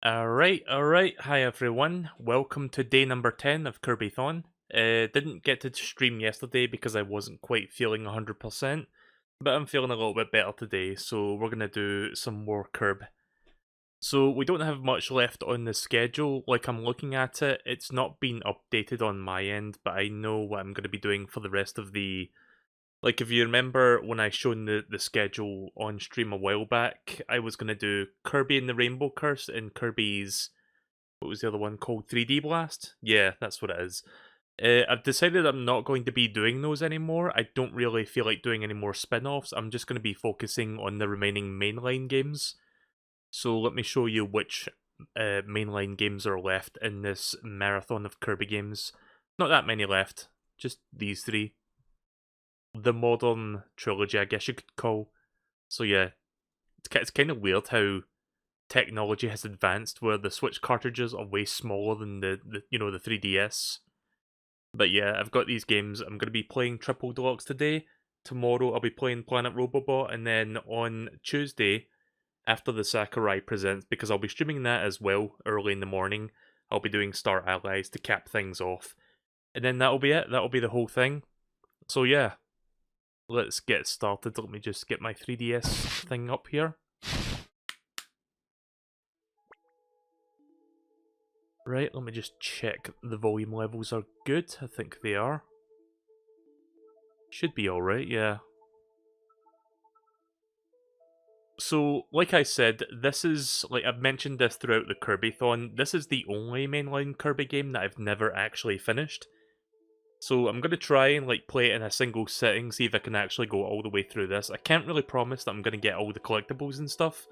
Alright. Hi everyone. Welcome to day number 10 of KIRBYTHON. Didn't get to stream yesterday because I wasn't quite feeling 100%, but I'm feeling a little bit better today, so we're gonna do some more Kirb. So we don't have much left on the schedule. Like, I'm looking at it, it's not been updated on my end, but I know what I'm gonna be doing for the rest of the... Like, if you remember when I shown the schedule on stream a while back, I was gonna do Kirby and the Rainbow Curse and Kirby's... What was the other one called? 3D Blast? Yeah, that's what it is. I've decided I'm not going to be doing those anymore. I don't really feel like doing any more spin-offs. I'm just going to be focusing on the remaining mainline games. So let me show you which mainline games are left in this marathon of Kirby games. Not that many left, just these three. The modern trilogy, I guess you could call. So yeah, it's kind of weird how technology has advanced where the Switch cartridges are way smaller than the 3DS. But yeah, I've got these games. I'm going to be playing Triple Deluxe today. Tomorrow I'll be playing Planet Robobot, and then on Tuesday, after the Sakurai Presents, because I'll be streaming that as well early in the morning, I'll be doing Star Allies to cap things off. And then that'll be it. That'll be the whole thing. So yeah, let's get started. Let me just get my 3DS thing up here. Right, let me just check the volume levels are good. I think they are. Should be alright, yeah. So, like I said, this is, like, I've mentioned this throughout the Kirbython, this is the only mainline Kirby game that I've never actually finished. So I'm going to try and, like, play it in a single sitting, see if I can actually go all the way through this. I can't really promise that I'm going to get all the collectibles and stuff.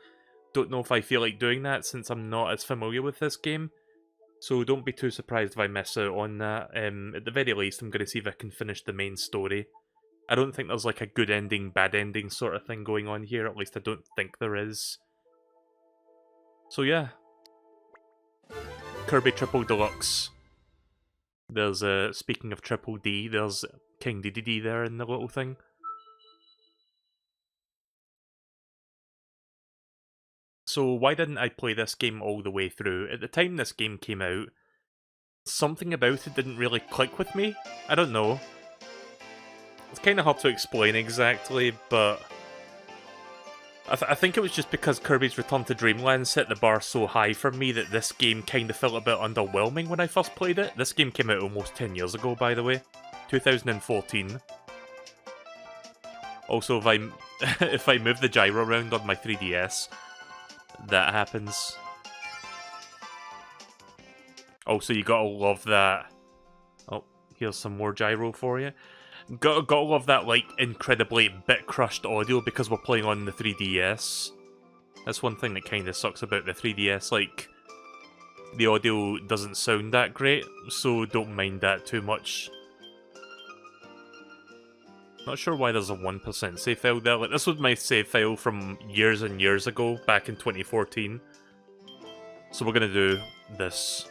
Don't know if I feel like doing that since I'm not as familiar with this game. So don't be too surprised if I miss out on that. At the very least, I'm going to see if I can finish the main story. I don't think there's like a good ending, bad ending sort of thing going on here. At least I don't think there is. So yeah. Kirby Triple Deluxe. There's, speaking of Triple D, there's King DDD there in the little thing. So why didn't I play this game all the way through? At the time this game came out, something about it didn't really click with me. I don't know. It's kind of hard to explain exactly, but I think it was just because Kirby's Return to Dreamland set the bar so high for me that this game kind of felt a bit underwhelming when I first played it. This game came out almost 10 years ago, by the way. 2014. Also, if I if I move the gyro around on my 3DS, that happens. Also, you gotta love that. Oh, here's some more gyro for you. Gotta love that, like, incredibly bit-crushed audio because we're playing on the 3DS. That's one thing that kind of sucks about the 3DS, like, the audio doesn't sound that great, so don't mind that too much. Not sure why there's a 1% save file there. Like, this was my save file from years and years ago, back in 2014. So we're gonna do this.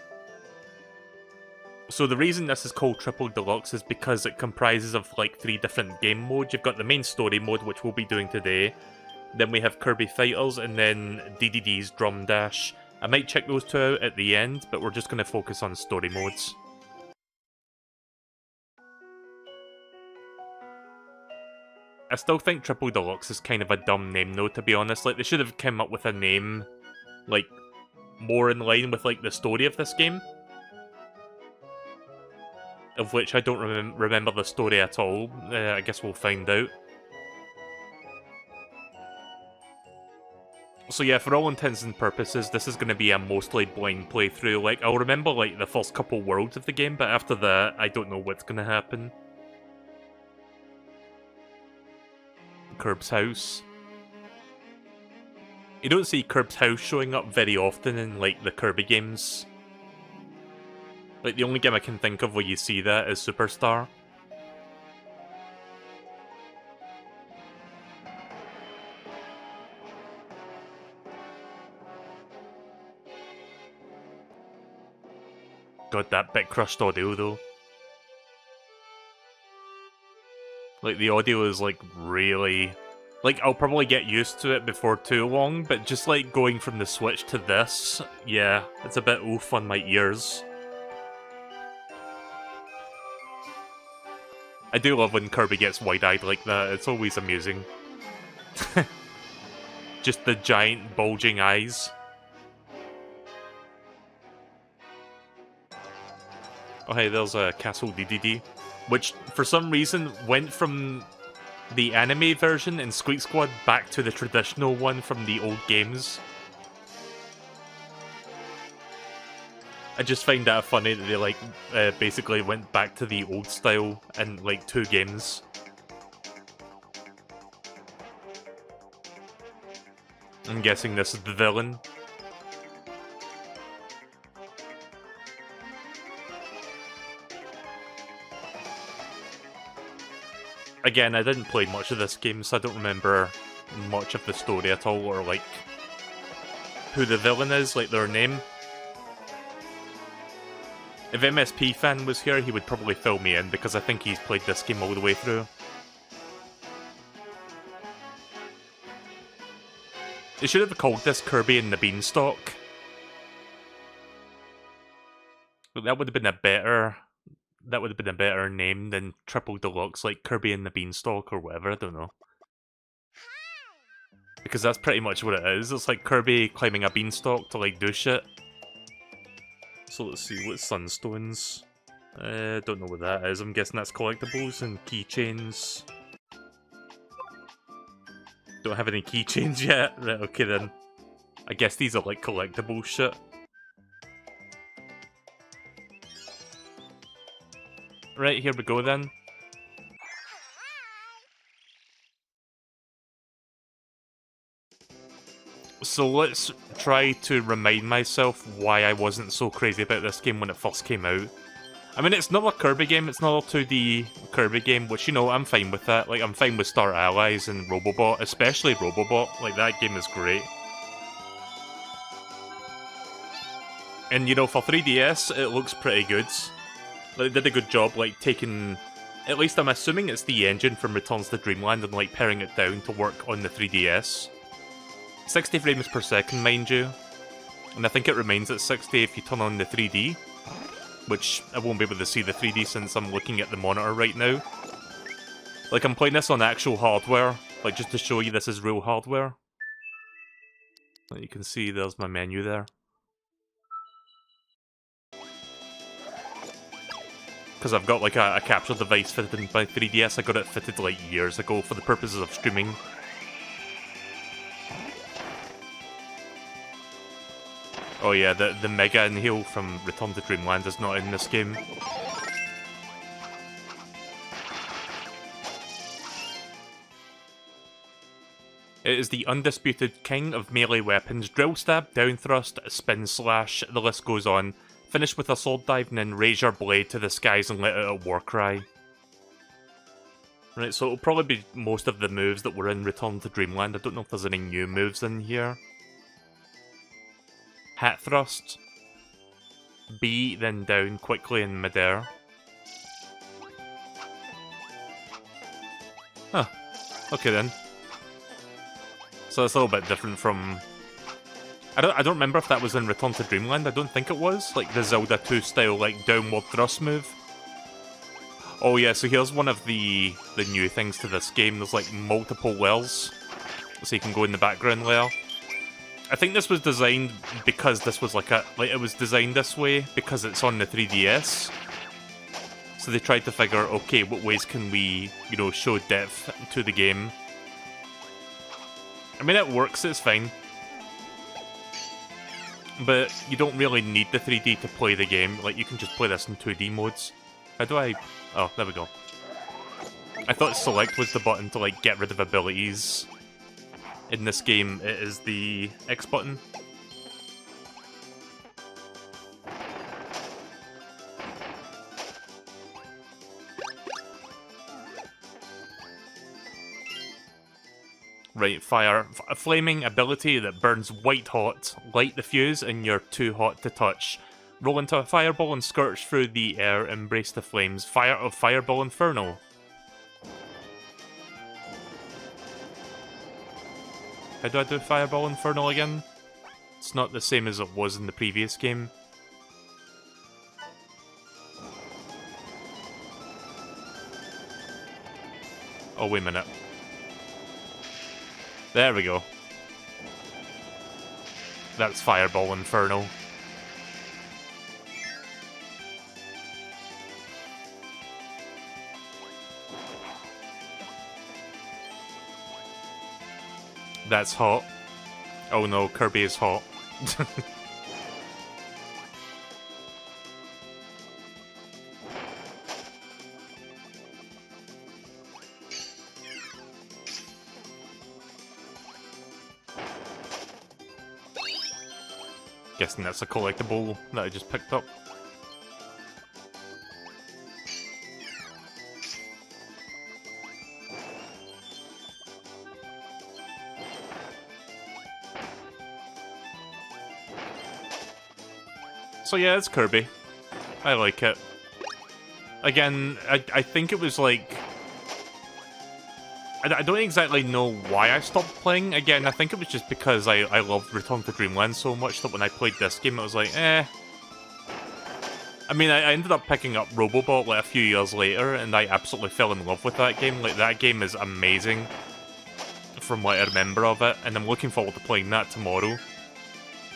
So the reason this is called Triple Deluxe is because it comprises of like 3 different game modes. You've got the main story mode, which we'll be doing today. Then we have Kirby Fighters, and then DDD's Drum Dash. I might check those 2 out at the end, but we're just going to focus on story modes. I still think Triple Deluxe is kind of a dumb name though, to be honest. Like, they should have come up with a name, like, more in line with, like, the story of this game. Of which I don't remember the story at all. I guess we'll find out. So yeah, for all intents and purposes, this is going to be a mostly blind playthrough. Like, I'll remember, like, the first couple worlds of the game, but after that, I don't know what's going to happen. Kirb's house. You don't see Kirb's house showing up very often in, like, the Kirby games. Like, the only game I can think of where you see that is Superstar. God, that bit crushed audio, though. Like, the audio is, like, really Like, I'll probably get used to it before too long, but just like going from the Switch to this, yeah, it's a bit oof on my ears. I do love when Kirby gets wide-eyed like that, it's always amusing. Just the giant bulging eyes. Oh hey, there's a Castle DDD, which for some reason went from the anime version in Squeak Squad back to the traditional one from the old games. I just find that funny that they like basically went back to the old style in like 2 games. I'm guessing this is the villain. Again, I didn't play much of this game, so I don't remember much of the story at all, or like who the villain is, like their name. If MSP Fan was here, he would probably fill me in, because I think he's played this game all the way through. They should have called this Kirby and the Beanstalk. But that would have been a better... That would have been a better name than Triple Deluxe, like Kirby and the Beanstalk or whatever, I don't know. Because that's pretty much what it is, it's like Kirby climbing a beanstalk to like do shit. So let's see, what's Sunstones? Don't know what that is, I'm guessing that's collectibles and keychains. Don't have any keychains yet? Right, okay then. I guess these are like collectible shit. Right, here we go then. So let's try to remind myself why I wasn't so crazy about this game when it first came out. I mean, it's not a Kirby game, it's not a 2D Kirby game, which, you know, I'm fine with that. Like, I'm fine with Star Allies and Robobot, especially Robobot. Like, that game is great. And, you know, for 3DS, it looks pretty good. Like, they did a good job, like, taking... At least I'm assuming it's the engine from Returns to Dreamland and, like, paring it down to work on the 3DS. 60 frames per second, mind you. And I think it remains at 60 if you turn on the 3D. Which, I won't be able to see the 3D since I'm looking at the monitor right now. Like, I'm playing this on actual hardware. Like, just to show you this is real hardware. Like, you can see there's my menu there. Because I've got like a capture device fitted in my 3DS. I got it fitted like years ago for the purposes of streaming. Oh yeah, the Mega Inhale from Return to Dreamland is not in this game. It is the undisputed king of melee weapons. Drill stab, down thrust, spin slash, the list goes on. Finish with a sword dive and then raise your blade to the skies and let out a war cry. Right, so it'll probably be most of the moves that were in Return to Dreamland. I don't know if there's any new moves in here. Hat thrust. B, then down quickly in midair. Huh. Okay then. So it's a little bit different from... I don't remember if that was in Return to Dreamland. I don't think it was. Like the Zelda 2 style, like downward thrust move. Oh yeah, so here's one of the new things to this game. There's like multiple layers, so you can go in the background layer. I think this was designed because this was like it was designed this way because it's on the 3DS. So they tried to figure, okay, what ways can we, you know, show depth to the game. I mean, it works, it's fine. But you don't really need the 3D to play the game. Like, you can just play this in 2D modes. How do I... Oh, there we go. I thought select was the button to, like, get rid of abilities. In this game, it is the X button. Right, fire. A flaming ability that burns white hot. Light the fuse and you're too hot to touch. Roll into a fireball and scorch through the air. Embrace the flames. Fire of Fireball Inferno. How do I do Fireball Infernal again? It's not the same as it was in the previous game. Oh, wait a minute. There we go. That's Fireball Infernal. That's hot. Oh no, Kirby is hot. Guessing that's a collectible that I just picked up. So yeah, it's Kirby. I like it. Again, I think it was like... I don't exactly know why I stopped playing. Again, I think it was just because I loved Return to Dreamland so much that when I played this game, it was like, eh. I mean, I ended up picking up Robobot like a few years later, and I absolutely fell in love with that game. Like, that game is amazing from what I remember of it, and I'm looking forward to playing that tomorrow.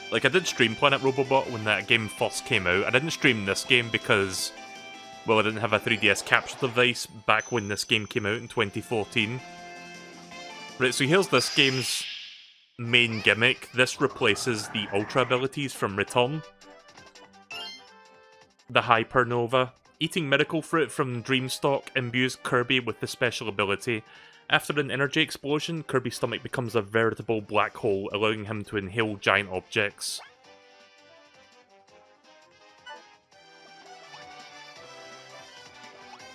Like, I did stream Planet Robobot when that game first came out. I didn't stream this game because, well, I didn't have a 3DS capture device back when this game came out in 2014. Right, so here's this game's main gimmick. This replaces the Ultra abilities from Return. The Hypernova. Eating Miracle Fruit from Dreamstalk imbues Kirby with the special ability. After an energy explosion, Kirby's stomach becomes a veritable black hole, allowing him to inhale giant objects.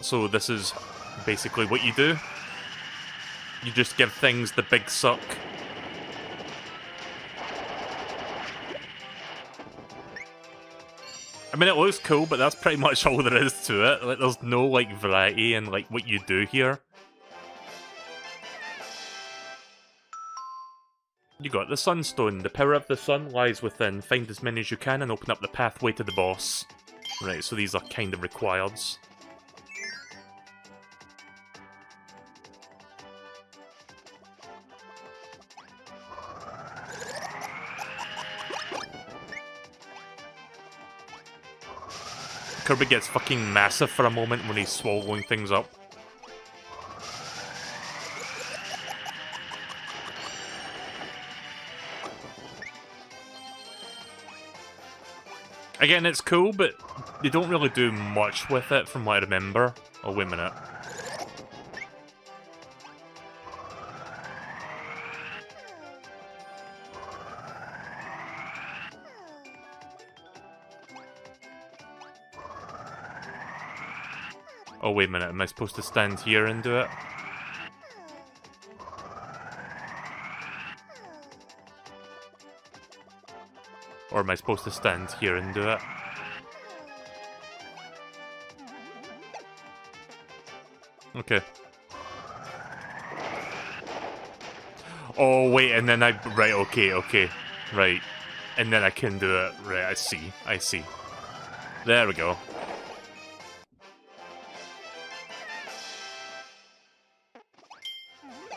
So this is basically what you do. You just give things the big suck. I mean, it looks cool, but that's pretty much all there is to it. Like, there's no, like, variety in, like, what you do here. You got the Sunstone. The power of the sun lies within. Find as many as you can and open up the pathway to the boss. Right, so these are kind of requireds. Kirby gets fucking massive for a moment when he's swallowing things up. Again, it's cool, but they don't really do much with it from what I remember. Oh, wait a minute. Oh, wait a minute, am I supposed to stand here and do it? Or am I supposed to stand here and do it? Okay. Oh, wait, and then right, okay. Right. And then I can do it. Right, I see. There we go.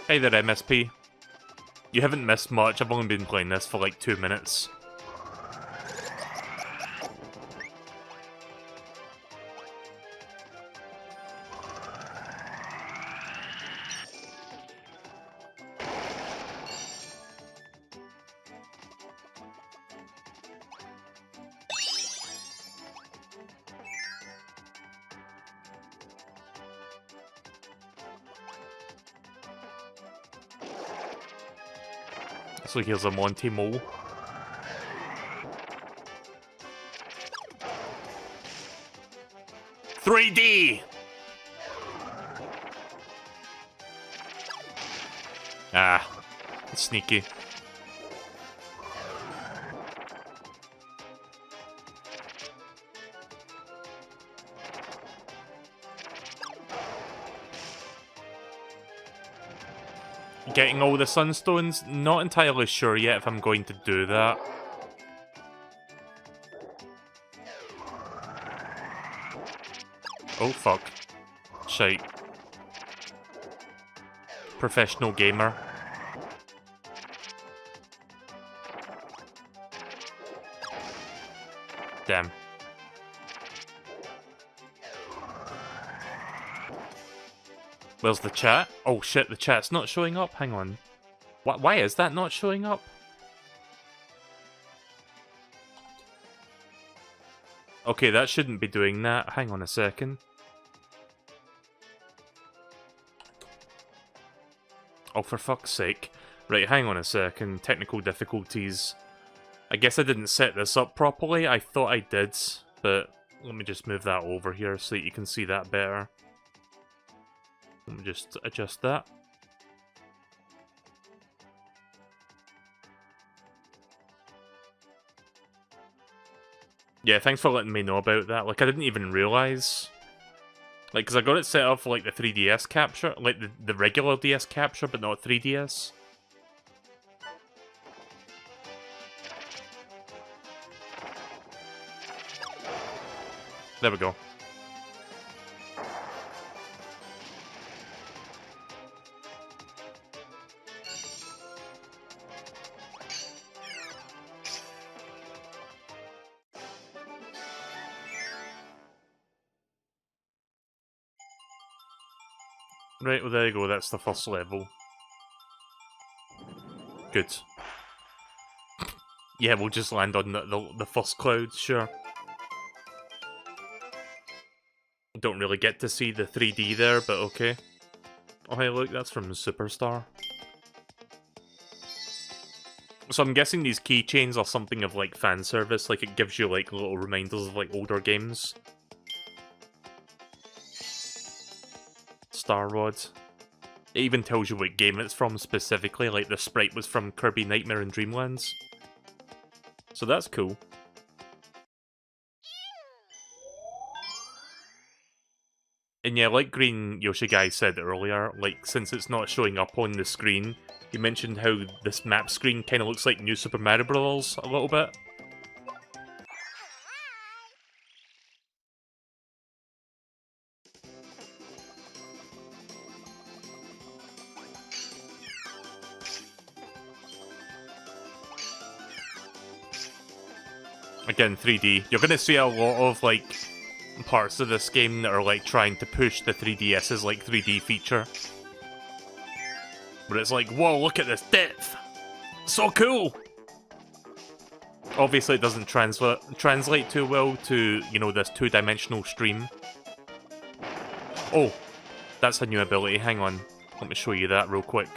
Hey there, MSP. You haven't missed much, I've only been playing this for like 2 minutes. So here's a Monty Mole. '3D! Ah, sneaky. getting all the sunstones. Not entirely sure yet if I'm going to do that. Oh fuck. Shite. Professional gamer. Damn. Where's the chat? Oh shit, the chat's not showing up? Hang on. Why is that not showing up? Okay, that shouldn't be doing that. Hang on a second. Oh, for fuck's sake. Right, hang on a second. Technical difficulties. I guess I didn't set this up properly. I thought I did, but let me just move that over here so that you can see that better. Let me just adjust that. Yeah, thanks for letting me know about that. Like, I didn't even realize. Like, because I got it set up for, like, the 3DS capture. Like, the regular DS capture, but not 3DS. There we go. Right, well there you go, that's the first level. Good. Yeah, we'll just land on the first cloud, sure. Don't really get to see the 3D there, but okay. Oh hey look, that's from Superstar. So I'm guessing these keychains are something of like fan service, like it gives you like little reminders of like older games. Star Rod. It even tells you what game it's from specifically, like the sprite was from Kirby Nightmare and Dreamlands. So that's cool. And yeah, like Green Yoshi Guy said earlier, like since it's not showing up on the screen, he mentioned how this map screen kind of looks like New Super Mario Bros. A little bit. Again, 3D. You're gonna see a lot of like parts of this game that are like trying to push the 3DS's like 3D feature. But it's like, whoa, look at this depth! So cool! Obviously it doesn't translate too well to, you know, this two-dimensional stream. Oh, that's a new ability, hang on. Let me show you that real quick.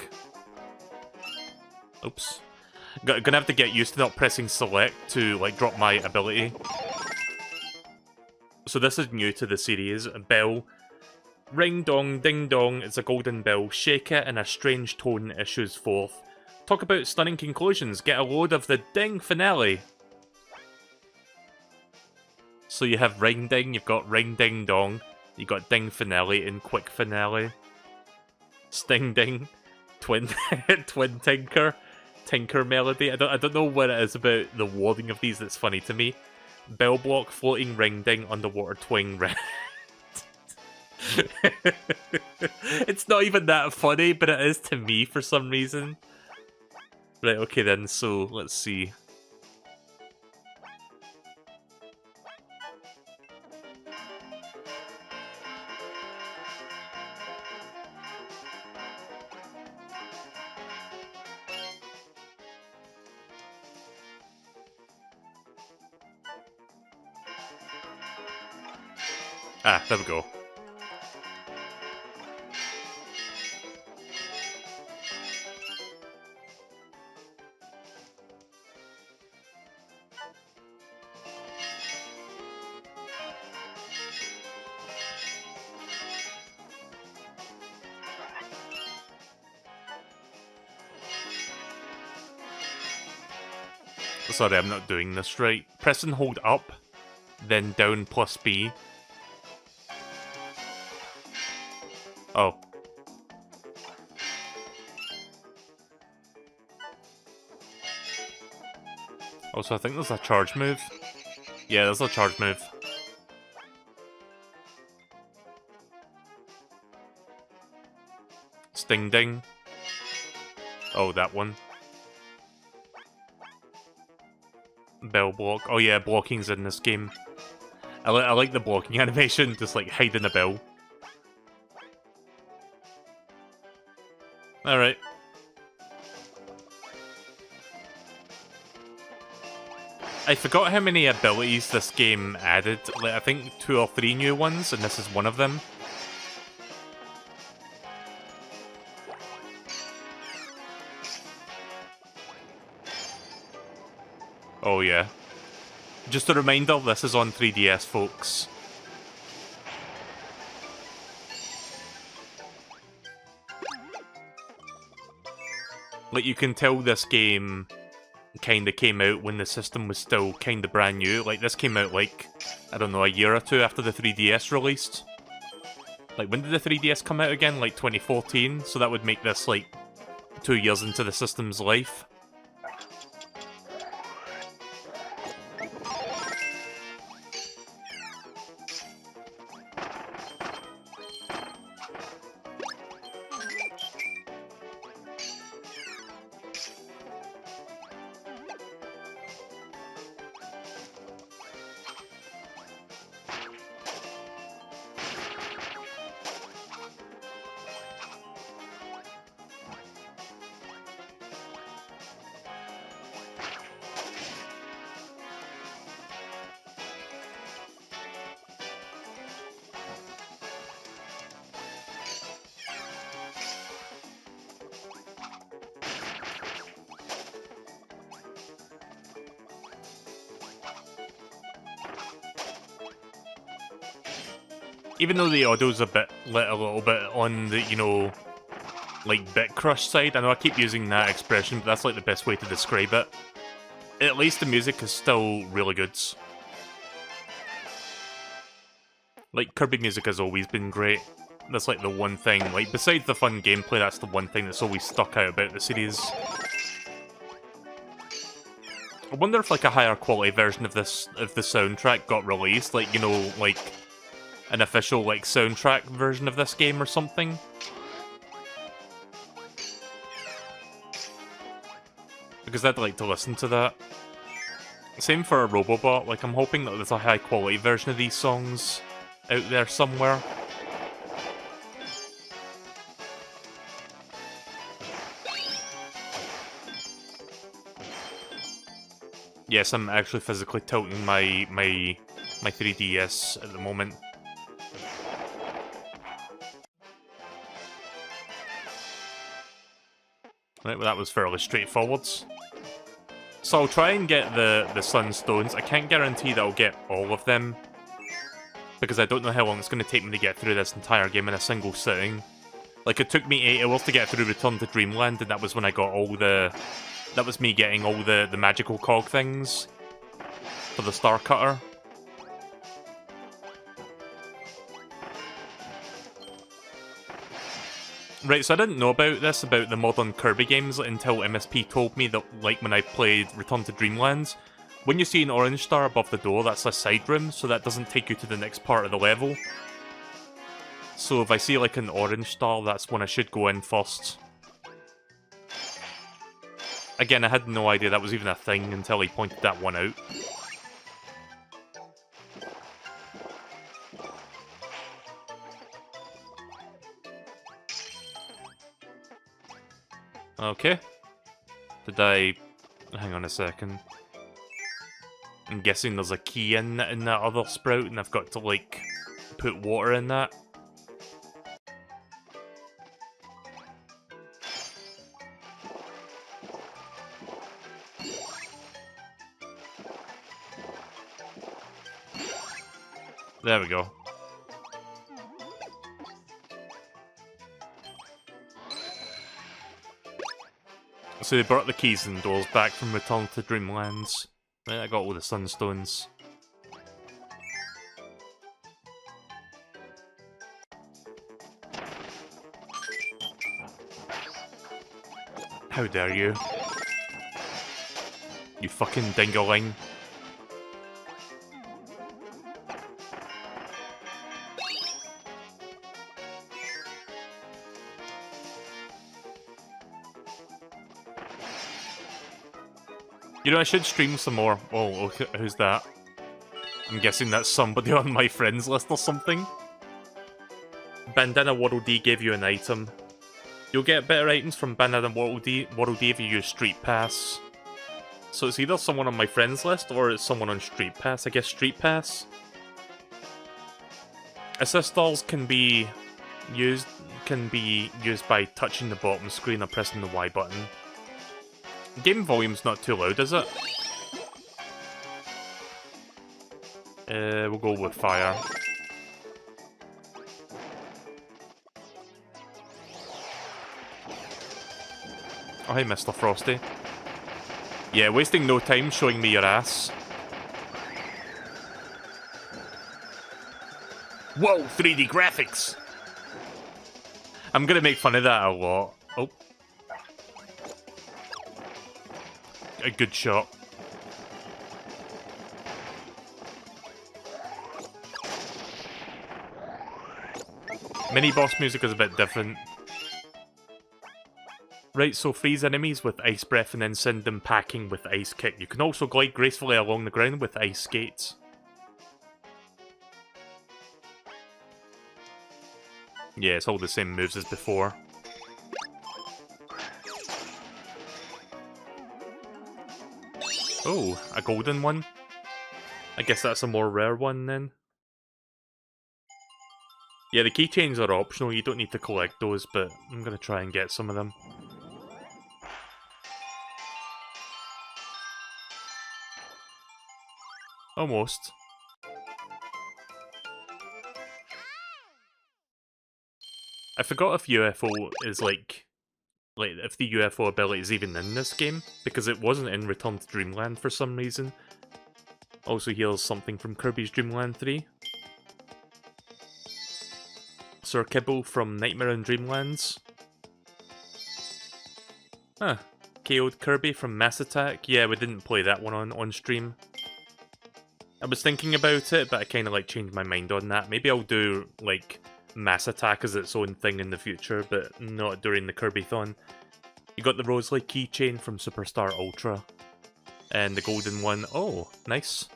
Oops. Gonna have to get used to not pressing select to, like, drop my ability. So this is new to the series. Bell. Ring dong, ding dong, it's a golden bell. Shake it and a strange tone issues forth. Talk about stunning conclusions. Get a load of the ding finale. So you have ring ding, you've got ring ding dong, you got ding finale and quick finale. Sting ding, twin twin tinker. Tinker melody. I don't know what it is about the wording of these that's funny to me. Bell block, floating ring ding, underwater twing ring. It's not even that funny, but it is to me for some reason. Right, okay then, so let's see. Ah, there we go. Sorry, I'm not doing this right. Press and hold up, then down plus B. Oh. Also, I think there's a charge move. Yeah, there's a charge move. Sting Ding. Oh, that one. Bell block. Oh yeah, blocking's in this game. I like the blocking animation, just like hiding a bell. Alright. I forgot how many abilities this game added. Like, I think 2 or 3 new ones, and this is one of them. Oh yeah. Just a reminder, this is on 3DS, folks. Like, you can tell this game kinda came out when the system was still kinda brand new. Like, this came out, like, I don't know, a year or two after the 3DS released. Like, when did the 3DS come out again? Like, 2014? So that would make this, like, 2 years into the system's life. Even though the audio's a little bit on the, you know, like, bit crush side, I know I keep using that expression, but that's like the best way to describe it. At least the music is still really good. Like, Kirby music has always been great. That's like the one thing, like, besides the fun gameplay, that's the one thing that's always stuck out about the series. I wonder if, like, a higher quality version of this, of the soundtrack got released, like, you know, like, an official, like, soundtrack version of this game or something. Because I'd like to listen to that. Same for a Robobot, like, I'm hoping that there's a high quality version of these songs out there somewhere. Yes, I'm actually physically tilting my 3DS at the moment. Right, well, that was fairly straightforward. So I'll try and get the Sunstones. I can't guarantee that I'll get all of them, because I don't know how long it's going to take me to get through this entire game in a single sitting. Like, it took me 8 hours to get through Return to Dreamland, and that was when I got all the... That was me getting all the magical cog things for the Star Cutter. Right, so I didn't know about this, about the modern Kirby games, until MSP told me that, like, when I played Return to Dreamland, when you see an orange star above the door, that's a side room, so that doesn't take you to the next part of the level. So if I see, like, an orange star, that's when I should go in first. Again, I had no idea that was even a thing until he pointed that one out. Okay. Did I... Hang on a second. I'm guessing there's a key in that other sprout, and I've got to, like, put water in that. There we go. So they brought the keys and doors back from Return to Dreamlands. Right, I got all the Sunstones. How dare you? You fucking dingaling. You know, I should stream some more. Oh, okay, who's that? I'm guessing that's somebody on my friends list or something. Bandana Waddle Dee gave you an item. You'll get better items from Bandana Waddle Dee if you use Street Pass. So it's either someone on my friends list or it's someone on Street Pass. I guess Street Pass. Assist dolls can be used by touching the bottom screen or pressing the Y button. Game volume's not too loud, is it? We'll go with fire. Oh, hey, Mr. Frosty. Yeah, wasting no time showing me your ass. Whoa, 3D graphics! I'm gonna make fun of that a lot. Oh. A good shot. Mini-boss music is a bit different. Right, so freeze enemies with Ice Breath and then send them packing with Ice Kick. You can also glide gracefully along the ground with Ice Skates. Yeah, it's all the same moves as before. Oh, a golden one? I guess that's a more rare one then. Yeah, the keychains are optional, you don't need to collect those, but I'm gonna try and get some of them. Almost. I forgot if UFO is like if the UFO ability is even in this game, because it wasn't in Return to Dreamland for some reason. Also here's something from Kirby's Dream Land 3. Sir Kibble from Nightmare on Dreamlands. Huh. KO'd Kirby from Mass Attack. Yeah, we didn't play that one on stream. I was thinking about it, but I kind of like changed my mind on that. Maybe I'll do like Mass Attack as its own thing in the future, but not during the KIRBYTHON. You got the Rosalie keychain from Superstar Ultra. And the golden one. Oh, nice.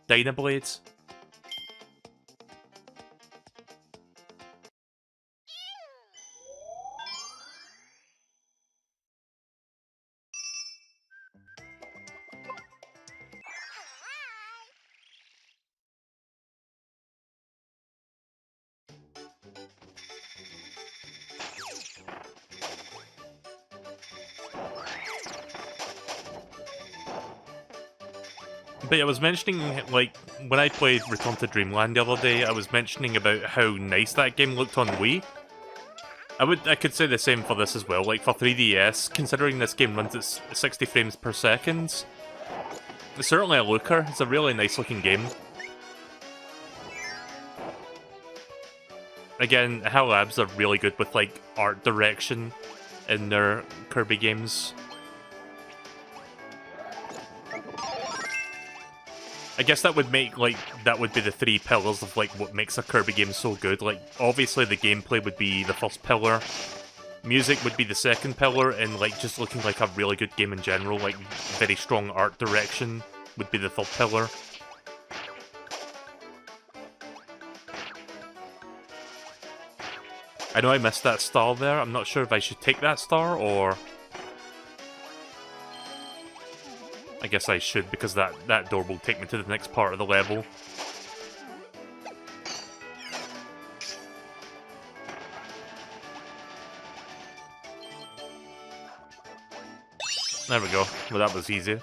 Dynablades. But I was mentioning, like, when I played Return to Dreamland the other day, I was mentioning about how nice that game looked on Wii. I could say the same for this as well. Like, for 3DS, considering this game runs at 60 frames per second, it's certainly a looker. It's a really nice looking game. Again, HAL Labs are really good with, like, art direction in their Kirby games. I guess that would make, like, that would be the three pillars of, like, what makes a Kirby game so good. Like, obviously the gameplay would be the first pillar, music would be the second pillar, and, like, just looking like a really good game in general, like, very strong art direction would be the third pillar. I know I missed that star there, I'm not sure if I should take that star, or... I guess I should, because that door will take me to the next part of the level. There we go. Well, that was easy.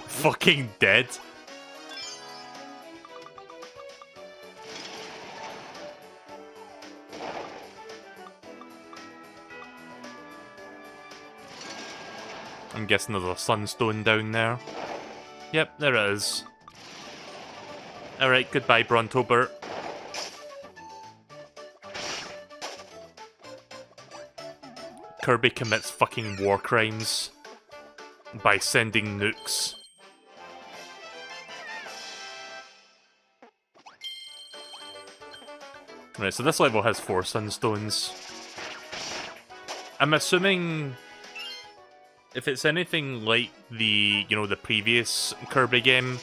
Fucking dead. I'm guessing there's a sunstone down there. Yep, there it is. Alright, goodbye, Brontobert. Kirby commits fucking war crimes by sending nukes. Right, so this level has 4 sunstones. I'm assuming if it's anything like the, you know, the previous Kirby game,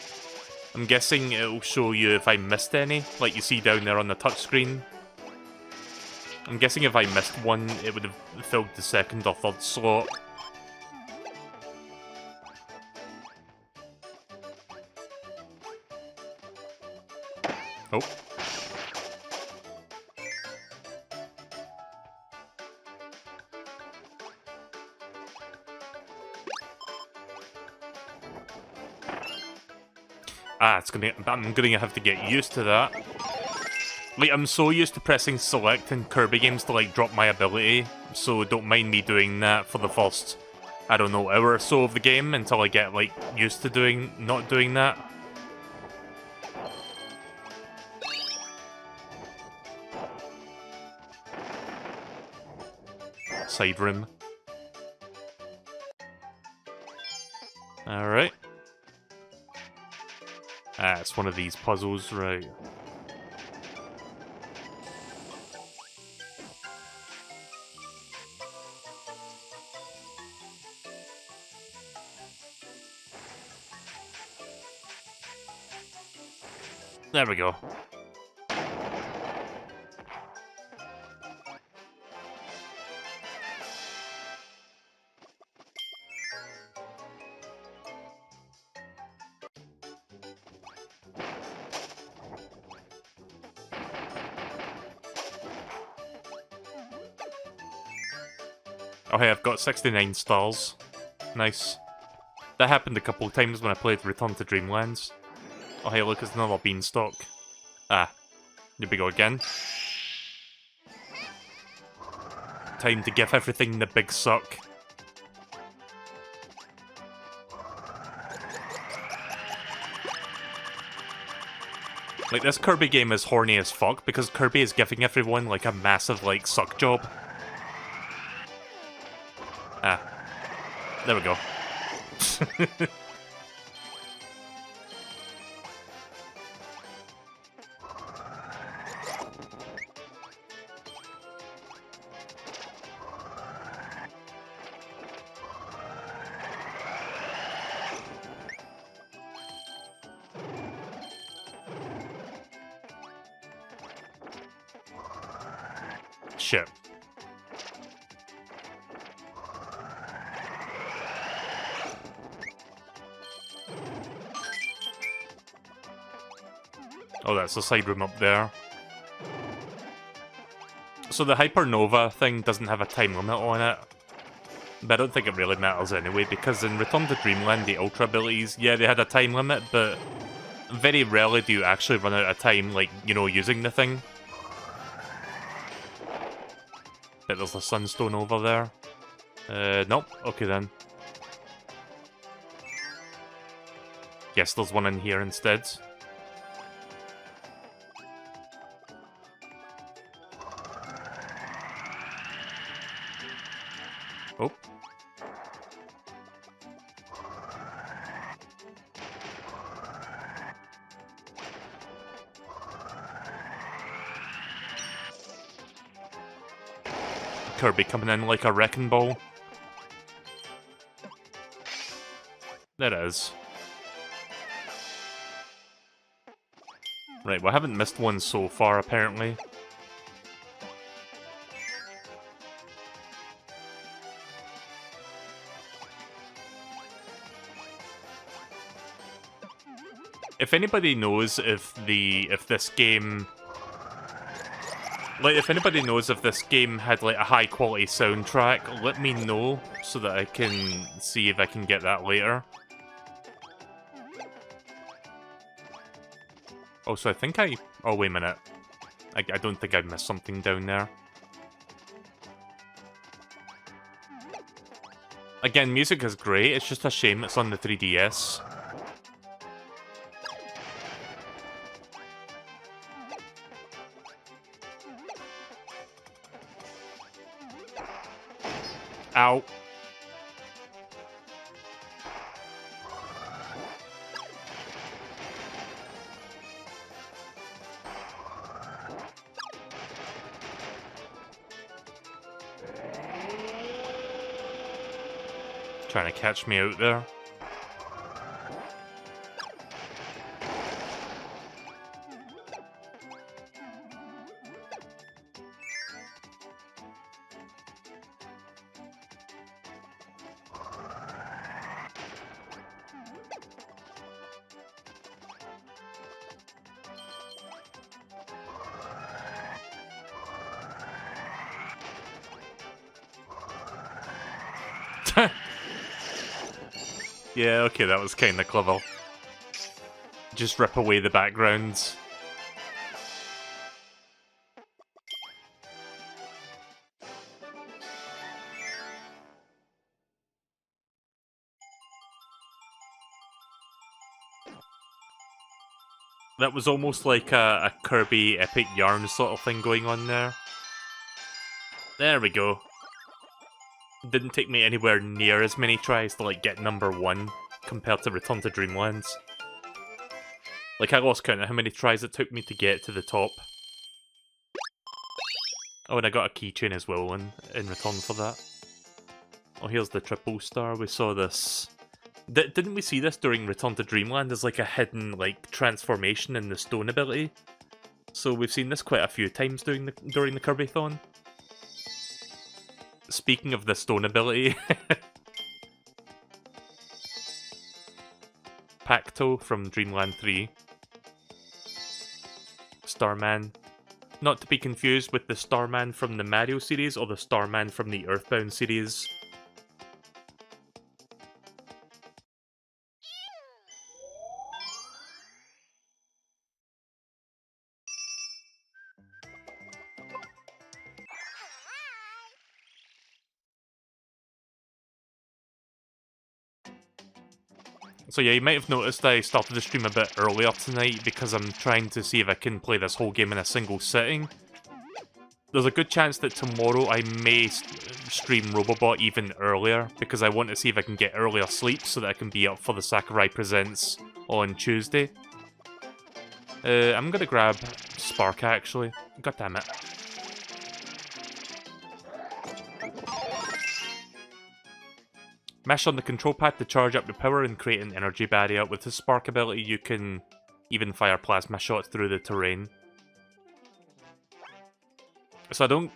I'm guessing it'll show you if I missed any, like you see down there on the touchscreen. I'm guessing if I missed one, it would have filled the second or third slot. Oh. I'm gonna have to get used to that. Like, I'm so used to pressing select in Kirby games to, like, drop my ability, so don't mind me doing that for the first, I don't know, hour or so of the game until I get, like, used to not doing that. Side room. Alright. Ah, it's one of these puzzles, right. There we go. Oh hey, I've got 69 stars. Nice. That happened a couple of times when I played Return to Dreamlands. Oh hey, look, it's another beanstalk. Ah, here we go again. Time to give everything the big suck. Like, this Kirby game is horny as fuck because Kirby is giving everyone, like, a massive, like, suck job. Ah. There we go. Shit. Oh, that's the side room up there. So the Hypernova thing doesn't have a time limit on it. But I don't think it really matters anyway, because in Return to Dreamland, the Ultra abilities, yeah, they had a time limit, but very rarely do you actually run out of time, like, you know, using the thing. Bet there's a sunstone over there. Nope. Okay then. Guess there's one in here instead. Oh. Kirby coming in like a wrecking ball. There it is. Right, well I haven't missed one so far apparently. If anybody knows if this game had like a high quality soundtrack, let me know so that I can see if I can get that later. Oh, so I think oh wait a minute. I don't think I missed something down there. Again, music is great, it's just a shame it's on the 3DS. Ow. Trying to catch me out there. Yeah, okay, that was kinda clever. Just rip away the backgrounds. That was almost like a Kirby epic yarn sort of thing going on there. There we go. Didn't take me anywhere near as many tries to like get number 1 compared to Return to Dreamland. Like I lost count of how many tries it took me to get to the top. Oh, and I got a keychain as well in return for that. Oh, here's the triple star. We saw this. Didn't we see this during Return to Dreamland as like a hidden like transformation in the stone ability? So we've seen this quite a few times during the KirbyThon. Speaking of the stone ability, Pacto from Dreamland 3. Starman. Not to be confused with the Starman from the Mario series or the Starman from the Earthbound series. So yeah, you might have noticed I started the stream a bit earlier tonight because I'm trying to see if I can play this whole game in a single sitting. There's a good chance that tomorrow I may stream Robobot even earlier because I want to see if I can get earlier sleep so that I can be up for the Sakurai Presents on Tuesday. I'm gonna grab Spark actually. God damn it. Mash on the control pad to charge up your power and create an energy barrier. With the Spark ability, you can even fire plasma shots through the terrain. So I don't...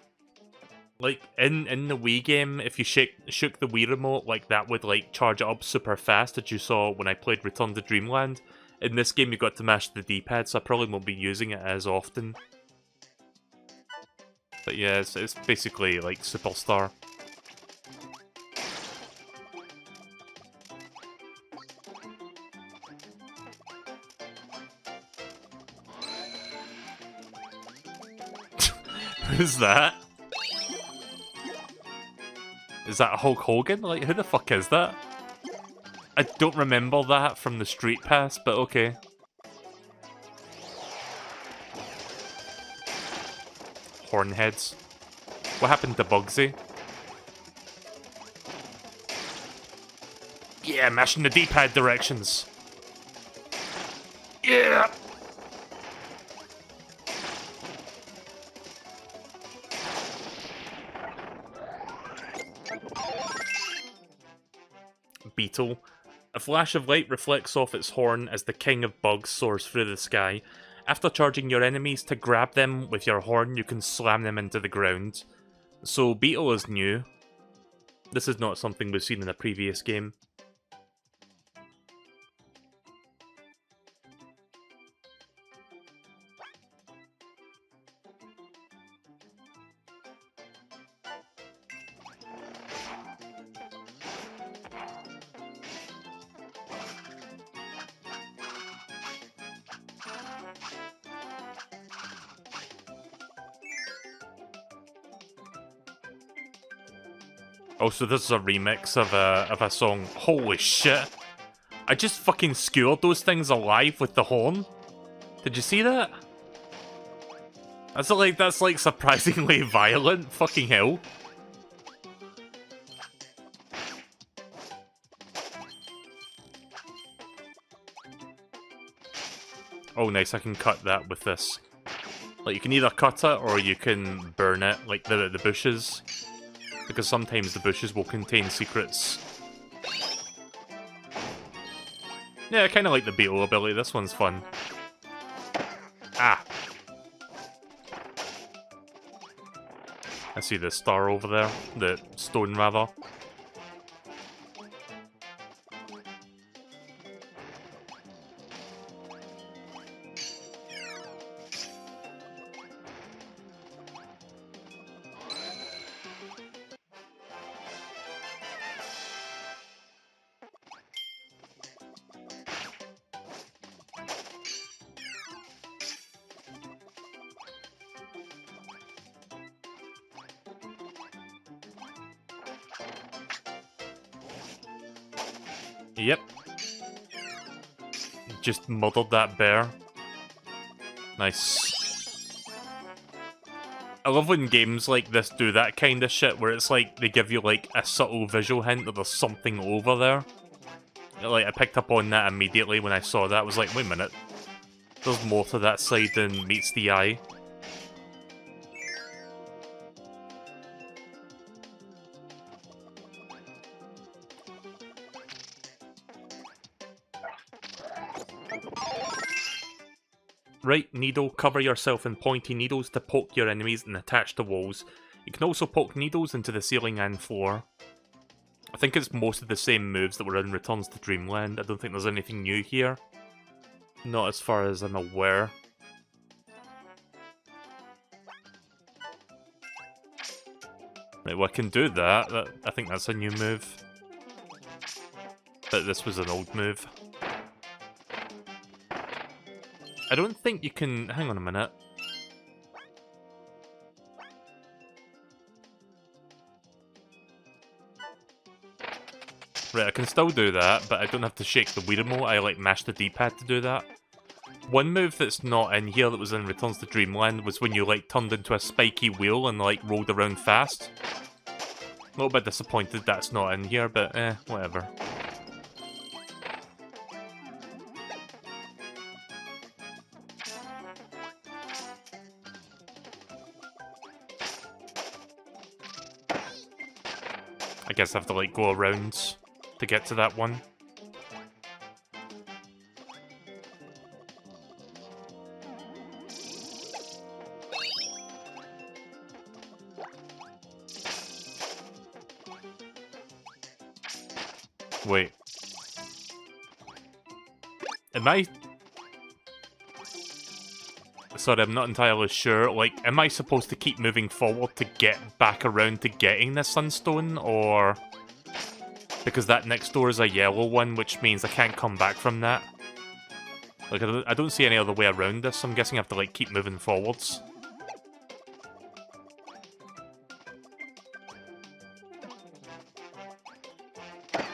Like, in the Wii game, if you shook the Wii remote, like, that would, like, charge it up super fast, as you saw when I played Return to Dreamland. In this game, you got to mash the D-pad, so I probably won't be using it as often. But yeah, it's basically, like, Superstar. Who's that? Is that Hulk Hogan? Like, who the fuck is that? I don't remember that from the Street Pass, but okay. Hornheads. What happened to Bugsy? Yeah, mashing the D-pad directions. Yeah! Beetle. A flash of light reflects off its horn as the king of bugs soars through the sky. After charging your enemies to grab them with your horn, you can slam them into the ground. So Beetle is new. This is not something we've seen in a previous game. Also, this is a remix of a song. Holy shit! I just fucking skewered those things alive with the horn. Did you see that? That's like surprisingly violent. Fucking hell. Oh, nice. I can cut that with this. Like, you can either cut it or you can burn it, like the bushes. Because sometimes the bushes will contain secrets. Yeah, I kind of like the beetle ability. This one's fun. Ah. I see the star over there. The stone, rather. Yep. Just muddled that bear. Nice. I love when games like this do that kind of shit, where it's like, they give you like a subtle visual hint that there's something over there. Like, I picked up on that immediately when I saw that. I was like, wait a minute. There's more to that side than meets the eye. Right needle, cover yourself in pointy needles to poke your enemies and attach to walls. You can also poke needles into the ceiling and floor. I think it's most of the same moves that were in Returns to Dreamland. I don't think there's anything new here. Not as far as I'm aware. Right, well, I can do that. I think that's a new move. But this was an old move. I don't think you can... Hang on a minute. Right, I can still do that, but I don't have to shake the Wii remote. I, like, mash the D-pad to do that. One move that's not in here that was in Returns to Dreamland was when you, like, turned into a spiky wheel and, like, rolled around fast. A little bit disappointed that's not in here, but whatever. I guess I have to, like, go around to get to that one. Wait. Am I... Sorry, I'm not entirely sure. Like, am I supposed to keep moving forward to get back around to getting this sunstone, or... Because that next door is a yellow one, which means I can't come back from that. Like, I don't see any other way around this, so I'm guessing I have to, like, keep moving forwards.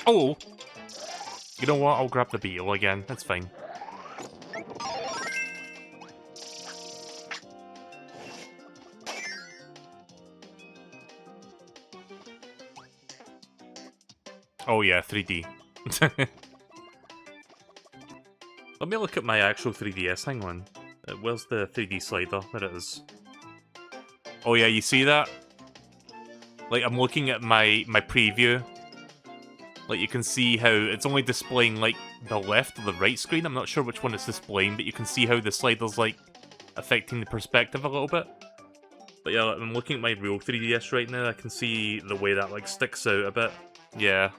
Oh! You know what? I'll grab the beetle again. That's fine. Oh yeah, 3D. Let me look at my actual 3DS, hang on. Where's the 3D slider? There it is. Oh yeah, you see that? Like, I'm looking at my preview. Like, you can see how it's only displaying, like, the left or the right screen. I'm not sure which one it's displaying, but you can see how the slider's, like, affecting the perspective a little bit. But yeah, I'm looking at my real 3DS right now. I can see the way that, like, sticks out a bit. Yeah.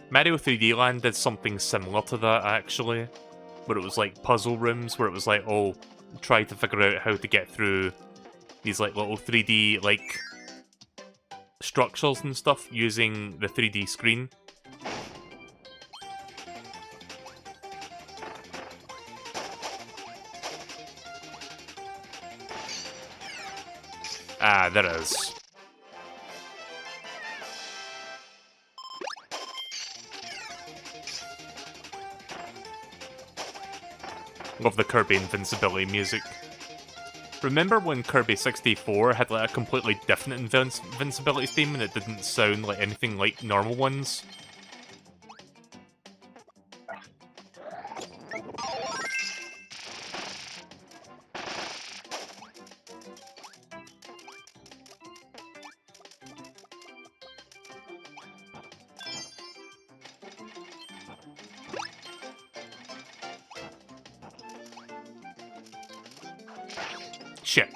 Mario 3D Land did something similar to that, actually. Where it was, like, puzzle rooms, where it was like, oh, try to figure out how to get through these, like, little 3D, like, structures and stuff using the 3D screen. Ah, there it is. Love the Kirby invincibility music. Remember when Kirby 64 had like a completely different invincibility theme and it didn't sound like anything like normal ones? Shit.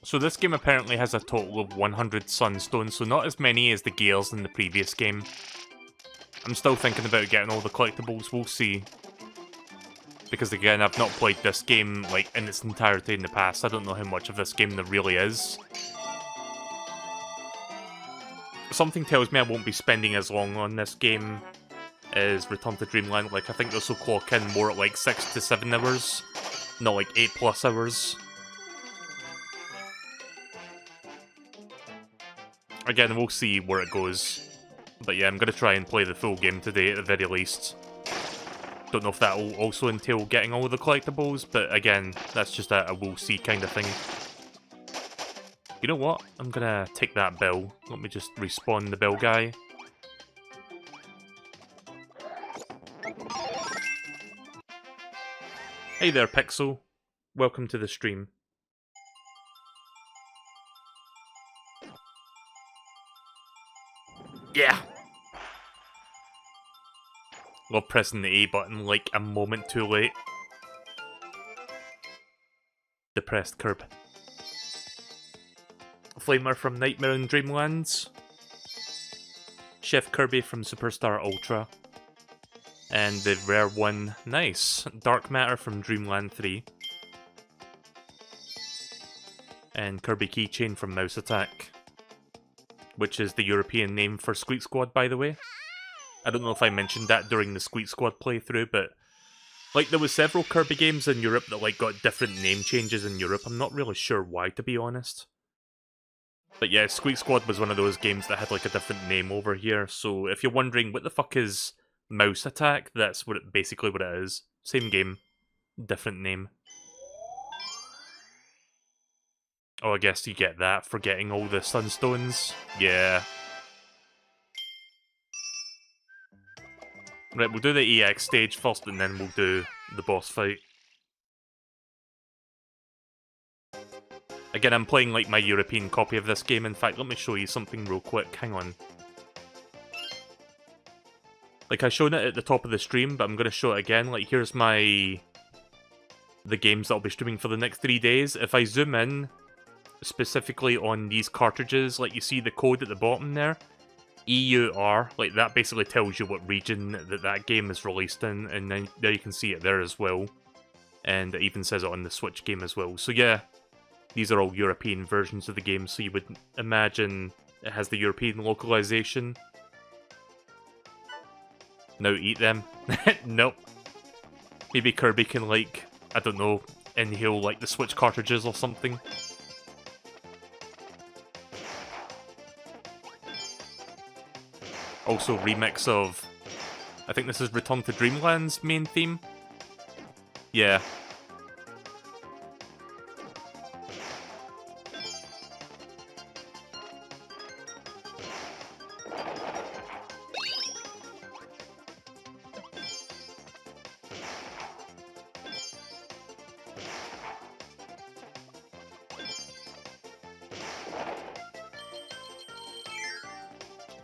So this game apparently has a total of 100 Sunstones, so not as many as the gears in the previous game. I'm still thinking about getting all the collectibles, we'll see. Because again, I've not played this game like in its entirety in the past, I don't know how much of this game there really is. Something tells me I won't be spending as long on this game as Return to Dreamland, like I think this will clock in more at like 6 to 7 hours, not like 8+ hours. Again, we'll see where it goes. But yeah, I'm going to try and play the full game today at the very least. Don't know if that will also entail getting all the collectibles, but again, that's just a we'll see kind of thing. You know what? I'm going to take that bell. Let me just respawn the bell guy. Hey there, Pixel. Welcome to the stream. Yeah! Love pressing the A button like a moment too late. Depressed Kirb. Flamer from Nightmare in Dreamlands. Chef Kirby from Superstar Ultra. And the rare one, nice, Dark Matter from Dreamland 3. And Kirby Keychain from Mouse Attack. Which is the European name for Squeak Squad, by the way. I don't know if I mentioned that during the Squeak Squad playthrough, but like there was several Kirby games in Europe that like got different name changes in Europe. I'm not really sure why, to be honest. But yeah, Squeak Squad was one of those games that had like a different name over here. So if you're wondering what the fuck is Mouse Attack, that's basically what it is. Same game, different name. Oh, I guess you get that for getting all the Sunstones. Yeah. Right, we'll do the EX stage first, and then we'll do the boss fight. Again, I'm playing like my European copy of this game. In fact, let me show you something real quick. Hang on. Like, I showed it at the top of the stream, but I'm going to show it again. Like, here's the games that I'll be streaming for the next 3 days. If I zoom in, specifically on these cartridges, like you see the code at the bottom there, EUR, like that basically tells you what region that game is released in, and then there you can see it there as well. And it even says it on the Switch game as well. So yeah, these are all European versions of the game, so you would imagine it has the European localization. Now eat them. Nope. Maybe Kirby can, like, I don't know, inhale like the Switch cartridges or something. Also remix of, I think this is Return to Dreamland's main theme. Yeah.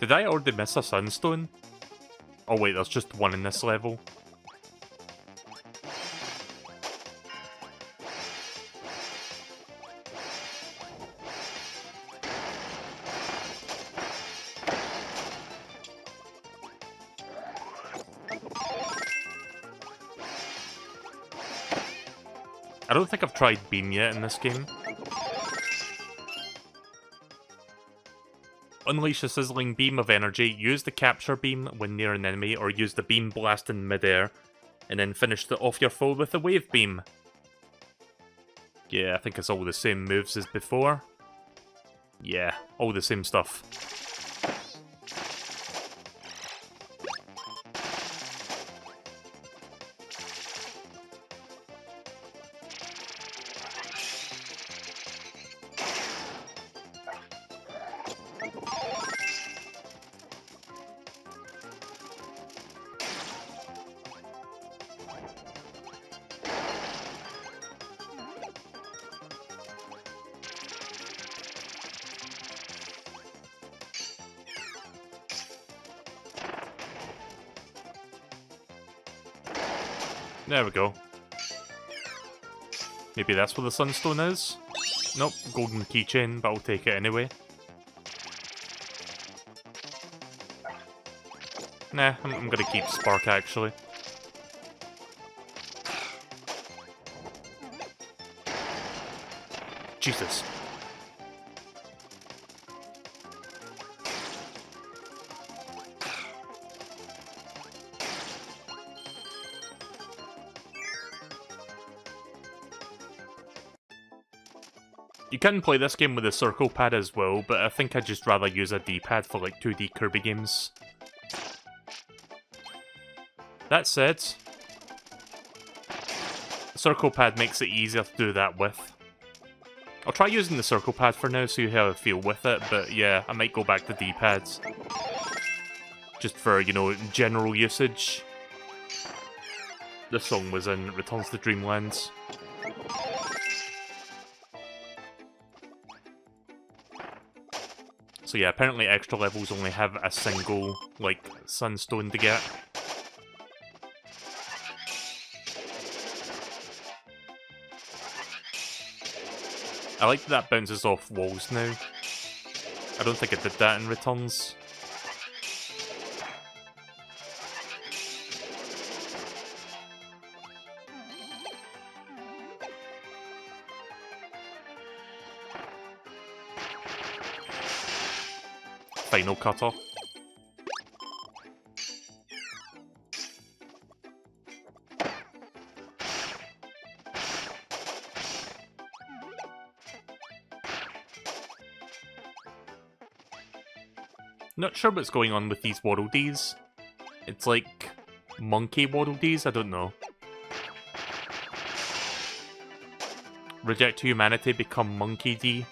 Did I already miss a Sunstone? Oh wait, there's just one in this level. I don't think I've tried beam yet in this game. Unleash a sizzling beam of energy, use the capture beam when near an enemy, or use the beam blast in midair, and then finish off your foe with a wave beam. Yeah, I think it's all the same moves as before. Yeah, all the same stuff. There we go. Maybe that's where the sunstone is? Nope, golden keychain, but I'll take it anyway. Nah, I'm gonna keep Spark actually. Jesus. You can play this game with a circle pad as well, but I think I'd just rather use a D-pad for like 2D Kirby games. That said, the circle pad makes it easier to do that with. I'll try using the circle pad for now, see how I feel with it, but yeah, I might go back to D-pads. Just for, you know, general usage. This song was in Returns to Dreamlands. So yeah, apparently extra levels only have a single, like, sunstone to get. I like that bounces off walls now. I don't think it did that in Returns. Final cutter. Not sure what's going on with these Waddle Dees. It's like monkey Waddle Dees, I don't know. Reject humanity, become monkey D.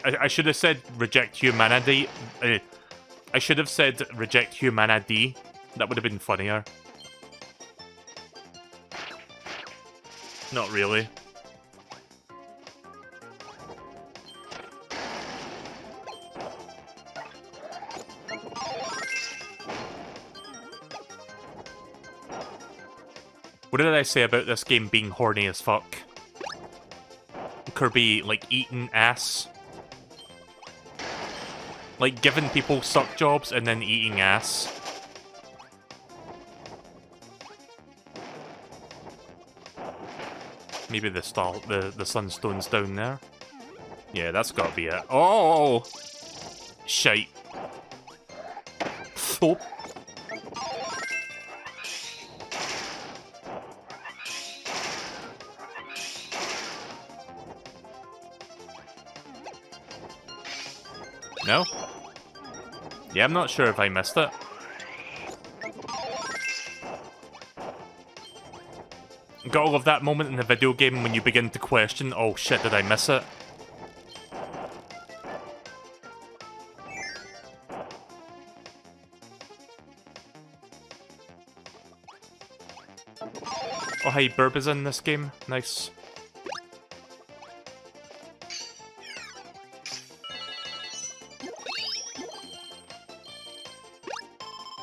I should have said reject humanity. I should have said reject humanity. That would have been funnier. Not really. What did I say about this game being horny as fuck? Kirby, like, eating ass. Like, giving people suck jobs and then eating ass. Maybe the sunstone's down there. Yeah, that's gotta be it. Oh! Shite. Oh. No? Yeah, I'm not sure if I missed it. Got all of that moment in the video game when you begin to question, oh shit, did I miss it? Oh hey, Burb is in this game. Nice.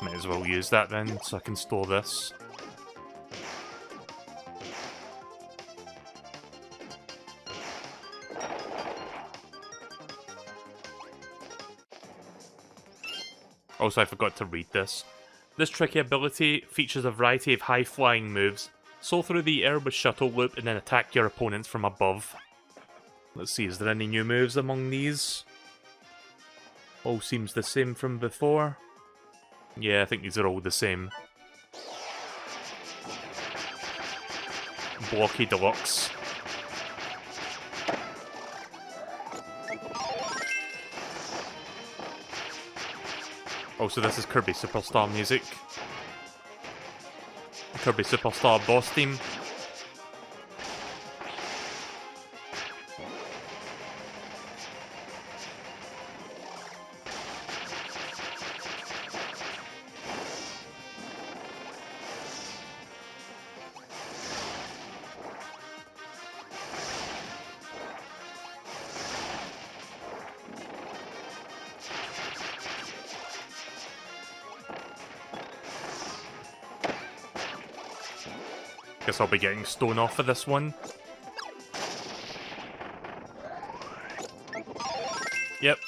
Might as well use that then, so I can store this. Also, I forgot to read this. This tricky ability features a variety of high-flying moves. Soar through the air with Shuttle Loop and then attack your opponents from above. Let's see, is there any new moves among these? All seems the same from before. Yeah, I think these are all the same. Blocky Deluxe. Also, this is Kirby Superstar music. Kirby Superstar boss theme. Guess I'll be getting stone off for this one. Yep.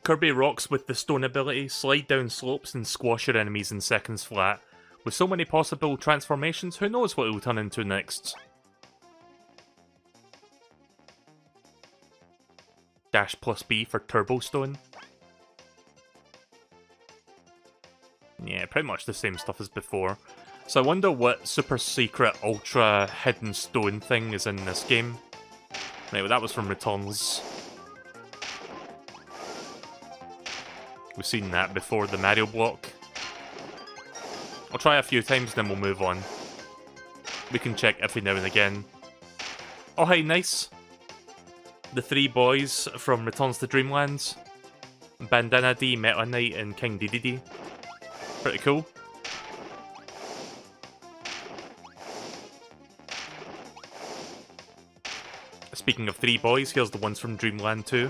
Kirby rocks with the stone ability, slide down slopes and squash your enemies in seconds flat. With so many possible transformations, who knows what it will turn into next? Dash plus B for Turbo Stone. Yeah, pretty much the same stuff as before. So I wonder what super secret ultra hidden stone thing is in this game. Right, well that was from Returns. We've seen that before, the Mario block. I'll try a few times, then we'll move on. We can check every now and again. Oh hey, nice! The three boys from Returns to Dreamland. Bandana D, Meta Knight, and King Dedede. Pretty cool. Speaking of three boys, here's the ones from Dreamland 2.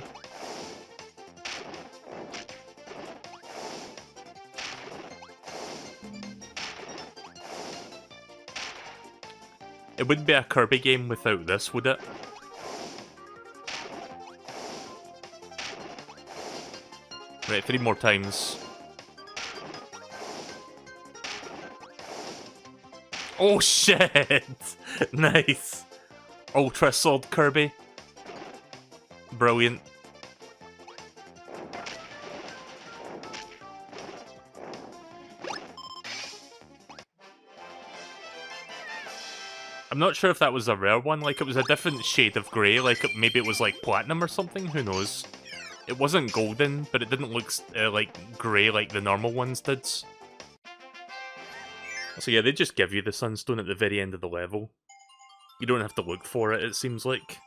It wouldn't be a Kirby game without this, would it? Right, 3 more times. Oh shit! Nice! Ultra Sword Kirby. Brilliant. I'm not sure if that was a rare one, like it was a different shade of grey, like maybe it was like platinum or something, who knows. It wasn't golden, but it didn't look like grey like the normal ones did. So yeah, they just give you the sunstone at the very end of the level. You don't have to look for it, it seems like.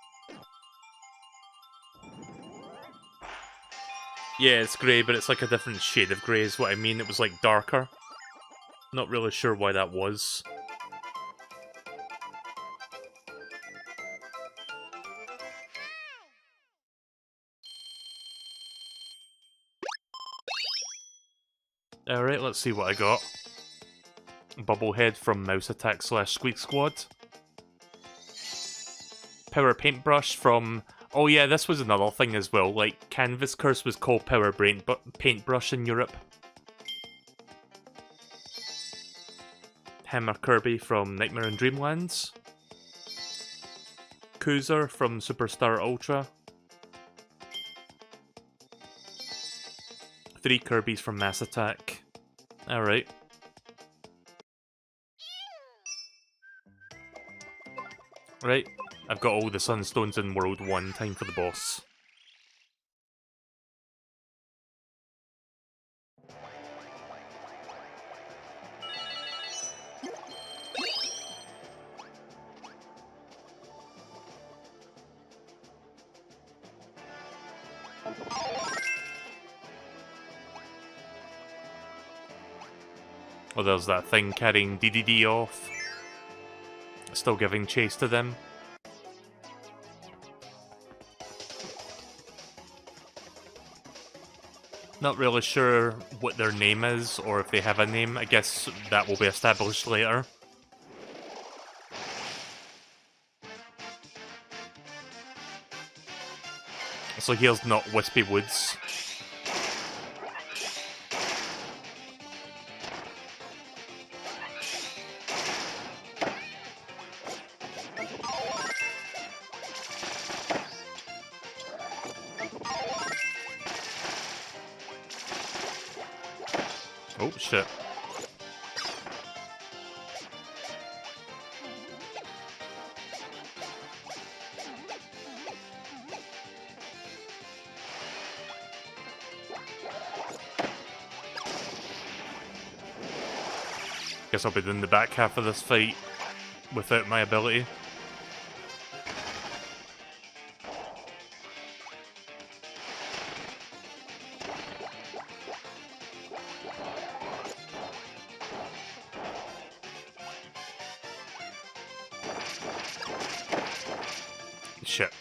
Yeah, it's grey, but it's like a different shade of grey is what I mean. It was like darker. Not really sure why that was. Alright, let's see what I got. Bubblehead from Mouse Attack / Squeak Squad. Power Paintbrush from... Oh yeah, this was another thing as well. Like, Canvas Curse was called Power Paintbrush in Europe. Hammer Kirby from Nightmare in Dreamlands. Koozer from Superstar Ultra. 3 Kirbys from Mass Attack. Alright. Right, I've got all the Sunstones in World 1, time for the boss. Oh, there's that thing carrying Dedede off. Still giving chase to them. Not really sure what their name is, or if they have a name. I guess that will be established later. So here's not Wispy Woods. Oh, shit. Guess I'll be doing the back half of this fight without my ability. Shit.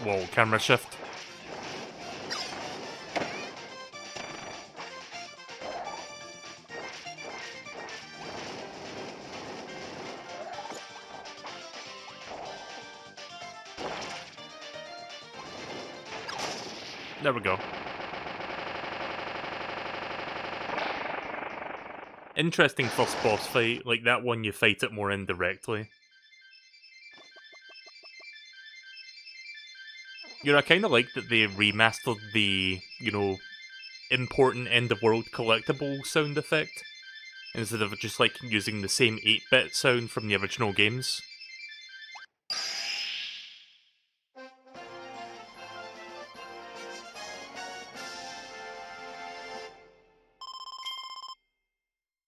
Whoa, camera shift. There we go. Interesting first boss fight. Like that one, you fight it more indirectly. You know, I kind of like that they remastered the, you know, important end-of-world collectible sound effect, instead of just, like, using the same 8-bit sound from the original games.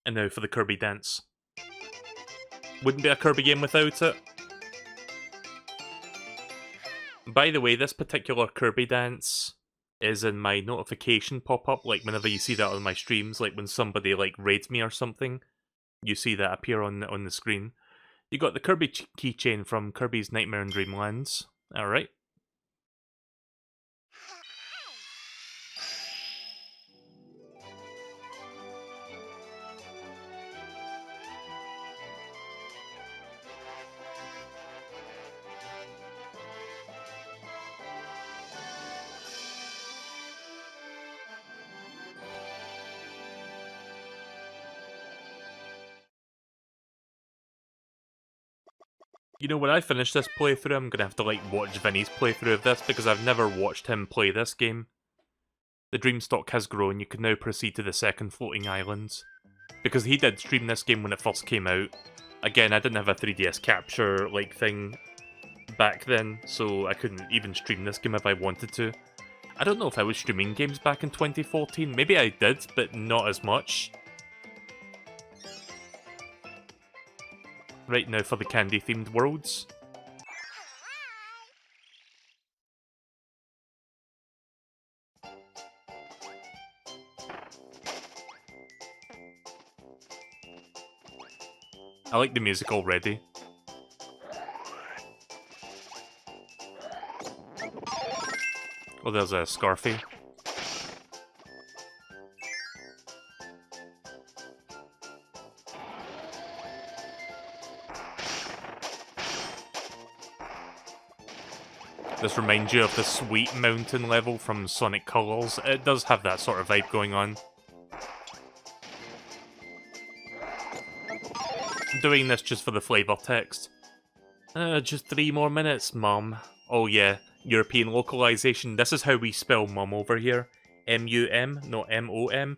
And now for the Kirby dance. Wouldn't be a Kirby game without it. By the way, this particular Kirby dance is in my notification pop-up, like whenever you see that on my streams, like when somebody like raids me or something, you see that appear on the screen. You got the Kirby keychain from Kirby's Nightmare in Dreamlands. Alright. You know, when I finish this playthrough, I'm gonna have to, like, watch Vinny's playthrough of this, because I've never watched him play this game. The dream stock has grown, you can now proceed to the second floating island. Because he did stream this game when it first came out. Again, I didn't have a 3DS capture, like, thing back then, so I couldn't even stream this game if I wanted to. I don't know if I was streaming games back in 2014, maybe I did, but not as much. Right now for the candy-themed worlds. I like the music already. Oh, there's a Scarfy. This reminds you of the Sweet Mountain level from Sonic Colors. It does have that sort of vibe going on. I'm doing this just for the flavor text. Just 3 more minutes, Mom. Oh yeah, European localization. This is how we spell mum over here. M-U-M, not M-O-M.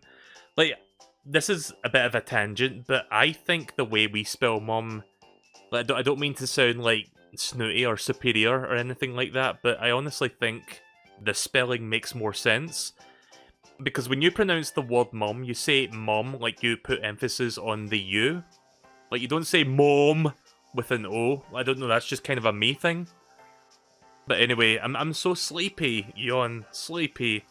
Like, this is a bit of a tangent, but I think the way we spell mum... Like, I don't mean to sound, like, snooty or superior or anything like that, but I honestly think the spelling makes more sense. Because when you pronounce the word mum, you say mom like you put emphasis on the U. Like, you don't say mom with an O. I don't know, that's just kind of a me thing. But anyway, I'm so sleepy, yawn, sleepy.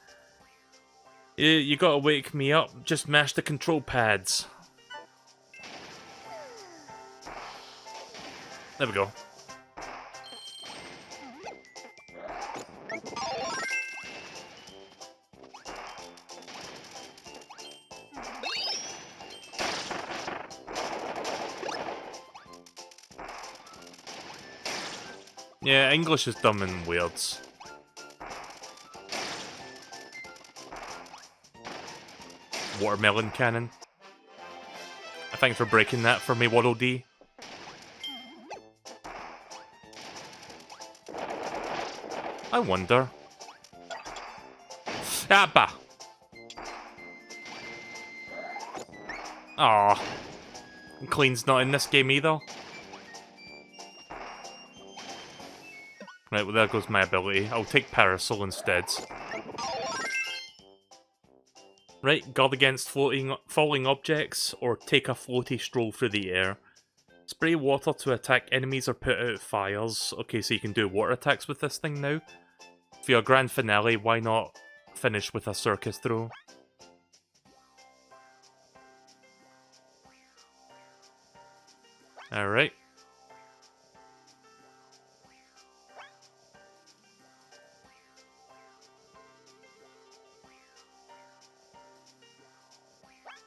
You gotta wake me up, just mash the control pads. There we go. Yeah, English is dumb and weird. Watermelon cannon. Thanks for breaking that for me, Waddle Dee. I wonder. Ah, bah! Aw. Clean's not in this game either. Right, well there goes my ability. I'll take Parasol instead. Right, guard against falling objects, or take a floaty stroll through the air. Spray water to attack enemies or put out fires. Okay, so you can do water attacks with this thing now. For your grand finale, why not finish with a circus throw? Alright.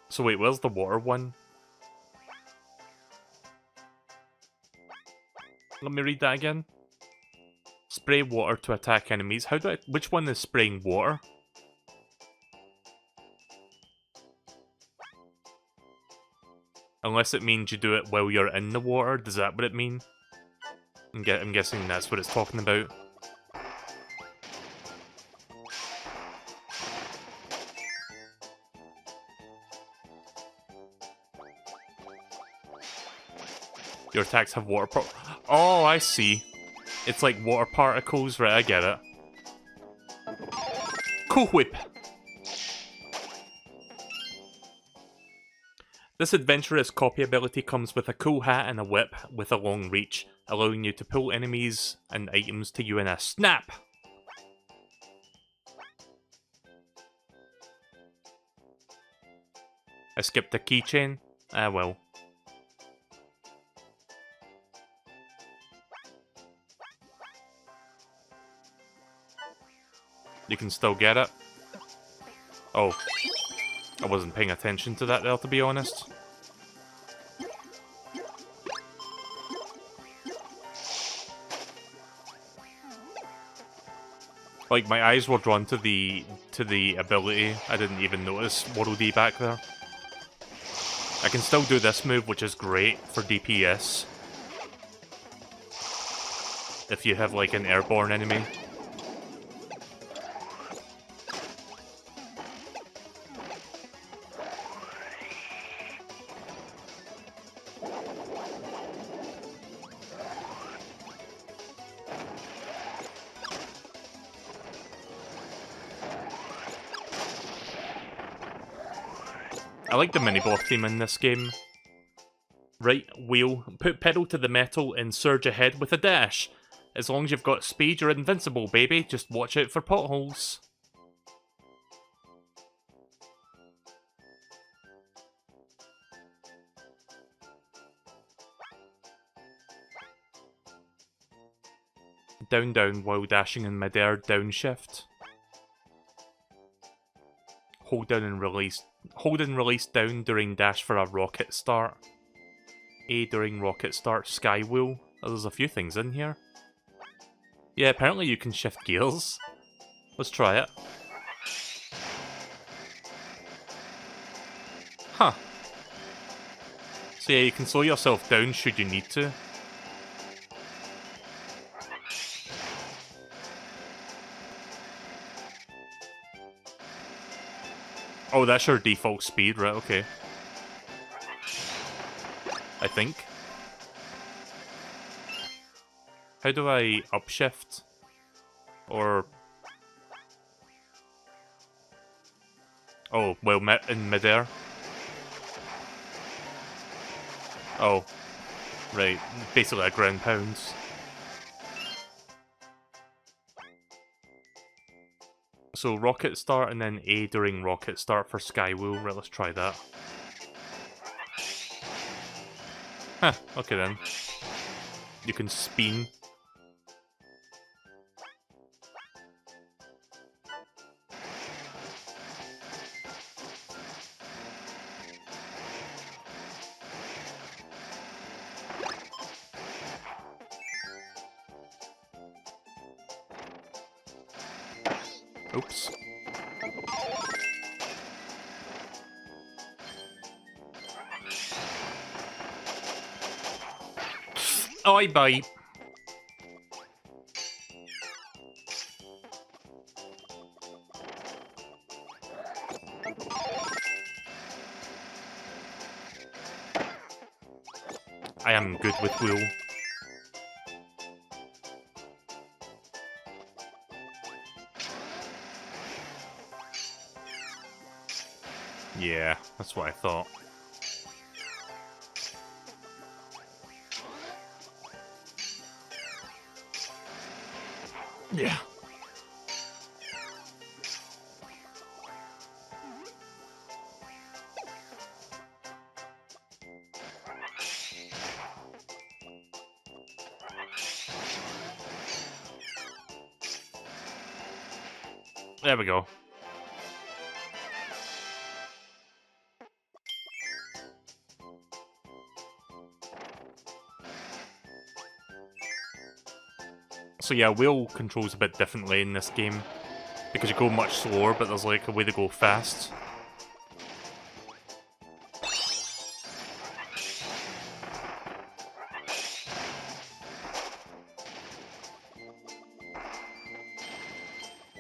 So wait, where's the water one? Let me read that again. Spray water to attack enemies. How do I... Which one is spraying water? Unless it means you do it while you're in the water. Does that what it mean? I'm guessing that's what it's talking about. Your attacks have water Oh, I see. It's like water particles, right, I get it. Cool Whip! This adventurous copy ability comes with a cool hat and a whip with a long reach, allowing you to pull enemies and items to you in a snap! I skipped a keychain? Ah well. You can still get it. Oh. I wasn't paying attention to that there, to be honest. Like, my eyes were drawn to the ability. I didn't even notice Waddle Dee back there. I can still do this move, which is great for DPS. If you have, like, an airborne enemy. I like the mini-boss theme in this game. Right wheel, put pedal to the metal and surge ahead with a dash. As long as you've got speed, you're invincible, baby. Just watch out for potholes. Down down while dashing in midair, downshift. Hold down and release. Hold and release down during dash for a rocket start. A during rocket start, sky wheel. Oh, there's a few things in here. Yeah, apparently you can shift gears. Let's try it. Huh. So yeah, you can slow yourself down should you need to. Oh, that's your default speed, right, okay. I think. How do I upshift? Or... Oh, well, in midair. Oh. Right, basically a ground pounds. So rocket start and then A during rocket start for sky wheel. Right, let's try that. Huh, okay then. You can spin. Oops. Oi, bye. I am good with wheel. Yeah, that's what I thought. Yeah. There we go. So yeah, wheel controls a bit differently in this game, because you go much slower, but there's like a way to go fast.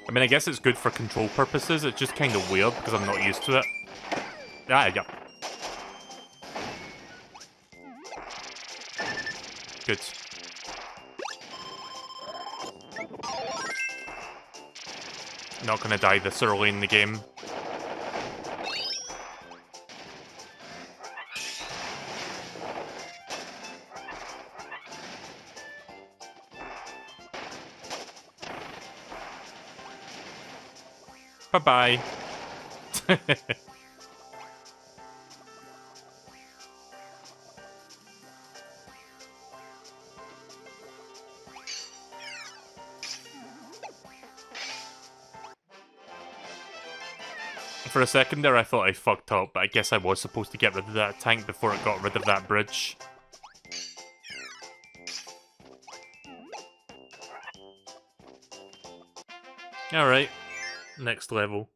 I mean, I guess it's good for control purposes, it's just kind of weird because I'm not used to it. Ah, yeah. Good. Not gonna die this early in the game. Bye-bye. For a second there, I thought I fucked up, but I guess I was supposed to get rid of that tank before it got rid of that bridge. Alright, next level.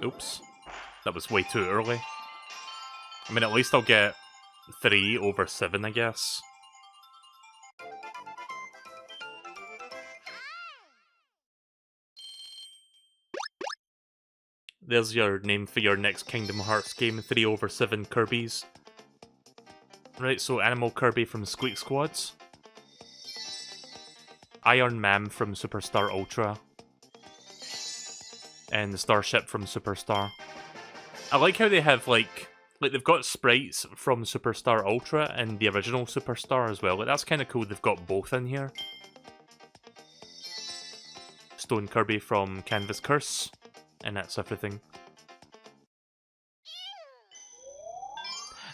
Oops. That was way too early. I mean, at least I'll get 3 over 7, I guess. There's your name for your next Kingdom Hearts game, 3 over 7 Kirbys. Right, so Animal Kirby from Squeak Squads. Iron Man from Superstar Ultra. And the Starship from Superstar. I like how they have, like they've got sprites from Superstar Ultra and the original Superstar as well. Like, that's kind of cool they've got both in here. Stone Kirby from Canvas Curse. And that's everything.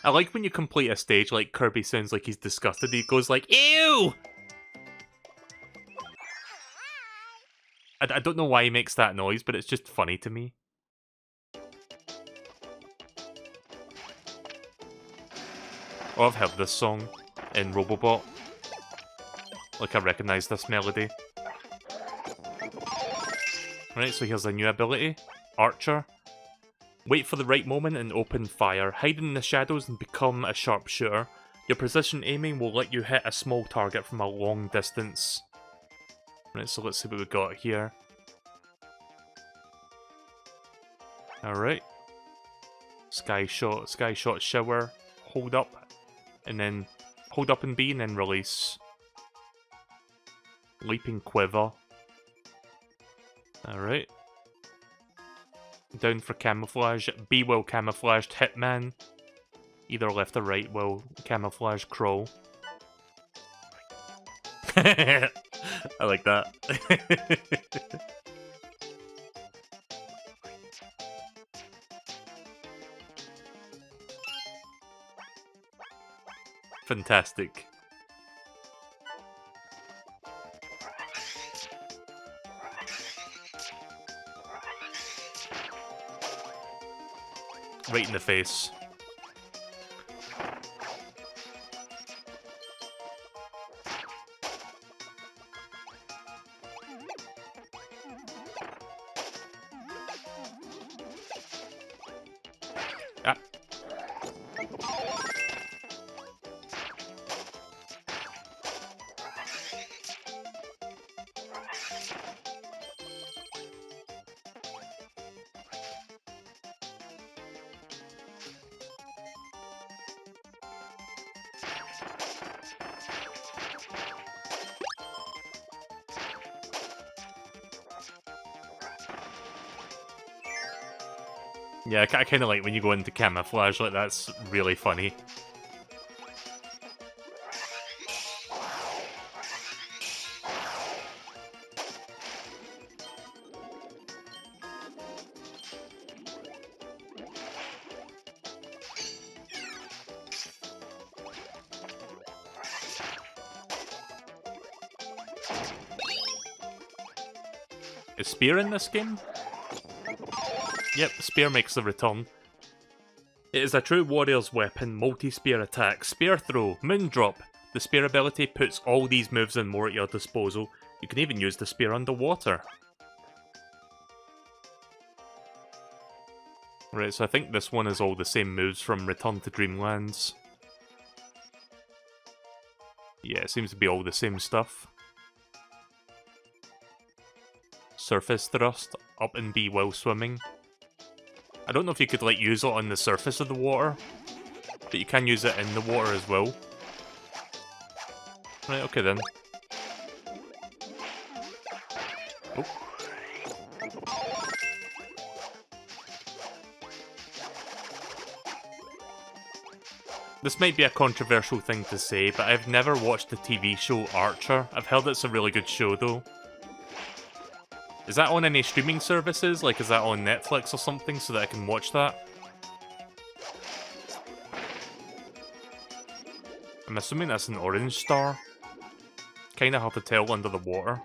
I like when you complete a stage, like, Kirby sounds like he's disgusted. He goes like, ew! I don't know why he makes that noise, but it's just funny to me. Oh, I've heard this song in Robobot. Like, I recognise this melody. Right, so here's a new ability. Archer. Wait for the right moment and open fire. Hide in the shadows and become a sharpshooter. Your precision aiming will let you hit a small target from a long distance. Right, so let's see what we got here. Alright. Sky shot, shower, hold up, and then hold up and B, and then release. Leaping quiver. Alright. Down for camouflage. B will camouflaged hitman. Either left or right will camouflage crawl. I like that. Fantastic. Right in the face. Yeah, I kind of like when you go into camouflage, like that's really funny. Is Spear in this game? Yep, Spear makes the return. It is a true warrior's weapon, multi-spear attack, spear throw, moon drop. The spear ability puts all these moves and more at your disposal. You can even use the spear underwater. Right, so I think this one is all the same moves from Return to Dreamlands. Yeah, it seems to be all the same stuff. Surface thrust, up and B while swimming. I don't know if you could like use it on the surface of the water, but you can use it in the water as well. Right, okay then. Oh. This might be a controversial thing to say, but I've never watched the TV show Archer. I've heard it's a really good show though. Is that on any streaming services? Like, is that on Netflix or something so that I can watch that? I'm assuming that's an orange star. Kinda hard to tell under the water.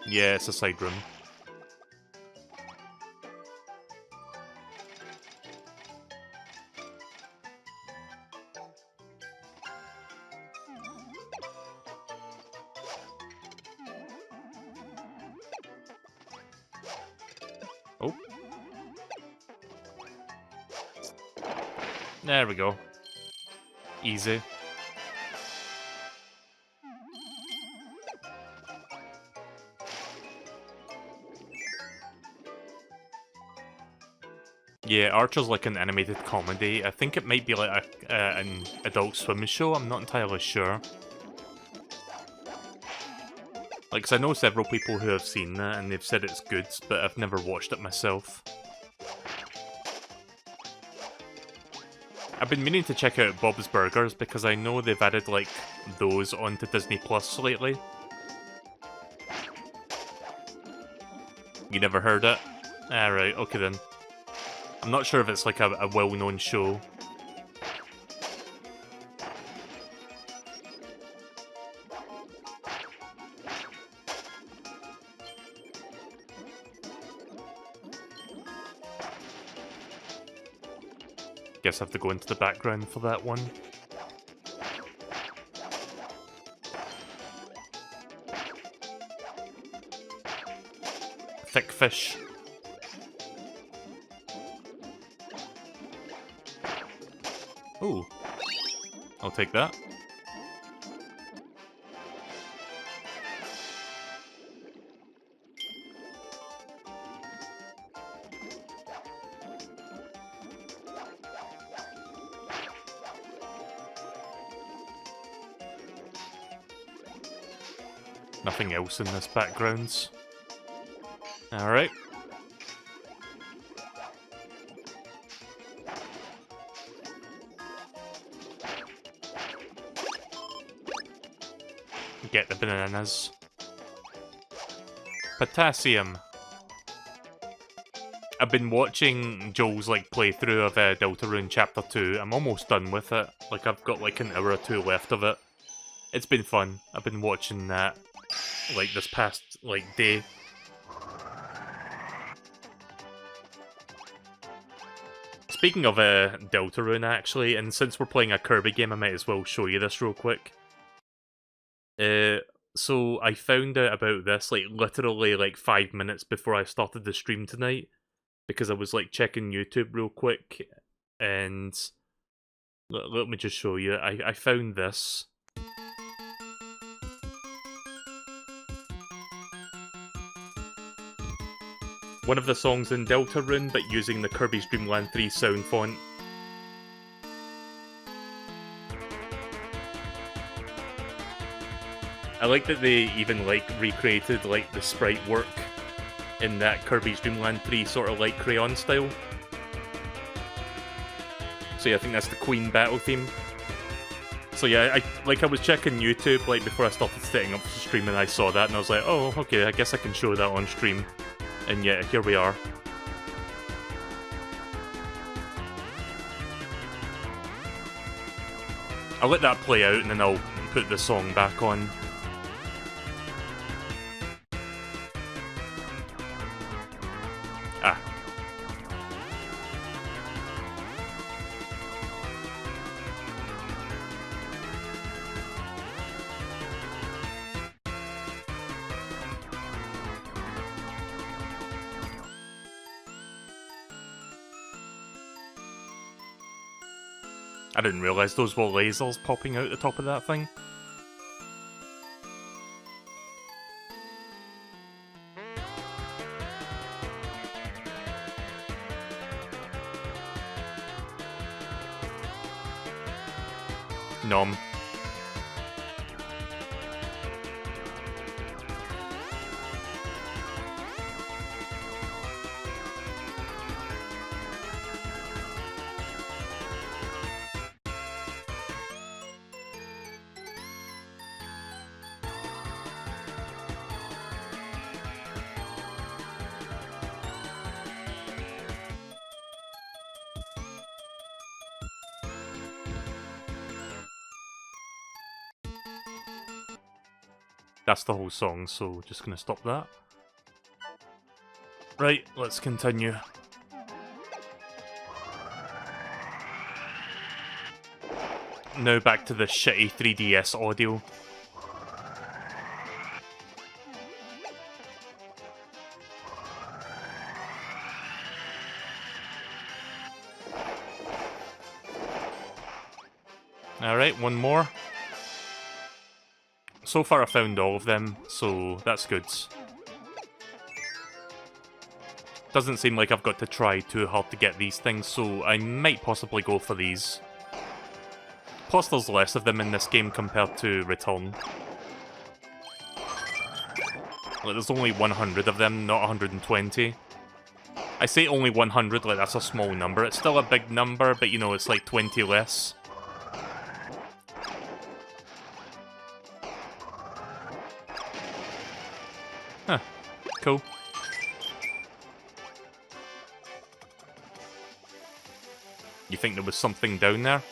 Yeah, it's a side room. Oh. There we go. Easy. Yeah, Archer's like an animated comedy. I think it might be like an Adult Swim show, I'm not entirely sure. Like, 'cause I know several people who have seen that and they've said it's good, but I've never watched it myself. I've been meaning to check out Bob's Burgers because I know they've added like those onto Disney Plus lately. You never heard it? Ah, right, okay then. I'm not sure if it's like a well-known show. Guess I have to go into the background for that one. Thick fish. Ooh. I'll take that. Nothing else in this background. Alright. Get the bananas. Potassium. I've been watching Joel's like playthrough of Deltarune Chapter 2. I'm almost done with it. Like I've got like an hour or two left of it. It's been fun. I've been watching that like this past like day. Speaking of Deltarune actually, and since we're playing a Kirby game, I might as well show you this real quick. So I found out about this like literally like 5 minutes before I started the stream tonight, because I was like checking YouTube real quick, and let me just show you. I found this. One of the songs in Deltarune, but using the Kirby's Dream Land 3 sound font. I like that they even like recreated like the sprite work in that Kirby's Dream Land 3 sort of like crayon style. So yeah, I think that's the Queen battle theme. So yeah, I was checking YouTube like before I started setting up the stream, and I saw that, and I was like, oh, okay, I guess I can show that on stream. And yeah, here we are. I'll let that play out, and then I'll put the song back on. Ah. I didn't realise those were lasers popping out the top of that thing. Nom. That's the whole song, so just gonna stop that. Right, let's continue. Now back to the shitty 3DS audio. Alright, one more. So far I found all of them, so that's good. Doesn't seem like I've got to try too hard to get these things, so I might possibly go for these. Plus there's less of them in this game compared to Return. Like, there's only 100 of them, not 120. I say only 100, like that's a small number. It's still a big number, but you know, it's like 20 less. Huh. Cool. You think there was something down there?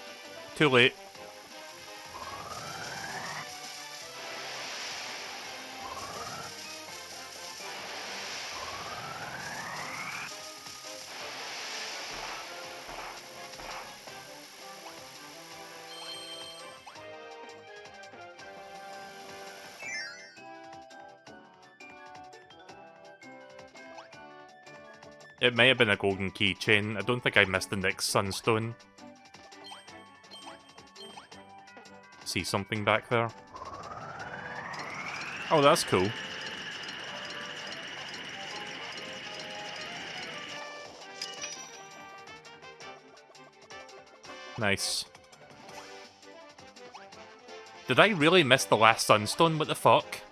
Too late. It may have been a golden keychain. I don't think I missed the next sunstone. See something back there? Oh, that's cool. Nice. Did I really miss the last sunstone? What the fuck?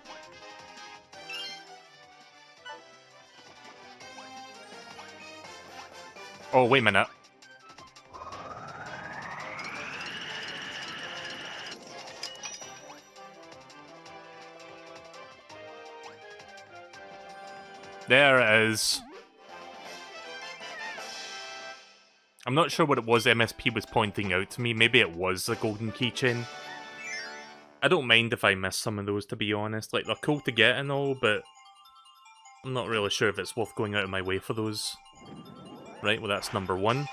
Oh, wait a minute. There it is. I'm not sure what it was MSP was pointing out to me. Maybe it was a golden keychain. I don't mind if I miss some of those, to be honest. Like, they're cool to get and all, but I'm not really sure if it's worth going out of my way for those. Right, well that's number one.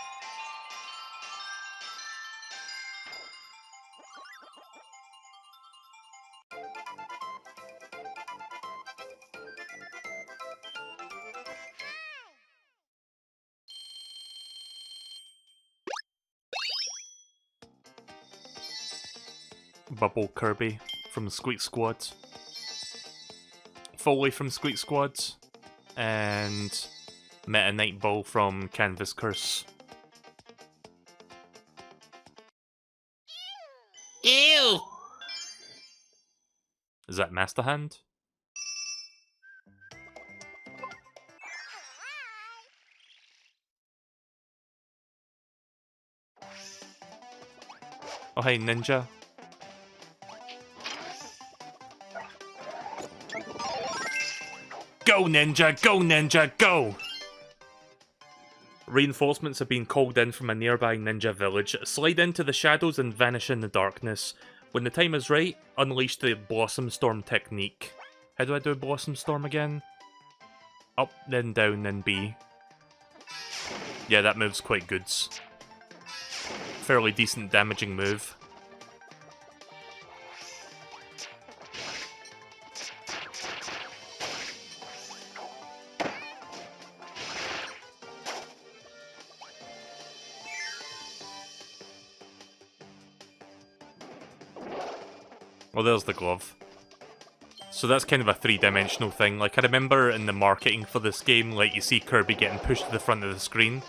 Bubble Kirby from Squeak Squad. Foley from Squeak Squad. And Meta Night Ball from Canvas Curse. Ew! Is that Master Hand? Oh, hey, ninja. Go, ninja! Go, ninja! Go! Reinforcements have been called in from a nearby ninja village. Slide into the shadows and vanish in the darkness. When the time is right, unleash the Blossom Storm technique. How do I do Blossom Storm again? Up, then down, then B. Yeah, that move's quite good. Fairly decent damaging move. Well, there's the glove. So that's kind of a three-dimensional thing. Like, I remember in the marketing for this game, like, you see Kirby getting pushed to the front of the screen.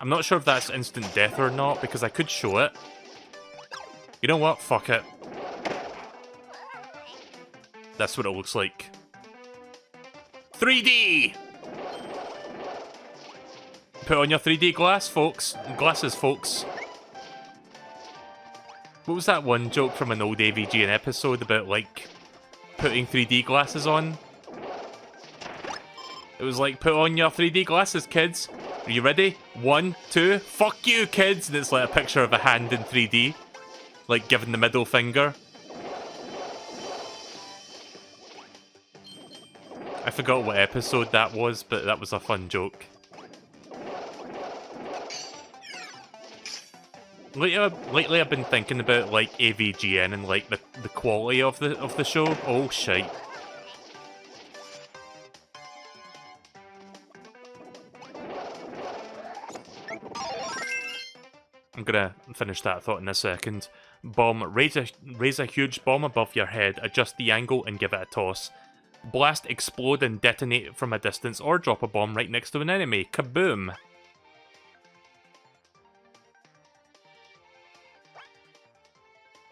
I'm not sure if that's instant death or not, because I could show it. You know what? Fuck it. That's what it looks like. 3D! Put on your 3D glasses, folks. What was that one joke from an old AVGN episode about, like, putting 3D glasses on? It was like, put on your 3D glasses, kids. Are you ready? 1, 2, fuck you, kids! And it's like a picture of a hand in 3D. Like, giving the middle finger. I forgot what episode that was, but that was a fun joke. Lately I've been thinking about, like, AVGN and, like, the quality of the show. Oh, shite. I'm gonna finish that thought in a second. Bomb. Raise a huge bomb above your head, adjust the angle, and give it a toss. Blast, explode, and detonate it from a distance, or drop a bomb right next to an enemy. Kaboom!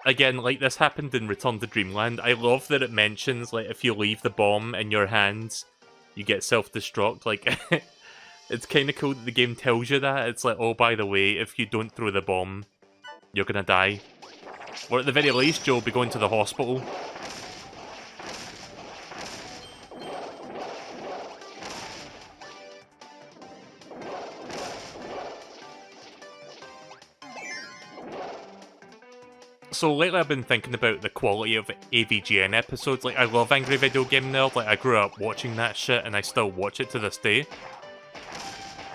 Again, like, this happened in Return to Dreamland. I love that it mentions, like, if you leave the bomb in your hands, you get self-destruct. Like, it's kind of cool that the game tells you that. It's like, oh, by the way, if you don't throw the bomb, you're gonna die. Or at the very least, you'll be going to the hospital. So lately I've been thinking about the quality of AVGN episodes. Like, I love Angry Video Game Nerd. Like, I grew up watching that shit, and I still watch it to this day.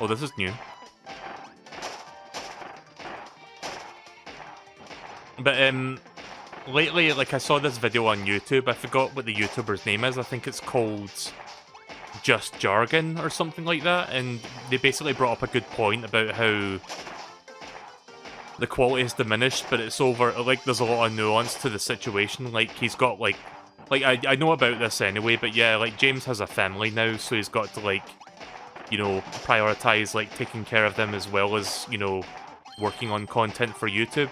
Oh, this is new. But, lately, like, I saw this video on YouTube. I forgot what the YouTuber's name is. I think it's called Just Jargon or something like that. And they basically brought up a good point about how the quality is diminished, but it's over, like, there's a lot of nuance to the situation. Like, he's got, like, I know about this anyway, but yeah, like, James has a family now, so he's got to, like, you know, prioritize, like, taking care of them as well as, you know, working on content for YouTube.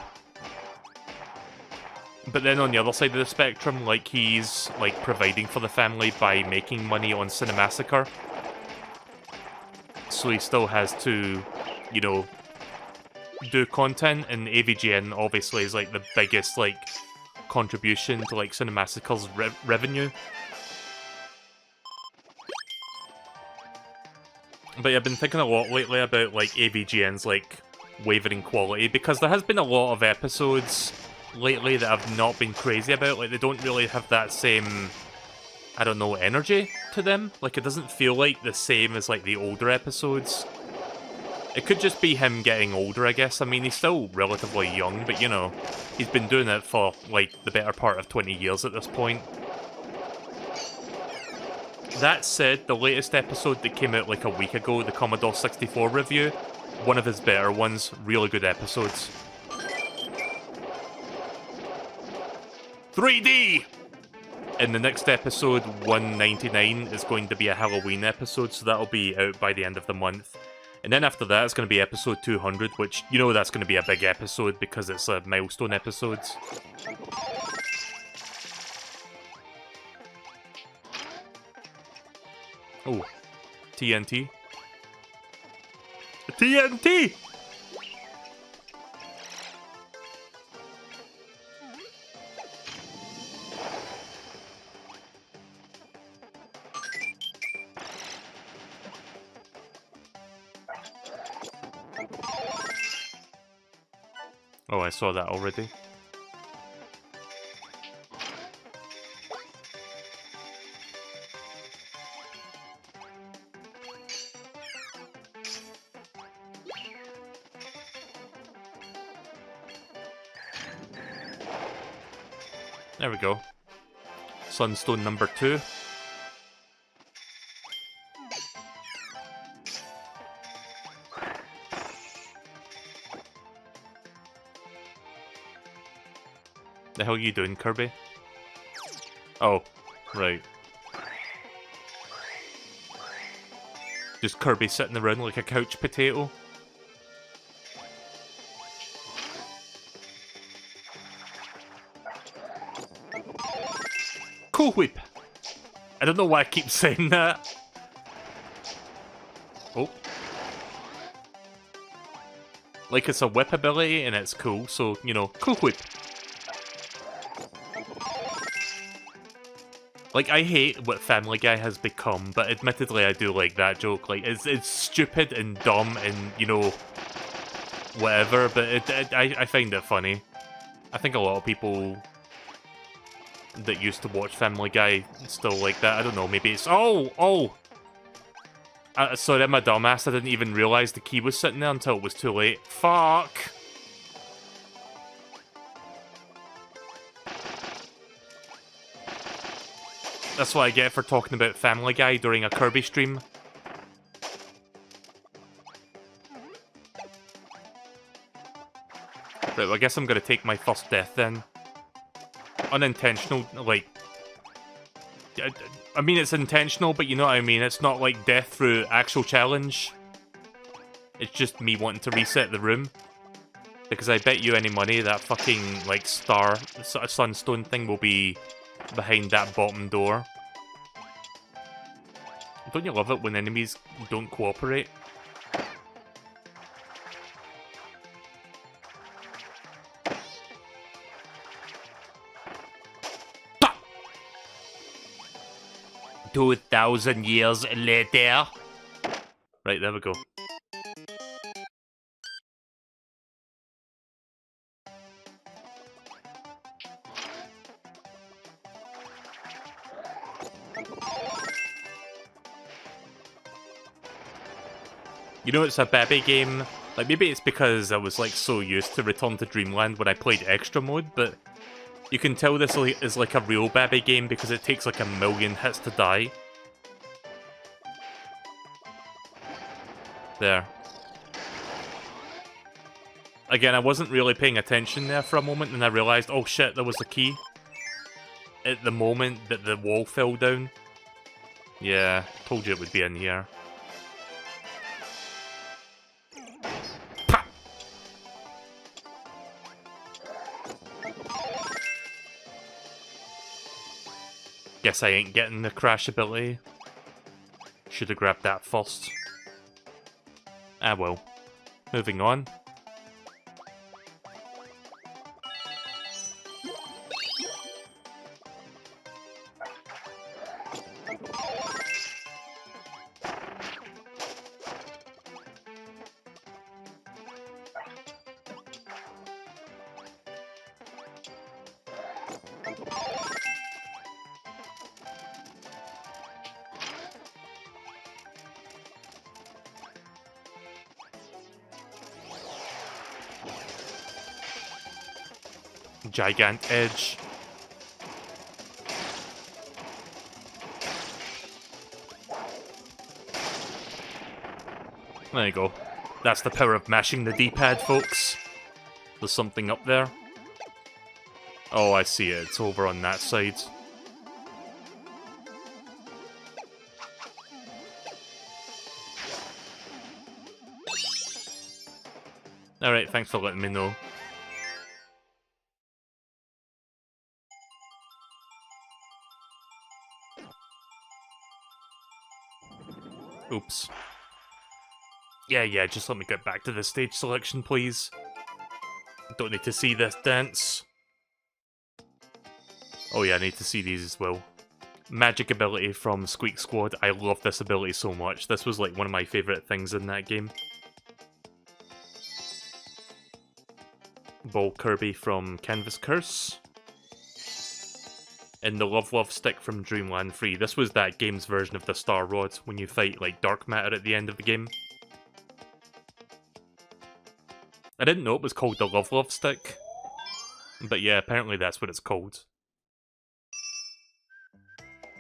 But then on the other side of the spectrum, like, he's, like, providing for the family by making money on Cinemassacre. So he still has to, you know, do content, and AVGN obviously is, like, the biggest, like, contribution to, like, Cinemassacre's revenue. But yeah, I've been thinking a lot lately about, like, AVGN's, like, wavering quality, because there has been a lot of episodes lately that I've not been crazy about. Like, they don't really have that same, I don't know, energy to them. Like, it doesn't feel like the same as, like, the older episodes. It could just be him getting older, I guess. I mean, he's still relatively young, but, you know, he's been doing it for, like, the better part of 20 years at this point. That said, the latest episode that came out, like, a week ago, the Commodore 64 review, one of his better ones, really good episodes. 3D! And the next episode, 199, is going to be a Halloween episode, so that'll be out by the end of the month. And then after that, it's going to be episode 200, which, you know, that's going to be a big episode because it's a milestone episode. Oh, TNT. TNT! Oh, I saw that already. There we go. Sunstone number 2. The hell are you doing, Kirby? Oh, right. Just Kirby sitting around like a couch potato. Cool whip! I don't know why I keep saying that. Oh. Like it's a whip ability and it's cool, so, you know, cool whip. Like, I hate what Family Guy has become, but admittedly I do like that joke. Like, it's stupid and dumb and, you know, whatever, but I find it funny. I think a lot of people that used to watch Family Guy still like that. I don't know, maybe it's... Oh! Sorry, I'm a dumbass. I didn't even realise the key was sitting there until it was too late. Fuck! That's what I get for talking about Family Guy during a Kirby stream. Right, well, I guess I'm gonna take my first death then. Unintentional, like... I mean, it's intentional, but you know what I mean? It's not like death through actual challenge. It's just me wanting to reset the room. Because I bet you any money that fucking, like, star, sunstone thing will be behind that bottom door. Don't you love it when enemies don't cooperate? Bah! 2,000 years later. Right, there we go. You know, it's a baby game. Like, maybe it's because I was, like, so used to Return to Dreamland when I played Extra Mode, but you can tell this is, like, a real baby game because it takes, like, a million hits to die. There. Again, I wasn't really paying attention there for a moment, and I realised, oh shit, there was a key. At the moment that the wall fell down. Yeah, told you it would be in here. Guess I ain't getting the crash ability. Should have grabbed that first. Ah well. Moving on. Gigant Edge. There you go. That's the power of mashing the D-pad, folks. There's something up there. Oh, I see it. It's over on that side. Alright, thanks for letting me know. Oops. Yeah, just let me get back to the stage selection, please. Don't need to see this dance. Oh yeah, I need to see these as well. Magic ability from Squeak Squad. I love this ability so much. This was like one of my favourite things in that game. Ball Kirby from Canvas Curse. And the Love Stick from Dreamland 3. This was that game's version of the Star Rod, when you fight, like, dark matter at the end of the game. I didn't know it was called the Love Stick. But yeah, apparently that's what it's called.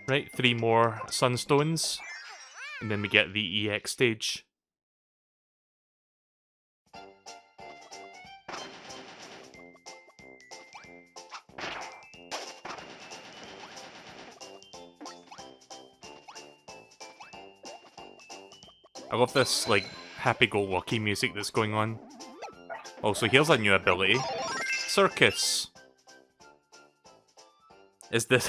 Right, 3 more Sunstones. And then we get the EX stage. I love this, like, happy-go-lucky music that's going on. Also, here's a new ability. Circus! Is this...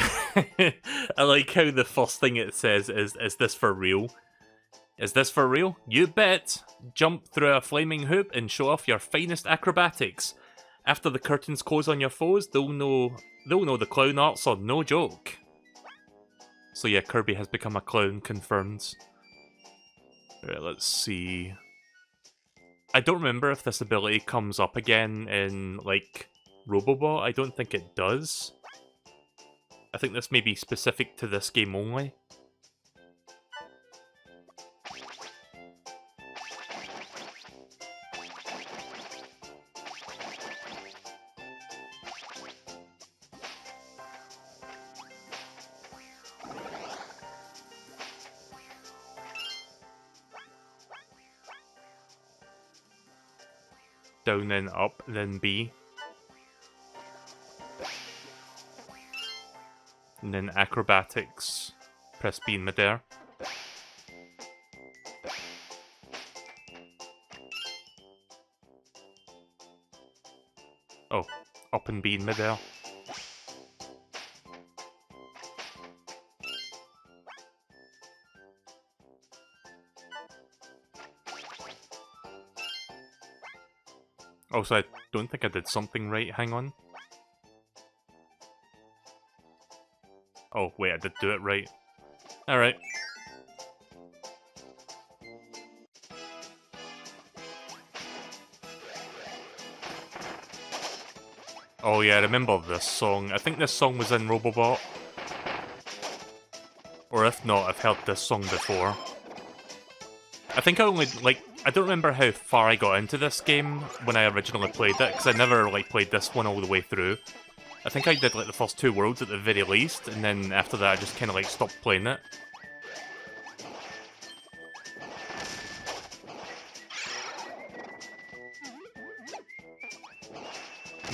I like how the first thing it says is this for real? Is this for real? You bet! Jump through a flaming hoop and show off your finest acrobatics. After the curtains close on your foes, they'll know the clown arts are no joke. So yeah, Kirby has become a clown, confirmed. Right, let's see. I don't remember if this ability comes up again in, like, Robobot. I don't think it does. I think this may be specific to this game only. Down, then up, then B. And then acrobatics. Press B in midair. Oh, up and B in midair. Also, I don't think I did something right, hang on. Oh, wait, I did do it right. Alright. Oh yeah, I remember this song. I think this song was in Robobot. Or if not, I've heard this song before. I think I only, like, I don't remember how far I got into this game when I originally played it, because I never, like, played this one all the way through. I think I did, like, the first 2 worlds at the very least, and then after that I just kind of, like, stopped playing it.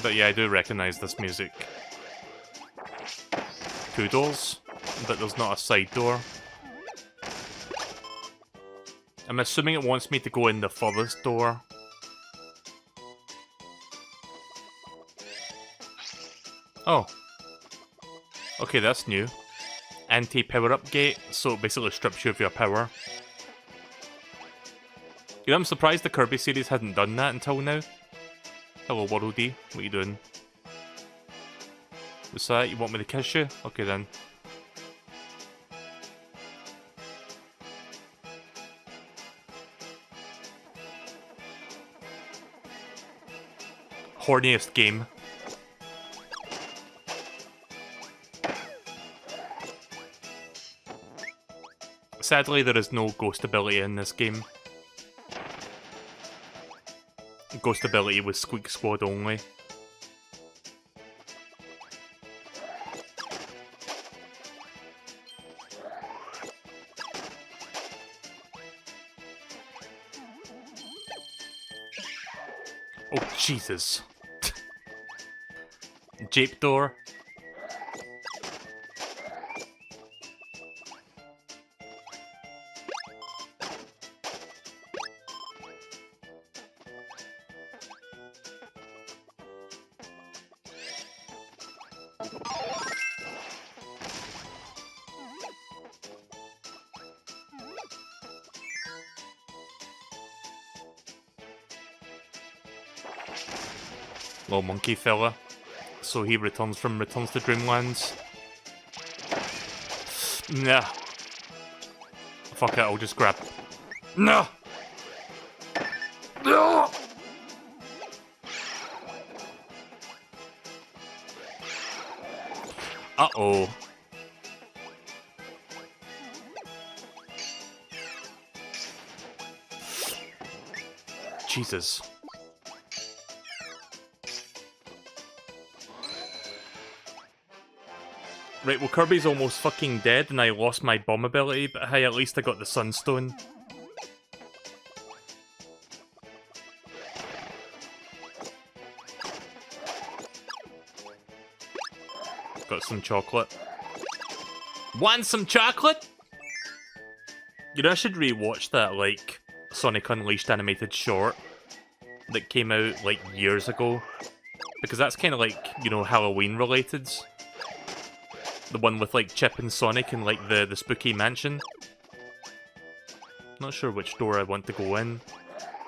But yeah, I do recognise this music. 2 doors, but there's not a side door. I'm assuming it wants me to go in the furthest door. Oh. Okay, that's new. Anti-power-up gate, so it basically strips you of your power. You know, I'm surprised the Kirby series hadn't done that until now. Hello, Worldy. What are you doing? What's that? You want me to kiss you? Okay then. Horniest game. Sadly, there is no ghost ability in this game. Ghost ability was Squeak Squad only. Oh, Jesus. Jape door. Little monkey fella. So he returns to Dreamlands. Nah. Fuck it, I'll just grab. Nah! No! Uh-oh. Jesus. Right, well, Kirby's almost fucking dead, and I lost my bomb ability, but hey, at least I got the Sunstone. Got some chocolate. Want some chocolate? You know, I should rewatch that, like, Sonic Unleashed animated short that came out, like, years ago. Because that's kind of like, you know, Halloween related. The one with, like, Chip and Sonic and, like, the spooky mansion. Not sure which door I want to go in.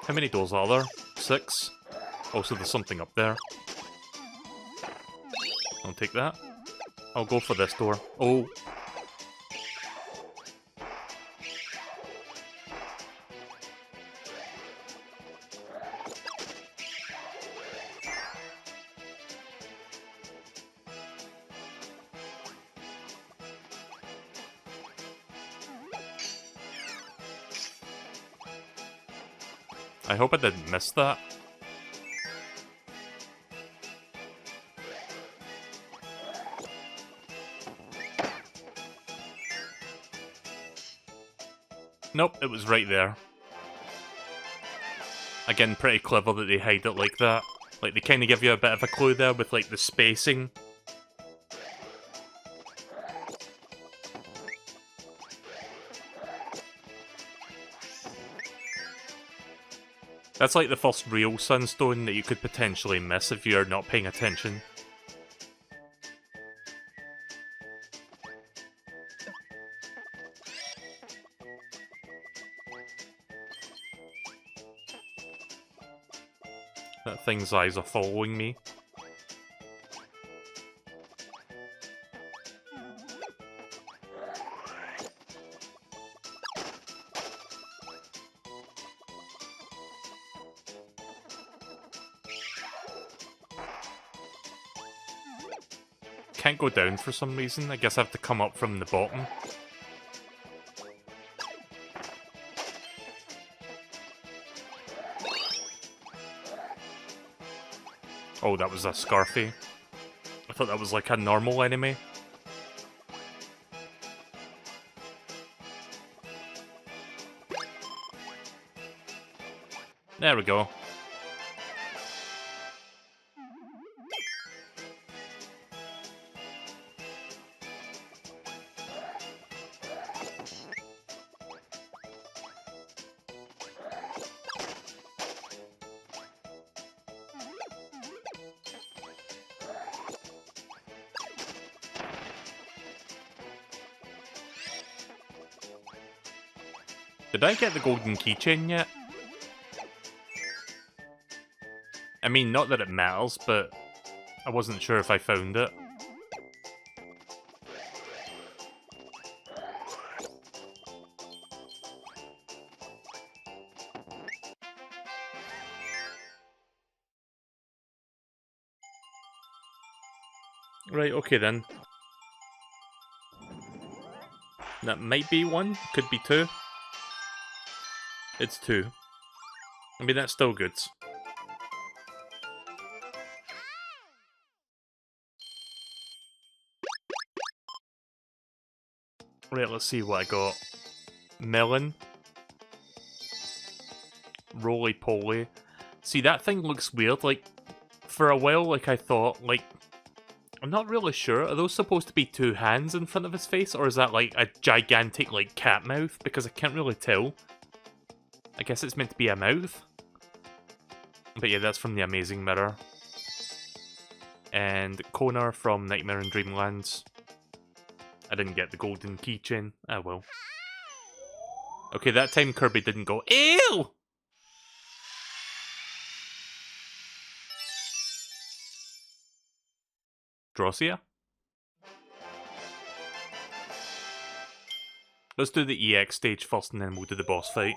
How many doors are there? 6? Also, there's something up there. I'll take that. I'll go for this door. Oh. I hope I didn't miss that. Nope, it was right there. Again, pretty clever that they hide it like that. Like, they kind of give you a bit of a clue there with, like, the spacing. That's like the first real sunstone that you could potentially miss if you're not paying attention. That thing's eyes are following me. Can't go down for some reason. I guess I have to come up from the bottom. Oh, that was a Scarfy. I thought that was like a normal enemy. There we go. Did I get the golden keychain yet? I mean, not that it matters, but I wasn't sure if I found it. Right, okay then. That might be 1, could be 2. It's 2. I mean, that's still good. Right, let's see what I got. Melon. Roly-poly. See, that thing looks weird. Like, for a while, like, I thought, like, I'm not really sure. Are those supposed to be 2 hands in front of his face? Or is that, like, a gigantic, like, cat mouth? Because I can't really tell. I guess it's meant to be a mouth. But yeah, that's from the Amazing Mirror. And Kona from Nightmare in Dreamlands. I didn't get the golden keychain. Ah, well. Okay, that time Kirby didn't go, ew! Drossia? Let's do the EX stage first and then we'll do the boss fight.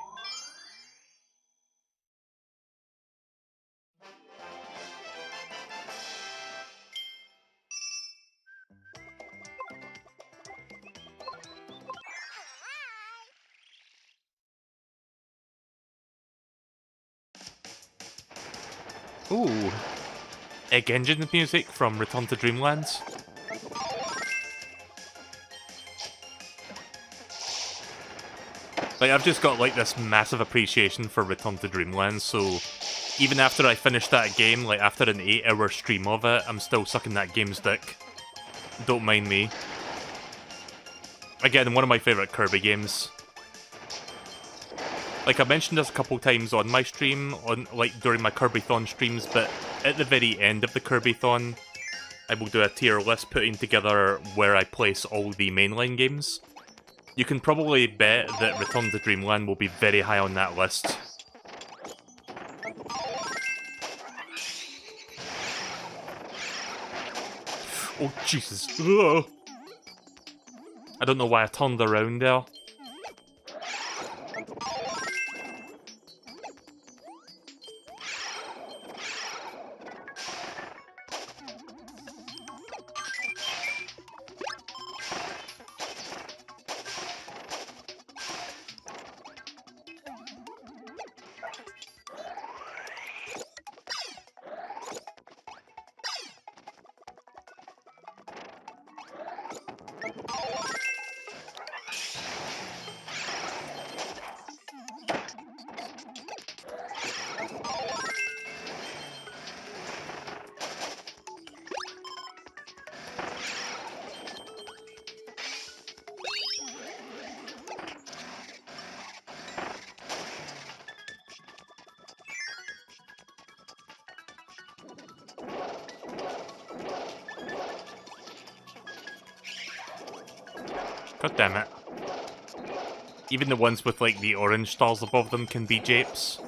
Ooh. Egg Engine music from Return to Dreamlands. Like, I've just got, like, this massive appreciation for Return to Dreamlands, so even after I finish that game, like, after an 8-hour stream of it, I'm still sucking that game's dick. Don't mind me. Again, one of my favourite Kirby games. Like, I mentioned this a couple times on my stream, during my KIRBYTHON streams, but at the very end of the KIRBYTHON, I will do a tier list putting together where I place all the mainline games. You can probably bet that Return to Dreamland will be very high on that list. Oh, Jesus. Ugh. I don't know why I turned around there. God damn it. Even the ones with, like, the orange stars above them can be japes.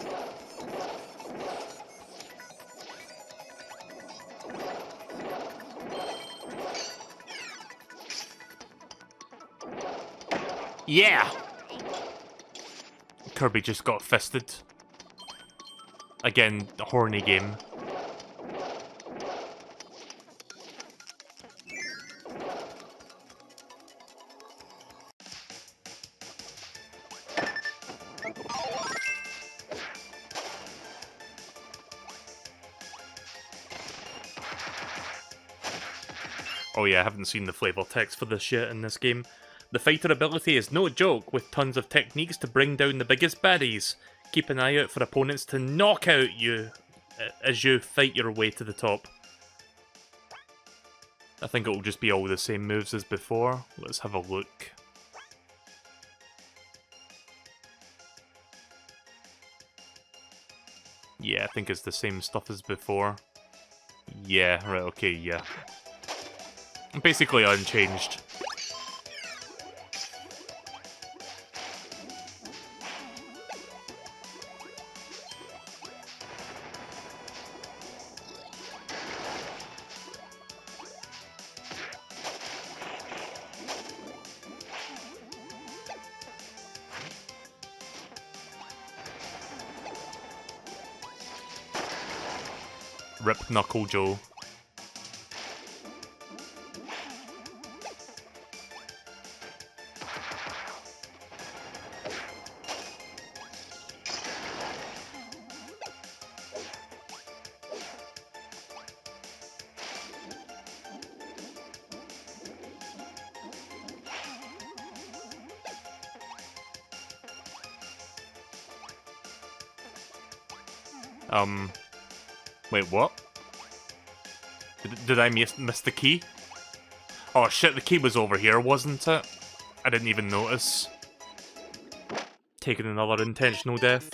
Yeah! Kirby just got fisted. Again, the horny game. Oh yeah, I haven't seen the flavor text for this yet in this game. The fighter ability is no joke, with tons of techniques to bring down the biggest baddies. Keep an eye out for opponents to knock out you as you fight your way to the top. I think it will just be all the same moves as before. Let's have a look. Yeah, I think it's the same stuff as before. Yeah, right, okay, yeah. Basically unchanged. Rip Knuckle Joe. Wait, what? Did I miss the key? Oh shit, the key was over here, wasn't it? I didn't even notice. Taking another intentional death.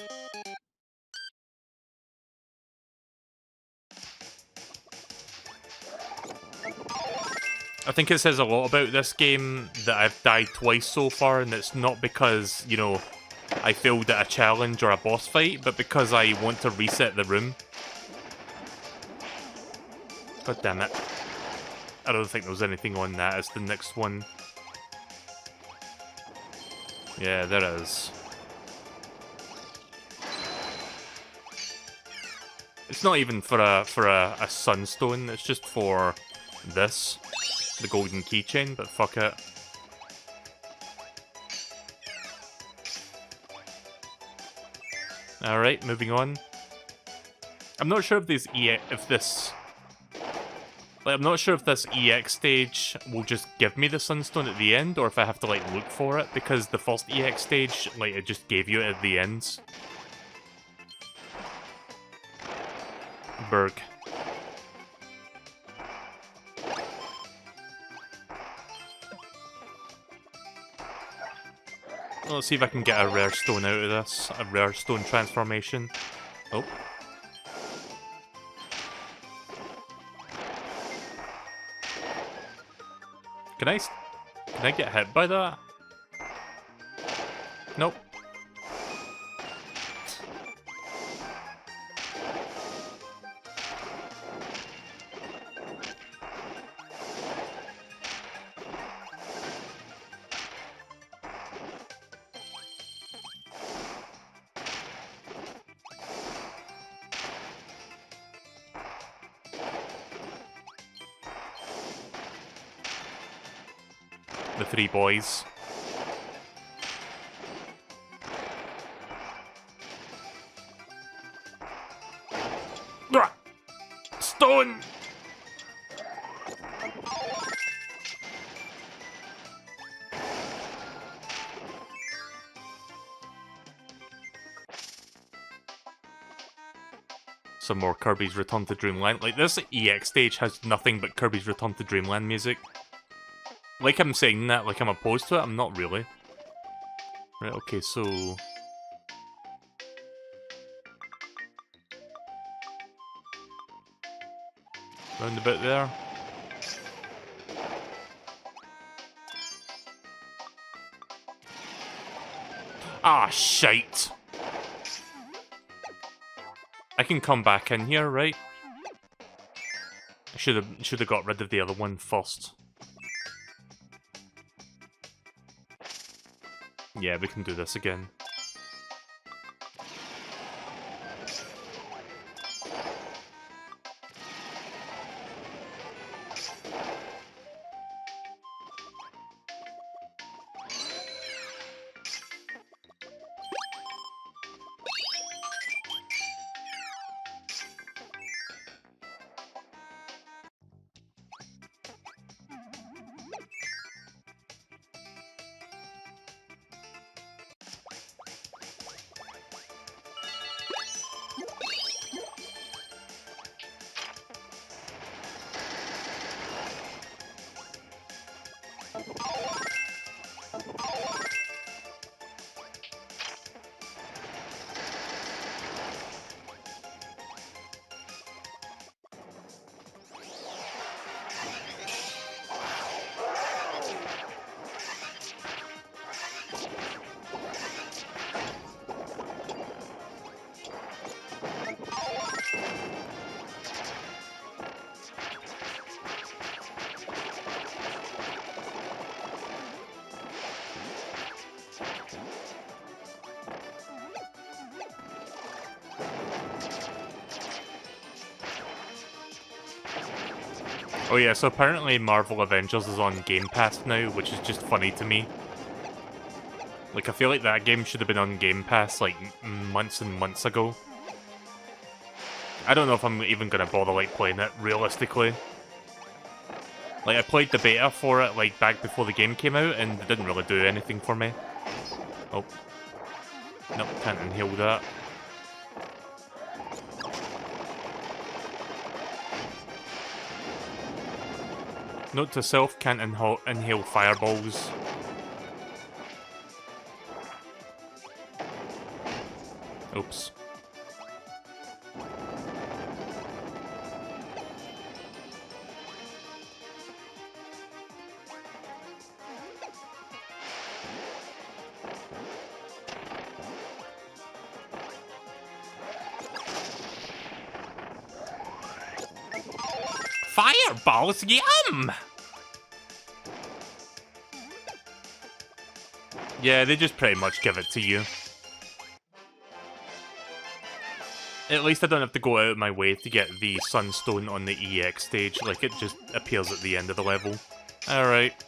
I think it says a lot about this game that I've died twice so far, and it's not because, you know, I failed at a challenge or a boss fight, but because I want to reset the room. God damn it. I don't think there was anything on that. It's the next one. Yeah, there is. It's not even for a sunstone, it's just for this. The golden keychain, but fuck it. Alright, moving on. I'm not sure if these I'm not sure if this EX stage will just give me the Sunstone at the end, or if I have to, like, look for it, because the first EX stage, like, it just gave you it at the end. Berg. Let's see if I can get a rare stone out of this. A rare stone transformation. Oh. Can I get hit by that? Nope. The three boys. Stone! Some more Kirby's Return to Dreamland. Like, this EX stage has nothing but Kirby's Return to Dreamland music. Like I'm saying that, like I'm opposed to it, I'm not really. Right, okay, so... round about there. Ah, shite! I can come back in here, right? I should have got rid of the other one first. Yeah, we can do this again. Oh yeah, so apparently Marvel Avengers is on Game Pass now, which is just funny to me. Like, I feel like that game should have been on Game Pass, like, months and months ago. I don't know if I'm even gonna bother, like, playing it, realistically. Like, I played the beta for it, like, back before the game came out, and it didn't really do anything for me. Oh. Nope, can't inhale that. Note to self, can't inhale fireballs. Oops. Fireballs, yum! Yeah, they just pretty much give it to you. At least I don't have to go out of my way to get the Sunstone on the EX stage, like it just appears at the end of the level. Alright.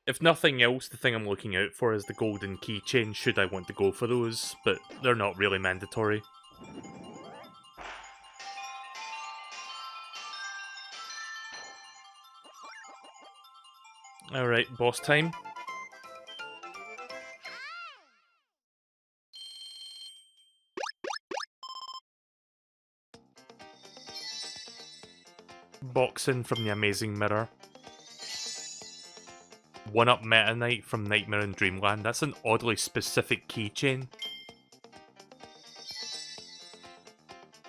If nothing else, the thing I'm looking out for is the golden keychain, should I want to go for those, but they're not really mandatory. Alright, boss time. Boxing from the Amazing Mirror. 1-up Meta Knight from Nightmare in Dreamland. That's an oddly specific keychain.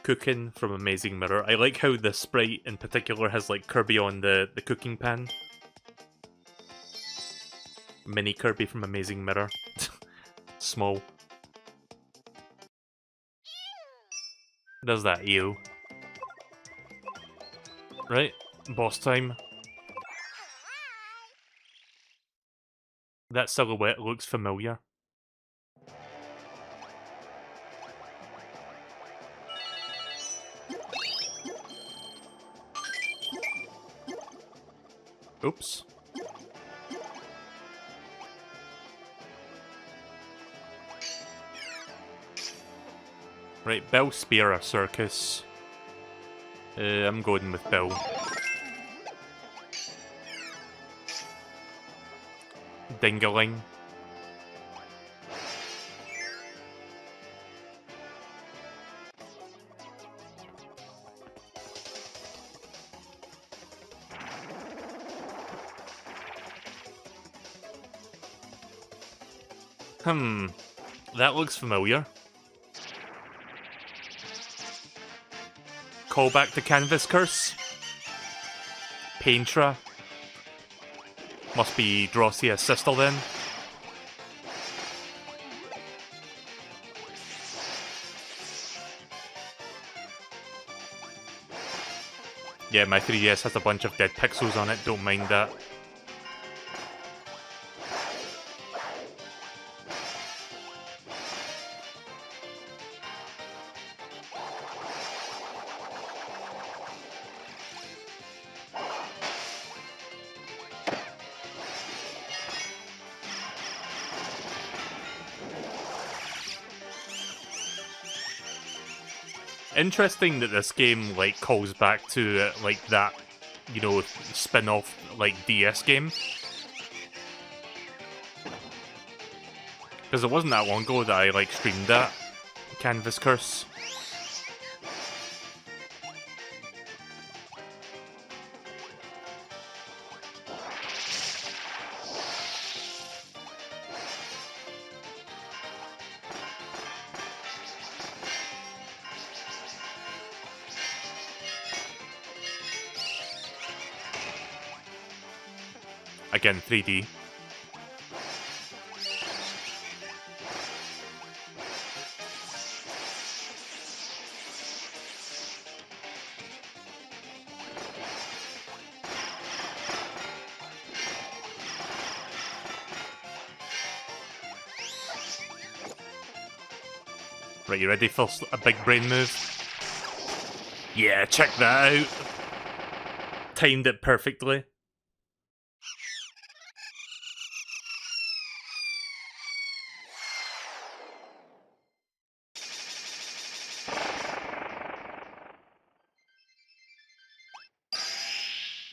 Cooking from Amazing Mirror. I like how the sprite in particular has like Kirby on the cooking pan. Mini Kirby from Amazing Mirror. Small. There's that EO. Right, boss time. That silhouette looks familiar. Oops. Right, Bill Spear or Circus. I'm going with Bill. Dingaling. That looks familiar. Call back to Canvas Curse. Paintra. Must be Drossia's sister then. Yeah, my 3DS has a bunch of dead pixels on it, don't mind that. Interesting that this game like calls back to like that, you know, spin-off like DS game. Because it wasn't that long ago that I like streamed that Canvas Curse. Again, 3D. Right, you ready for a big brain move? Yeah, check that out. Timed it perfectly.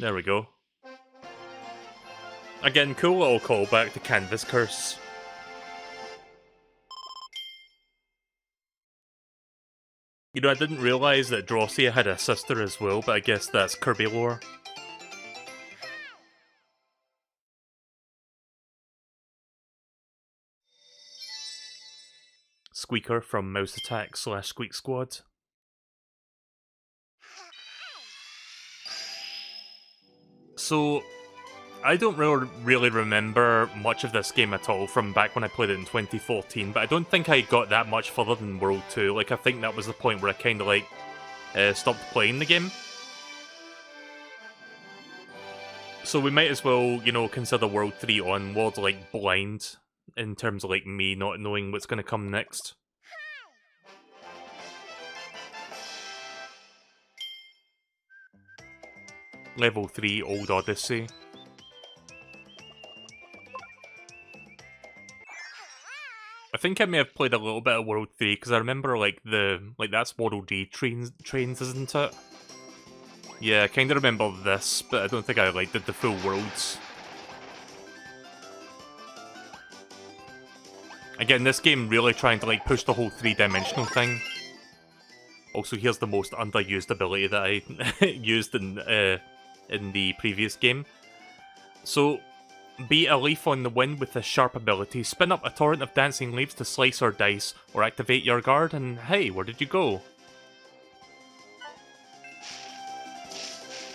There we go. Again, cool little callback to Canvas Curse. You know, I didn't realise that Drossia had a sister as well, but I guess that's Kirby lore. Squeaker from Mouse Attack / Squeak Squad. So, I don't really remember much of this game at all from back when I played it in 2014, but I don't think I got that much further than World 2. Like, I think that was the point where I kind of, like, stopped playing the game. So we might as well, you know, consider World 3 onward, like, blind, in terms of, like, me not knowing what's going to come next. Level 3, Old Odyssey. I think I may have played a little bit of World 3, because I remember, like, that's World D trains, isn't it? Yeah, I kind of remember this, but I don't think I, like, did the full worlds. Again, this game really trying to, like, push the whole three-dimensional thing. Also, here's the most underused ability that I used in the previous game. So, beat a leaf on the wind with this sharp ability, spin up a torrent of dancing leaves to slice or dice, or activate your guard, and hey, where did you go?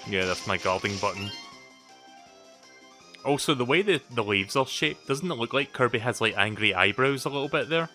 Yeah, that's my guarding button. Also, the way that the leaves are shaped, doesn't it look like Kirby has, like, angry eyebrows a little bit there?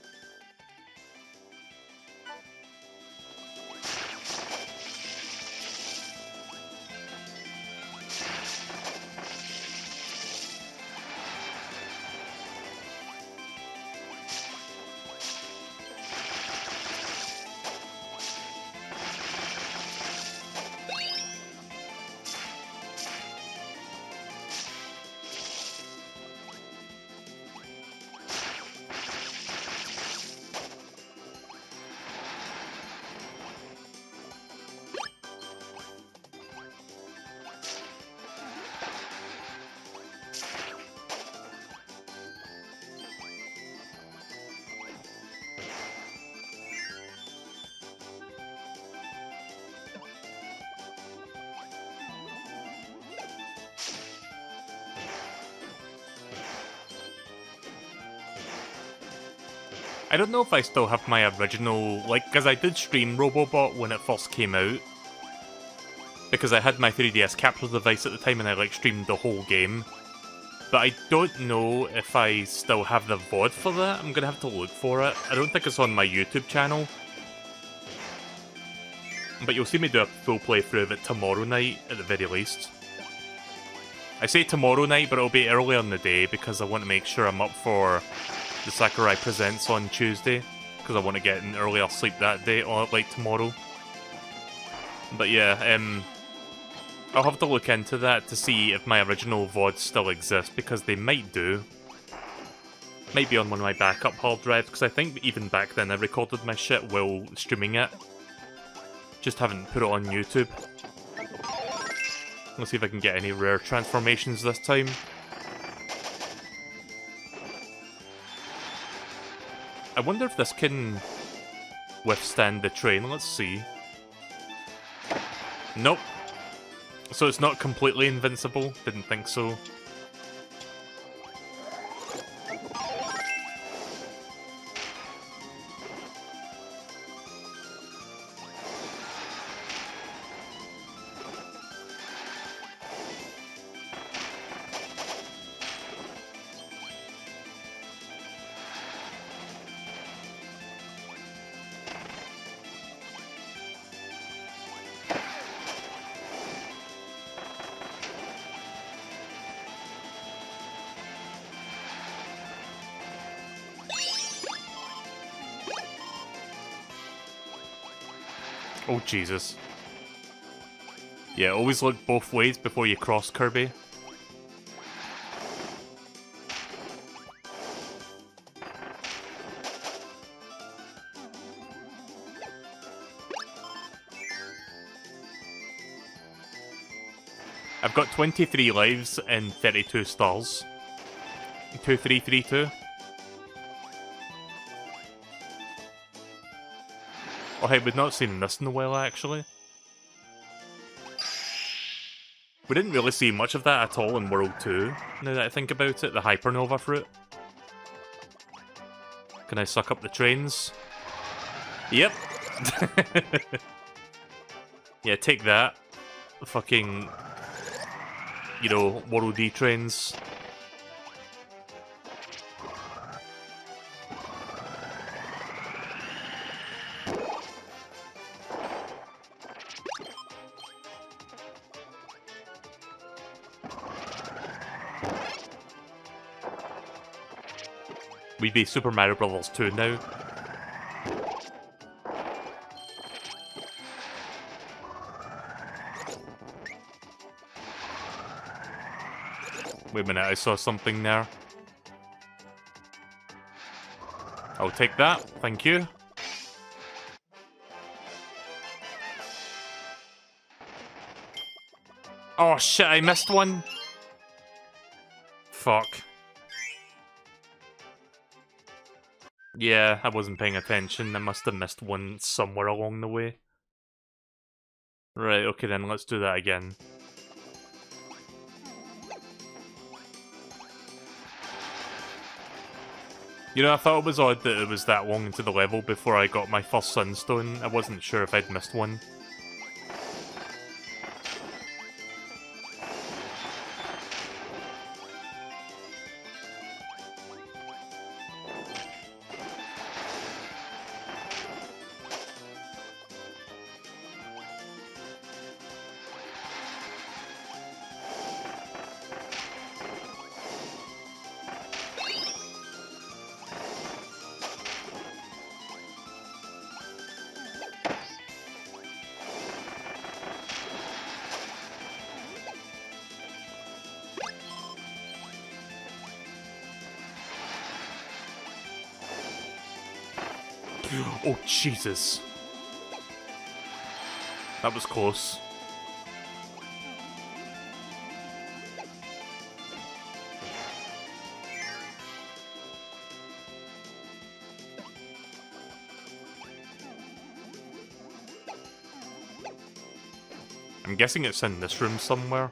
I don't know if I still have my original, like, because I did stream Robobot when it first came out. Because I had my 3DS capture device at the time and I, like, streamed the whole game. But I don't know if I still have the VOD for that. I'm gonna have to look for it. I don't think it's on my YouTube channel. But you'll see me do a full playthrough of it tomorrow night, at the very least. I say tomorrow night, but it'll be earlier in the day because I want to make sure I'm up for the Sakurai Presents on Tuesday, because I want to get an earlier sleep that day, or like tomorrow. But yeah, I'll have to look into that to see if my original VODs still exist, because they might do. Might be on one of my backup hard drives, because I think even back then I recorded my shit while streaming it. Just haven't put it on YouTube. Let's see if I can get any rare transformations this time. I wonder if this can withstand the train. Let's see. Nope. So it's not completely invincible? Didn't think so. Oh, Jesus. Yeah, always look both ways before you cross Kirby. I've got 23 lives and 32 stars. 2332. Oh hey, we've not seen this in a while, actually. We didn't really see much of that at all in World 2, now that I think about it, the Hypernova fruit. Can I suck up the trains? Yep. Yeah, take that. Fucking, you know, World D trains. We'd be Super Mario Bros. 2 now. Wait a minute, I saw something there. I'll take that, thank you. Oh shit, I missed one. Fuck. Yeah, I wasn't paying attention. I must have missed one somewhere along the way. Right, okay then, let's do that again. You know, I thought it was odd that it was that long into the level before I got my first sunstone. I wasn't sure if I'd missed one. Oh, Jesus. That was close. I'm guessing it's in this room somewhere.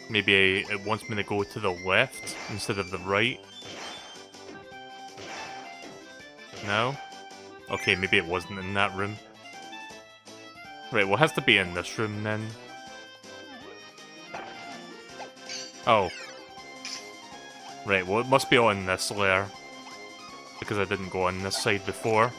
Maybe it wants me to go to the left instead of the right. No? Okay, maybe it wasn't in that room. Right, well it has to be in this room then. Oh. Right, well it must be on this layer. Because I didn't go on this side before.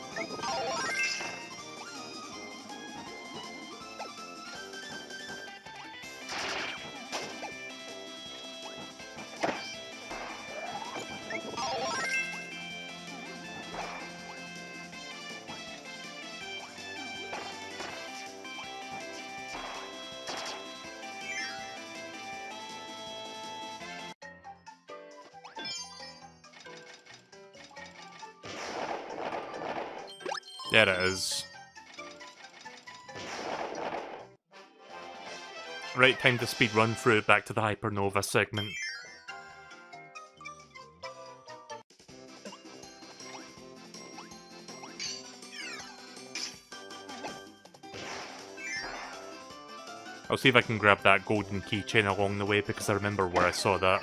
There it is. Right, time to speed run through back to the Hypernova segment. I'll see if I can grab that golden keychain along the way because I remember where I saw that.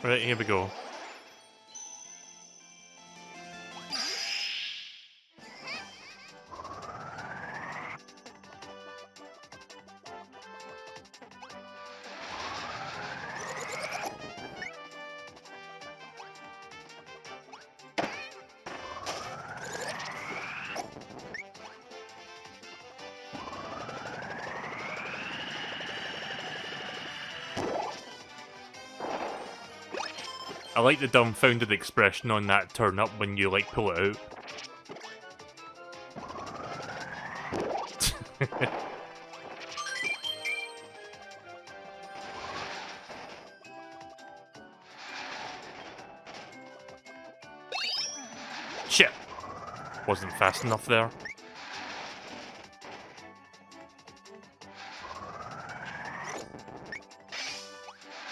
Right, here we go. I like the dumbfounded expression on that turn up when you, like, pull it out. Shit! Wasn't fast enough there.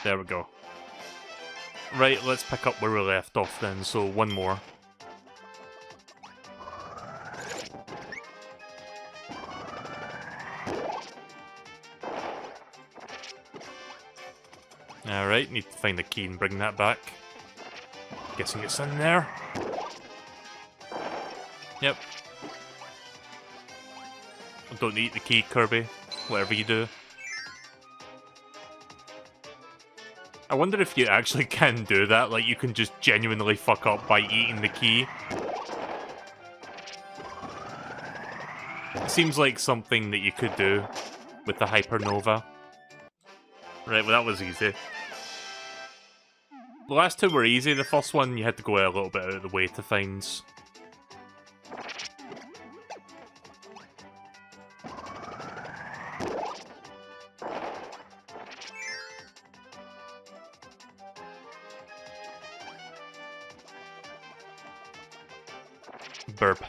There we go. Right, let's pick up where we left off then, so one more. Right, need to find the key and bring that back. Guessing it's in there. Yep. Don't eat the key, Kirby. Whatever you do. I wonder if you actually can do that, like you can just genuinely fuck up by eating the key. It seems like something that you could do with the Hypernova. Right, well that was easy. The last two were easy, the first one you had to go a little bit out of the way to find. Burp.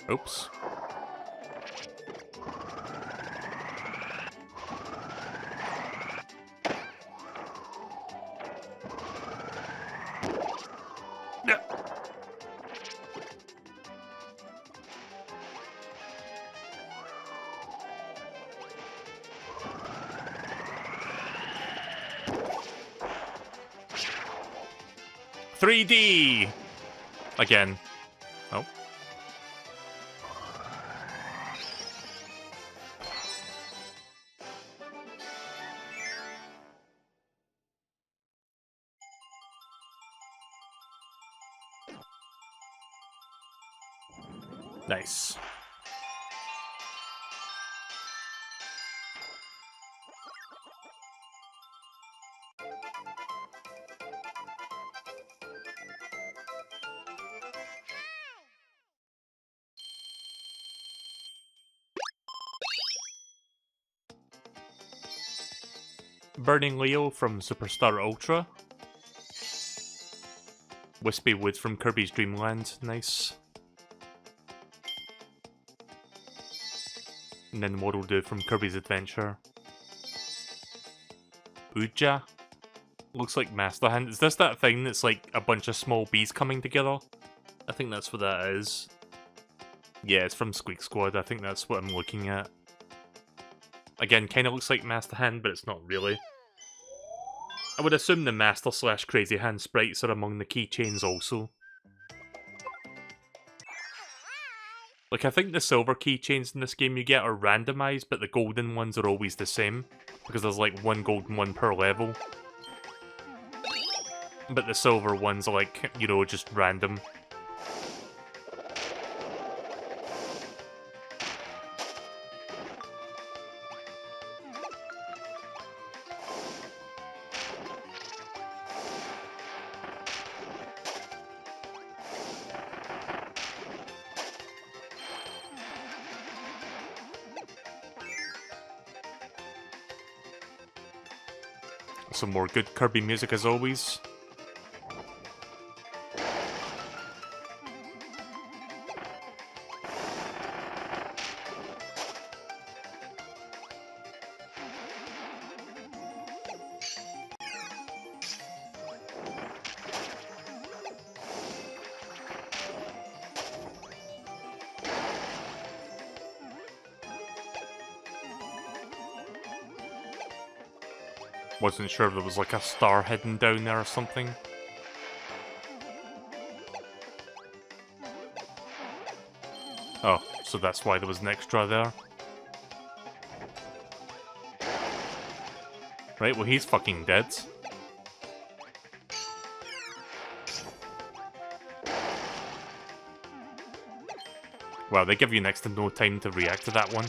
Oops. Yeah. $3D! Again. Oh. Nice. Burning Leo from Superstar Ultra. Wispy Wood from Kirby's Dream Land. Nice. And then What'll Do from Kirby's Adventure. Uja. Looks like Master Hand. Is this that thing that's like a bunch of small bees coming together? I think that's what that is. Yeah, it's from Squeak Squad. I think that's what I'm looking at. Again, kind of looks like Master Hand, but it's not really. I would assume the Master / Crazy Hand sprites are among the keychains also. Like, I think the silver keychains in this game you get are randomized, but the golden ones are always the same. Because there's like one golden one per level. But the silver ones are like, you know, just random. Some more good Kirby music as always. Wasn't sure if there was like a star hidden down there or something. Oh, so that's why there was an extra there. Right, well he's fucking dead. Wow, they give you next to no time to react to that one.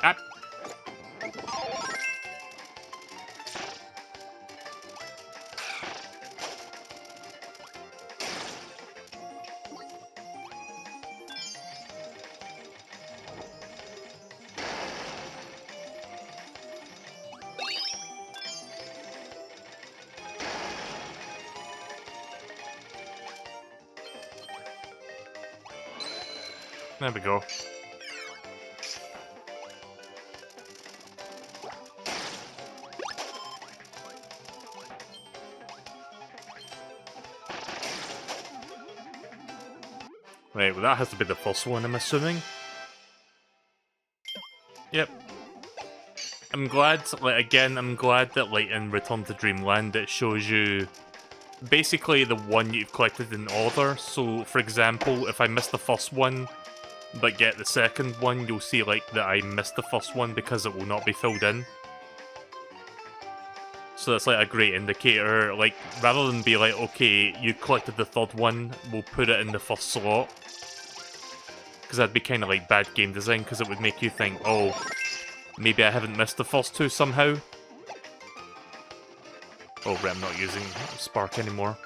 Ah! There we go. Right, well that has to be the first one, I'm assuming. Yep. I'm glad, like, again, I'm glad that, like, in Return to Dreamland, it shows you basically the one you've collected in order. So, for example, if I miss the first one, but get the second one, you'll see, like, that I missed the first one because it will not be filled in. So that's, like, a great indicator. Like, rather than be like, okay, you collected the third one, we'll put it in the first slot. Because that'd be kind of like bad game design, because it would make you think, oh, maybe I haven't missed the first two somehow. Oh, right, I'm not using Spark anymore.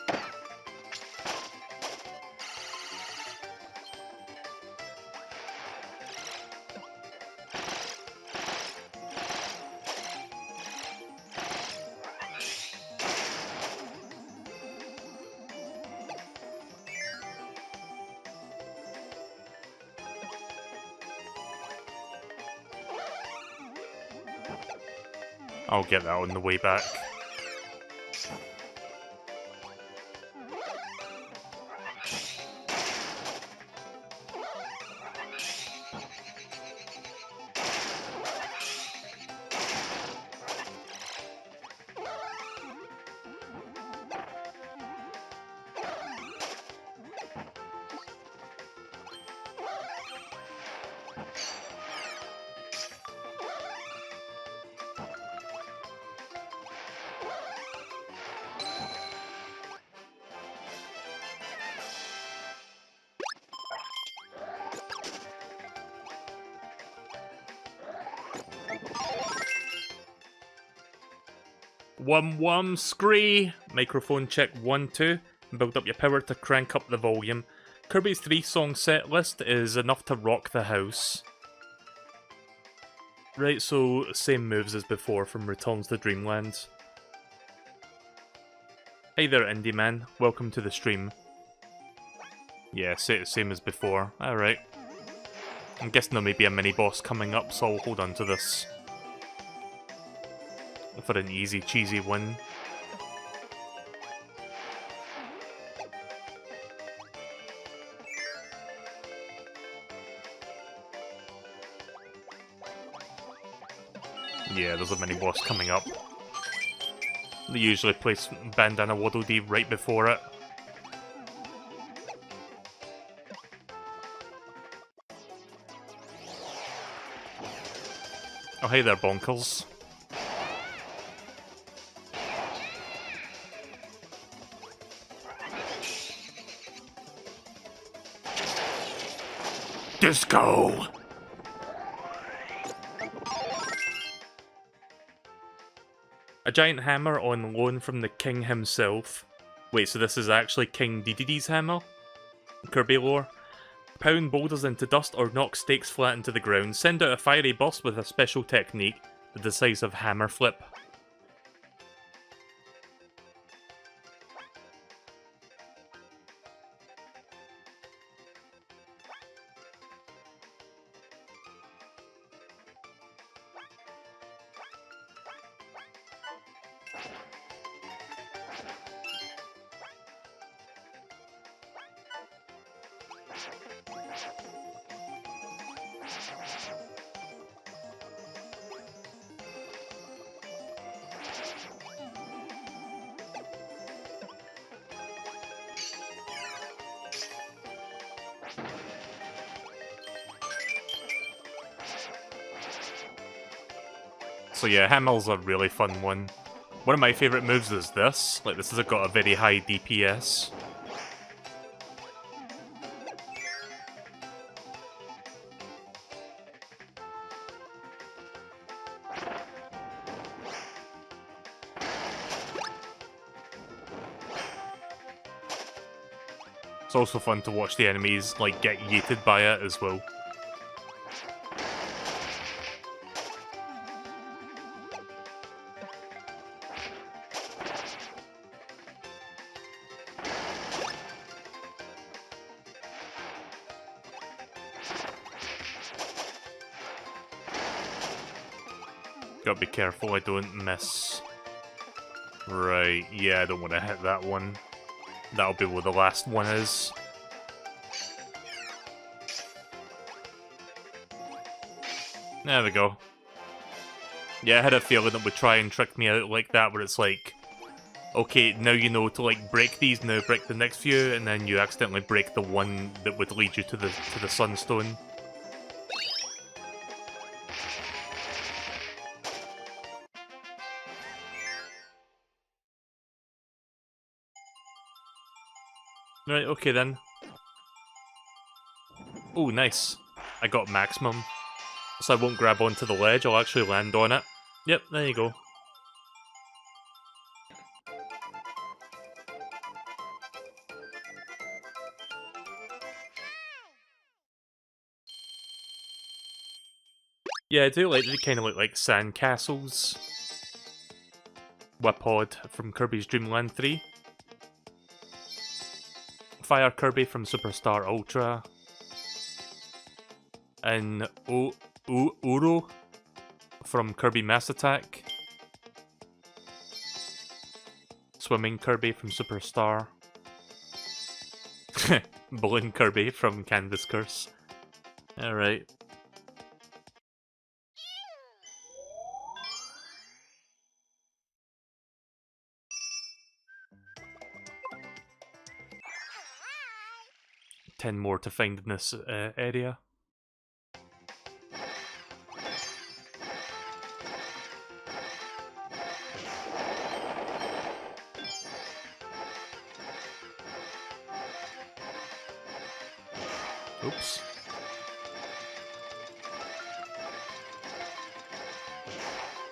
I'll get that on the way back. Scree! Microphone check 1, 2. Build up your power to crank up the volume. Kirby's 3-song set list is enough to rock the house. Right, so same moves as before from Returns to Dreamland. Hey there, Indie Man. Welcome to the stream. Yeah, same as before. Alright. I'm guessing there may be a mini-boss coming up, so I'll hold on to this for an easy, cheesy win. Yeah, there's a mini-boss coming up. They usually place Bandana Waddle Dee right before it. Oh, hey there, Bonkers. Disco! A giant hammer on loan from the king himself. Wait, so this is actually King Dedede's hammer? Kirby lore. Pound boulders into dust or knock stakes flat into the ground. Send out a fiery burst with a special technique, the decisive hammer flip. So yeah, Hammer's a really fun one. One of my favourite moves is this. Like, this has got a very high DPS. It's also fun to watch the enemies, like, get yeeted by it as well. Gotta be careful I don't miss. Right, yeah, I don't want to hit that one. That'll be where the last one is. There we go. Yeah, I had a feeling it would try and trick me out like that, where it's like, okay, now you know to like break these, now break the next few, and then you accidentally break the one that would lead you to the sunstone. Right, okay then. Oh, nice. I got maximum. So I won't grab onto the ledge, I'll actually land on it. Yep, there you go. Yeah, I do like they kind of look like sand castles. Wapod from Kirby's Dream Land 3. Fire Kirby from Superstar Ultra. And Uro from Kirby Mass Attack. Swimming Kirby from Superstar. Balloon Kirby from Canvas Curse. Alright. Ten more to find in this area. Oops.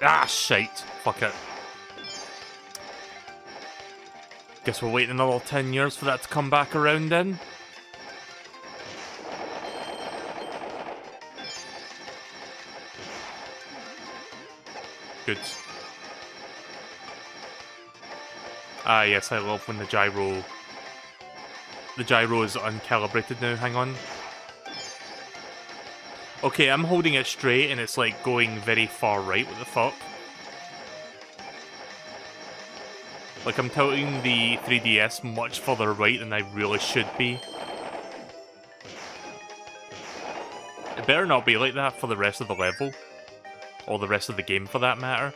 Ah, shite. Fuck it. Guess we're waiting another 10 years for that to come back around then. Good. Ah, yes, I love when the gyro is uncalibrated now, hang on. Okay, I'm holding it straight and it's like going very far right, what the fuck? Like I'm tilting the 3DS much further right than I really should be. It better not be like that for the rest of the level. Or the rest of the game for that matter.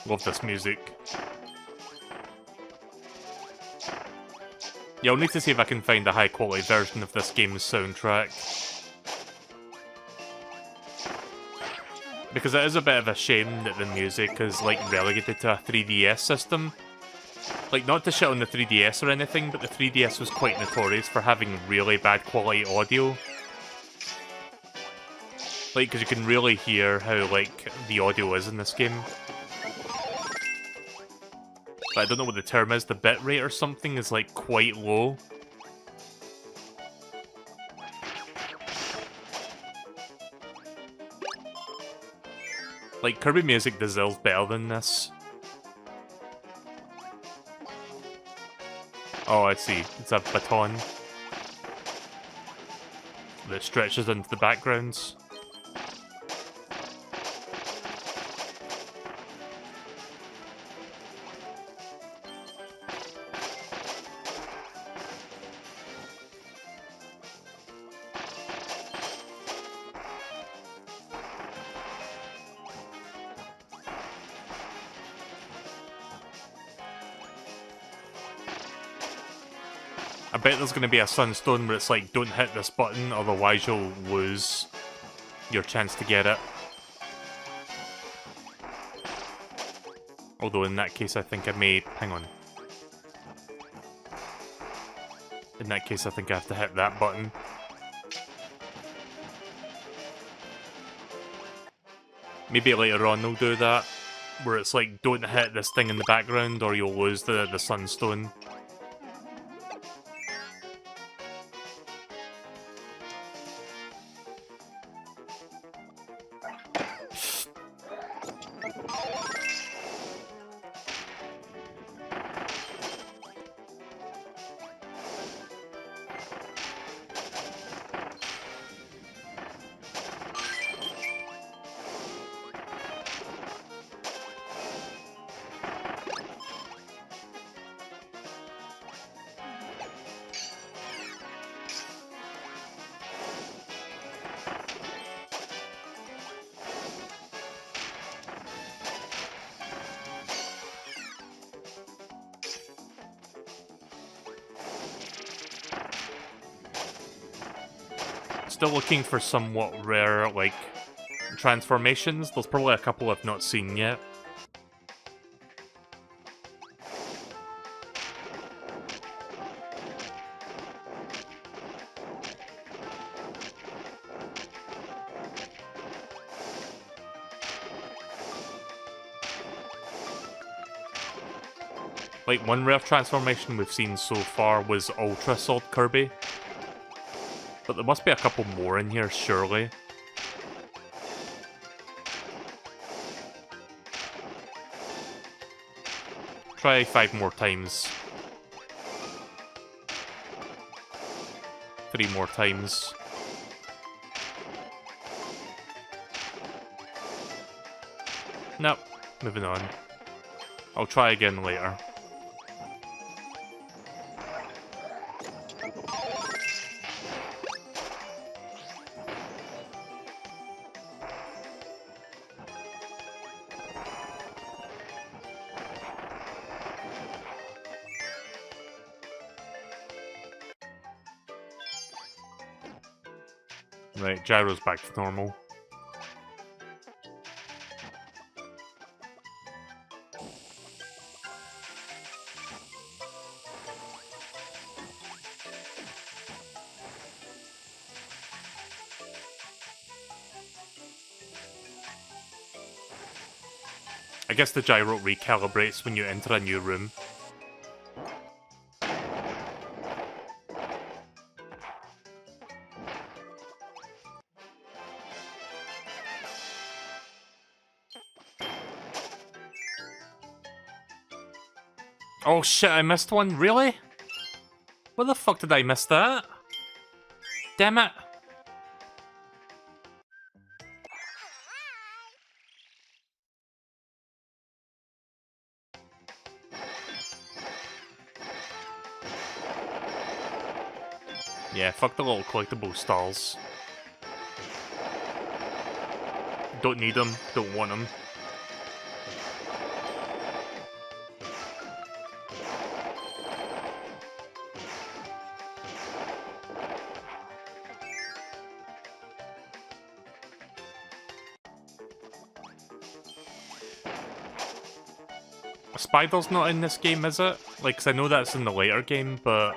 Love this music. Yeah, I'll need to see if I can find a high quality version of this game's soundtrack. Because it is a bit of a shame that the music is like relegated to a 3DS system. Like, not to shit on the 3DS or anything, but the 3DS was quite notorious for having really bad quality audio. Like, because you can really hear how, like, the audio is in this game. But I don't know what the term is, the bitrate or something is like quite low. Like, Kirby music deserves better than this. Oh, I see. It's a baton that stretches into the backgrounds. I bet there's going to be a sunstone where it's like, don't hit this button, otherwise you'll lose. your chance to get it. Although in that case, I think I may... Hang on. In that case, I think I have to hit that button. Maybe later on they'll do that, where it's like, don't hit this thing in the background or you'll lose the sunstone. Still looking for somewhat rare, like, transformations. There's probably a couple I've not seen yet. Like, one rare transformation we've seen so far was Ultra Sword Kirby. But there must be a couple more in here, surely. Try 5 more times. 3 more times. Nope. Moving on. I'll try again later. Right, gyro's back to normal. I guess the gyro recalibrates when you enter a new room. Oh shit, I missed one? Really? Where the fuck did I miss that? Damn it. Yeah, fuck the little collectible stalls. Don't need them, don't want them. Spider's not in this game, is it? Like, 'cause I know that's in the later game, but...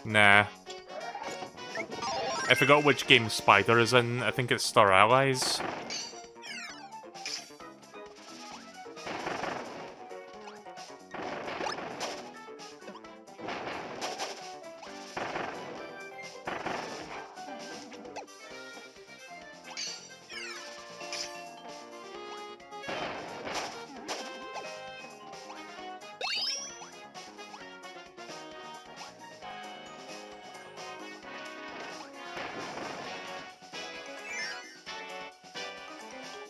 Nah. I forgot which game Spider is in. I think it's Star Allies.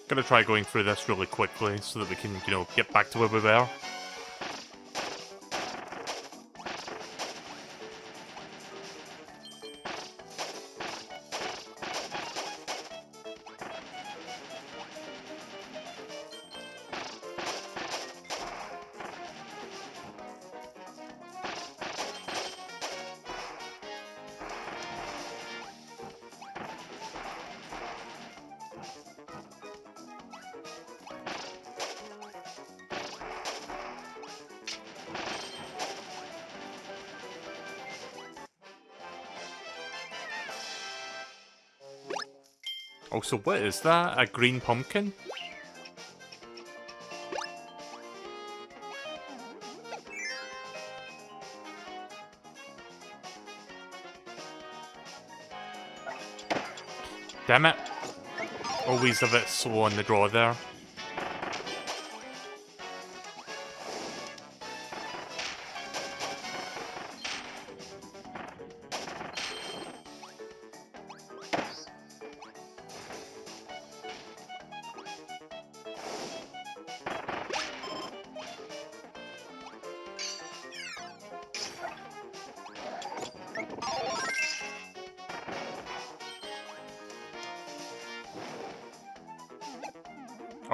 Gonna try going through this really quickly so that we can, you know, get back to where we were. Also, what is that? A green pumpkin? Damn it. Always a bit slow on the draw there.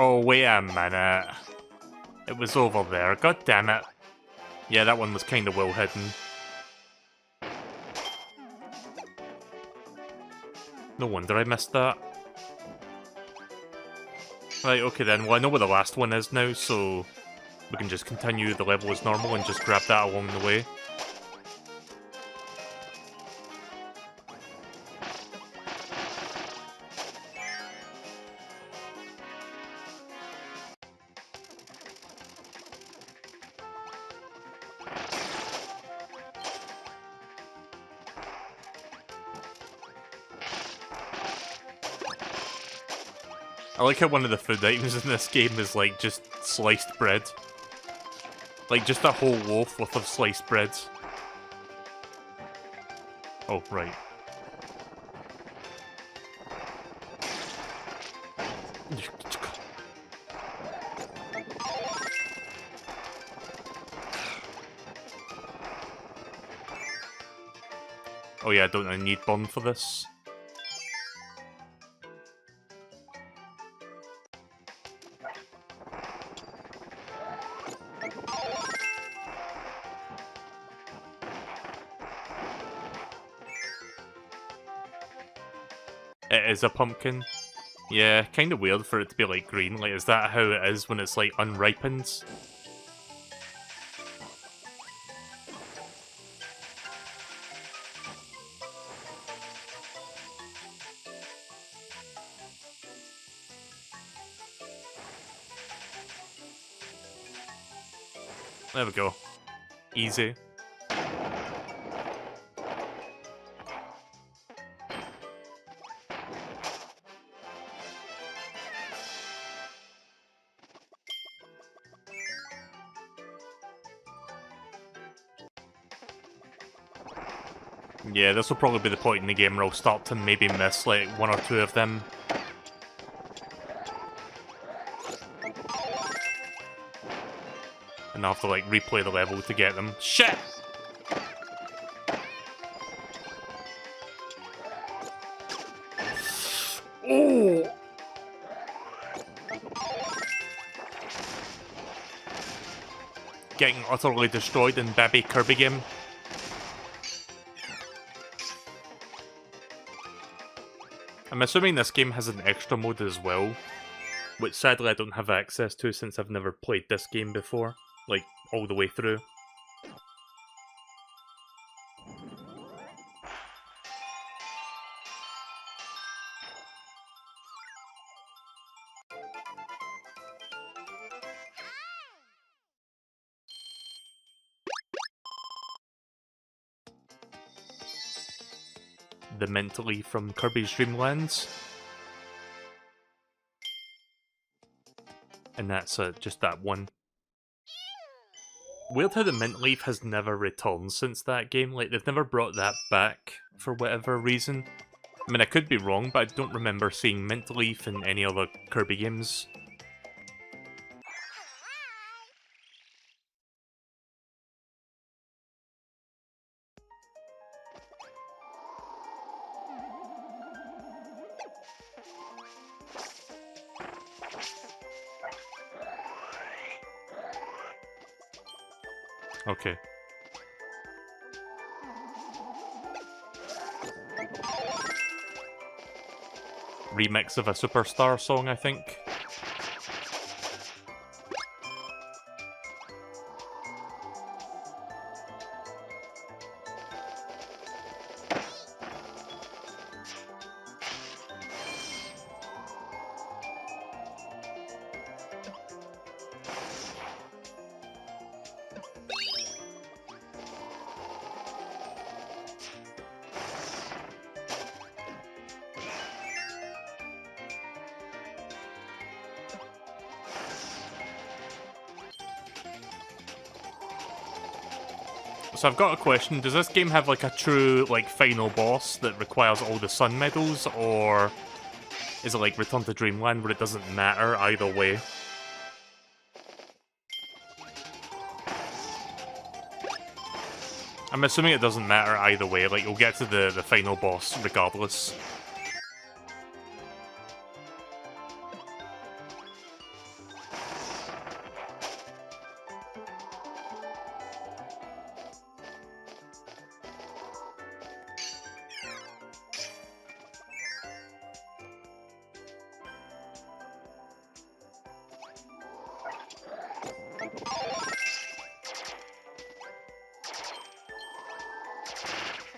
Oh, wait a minute. It was over there. God damn it. Yeah, that one was kind of well hidden. No wonder I missed that. Right, okay then. Well, I know where the last one is now, so we can just continue the level as normal and just grab that along the way. I like how one of the food items in this game is like just sliced bread. Like just a whole loaf worth of sliced bread. Oh, right. Oh yeah, don't I need burn for this? It is a pumpkin. Yeah, kind of weird for it to be like green. Like, is that how it is when it's like unripened? There we go. Easy. Yeah, this will probably be the point in the game where I'll start to maybe miss like one or two of them. And I'll have to like replay the level to get them. Shit! Oh! Getting utterly destroyed in Baby Kirby game. I'm assuming this game has an extra mode as well, which sadly I don't have access to since I've never played this game before, like all the way through. The Mentally from Kirby's Dream Lands. And that's just that one. Weird how the Mint Leaf has never returned since that game. Like, they've never brought that back for whatever reason. I mean, I could be wrong, but I don't remember seeing Mint Leaf in any other Kirby games. Okay. Remix of a Superstar song, I think. So I've got a question. Does this game have like a true like final boss that requires all the sun medals, or is it like Return to Dreamland where it doesn't matter either way? I'm assuming it doesn't matter either way, like you'll get to the final boss regardless.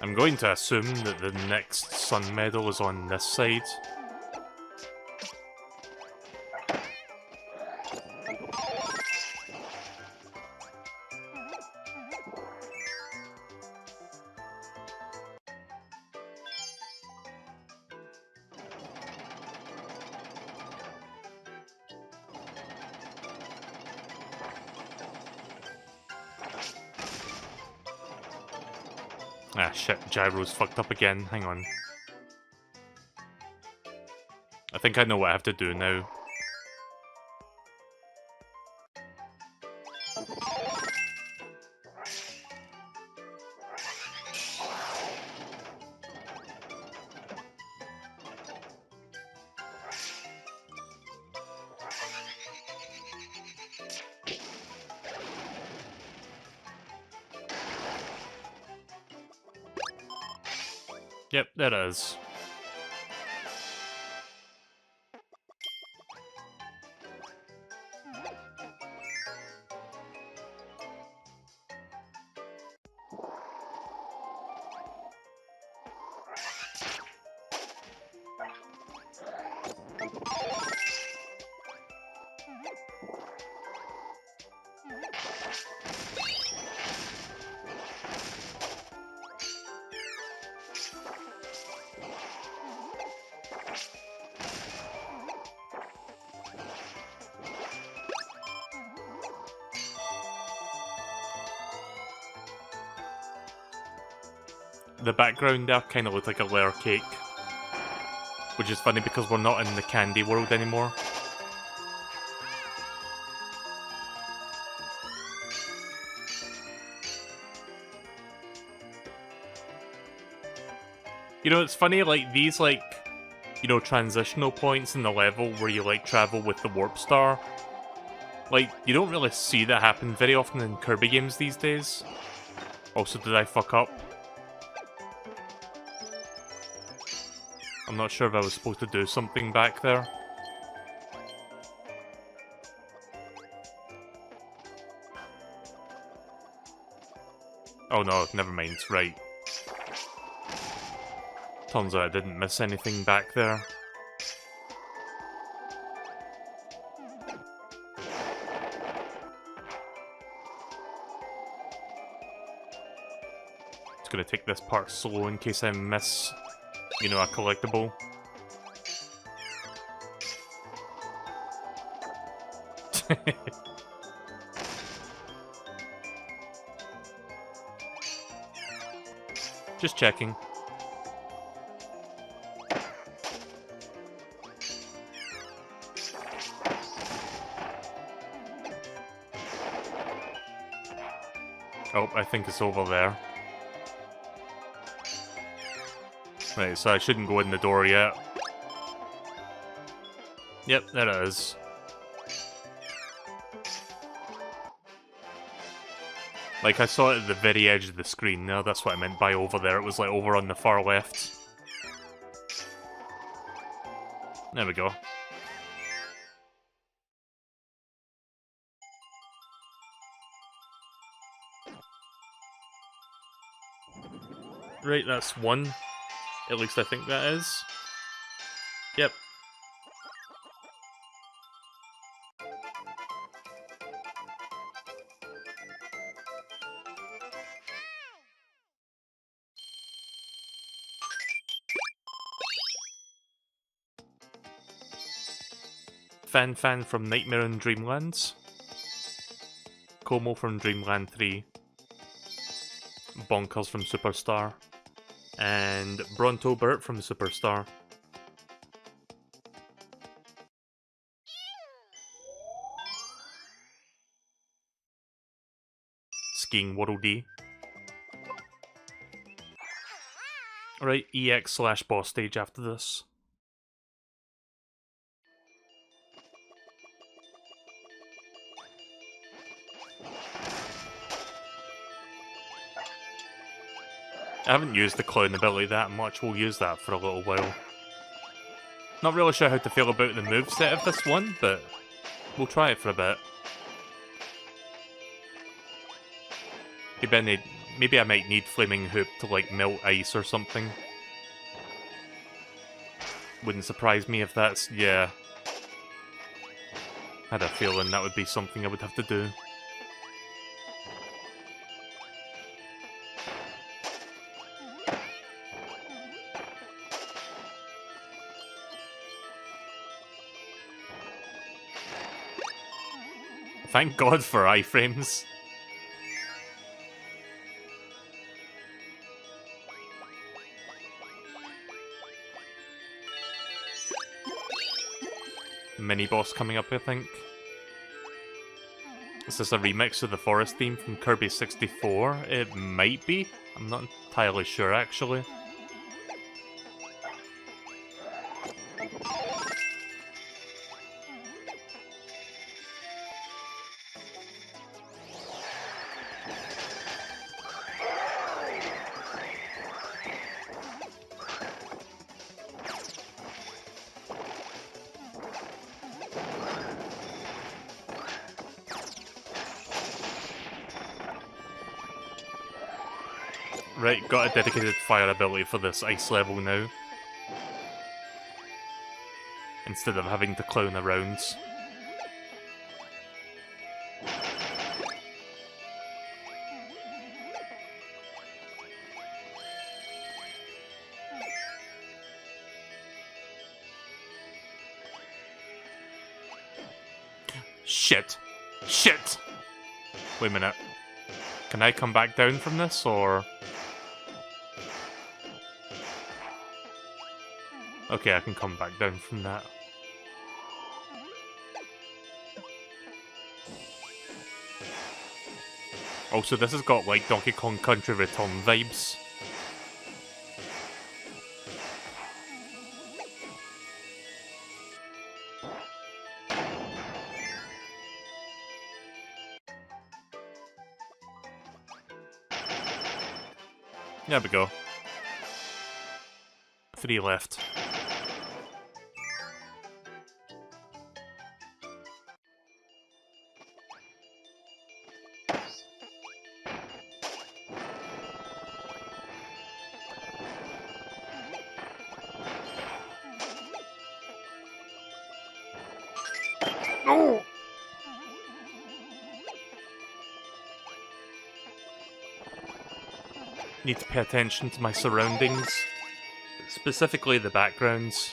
I'm going to assume that the next sun medal is on this side. Ah shit, gyro's fucked up again, hang on. I think I know what I have to do now. Yep, there it is. The background there kind of looked like a layer cake. Which is funny because we're not in the candy world anymore. You know, it's funny, like, these, like, you know, transitional points in the level where you, like, travel with the warp star. Like, you don't really see that happen very often in Kirby games these days. Also, did I fuck up? I'm not sure if I was supposed to do something back there. Oh no, never mind, right. Turns out I didn't miss anything back there. Just gonna take this part slow in case I miss, you know, a collectible. Just checking. Oh, I think it's over there. Right, so I shouldn't go in the door yet. Yep, there it is. Like, I saw it at the very edge of the screen there, that's what I meant by over there. It was, like, over on the far left. There we go. Right, that's one. At least I think that is. Yep. Fan from Nightmare in Dreamlands. Como from Dreamland 3. Bonkers from Superstar, and Bronto Burt from Superstar. Skiing World-E. Right, EX/boss stage after this. I haven't used the clown ability that much, we'll use that for a little while. Not really sure how to feel about the moveset of this one, but we'll try it for a bit. Maybe I might need Flaming Hoop to like melt ice or something. Wouldn't surprise me if that's... yeah. Had a feeling that would be something I would have to do. Thank God for iframes. Mini-boss coming up, I think. Is this a remix of the forest theme from Kirby 64? It might be. I'm not entirely sure, actually. Right, got a dedicated fire ability for this ice level now. Instead of having to clown around. Shit! Shit! Wait a minute. Can I come back down from this, or...? Okay, I can come back down from that. Also, this has got, like, Donkey Kong Country Return vibes. There we go. 3 left. Oh! Need to pay attention to my surroundings, specifically the backgrounds.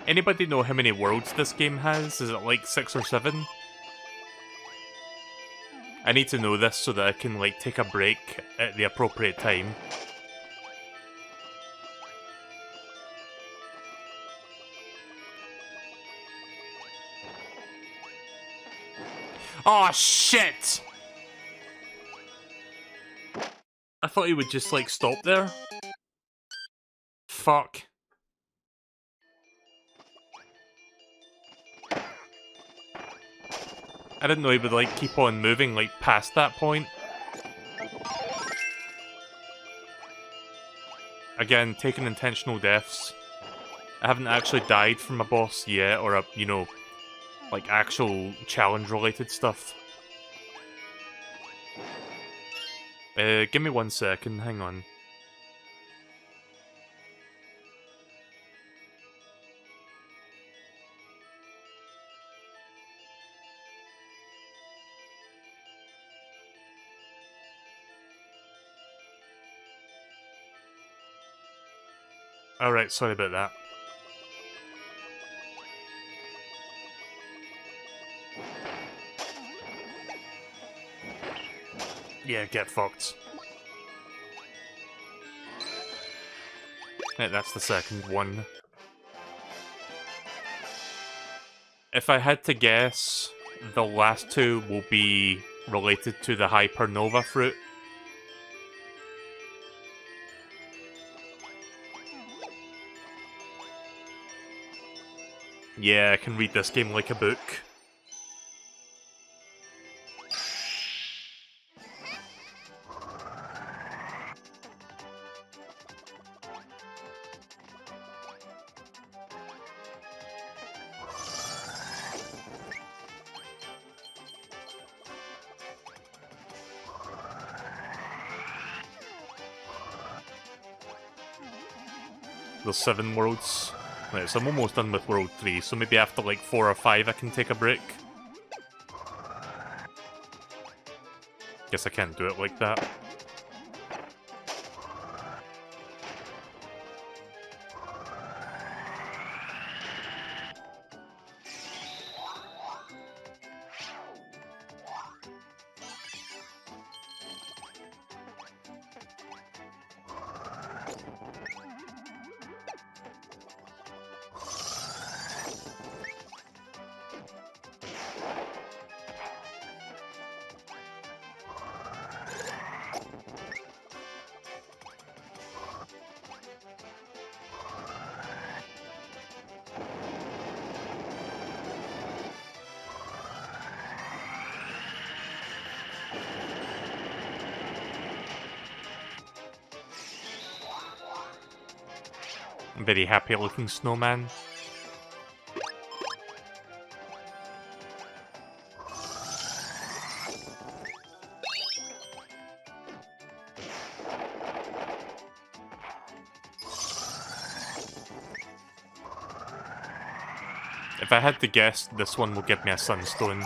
Anybody know how many worlds this game has? Is it like 6 or 7? I need to know this so that I can like take a break at the appropriate time. Oh shit! I thought he would just like stop there. Fuck. I didn't know he would like keep on moving like past that point. Again, taking intentional deaths. I haven't actually died from a boss yet, or a, you know, like actual challenge related stuff. Give me 1 second, hang on. Alright, sorry about that. Yeah, get fucked. Yeah, that's the second one. If I had to guess, the last two will be related to the Hypernova fruit. Yeah, I can read this game like a book. There's 7 worlds. Right, so I'm almost done with World 3, so maybe after like 4 or 5 I can take a break. Guess I can't do it like that. Very happy looking snowman. If I had to guess, this one will give me a sunstone.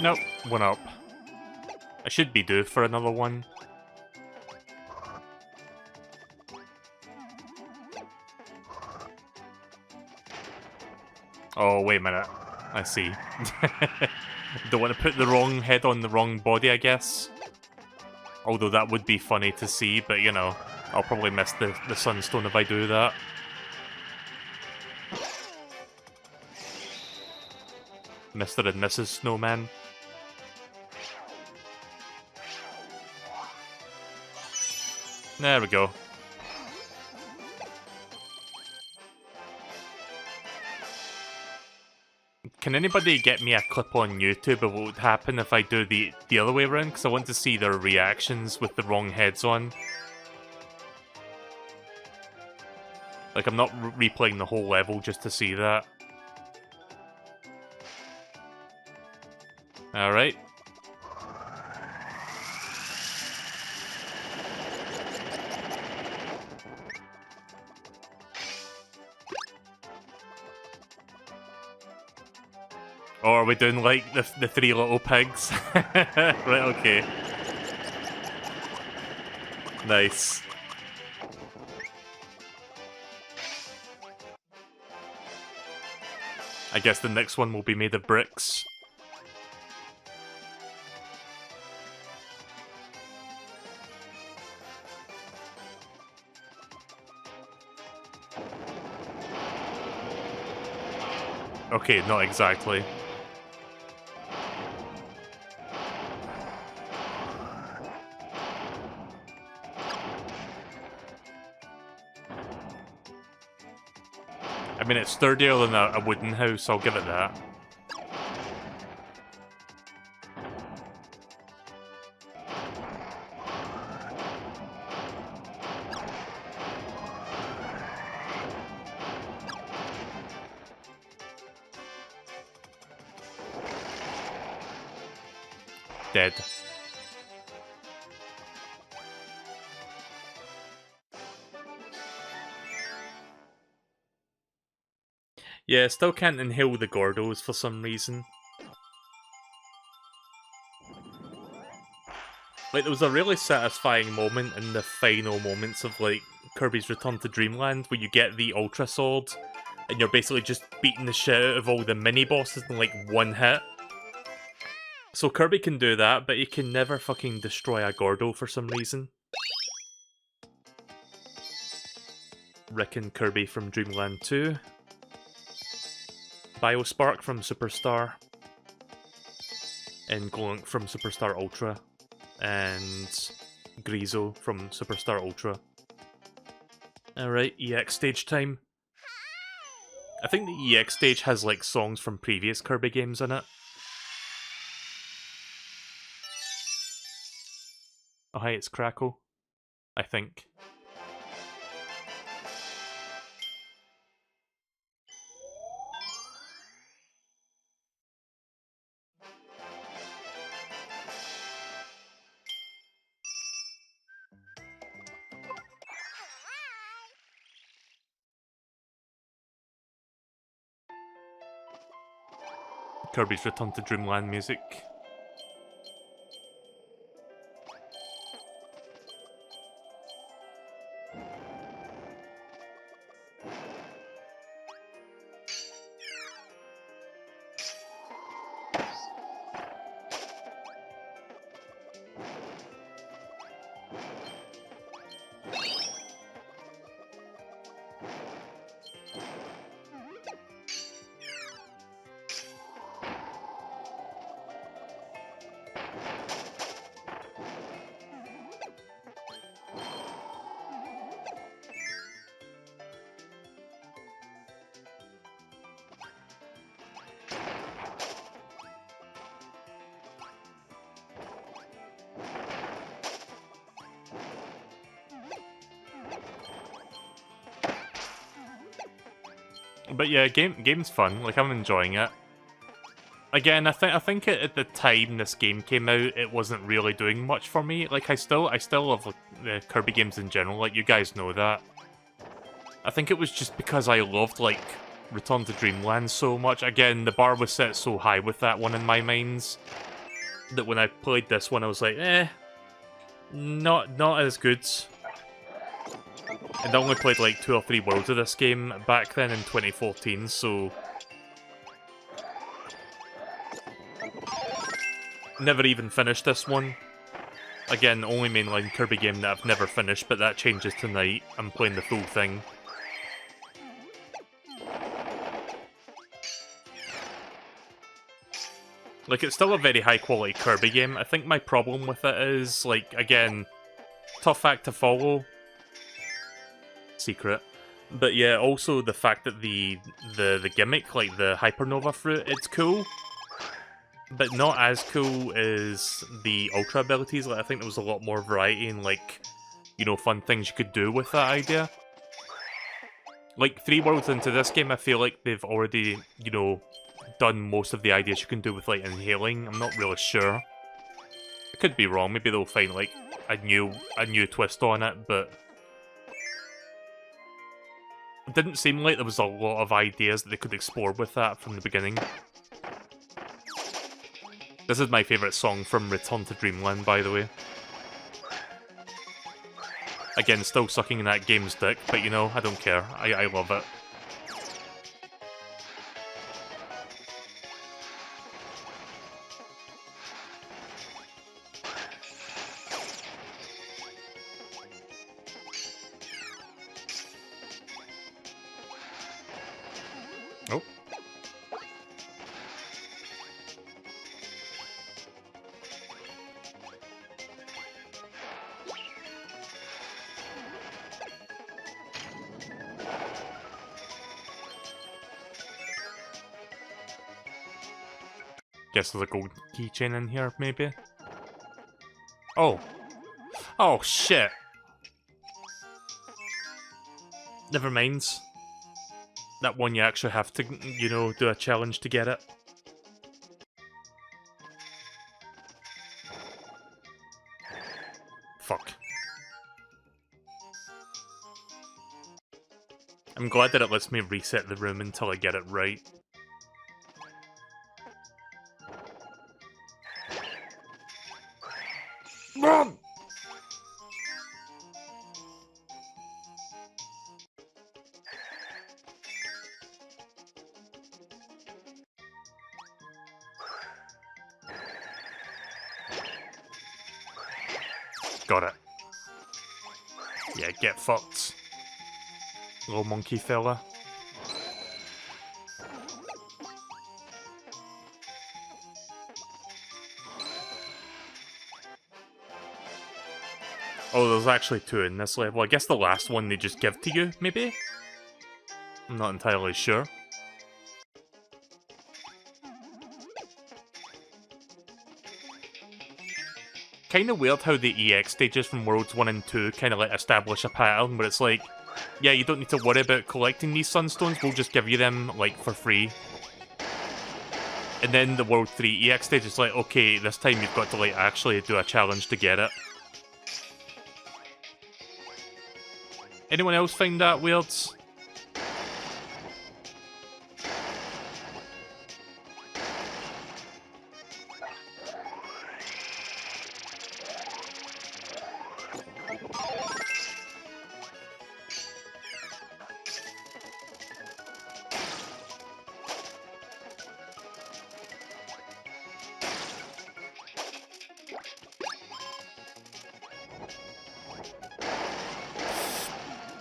Nope, one up. I should be due for another one. Oh, wait a minute. I see. Don't want to put the wrong head on the wrong body, I guess. Although that would be funny to see, but you know, I'll probably miss the sunstone if I do that. Mr. and Mrs. Snowman. There we go. Can anybody get me a clip on YouTube of what would happen if I do the other way around? Because I want to see their reactions with the wrong heads on. Like, I'm not replaying the whole level just to see that. Alright. Or are we doing like the 3 little pigs? Right, okay. Nice. I guess the next one will be made of bricks. Okay, not exactly. I mean, it's sturdier than a wooden house, I'll give it that. Dead. Yeah, still can't inhale the Gordos for some reason. Like, there was a really satisfying moment in the final moments of, like, Kirby's Return to Dreamland where you get the Ultra Sword and you're basically just beating the shit out of all the mini-bosses in, like, one hit. So Kirby can do that, but he can never fucking destroy a Gordo for some reason. Rick and Kirby from Dreamland 2. Biospark from Superstar. And Glunk from Superstar Ultra. And Grizo from Superstar Ultra. Alright, EX stage time. I think the EX stage has like songs from previous Kirby games in it. Oh hi, it's Crackle. I think. Kirby's Return to Dreamland music. But yeah, game's fun. Like, I'm enjoying it. Again, I think at the time this game came out, it wasn't really doing much for me. Like, I still love like, the Kirby games in general. Like, you guys know that. I think it was just because I loved like Return to Dreamland so much. Again, the bar was set so high with that one in my minds that when I played this one, I was like, not as good. And I only played like 2 or 3 worlds of this game back then in 2014, so never even finished this one. Again, only mainline Kirby game that I've never finished, but that changes tonight. I'm playing the full thing. Like, it's still a very high quality Kirby game. I think my problem with it is, like, again, tough act to follow. Secret. But yeah, also the fact that the gimmick, like the Hypernova fruit, it's cool. But not as cool as the Ultra abilities. Like, I think there was a lot more variety and, like, you know, fun things you could do with that idea. Like, 3 worlds into this game, I feel like they've already, you know, done most of the ideas you can do with, like, inhaling. I'm not really sure. I could be wrong. Maybe they'll find, like, a new twist on it, but it didn't seem like there was a lot of ideas that they could explore with that from the beginning. This is my favourite song from Return to Dreamland, by the way. Again, still sucking in that game's dick, but you know, I don't care. I love it. Oh. Guess there's a gold keychain in here, maybe? Oh. Oh, shit. Never mind. That one you actually have to, you know, do a challenge to get it. I'm glad that it lets me reset the room until I get it right. Run! Got it. Yeah, get fucked. Little monkey fella. Oh, there's actually two in this level. I guess the last one they just give to you, maybe? I'm not entirely sure. Kinda weird how the EX stages from Worlds 1 and 2 kinda like establish a pattern where it's like, yeah, you don't need to worry about collecting these sunstones, we'll just give you them, like, for free. And then the World 3 EX stage is like, okay, this time you've got to, like, actually do a challenge to get it. Anyone else find that weird?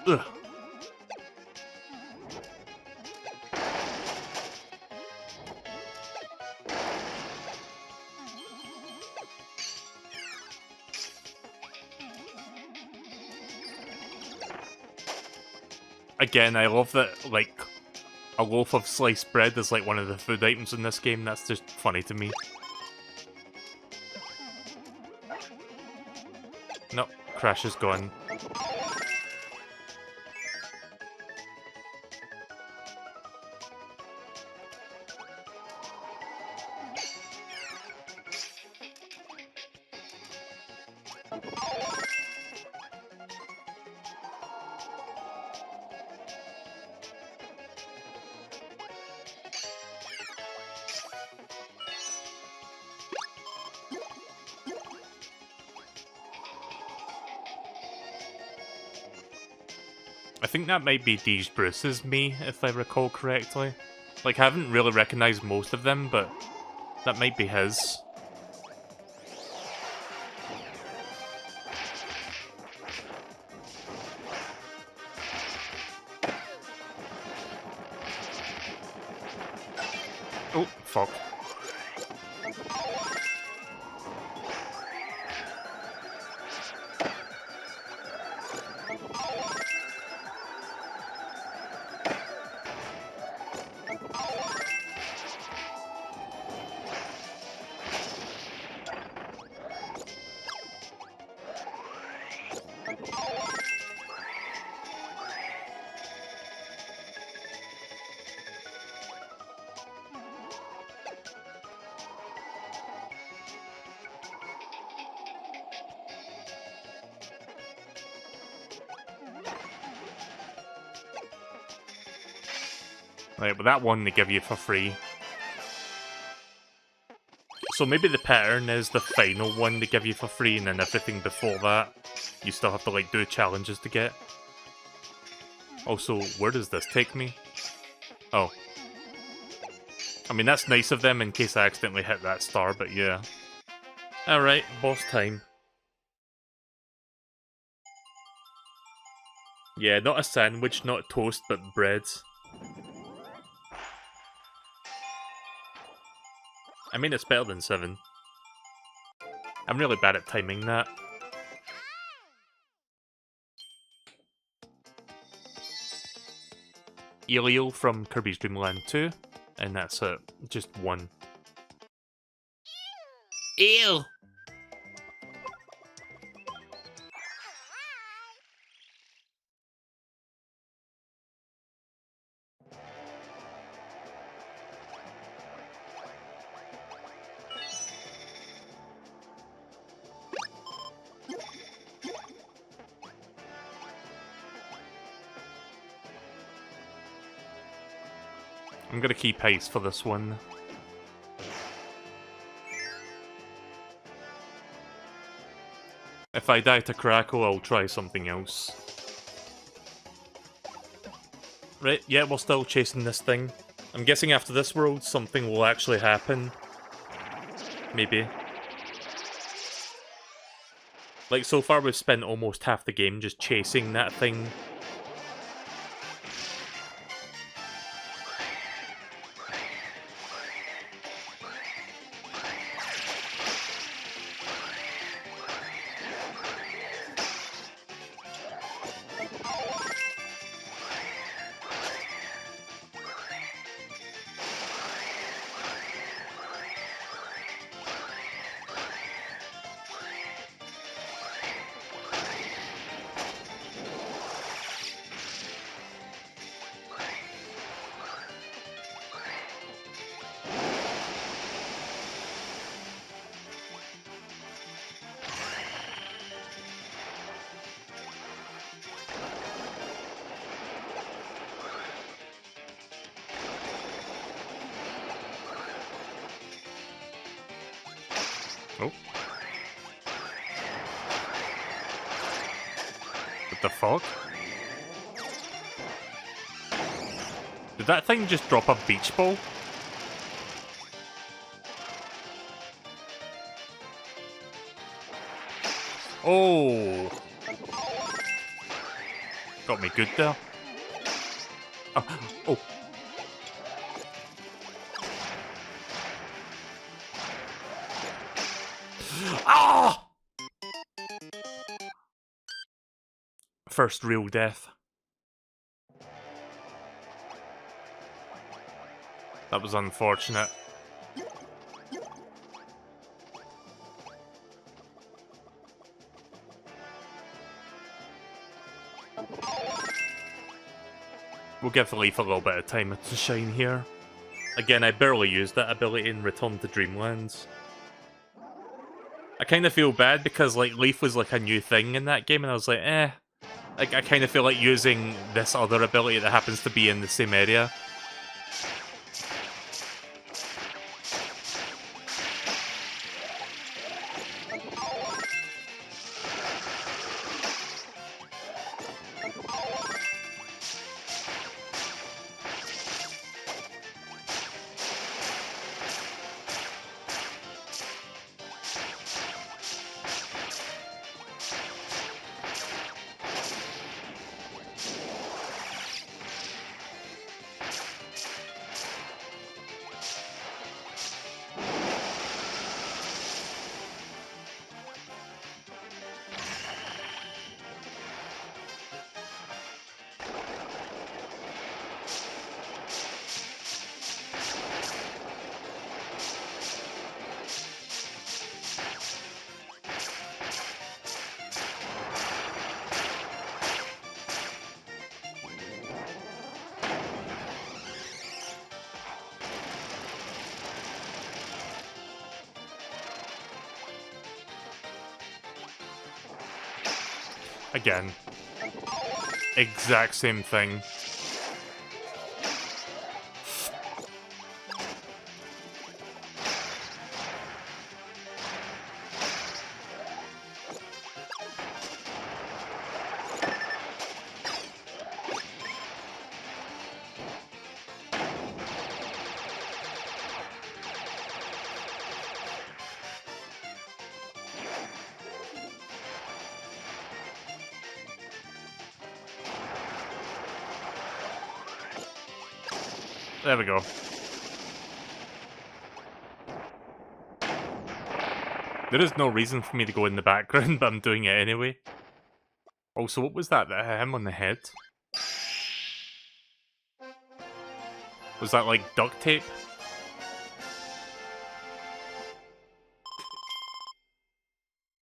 Ugh. Again, I love that, like, a loaf of sliced bread is like one of the food items in this game. That's just funny to me. Nope, Crash is gone. I think that might be Deej Bruce's me, if I recall correctly. Like, I haven't really recognised most of them, but that might be his. Oh, fuck. Right, but that one they give you for free. So maybe the pattern is the final one they give you for free, and then everything before that, you still have to, like, do challenges to get. Also, where does this take me? Oh. I mean, that's nice of them in case I accidentally hit that star, but yeah. Alright, boss time. Yeah, not a sandwich, not toast, but bread. I mean, it's better than 7. I'm really bad at timing that. Elio from Kirby's Dream Land 2, and that's it. Just 1. Ew! I'm gonna keep ice for this one. If I die to Crackle, I'll try something else. Right, yeah, we're still chasing this thing. I'm guessing after this world, something will actually happen. Maybe. Like, so far we've spent almost half the game just chasing that thing. Oh. What the fuck? Did that thing just drop a beach ball? Oh! Got me good there. Oh! Oh. Ah! First real death. That was unfortunate. We'll give the Leaf a little bit of time to shine here. Again, I barely used that ability in Return to Dreamlands. I kind of feel bad because, like, Leaf was, like, a new thing in that game, and I was like, eh. Like, I kind of feel like using this other ability that happens to be in the same area. Again. Exact same thing. There we go. There is no reason for me to go in the background, but I'm doing it anyway. Also, what was that hit him on the head? Was that like duct tape?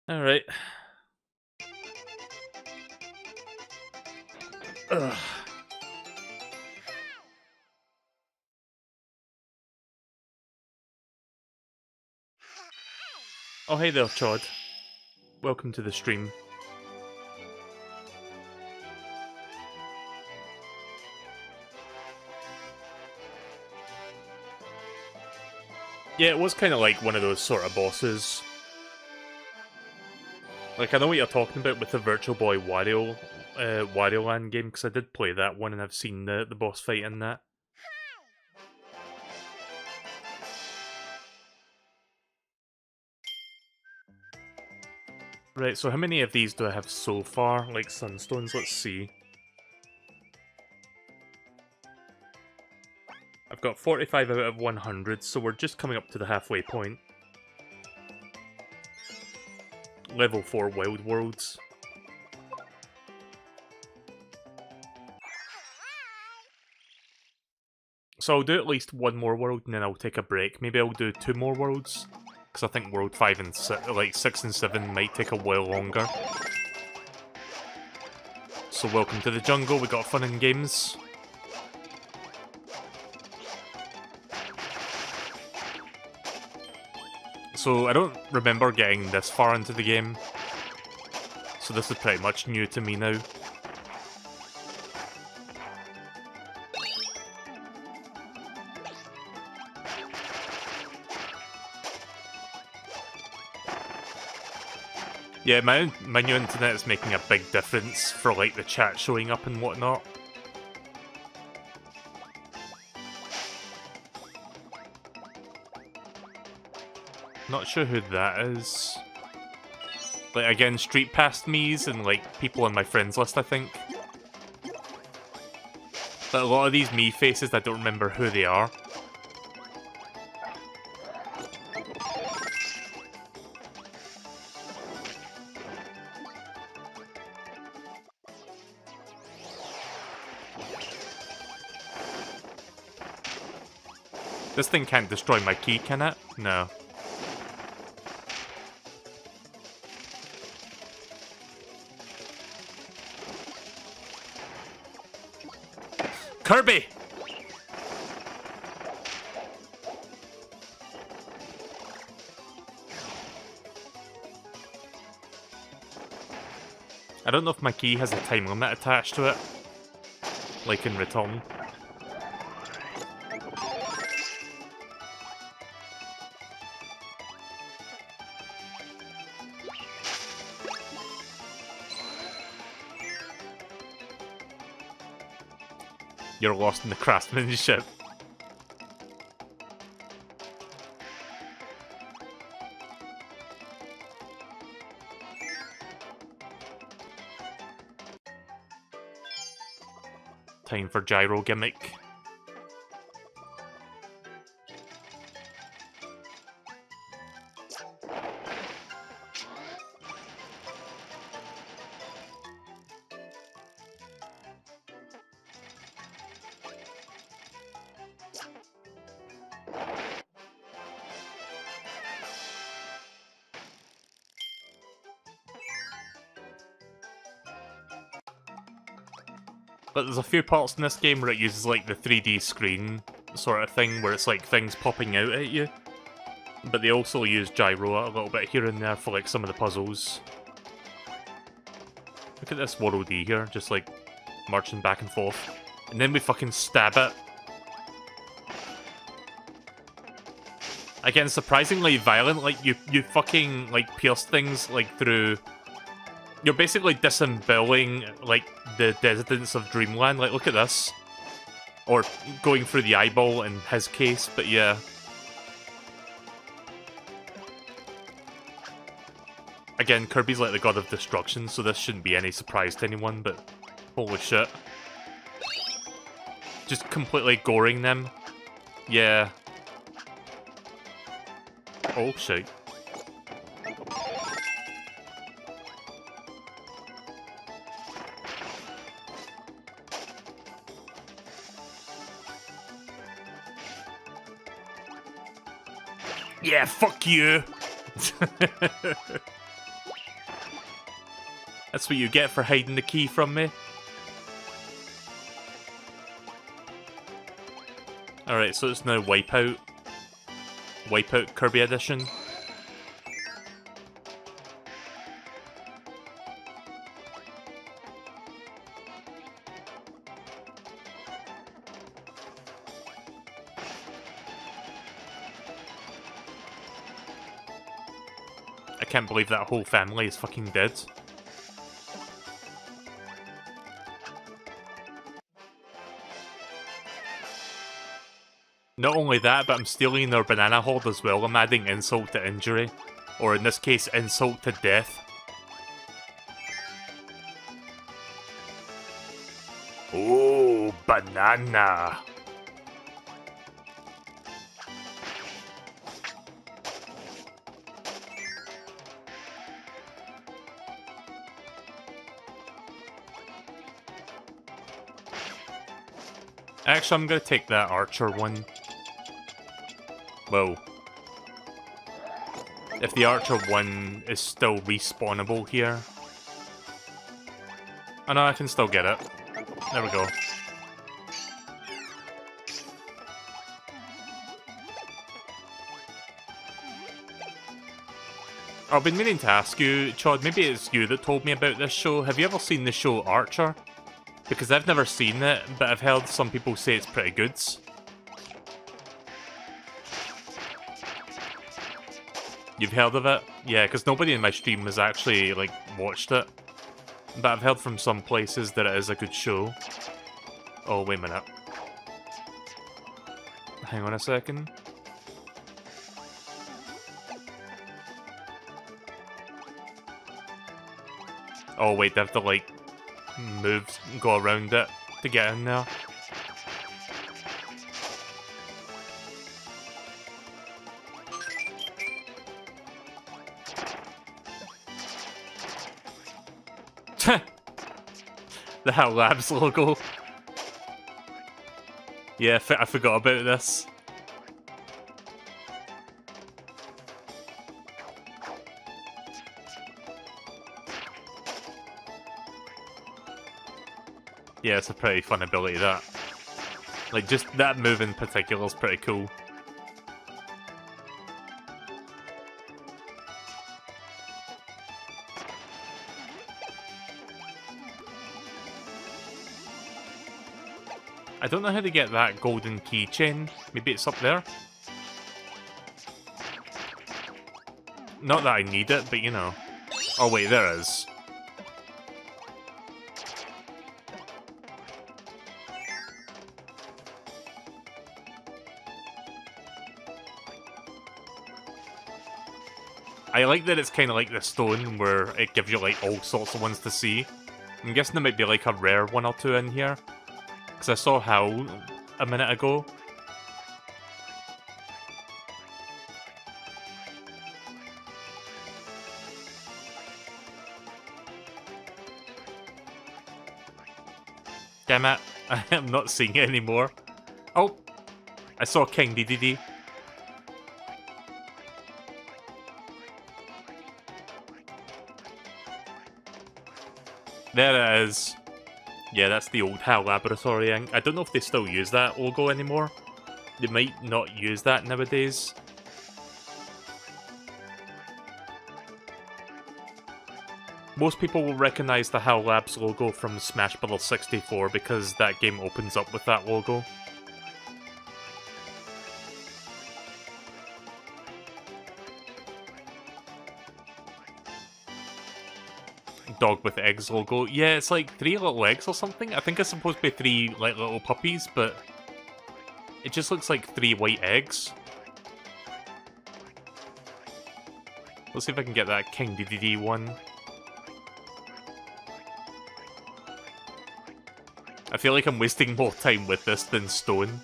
Alright. Ugh. Oh, hey there, Chod. Welcome to the stream. Yeah, it was kind of like one of those sort of bosses. Like, I know what you're talking about with the Virtual Boy Wario Land game, because I did play that one and I've seen the boss fight in that. Right, so how many of these do I have so far? Like Sunstones, let's see. I've got 45 out of 100, so we're just coming up to the halfway point. Level 4 Wild Worlds. So I'll do at least one more world and then I'll take a break. Maybe I'll do 2 more worlds, because I think World 5 and 6 and 7 might take a while longer. So welcome to the jungle, we got fun and games. So I don't remember getting this far into the game, so this is pretty much new to me now. Yeah, my new internet is making a big difference for like the chat showing up and whatnot. Not sure who that is. Like, again, street past me's and like people on my friends list, I think. But a lot of these me faces, I don't remember who they are. This thing can't destroy my key, can it? No. Kirby! I don't know if my key has a time limit attached to it, like in Return. You're lost in the craftsmanship. Time for gyro gimmick. But there's a few parts in this game where it uses like the 3D screen sort of thing, where it's like things popping out at you. But they also use gyro a little bit here and there for like some of the puzzles. Look at this worldie here, just like marching back and forth. And then we fucking stab it. Again, surprisingly violent, like you fucking like pierce things like through... You're basically disemboweling like the residents of Dreamland, like look at this. Or going through the eyeball in his case, but yeah. Again, Kirby's like the god of destruction, so this shouldn't be any surprise to anyone, but holy shit. Just completely goring them. Yeah. Oh shit. Yeah, fuck you! That's what you get for hiding the key from me. Alright, so it's now Wipeout. Wipeout Kirby Edition. can't believe that whole family is fucking dead. Not only that, but I'm stealing their banana hold as well. I'm adding insult to injury. Or in this case, insult to death. Ooh, banana. Actually, I'm gonna take that archer one. Whoa. If the archer one is still respawnable here. Oh no, I can still get it. There we go. I've been meaning to ask you, Chod, maybe it's you that told me about this show. Have you ever seen the show Archer? Because I've never seen it, but I've heard some people say it's pretty good. You've heard of it? Yeah, because nobody in my stream has actually, like, watched it. But I've heard from some places that it is a good show. Oh, wait a minute. Hang on a second. Oh, wait, they have to, like, move, go around it to get in there. The HAL Labs logo. Yeah, I forgot about this. Yeah, it's a pretty fun ability, that. Like, just that move in particular is pretty cool. I don't know how to get that golden keychain. Maybe it's up there? Not that I need it, but you know. Oh wait, there is. I like that it's kind of like the stone, where it gives you like all sorts of ones to see. I'm guessing there might be like a rare one or two in here. Because I saw HAL a minute ago. Damn it, I am not seeing it anymore. Oh, I saw King DDD. There it is. Yeah, that's the old HAL Laboratory. I don't know if they still use that logo anymore. They might not use that nowadays. Most people will recognise the HAL Labs logo from Smash Bros. 64 because that game opens up with that logo. Dog with eggs logo. Yeah, it's like 3 little eggs or something. I think it's supposed to be 3 like little puppies, but it just looks like 3 white eggs. Let's see if I can get that King DDD one. I feel like I'm wasting more time with this than Stone.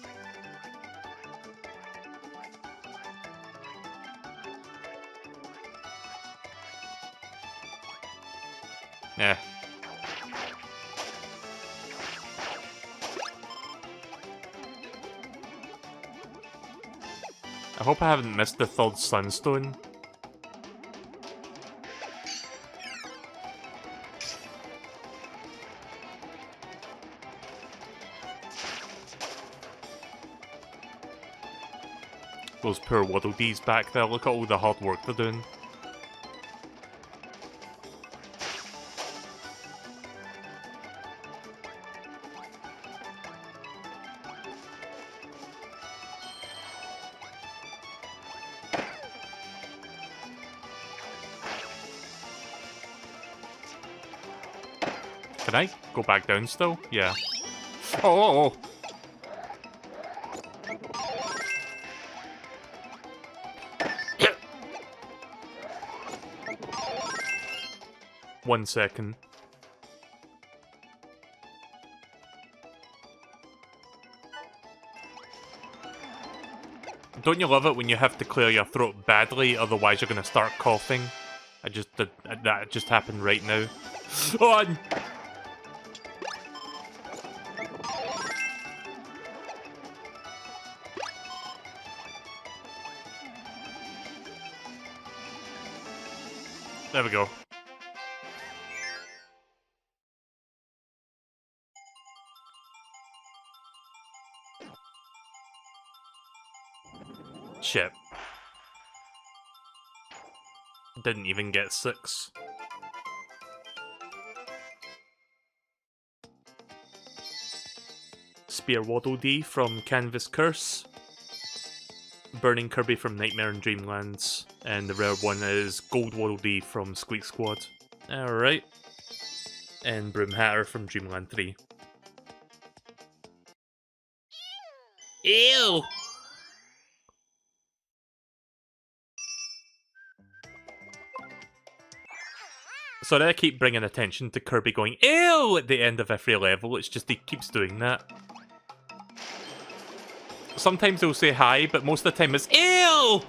Yeah. I hope I haven't missed the 3rd Sunstone. Those poor Waddle Dees back there, look at all the hard work they're doing. Can I go back down still? Yeah. Oh! 1 second. Don't you love it when you have to clear your throat badly, otherwise you're gonna start coughing? That just happened right now. Oh! There we go. Shit. Didn't even get 6. Spear Waddle Dee from Canvas Curse. Burning Kirby from Nightmare and Dreamlands. And the rare one is Gold Waddle Dee from Squeak Squad. Alright. And Broom Hatter from Dreamland 3. Ew! Sorry, I keep bringing attention to Kirby going ew at the end of every level. It's just he keeps doing that. Sometimes he'll say hi, but most of the time it's ew!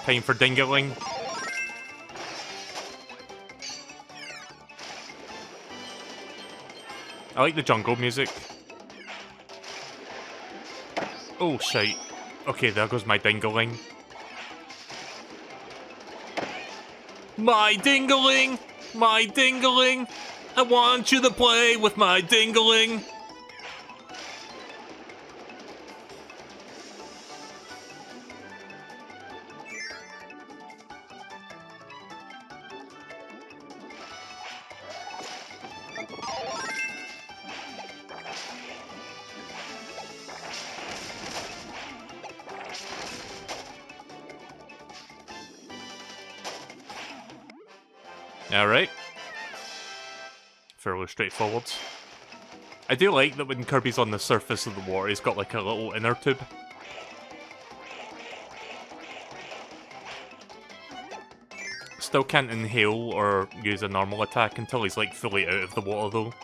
Time for Dingaling. I like the jungle music. Oh, shite. Okay, there goes my Dingaling. My Dingaling! My Dingaling! I want you to play with my Dingaling! Alright. Fairly straightforward. I do like that when Kirby's on the surface of the water, he's got like a little inner tube. Still can't inhale or use a normal attack until he's like fully out of the water though.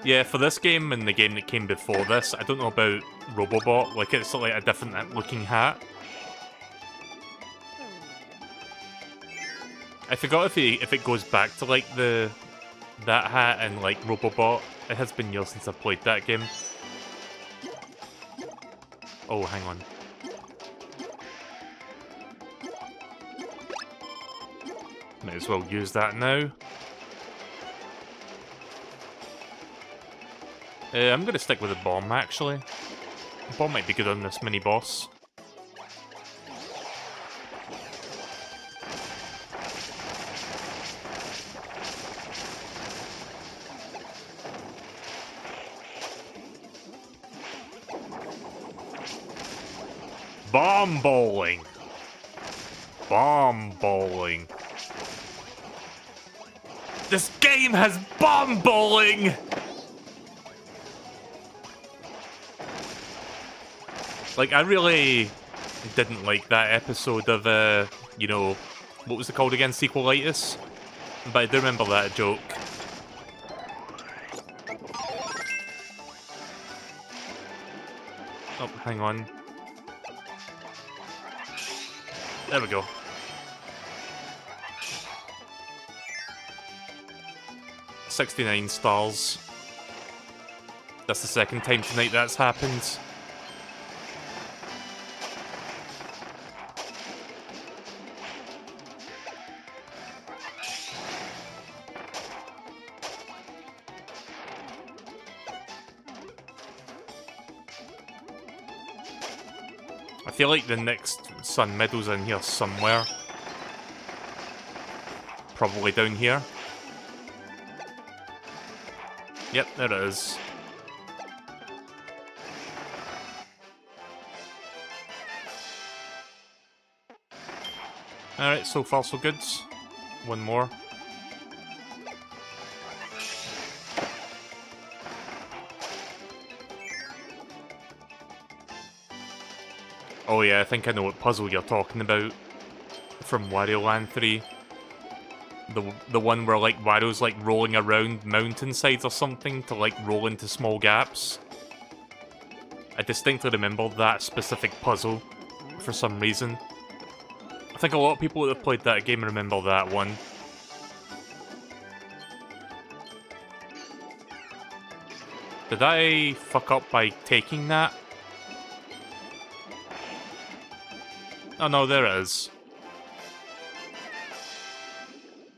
Yeah, for this game and the game that came before this, I don't know about Robobot, like it's like a different looking hat. I forgot if it goes back to like that hat and like Robobot. It has been years since I've played that game. Oh, hang on. Might as well use that now. I'm gonna stick with a bomb, actually. A bomb might be good on this mini-boss. Bomb bowling! Bomb bowling. This game has bomb bowling! Like, I really didn't like that episode of, you know, what was it called again? Sequelitis? But I do remember that joke. Oh, hang on. There we go. $69 stars. That's the second time tonight that's happened. I feel like the next Sun Meadow's in here somewhere. Probably down here. Yep, there it is. Alright, so far so good. One more. Oh yeah, I think I know what puzzle you're talking about. From Wario Land 3. The one where like Wario's like rolling around mountainsides or something to like roll into small gaps. I distinctly remember that specific puzzle for some reason. I think a lot of people that have played that game remember that one. Did I fuck up by taking that? Oh no, there it is.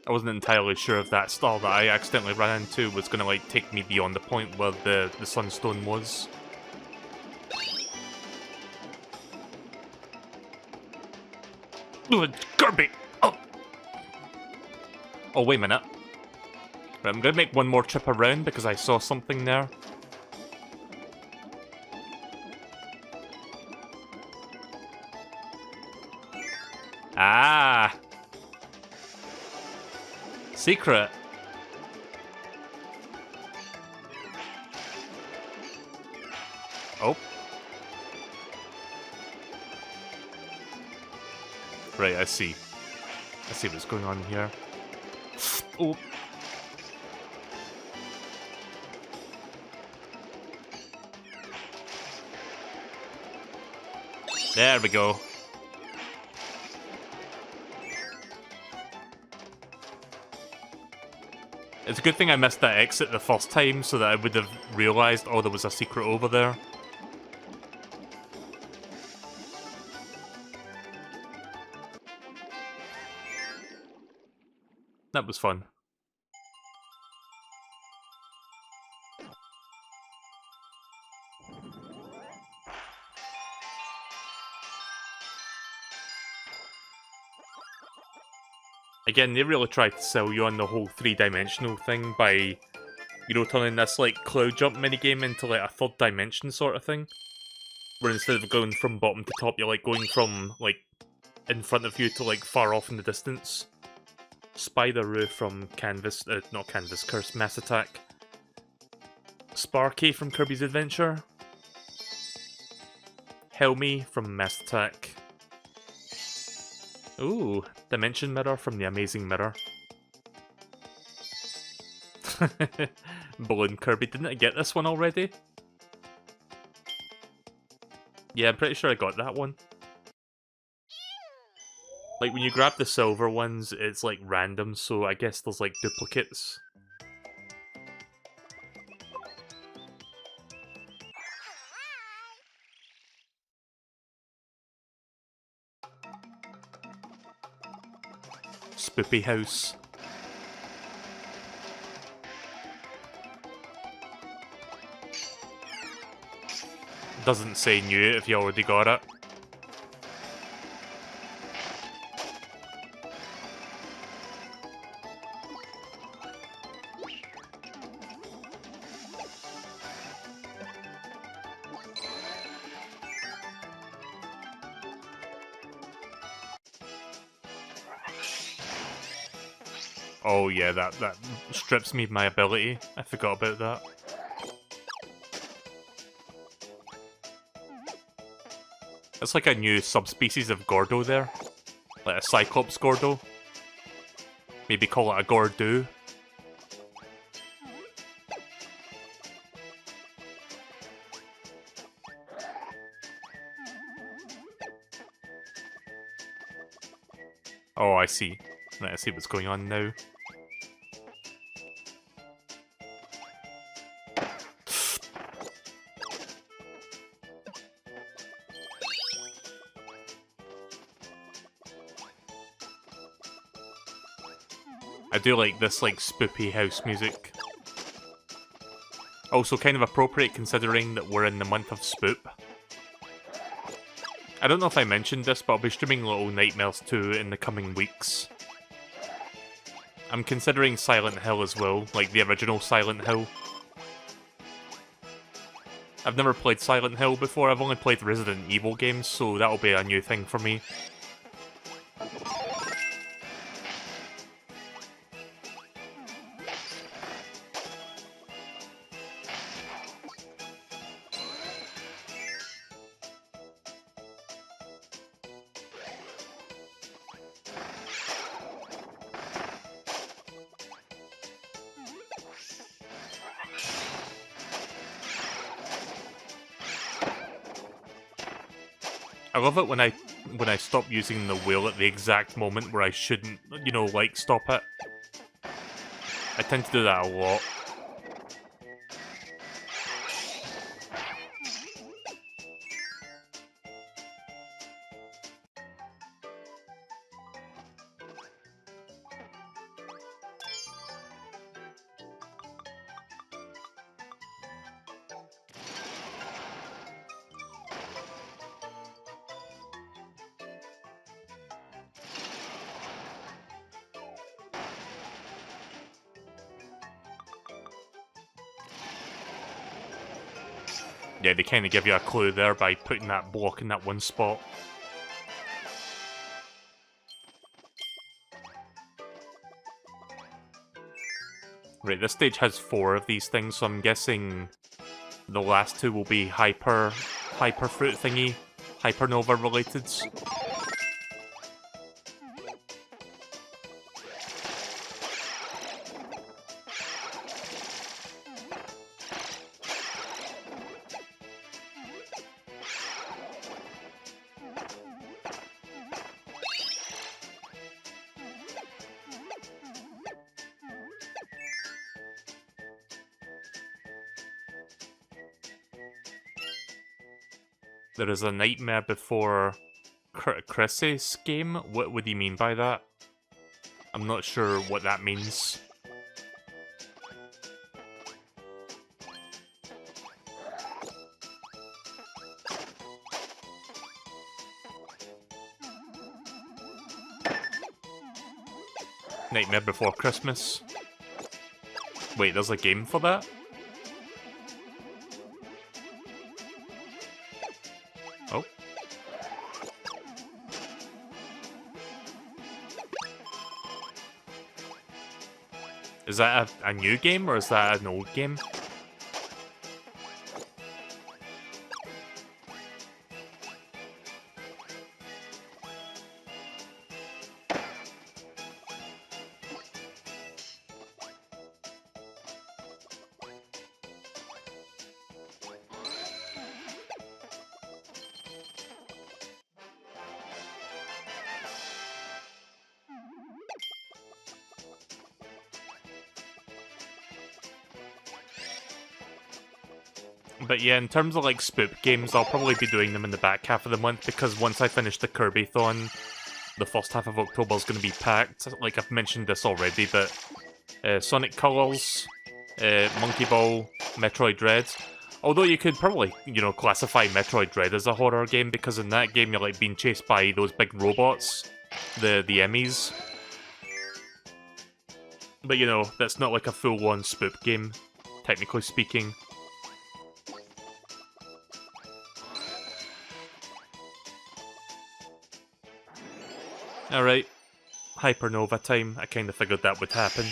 I wasn't entirely sure if that star that I accidentally ran into was gonna like take me beyond the point where the sunstone was. Kirby! Oh! Oh, wait a minute. Right, I'm gonna make one more trip around because I saw something there. Ah! Secret! Oh. Right, I see. I see what's going on here. Oh. There we go. It's a good thing I missed that exit the first time so that I would have realised, oh, there was a secret over there. That was fun. Again, they really tried to sell you on the whole three-dimensional thing by, you know, turning this, like, cloud jump minigame into, like, a third dimension sort of thing. Where instead of going from bottom to top, you're, like, going from, like, in front of you to, like, far off in the distance. Spider-Roo from Canvas, not Canvas Curse, Mass Attack. Sparky from Kirby's Adventure. Helmy from Mass Attack. Ooh, Dimension Mirror from The Amazing Mirror. Balloon Kirby, didn't I get this one already? Yeah, I'm pretty sure I got that one. Like, when you grab the silver ones, it's like random, so I guess there's like duplicates. Spoopy House. Doesn't say new if you already got it. Oh yeah, that strips me of my ability. I forgot about that. It's like a new subspecies of Gordo there. Like a Cyclops Gordo. Maybe call it a Gordo. Oh, I see. Right, I see what's going on now. I do like this, like, spoopy house music. Also kind of appropriate considering that we're in the month of Spoop. I don't know if I mentioned this, but I'll be streaming Little Nightmares 2 in the coming weeks. I'm considering Silent Hill as well, like the original Silent Hill. I've never played Silent Hill before, I've only played Resident Evil games, so that'll be a new thing for me. I love it when I stop using the wheel at the exact moment where I shouldn't, you know, like, stop it. I tend to do that a lot. Yeah, they kind of give you a clue there by putting that block in that one spot. Right, this stage has 4 of these things, so I'm guessing the last 2 will be hyper fruit thingy, hypernova related. There is a Nightmare Before Christmas game? What would you mean by that? I'm not sure what that means. Nightmare Before Christmas. Wait, there's a game for that? Oh. Is that a new game, or is that an old game? But yeah, in terms of like spook games, I'll probably be doing them in the back half of the month, because once I finish the KIRBYTHON, the first half of October is going to be packed. Like, I've mentioned this already, but Sonic Colors, Monkey Ball, Metroid Dread. Although you could probably, you know, classify Metroid Dread as a horror game, because in that game you're like being chased by those big robots, the Emmys. But you know, that's not like a full-on spook game, technically speaking. Alright, Hypernova time. I kind of figured that would happen.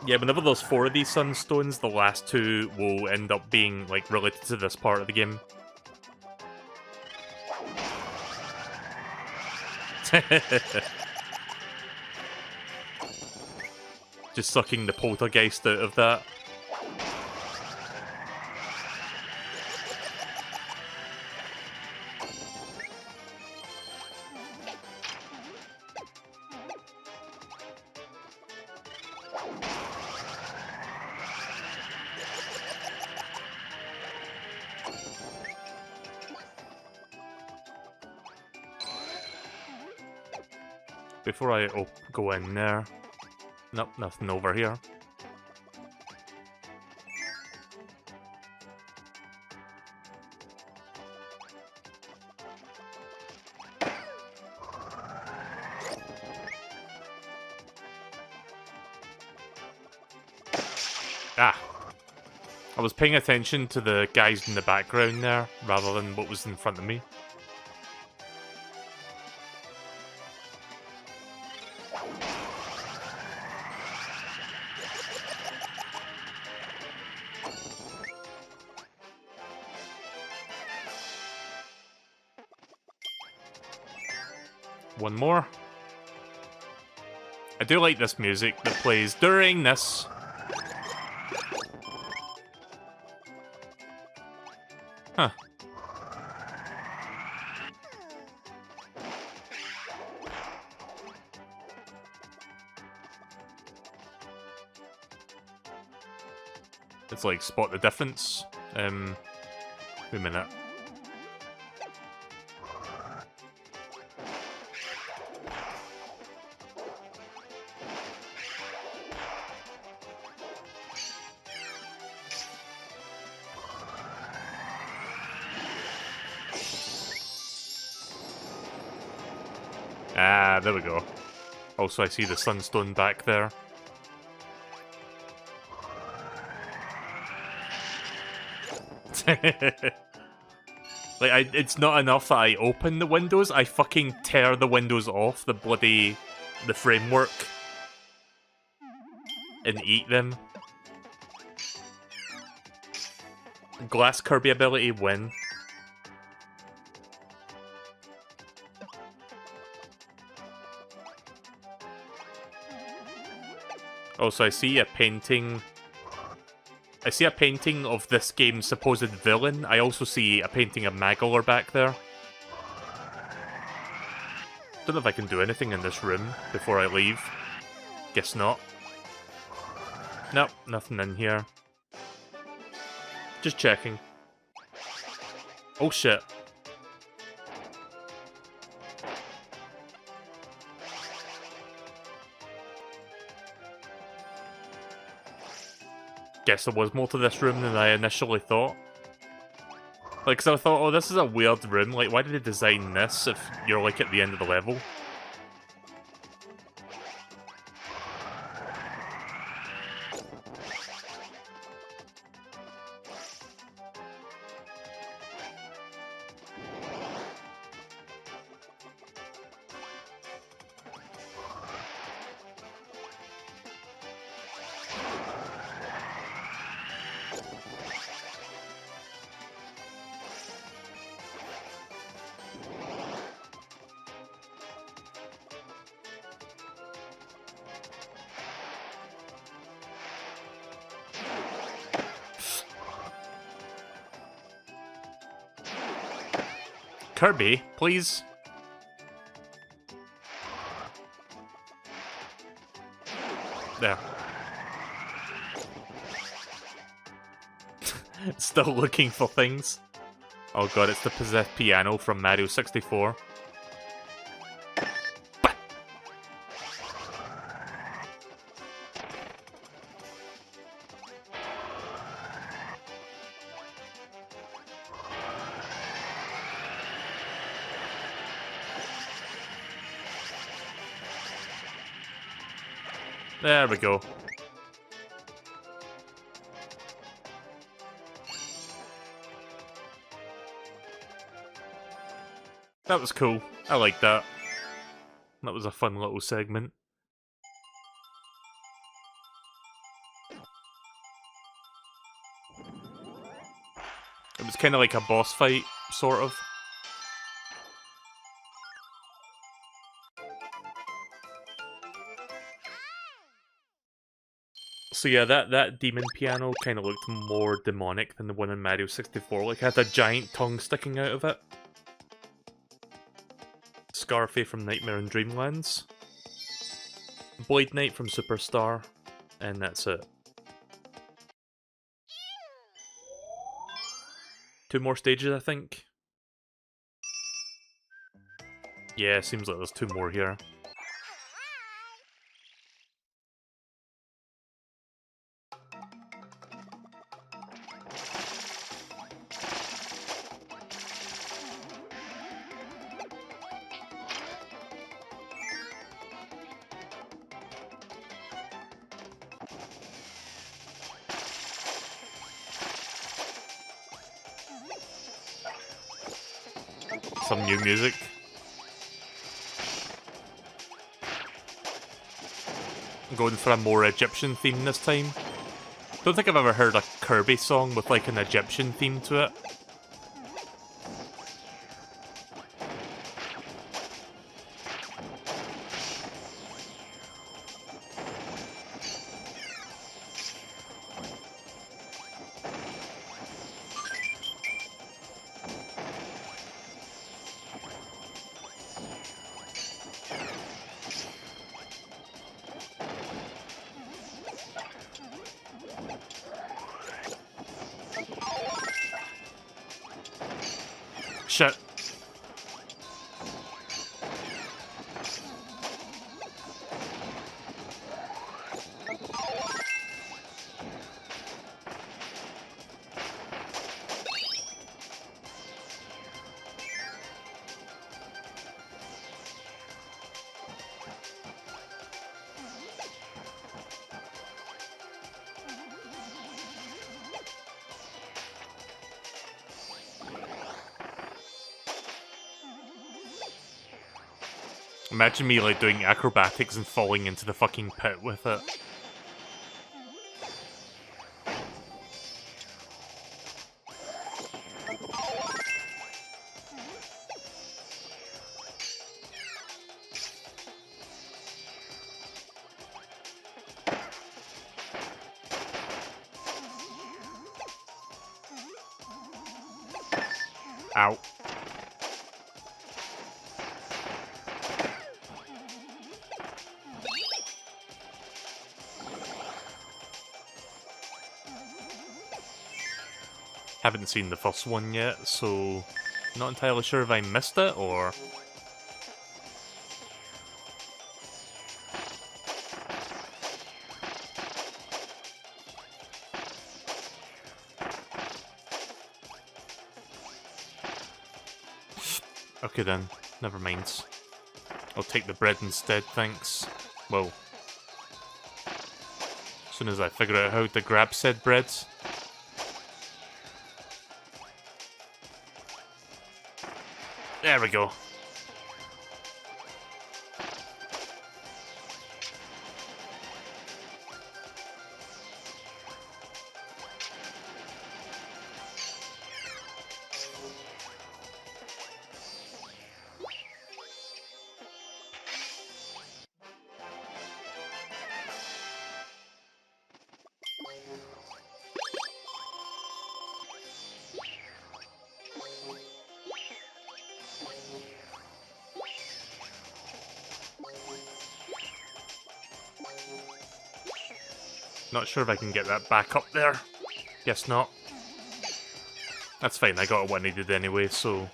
Yeah, whenever there's 4 of these Sunstones, the last 2 will end up being, like, related to this part of the game. Just sucking the poltergeist out of that. Before I go in there... Nope, nothing over here. Ah. I was paying attention to the guys in the background there, rather than what was in front of me. One more. I do like this music that plays during this. Huh. It's like spot the difference. Wait a minute. Ah, there we go. Also, I see the sunstone back there. Like, it's not enough that I open the windows, I fucking tear the windows off the framework and eat them. Glass Kirby ability, win. Also, I see a painting. I see a painting of this game's supposed villain. I also see a painting of Magolor back there. Don't know if I can do anything in this room before I leave. Guess not. Nope, nothing in here. Just checking. Oh shit. Guess there was more to this room than I initially thought. Like, cause I thought, oh, this is a weird room. Like, why did they design this if you're, like, at the end of the level? Kirby, please. There. Still looking for things. Oh god, it's the possessed piano from Mario 64. There we go. That was cool. I like that. That was a fun little segment. It was kind of like a boss fight, sort of. So yeah, that demon piano kind of looked more demonic than the one in Mario 64. Like, it had a giant tongue sticking out of it. Scarfy from Nightmare in Dreamlands. Blade Knight from Superstar. And that's it. 2 more stages, I think. Yeah, seems like there's 2 more here. Some new music. I'm going for a more Egyptian theme this time. Don't think I've ever heard a Kirby song with like an Egyptian theme to it. Shit. Imagine me like doing acrobatics and falling into the fucking pit with it. Ow. Haven't seen the first one yet, so not entirely sure if I missed it or... Okay then, never mind. I'll take the bread instead, thanks. Well, as soon as I figure out how to grab said bread. There we go. Not sure if I can get that back up there. Guess not. That's fine, I got what I needed anyway, so...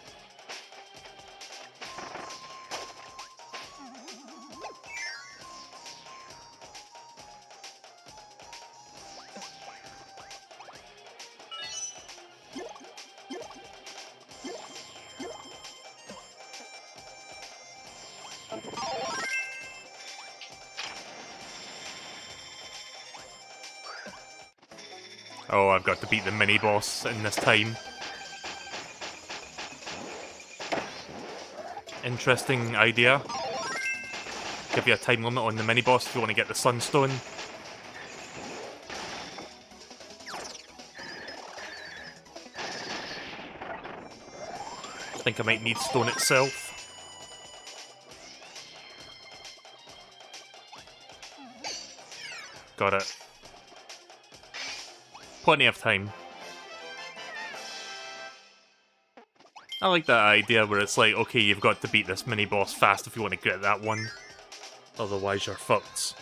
Oh, I've got to beat the mini-boss in this time. Interesting idea. Give you a time limit on the mini-boss if you want to get the Sunstone. I think I might need Stone itself. Got it. Plenty of time. I like that idea where it's like, okay, you've got to beat this mini-boss fast if you want to get that one. Otherwise you're fucked.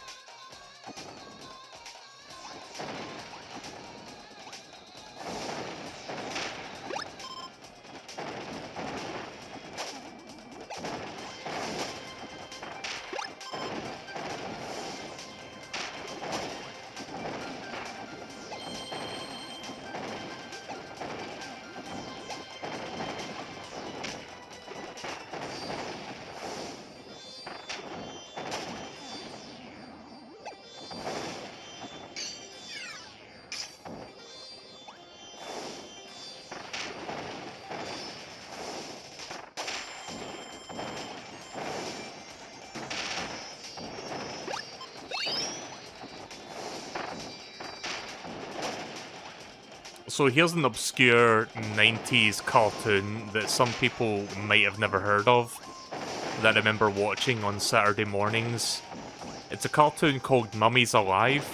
So here's an obscure 90s cartoon that some people might have never heard of, that I remember watching on Saturday mornings. It's a cartoon called Mummies Alive.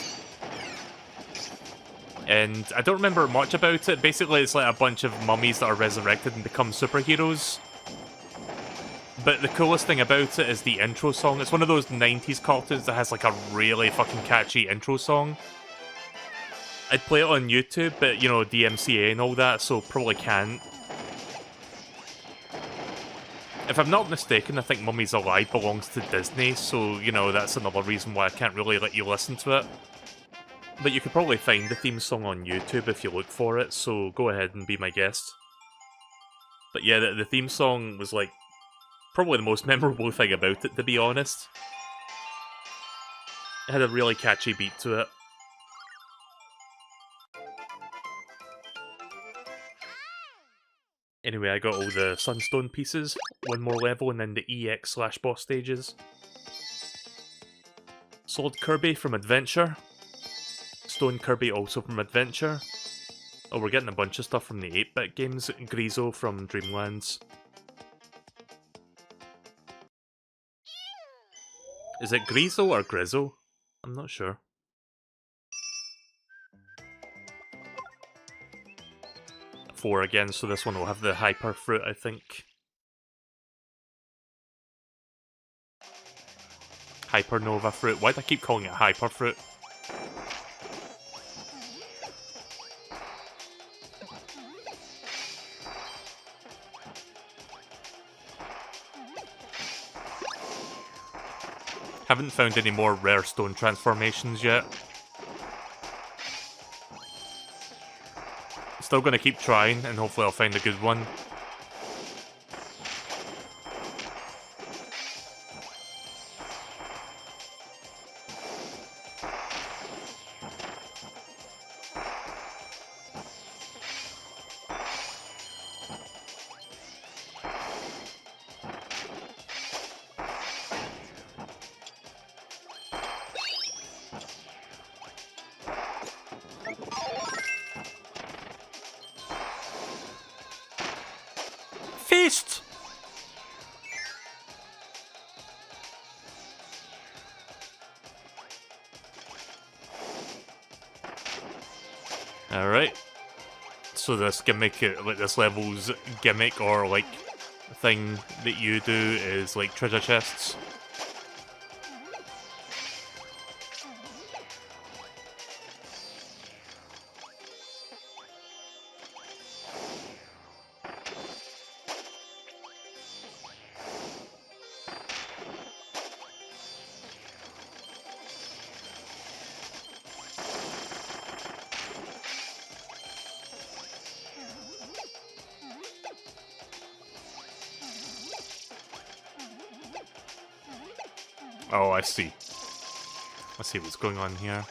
And I don't remember much about it. Basically, it's like a bunch of mummies that are resurrected and become superheroes. But the coolest thing about it is the intro song. It's one of those 90s cartoons that has like a really fucking catchy intro song. I'd play it on YouTube, but you know, DMCA and all that, so probably can't. If I'm not mistaken, I think Mummies Alive belongs to Disney, so, you know, that's another reason why I can't really let you listen to it. But you could probably find the theme song on YouTube if you look for it, so go ahead and be my guest. But yeah, the theme song was like probably the most memorable thing about it, to be honest. It had a really catchy beat to it. Anyway, I got all the Sunstone pieces, one more level, and then the EX/boss stages. Solid Kirby from Adventure. Stone Kirby also from Adventure. Oh, we're getting a bunch of stuff from the 8-bit games. Grizo from Dreamlands. Is it Grizo or Grizzle? I'm not sure. Four again, so this one will have the Hyper Fruit, I think. Hypernova Fruit. Why do I keep calling it Hyper Fruit? Haven't found any more rare stone transformations yet. Still gonna keep trying, and hopefully I'll find a good one. Feast! Alright. So this gimmick, like this level's gimmick or like thing that you do is like treasure chests. Oh, I see. Let's see what's going on here.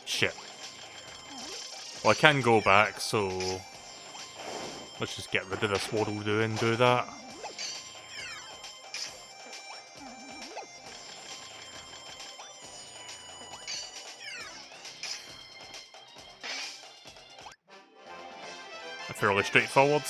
Shit. Well, I can go back, so let's just get rid of this waddle do and do that. Fairly straightforward.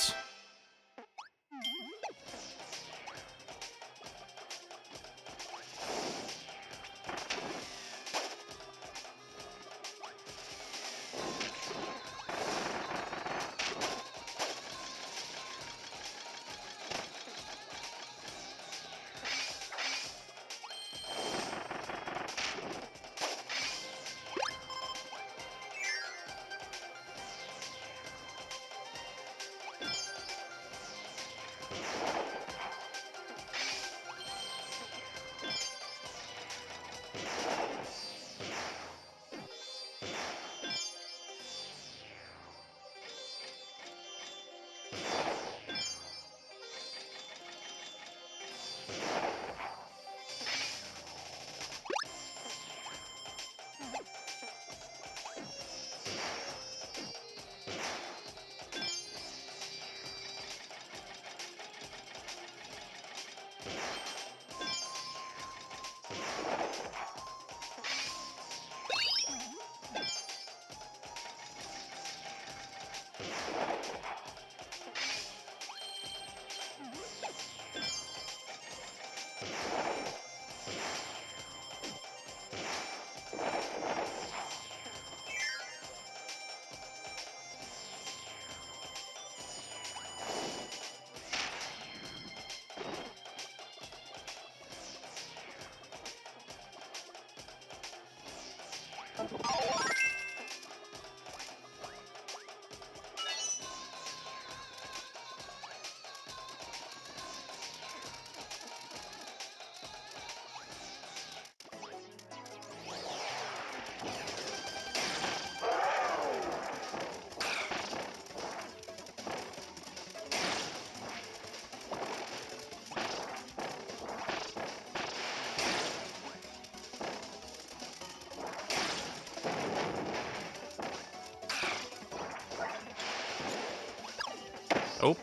Oh.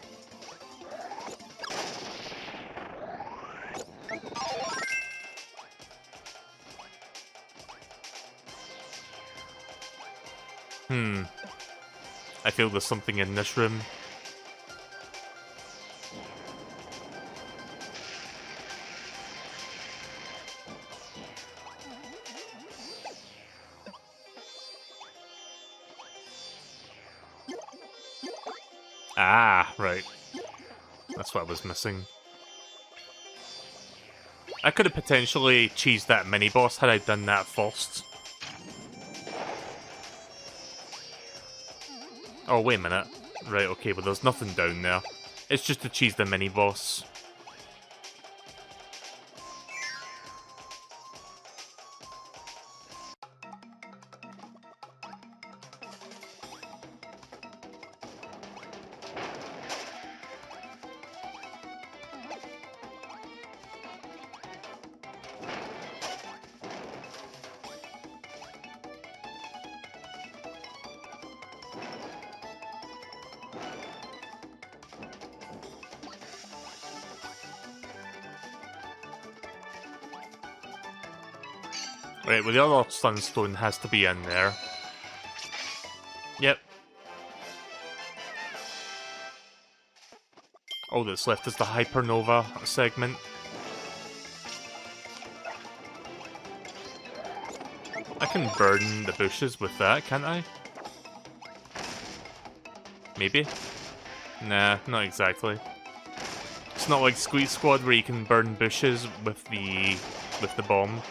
I feel there's something in this room. Ah, right. That's what I was missing. I could have potentially cheesed that mini-boss had I done that first. Oh, wait a minute. Right, okay, but there's nothing down there. It's just to cheese the mini-boss. Right, well the other sunstone has to be in there. Yep. All that's left is the Hypernova segment. I can burn the bushes with that, can't I? Maybe? Nah, not exactly. It's not like Squeak Squad where you can burn bushes with the bomb.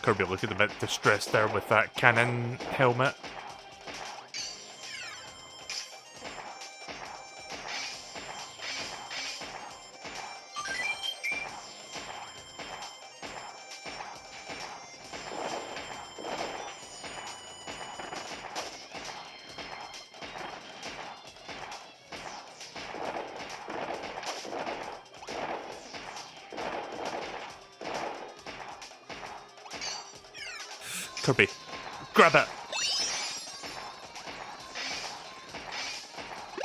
Kirby looking a bit distressed there with that cannon helmet. Kirby, grab it!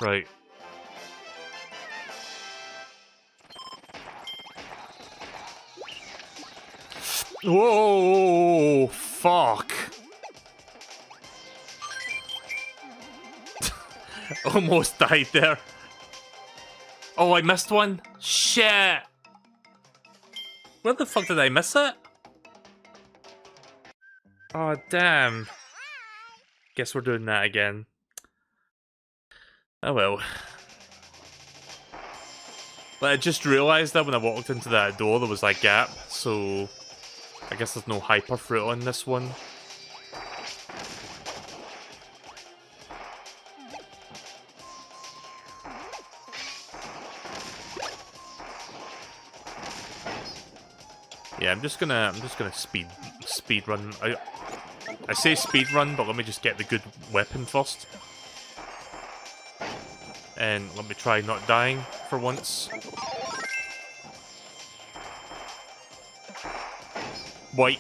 Right. Whoa! Fuck! Almost died there. Oh, I missed one? Shit! Where the fuck did I miss it? Oh, damn. Guess we're doing that again. Oh well. But I just realised that when I walked into that door there was that gap, so I guess there's no hyper fruit on this one. Yeah, I'm just gonna speed run. I say speed run, but let me just get the good weapon first. And let me try not dying for once. White.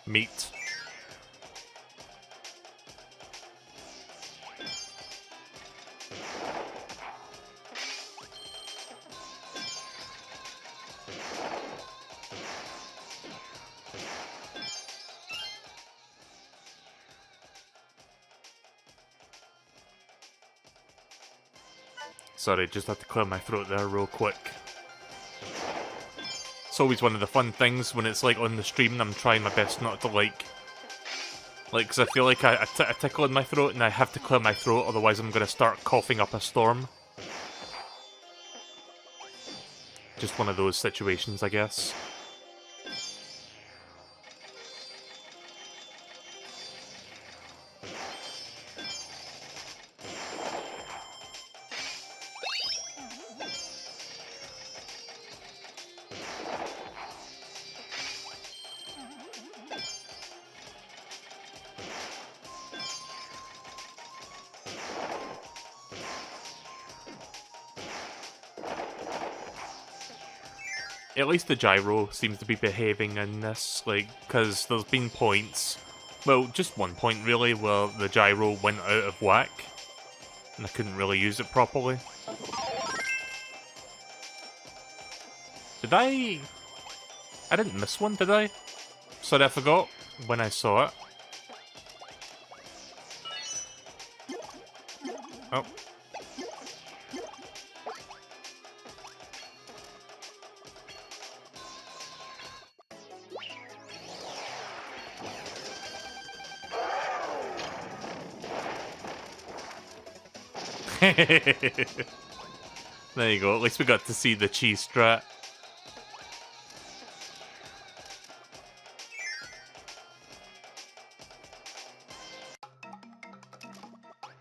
Meat. Sorry, just had to clear my throat there real quick. It's always one of the fun things when it's like on the stream and I'm trying my best not to like, because I feel like I tickle in my throat and I have to clear my throat, otherwise I'm going to start coughing up a storm. Just one of those situations, I guess. At least the gyro seems to be behaving in this, like, because there's been points, well, just one point really, where the gyro went out of whack, and I couldn't really use it properly. Did I didn't miss one, did I? Sorry, I forgot when I saw it. Oh. There you go, at least we got to see the cheese strat.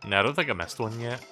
No, I don't think I missed one yet.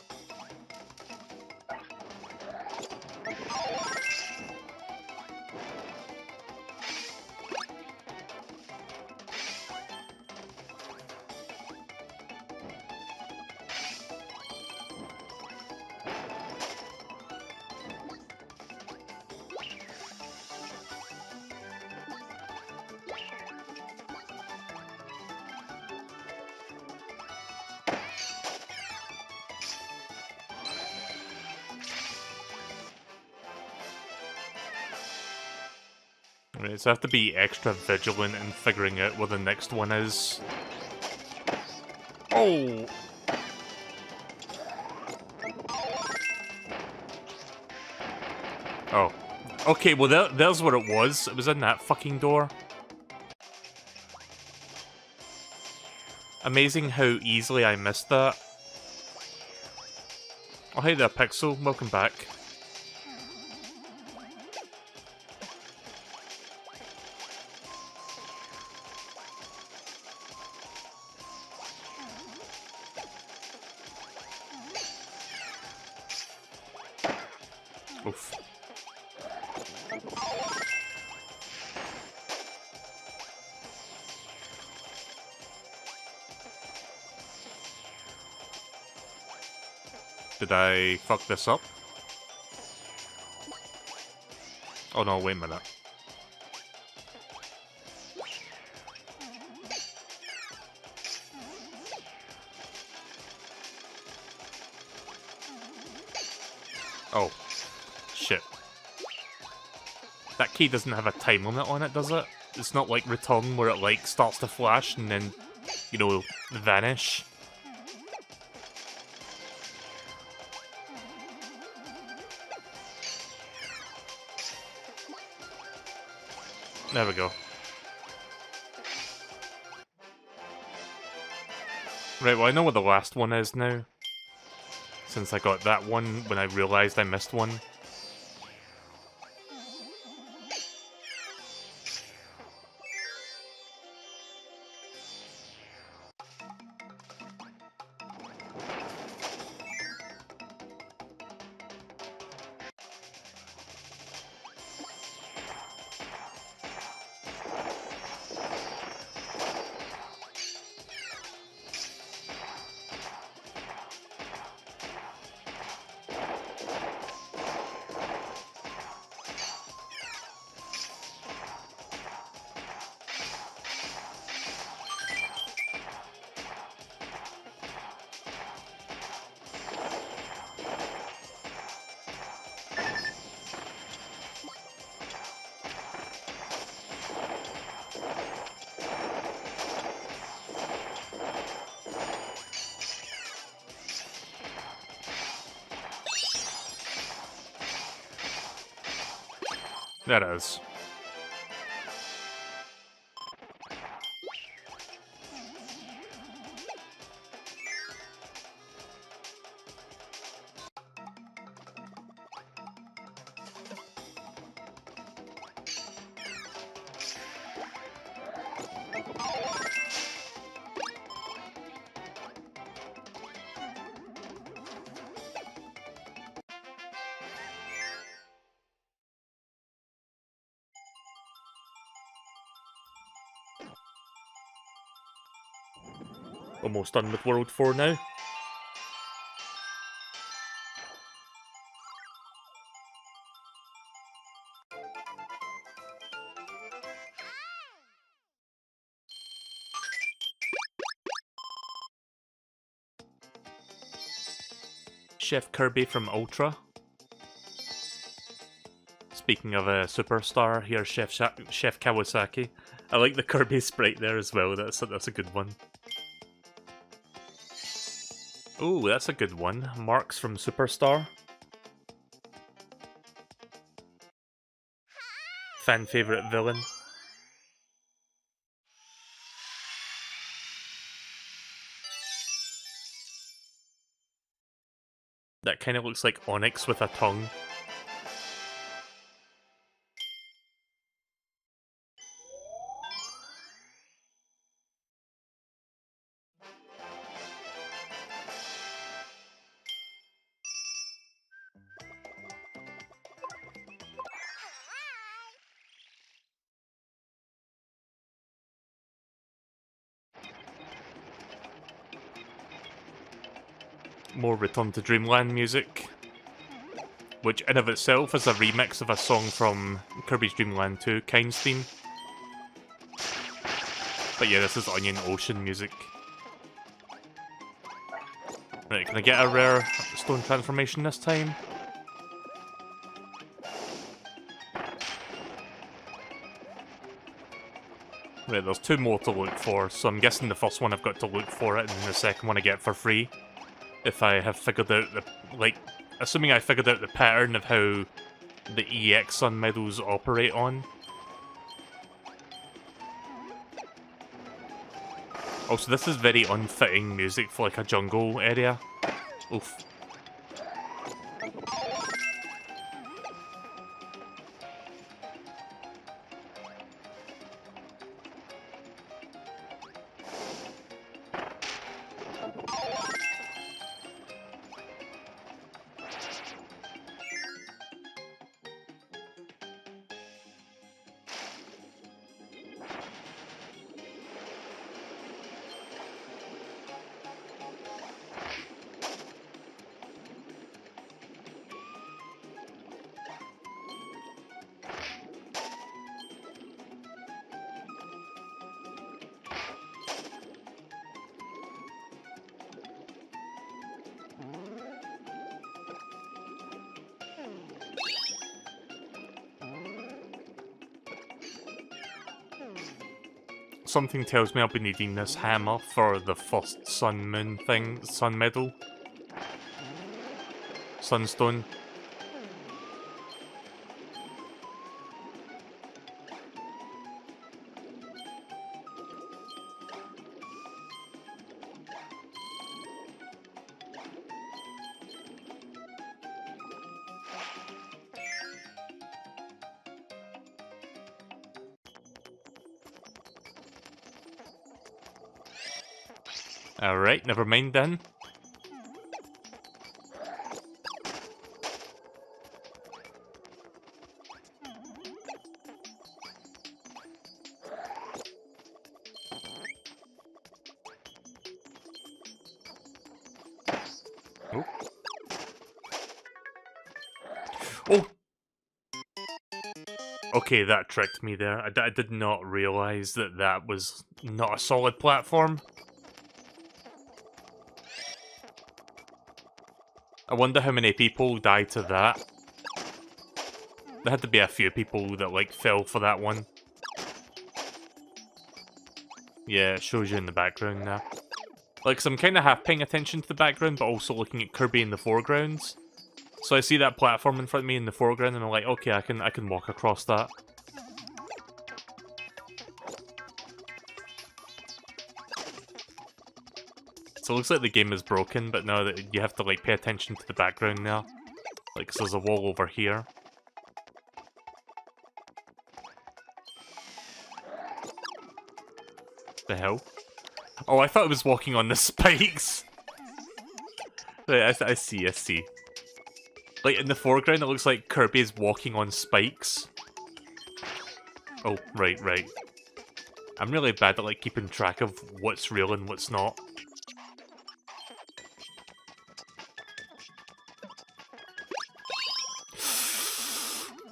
Right, so I have to be extra vigilant in figuring out where the next one is. Oh! Oh. Okay, well there's what it was. It was in that fucking door. Amazing how easily I missed that. Oh, hey there, Pixel. Welcome back. Oof. Did I fuck this up? Oh no, wait a minute. Oh. Shit. That key doesn't have a time limit on it, does it? It's not like Return where it like starts to flash and then, you know, vanish. There we go. Right, well I know where the last one is now. Since I got that one when I realized I missed one. That is. Almost done with World 4 now. Chef Kirby from Ultra. Speaking of a superstar, here's Chef Kawasaki. I like the Kirby sprite there as well, that's a good one. Ooh, that's a good one. Marks from Superstar. Fan favorite villain. That kind of looks like Onyx with a tongue. More Return to Dreamland music, which in of itself is a remix of a song from Kirby's Dream Land 2, Kind's theme. But yeah, this is Onion Ocean music. Right, can I get a rare stone transformation this time? Right, there's two more to look for, so I'm guessing the first one I've got to look for it, and the second one I get for free. If I have figured out the, assuming I figured out the pattern of how the EX Sun medals operate on. Also, this is very unfitting music for like a jungle area. Oof. Something tells me I'll be needing this hammer for the first Sun Moon thing, Sun Medal. Sunstone. Alright, never mind then. Oh. Oh! Okay, that tricked me there. I did not realise that that was not a solid platform. I wonder how many people died to that. There had to be a few people that, like, fell for that one. Yeah, it shows you in the background now. Like, so I'm kind of half paying attention to the background, but also looking at Kirby in the foreground. So I see that platform in front of me in the foreground, and I'm like, okay, I can walk across that. So it looks like the game is broken, but now that you have to like pay attention to the background now. Like, 'cause there's a wall over here. The hell? Oh, I thought it was walking on the spikes. Right, I see, I see. Like, in the foreground, it looks like Kirby is walking on spikes. Oh, right, right. I'm really bad at, like, keeping track of what's real and what's not.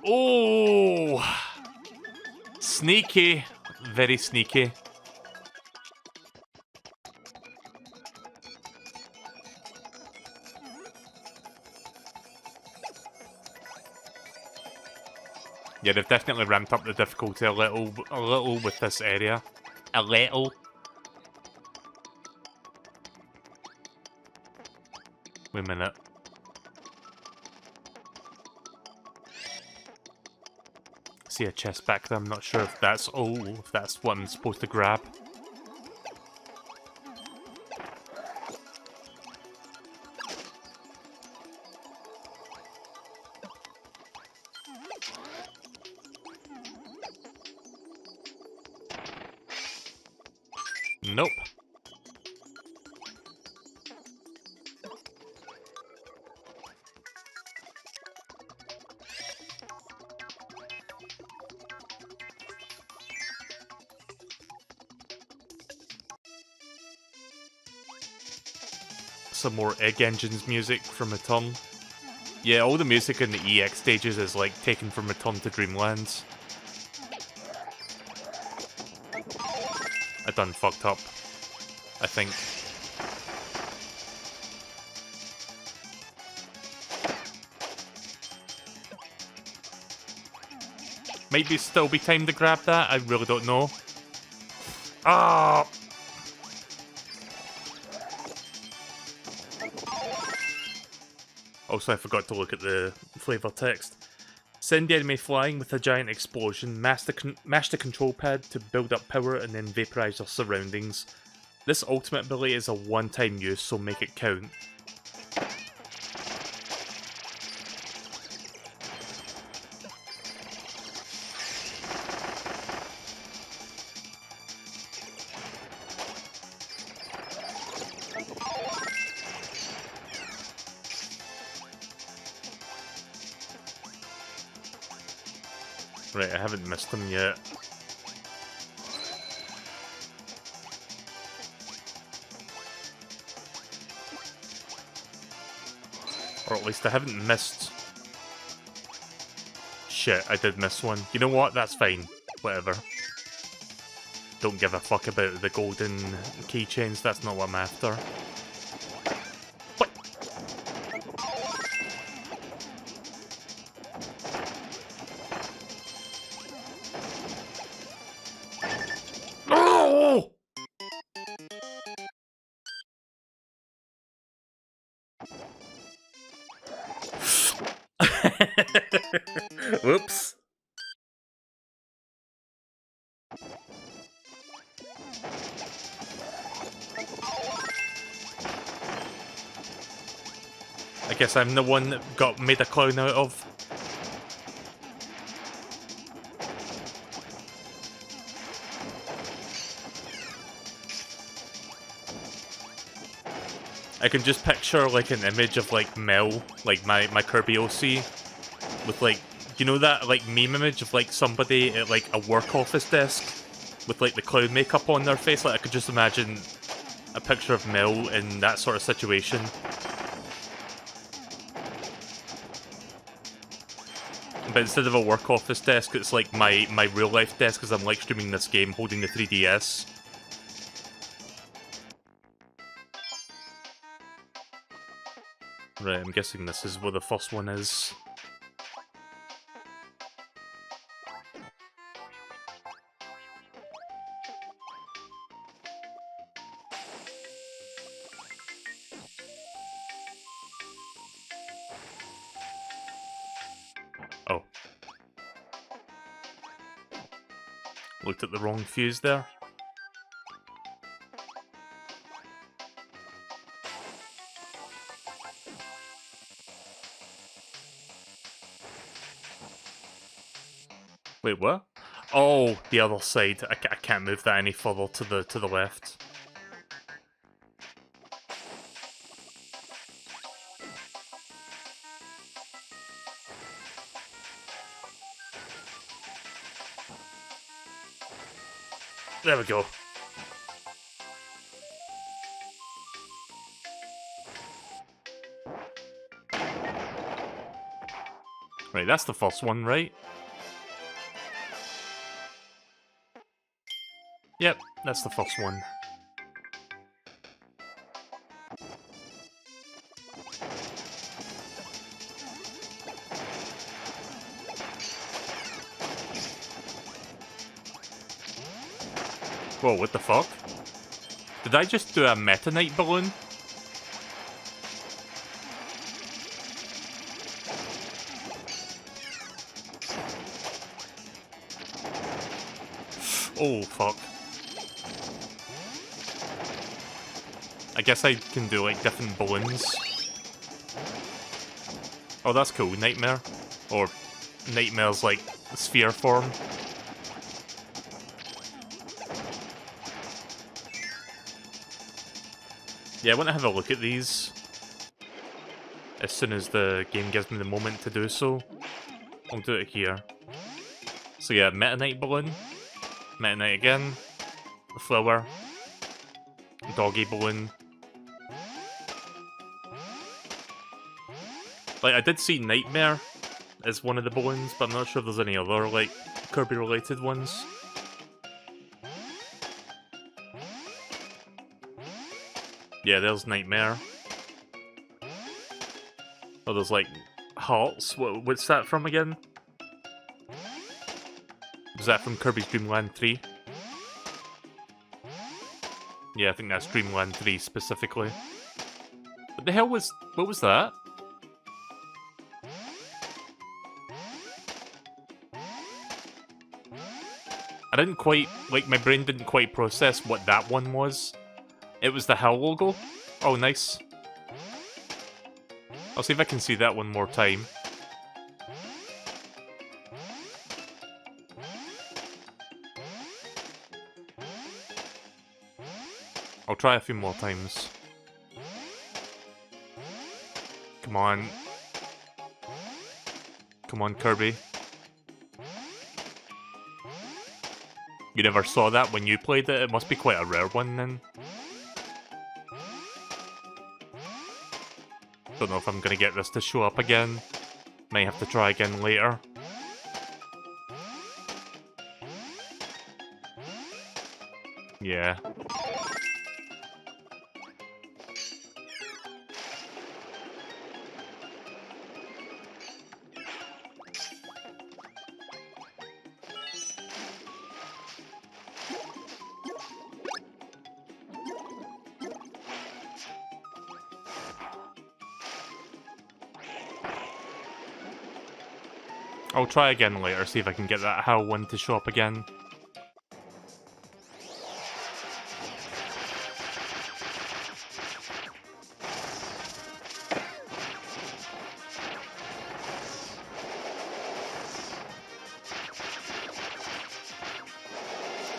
Oh! Sneaky. Very sneaky. Yeah, they've definitely ramped up the difficulty a little with this area. A little. Wait a minute. See a chest back there, I'm not sure if that's... Oh, if that's what I'm supposed to grab. Nope. Some more Egg Engines music from Return. Yeah, all the music in the EX stages is like taken from Return to Dreamlands. I done fucked up, I think. Might still be time to grab that, I really don't know. Ah! Also, I forgot to look at the flavor text. Send the enemy flying with a giant explosion, mash the control pad to build up power, and then vaporize their surroundings. This ultimate ability is a one-time use, so make it count. Right, I haven't missed them yet. Or at least I haven't missed... Shit, I did miss one. You know what? That's fine. Whatever. Don't give a fuck about the golden keychains, that's not what I'm after. What? Oh! Whoops. I guess I'm the one that got made a clown out of. I can just picture like an image of like Mel, like my Kirby OC, with like, you know that like meme image of like somebody at like a work office desk with like the clown makeup on their face? Like I could just imagine a picture of Mel in that sort of situation. But instead of a work office desk, it's like my real life desk because I'm like streaming this game holding the 3DS. Right, I'm guessing this is what the first one is. Looked at the wrong fuse there. Wait, what? Oh, the other side. I can't move that any further to the left. There we go. Right, that's the first one, right? Yep, that's the first one. Whoa, what the fuck? Did I just do a Meta Knight balloon? Oh, fuck. I guess I can do, like, different balloons. Oh, that's cool. Nightmare. Or Nightmare's, like, sphere form. Yeah, I want to have a look at these as soon as the game gives me the moment to do so. I'll do it here. So yeah, Meta Knight balloon. Meta Knight again. The flower. Doggy balloon. Like, I did see Nightmare as one of the balloons, but I'm not sure if there's any other, like, Kirby-related ones. Yeah, there's Nightmare. Oh, there's, like, hearts. What's that from again? Was that from Kirby's Dream Land 3? Yeah, I think that's Dreamland 3 specifically. What the hell was... what was that? I didn't quite... like, my brain didn't quite process what that one was. It was the HAL logo? Oh, nice. I'll see if I can see that one more time. I'll try a few more times. Come on. Come on, Kirby. You never saw that when you played it? It must be quite a rare one then. Don't know if I'm gonna get this to show up again. Might have to try again later. Yeah. I'll try again later, see if I can get that HAL one to show up again.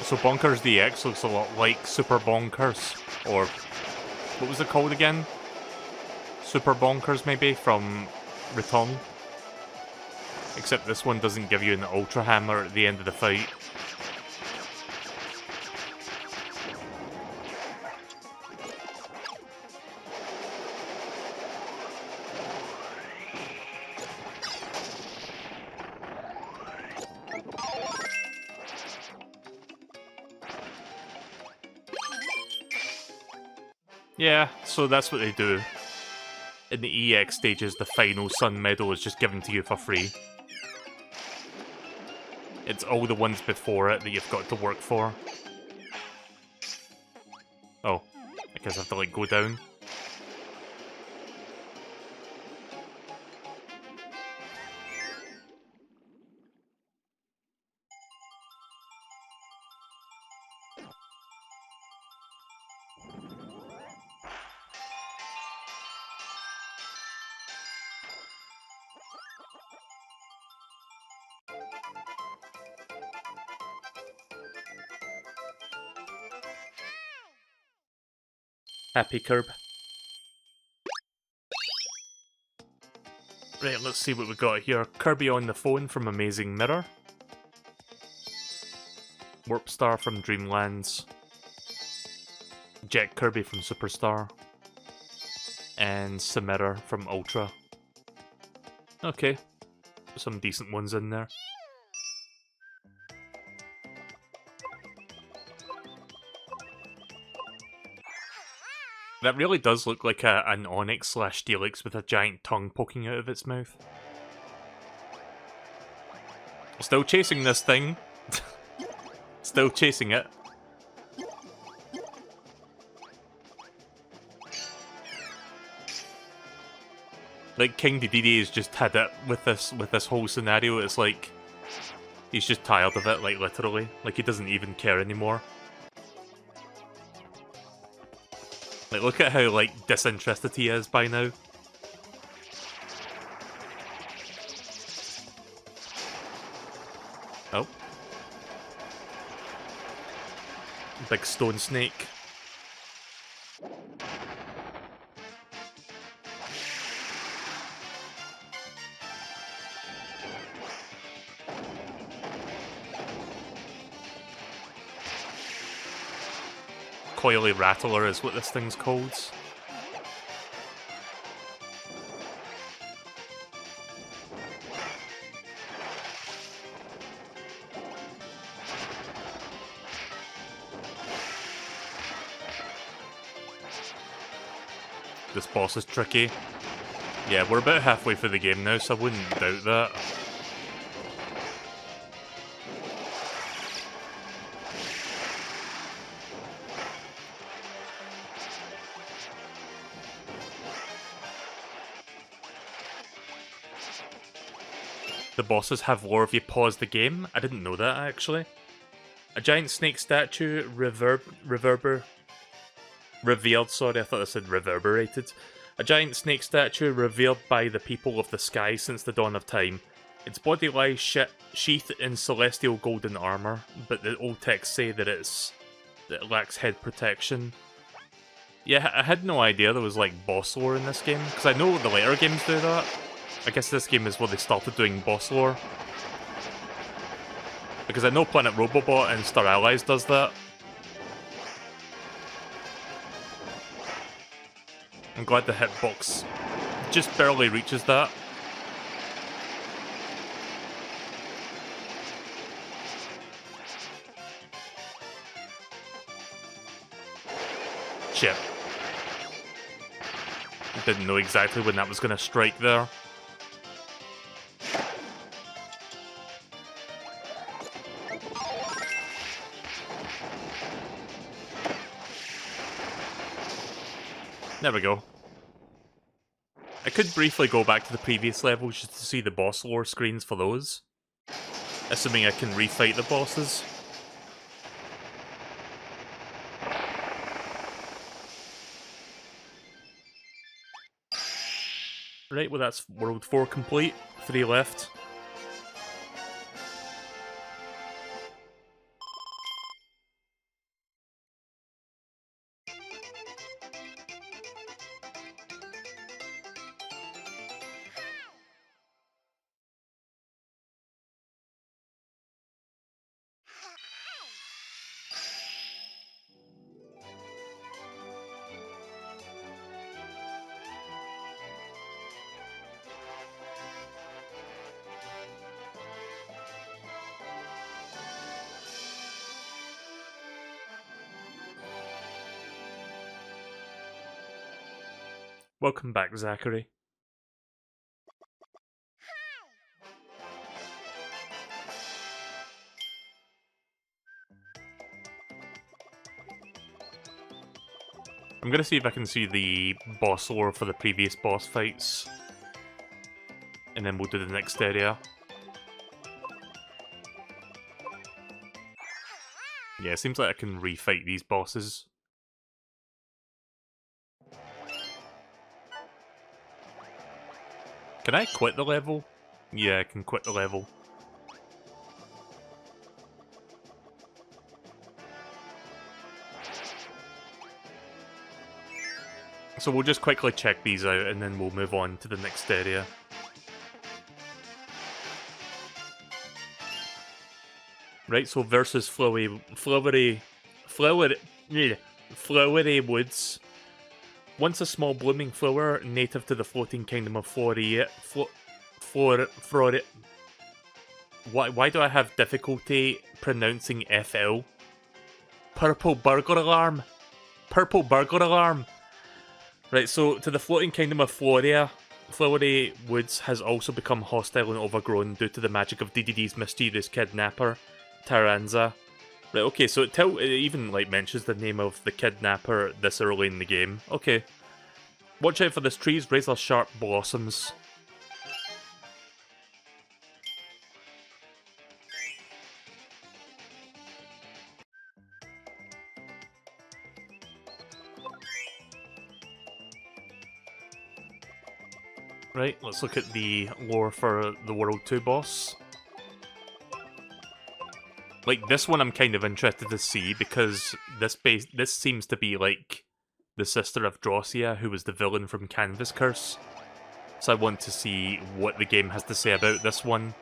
So Bonkers DX looks a lot like Super Bonkers, or what was it called again? Super Bonkers maybe, from Return. Except this one doesn't give you an Ultra Hammer at the end of the fight. Yeah, so that's what they do. In the EX stages, the final Sun Medal is just given to you for free. It's all the ones before it that you've got to work for. Oh, I guess I have to, like, go down. Happy Kirb. Right, let's see what we got here. Kirby on the phone from Amazing Mirror. Warp Star from Dreamlands. Jet Kirby from Superstar. And Samira from Ultra. Okay, some decent ones in there. That really does look like an Onyx / Deluxe with a giant tongue poking out of its mouth. Still chasing this thing. Still chasing it. Like King Dedede has just had it with this whole scenario. It's like he's just tired of it, like literally. Like he doesn't even care anymore. Like look at how like disinterested he is by now. Oh. Big stone snake. Coily Rattler is what this thing's called. This boss is tricky. Yeah, we're about halfway through the game now, so I wouldn't doubt that. The bosses have lore if you pause the game. I didn't know that, actually. A giant snake statue revered, sorry, I thought I said reverberated. A giant snake statue revered by the people of the sky since the dawn of time. Its body lies sheathed in celestial golden armor, but the old texts say that it lacks head protection. Yeah, I had no idea there was like boss lore in this game, because I know the later games do that. I guess this game is where they started doing boss lore. Because I know Planet Robobot and Star Allies does that. I'm glad the hitbox just barely reaches that. Shit. Didn't know exactly when that was going to strike there. There we go. I could briefly go back to the previous levels just to see the boss lore screens for those. Assuming I can refight the bosses. Right, well that's World 4 complete. 3 left. Welcome back, Zachary. I'm gonna see if I can see the boss lore for the previous boss fights. And then we'll do the next area. Yeah, it seems like I can refight these bosses. Can I quit the level? Yeah, I can quit the level. So we'll just quickly check these out and then we'll move on to the next area. Right, so versus flowery woods. Once a small blooming flower native to the floating kingdom of why do I have difficulty pronouncing FL? Purple burglar alarm. Purple burglar alarm. Right, so to the floating kingdom of Flowery Woods has also become hostile and overgrown due to the magic of DDD's mysterious kidnapper, Taranza. Right, okay, so it even like mentions the name of the kidnapper this early in the game. Okay. Watch out for this tree's razor-sharp blossoms. Right, let's look at the lore for the World 2 boss. Like, this one I'm kind of interested to see, because this seems to be, like, the sister of Drossia, who was the villain from Canvas Curse. So I want to see what the game has to say about this one.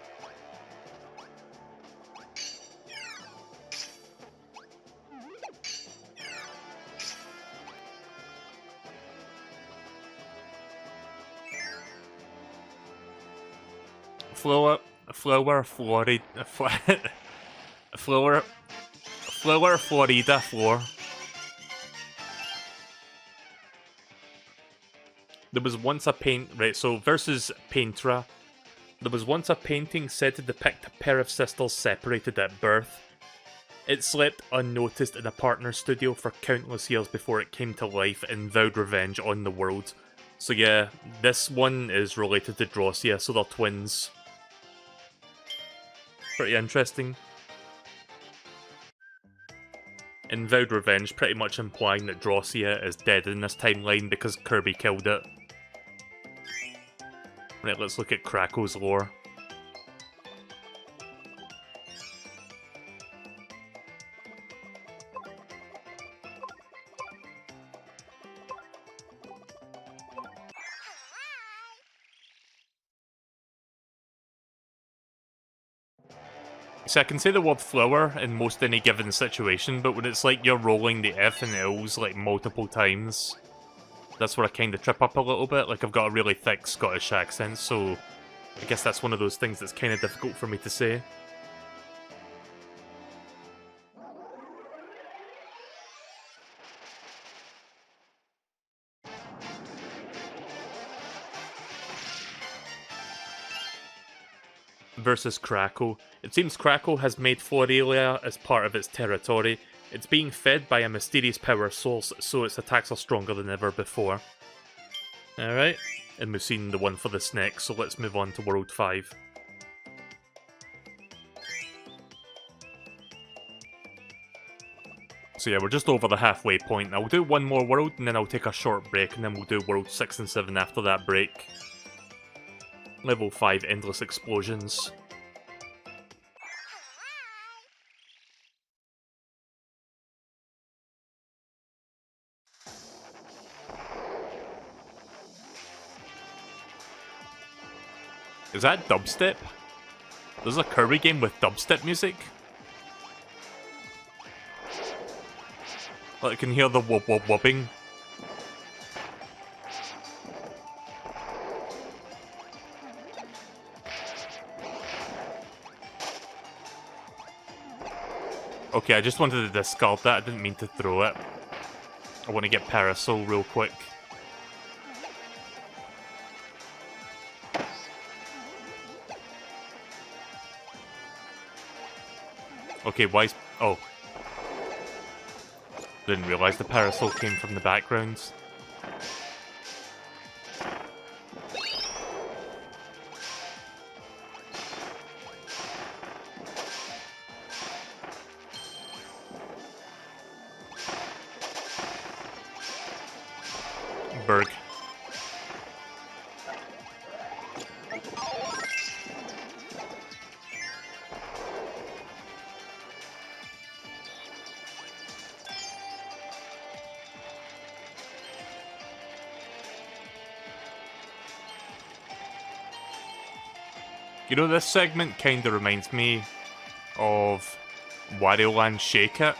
Florida floor. There was once a right, so versus Paintra. There was once a painting said to depict a pair of sisters separated at birth. It slept unnoticed in a partner's studio for countless years before it came to life and vowed revenge on the world. So yeah, this one is related to Drossia, so they're twins. Pretty interesting. And vowed revenge pretty much implying that Drossia is dead in this timeline because Kirby killed it. Right, let's look at Krako's lore. So I can say the word flower in most any given situation, but when it's like you're rolling the F and L's like multiple times, that's where I kind of trip up a little bit. Like, I've got a really thick Scottish accent, so I guess that's one of those things that's kind of difficult for me to say. Versus Krako. It seems Krako has made Florelia as part of its territory. It's being fed by a mysterious power source, so its attacks are stronger than ever before. Alright, and we've seen the one for the snake, so let's move on to World 5. So yeah, we're just over the halfway point. I'll do one more world, and then I'll take a short break, and then we'll do World 6 and 7 after that break. Level 5 Endless Explosions. Is that dubstep? There's a Kirby game with dubstep music? Like, I can hear the wub wub wubbing. Okay, I just wanted to discard that, I didn't mean to throw it. I want to get Parasol real quick. Okay, why is... Oh. Didn't realise the Parasol came from the background. Berg. You know, this segment kind of reminds me of Wario Land Shake It,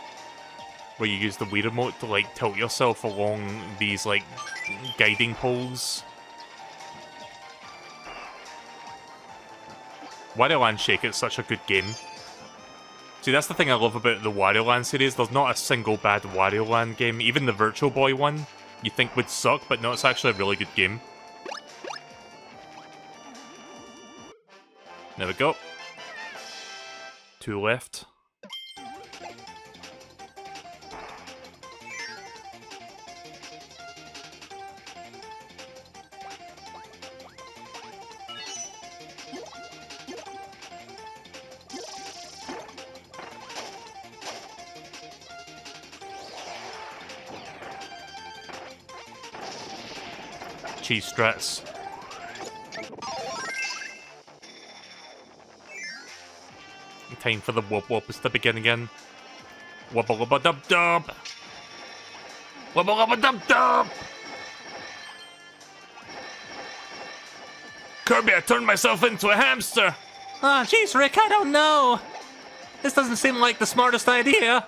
where you use the Wii Remote to, like, tilt yourself along these, like, guiding poles. Wario Land Shake It's such a good game. See, that's the thing I love about the Wario Land series. There's not a single bad Wario Land game. Even the Virtual Boy one, you think would suck, but no, it's actually a really good game. There we go. 2 left. Cheese strats. Time for the whoop whoopers to begin again. Wubba wubba dub dub! Wubba wubba dub dub! Kirby, I turned myself into a hamster! Ah, oh, jeez, Rick, I don't know! This doesn't seem like the smartest idea.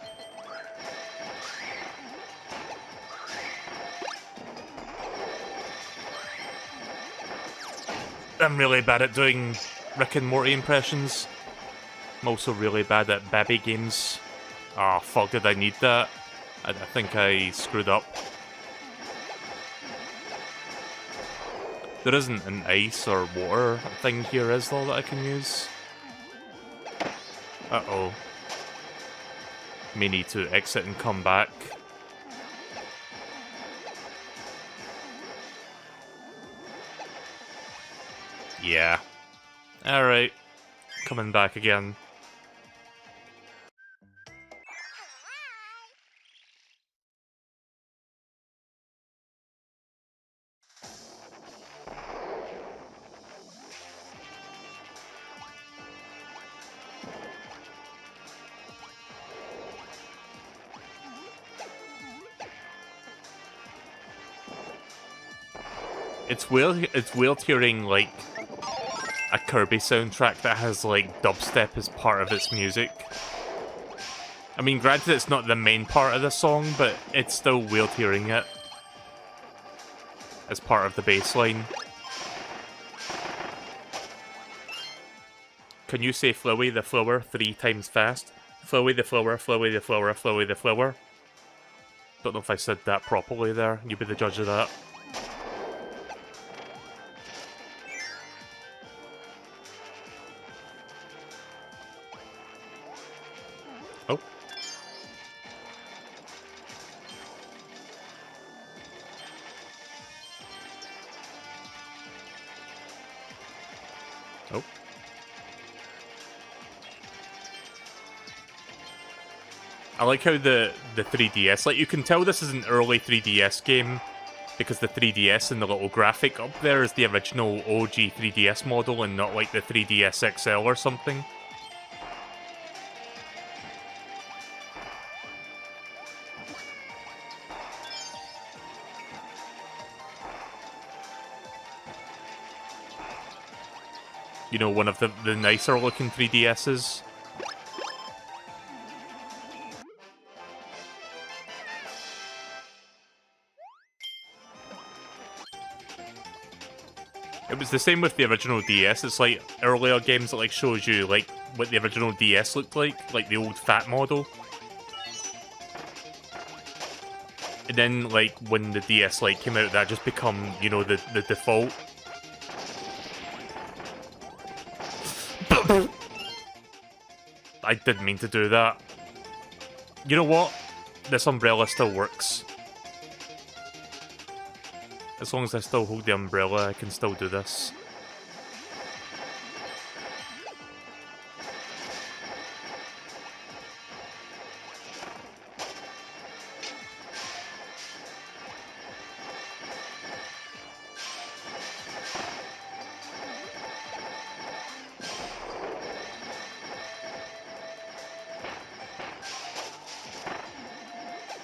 I'm really bad at doing Rick and Morty impressions. I'm also really bad at baby games. Oh, fuck, did I need that? I think I screwed up. There isn't an ice or water thing here, is there, that I can use? Uh-oh. May need to exit and come back. Yeah. Alright. Coming back again. It's weird hearing, like, a Kirby soundtrack that has, like, dubstep as part of its music. I mean, granted it's not the main part of the song, but it's still weird hearing it as part of the bass line. Can you say Flowey the Flower 3 times fast? Flowey the Flower, Flowey the Flower, Flowey the Flower. Don't know if I said that properly there. You be the judge of that. Oh. Oh. I like how the 3DS, like, you can tell this is an early 3DS game because the 3DS and the little graphic up there is the original OG 3DS model and not like the 3DS XL or something. You know, one of the nicer looking 3DSs. It was the same with the original DS. It's like earlier games that like shows you like what the original DS looked like the old fat model. And then like when the DS Lite came out, that just become, you know, the default. I didn't mean to do that. You know what? This umbrella still works. As long as I still hold the umbrella, I can still do this.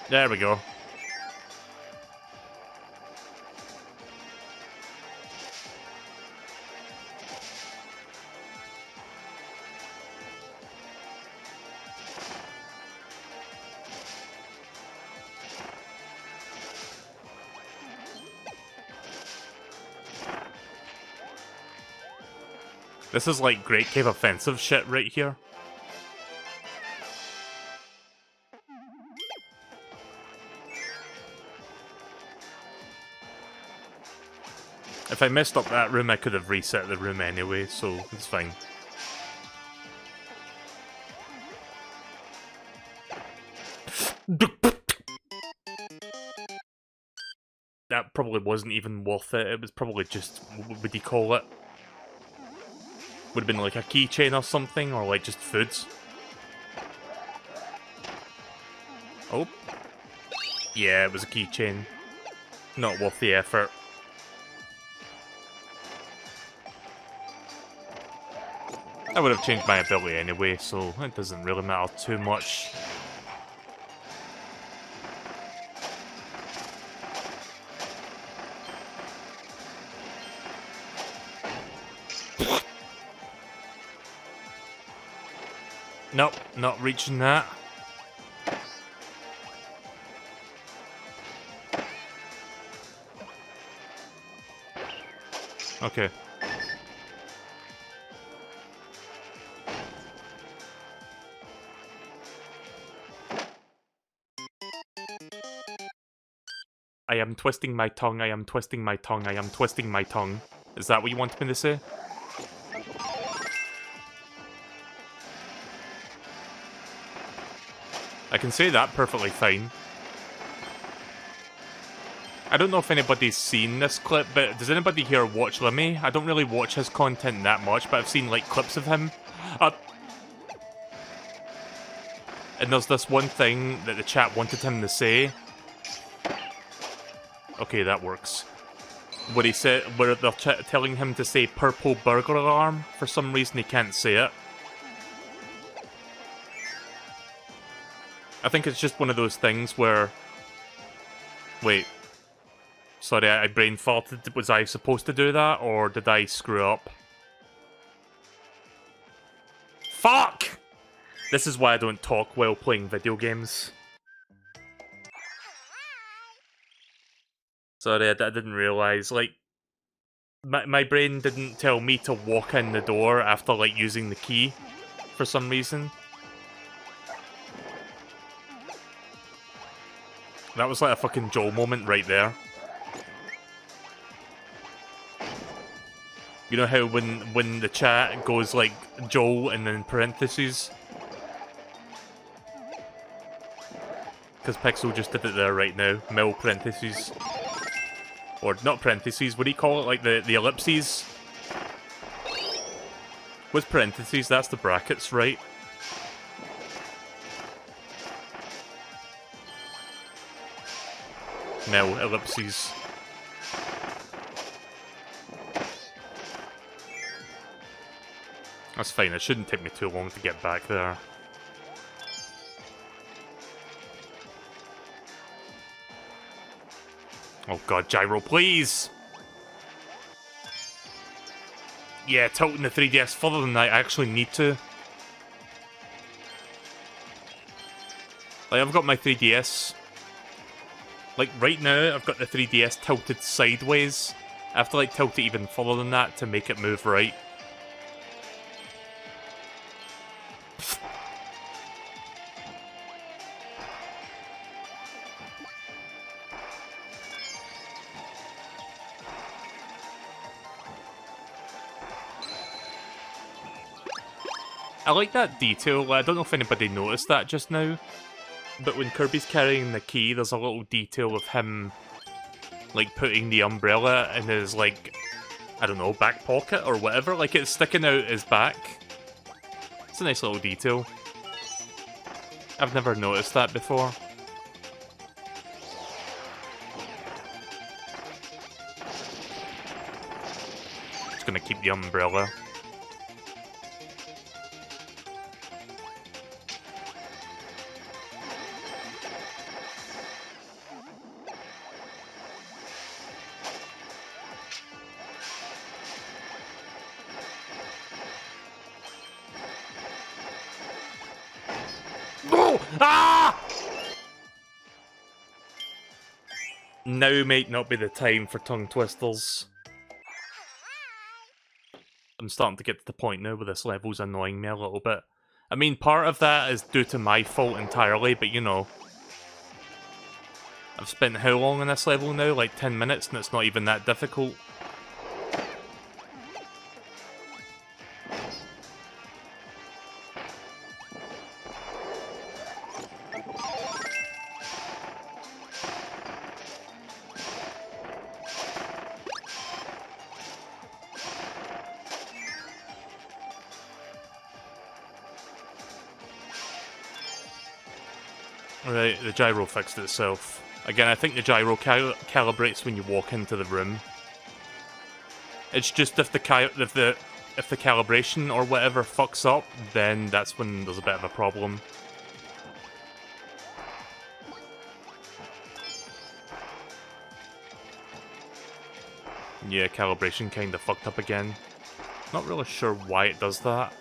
There we go. This is like Great Cave Offensive shit right here. If I messed up that room, I could have reset the room anyway, so it's fine. That probably wasn't even worth it. It was probably just, what would you call it? Would have been like a keychain or something, or like just foods. Oh. Yeah, it was a keychain. Not worth the effort. I would have changed my ability anyway, so it doesn't really matter too much. Nope, not reaching that. Okay. I am twisting my tongue, I am twisting my tongue, I am twisting my tongue. Is that what you want me to say? I can say that perfectly fine. I don't know if anybody's seen this clip, but does anybody here watch Lemmy? I don't really watch his content that much, but I've seen, like, clips of him. And there's this one thing that the chat wanted him to say. Okay, that works. Where he said, where they're telling him to say purple burglar alarm. For some reason he can't say it. I think it's just one of those things where... Wait. Sorry, I brain farted. Was I supposed to do that, or did I screw up? Fuck! This is why I don't talk while playing video games. Sorry, I didn't realise, like... My brain didn't tell me to walk in the door after, like, using the key. For some reason. That was like a fucking Joel moment right there. You know how when the chat goes like Joel and then parentheses? Because Pixel just did it there right now. Mil parentheses. Or not parentheses, what do you call it? Like the ellipses? With parentheses, that's the brackets, right? Mil ellipses. That's fine, it shouldn't take me too long to get back there. Oh god, gyro, please! Yeah, tilting the 3DS further than I actually need to. Like, I've got my 3DS. Like, right now, I've got the 3DS tilted sideways. I have to, like, tilt it even further than that to make it move right. I like that detail. I don't know if anybody noticed that just now, but when Kirby's carrying the key, there's a little detail of him, like, putting the umbrella in his, like, I don't know, back pocket or whatever. Like, it's sticking out his back. It's a nice little detail. I've never noticed that before. Just gonna keep the umbrella. Ah! Now might not be the time for tongue twisters. I'm starting to get to the point now where this level's annoying me a little bit. I mean, part of that is due to my fault entirely, but you know, I've spent how long on this level now? Like 10 minutes, and it's not even that difficult. Right, the gyro fixed itself. Again, I think the gyro calibrates when you walk into the room. It's just if the calibration or whatever fucks up, then that's when there's a bit of a problem. Yeah, calibration kinda fucked up again. Not really sure why it does that.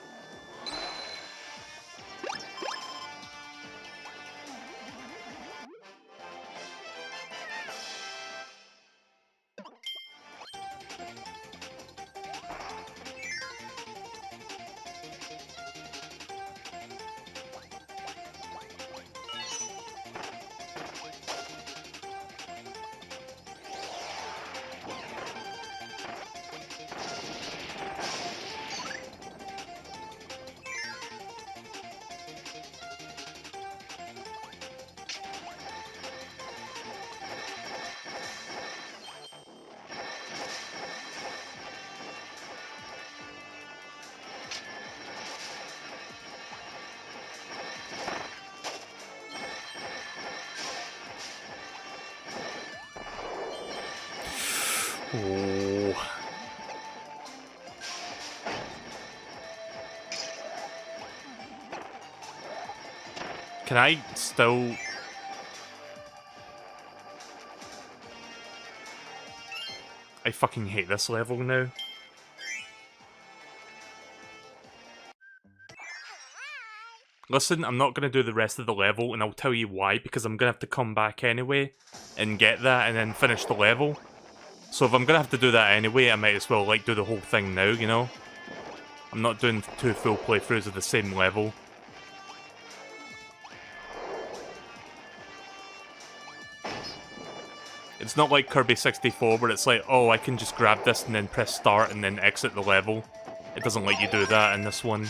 Oh. Can I still... I fucking hate this level now. Listen, I'm not going to do the rest of the level, and I'll tell you why, because I'm going to have to come back anyway and get that and then finish the level. So if I'm going to have to do that anyway, I might as well like do the whole thing now, you know? I'm not doing 2 full playthroughs of the same level. It's not like Kirby 64 where it's like, oh, I can just grab this and then press start and then exit the level. It doesn't let you do that in this one.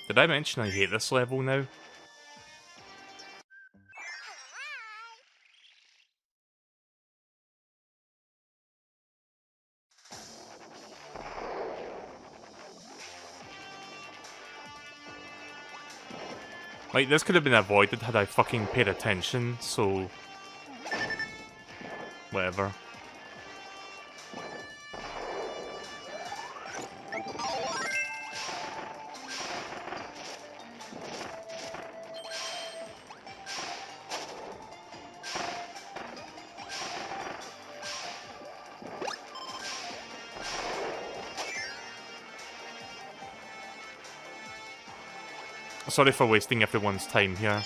Did I mention I hate this level now? Like, this could have been avoided had I fucking paid attention, so... whatever. Sorry for wasting everyone's time here.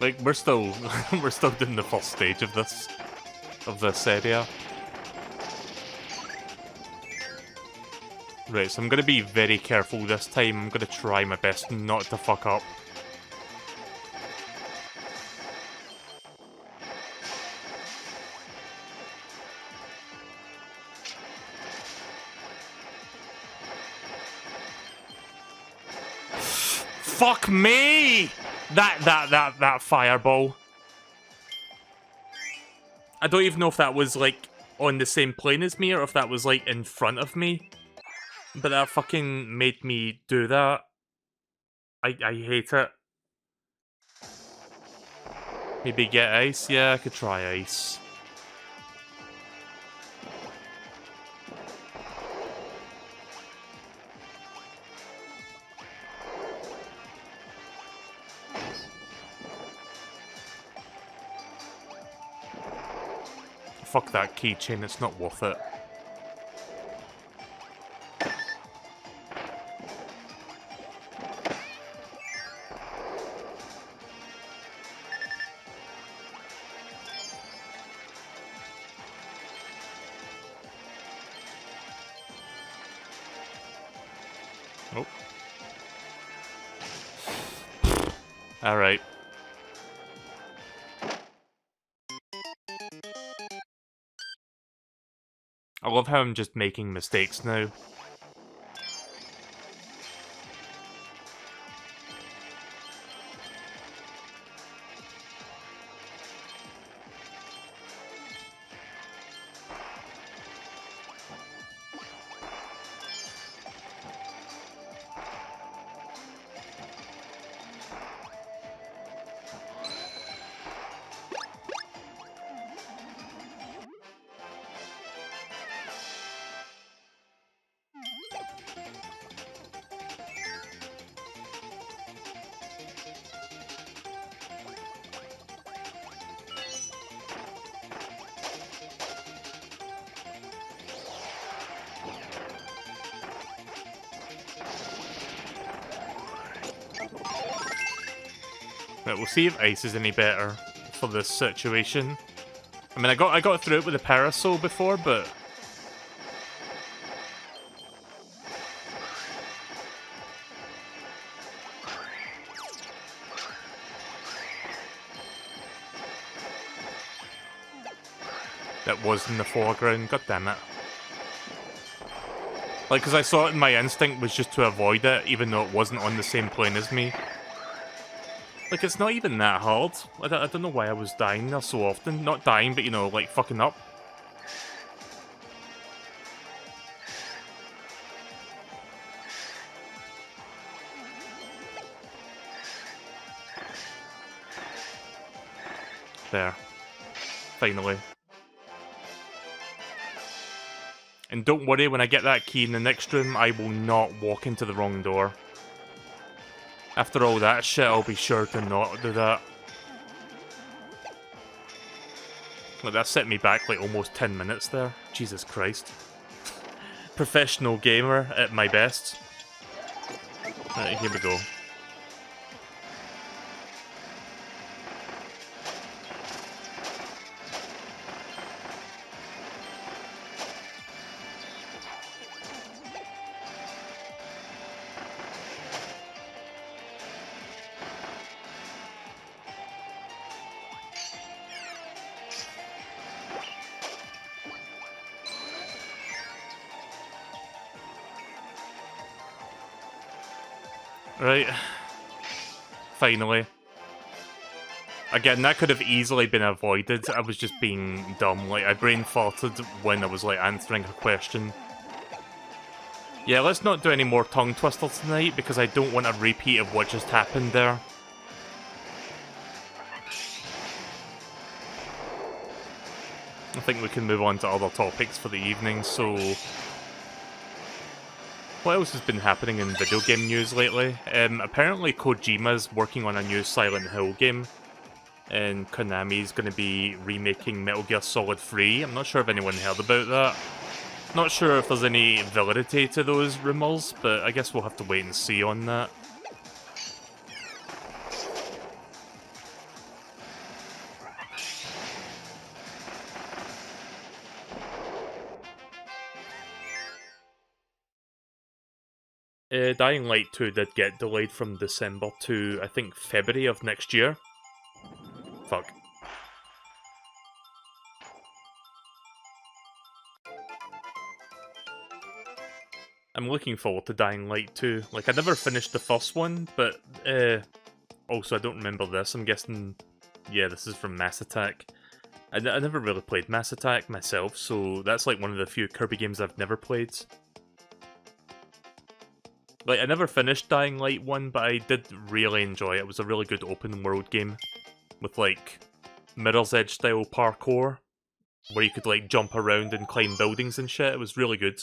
Like, we're still doing the first stage of this. of this area. Right, so I'm going to be very careful this time. I'm going to try my best not to fuck up. Fuck me! That fireball. I don't even know if that was, like, on the same plane as me or if that was, like, in front of me. But that fucking made me do that. I hate it. Maybe get ice? Yeah, I could try ice. Fuck that keychain, it's not worth it. Oh. Alright. I love how I'm just making mistakes now. Right, we'll see if ice is any better for this situation. I mean, I got through it with the parasol before, but that was in the foreground. God damn it! Like, because I saw it, and my instinct was just to avoid it, even though it wasn't on the same plane as me. Like, it's not even that hard. I don't know why I was dying there so often. Not dying, but, you know, like, fucking up. There. Finally. And don't worry, when I get that key in the next room, I will not walk into the wrong door. After all that shit, I'll be sure to not do that. Like, that set me back like almost 10 minutes there. Jesus Christ. Professional gamer at my best. Right, here we go. Right. Finally. Again, that could have easily been avoided. I was just being dumb. Like, I brain farted when I was, like, answering a question. Yeah, let's not do any more tongue twisters tonight, because I don't want a repeat of what just happened there. I think we can move on to other topics for the evening, so... What else has been happening in video game news lately? Apparently Kojima's working on a new Silent Hill game, and Konami's going to be remaking Metal Gear Solid 3. I'm not sure if anyone heard about that. Not sure if there's any validity to those rumours, but I guess we'll have to wait and see on that. Dying Light 2 did get delayed from December to, I think, February of next year. Fuck. I'm looking forward to Dying Light 2. Like, I never finished the first one, but, also, I don't remember this. I'm guessing, yeah, this is from Mass Attack. I never really played Mass Attack myself, so that's like one of the few Kirby games I've never played. Like, I never finished Dying Light 1, but I did really enjoy it. It was a really good open world game with, like, Mirror's Edge style parkour, where you could, like, jump around and climb buildings and shit. It was really good.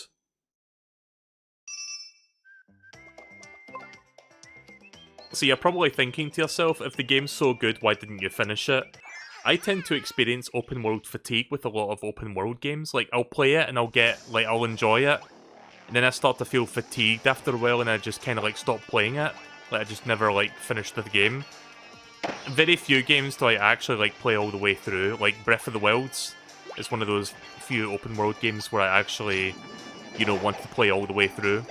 So you're probably thinking to yourself, if the game's so good, why didn't you finish it? I tend to experience open world fatigue with a lot of open world games. Like, I'll play it and I'll enjoy it, and then I start to feel fatigued after a while and I just kind of, like, stop playing it. Like, I just never, like, finished the game. Very few games do I actually, like, play all the way through. Like, Breath of the Wild is one of those few open world games where I actually, you know, want to play all the way through.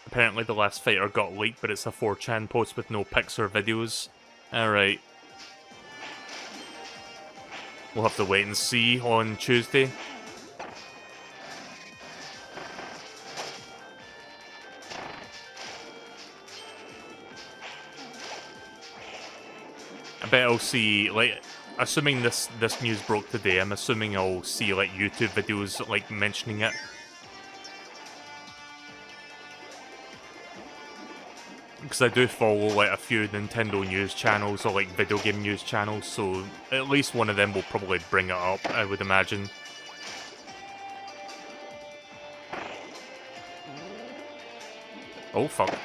Apparently the last fighter got leaked, but it's a 4chan post with no pics or videos. Alright. We'll have to wait and see on Tuesday. I bet I'll see, like, assuming this news broke today, I'm assuming I'll see, like, YouTube videos, like, mentioning it. Because I do follow, like, a few Nintendo news channels or, like, video game news channels, so at least one of them will probably bring it up, I would imagine. Oh, fuck.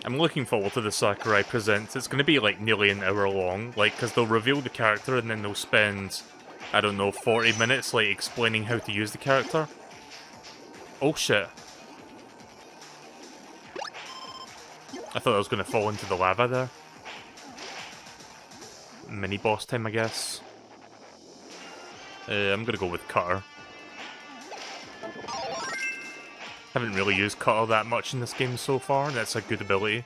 I'm looking forward to the Sakurai Presents. It's going to be, like, nearly an hour long, like, because they'll reveal the character and then they'll spend, I don't know, 40 minutes, like, explaining how to use the character. Oh, shit. I thought I was going to fall into the lava there. Mini-boss time, I guess. I'm going to go with Cutter. Haven't really used Cutter that much in this game so far, and that's a good ability.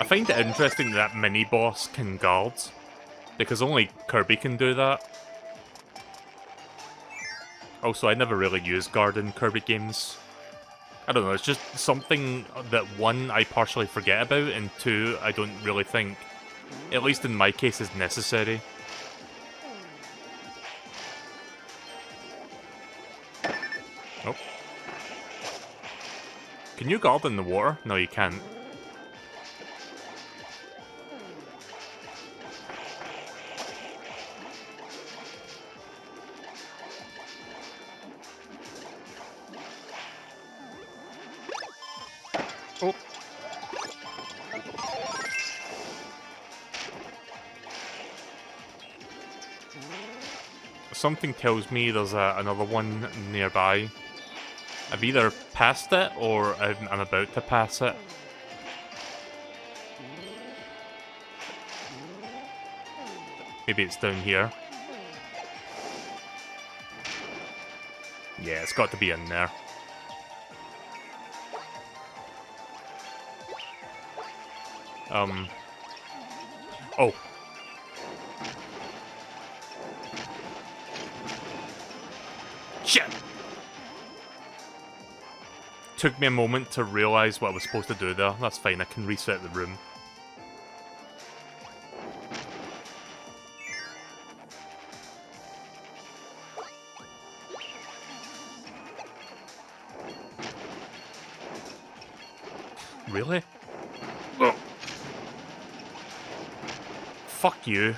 I find it interesting that mini-boss can guard, because only Kirby can do that. Also, I never really use guard in Kirby games. I don't know, it's just something that, one, I partially forget about, and two, I don't really think, at least in my case, is necessary. Oh. Can you guard in the water? No, you can't. Oh. something tells me there's another one nearby. I've either passed it or I'm about to pass it. Maybe it's down here. Yeah, it's got to be in there. Oh. Shit! Took me a moment to realize what I was supposed to do there. That's fine, I can reset the room. Really? Oh. Fuck you.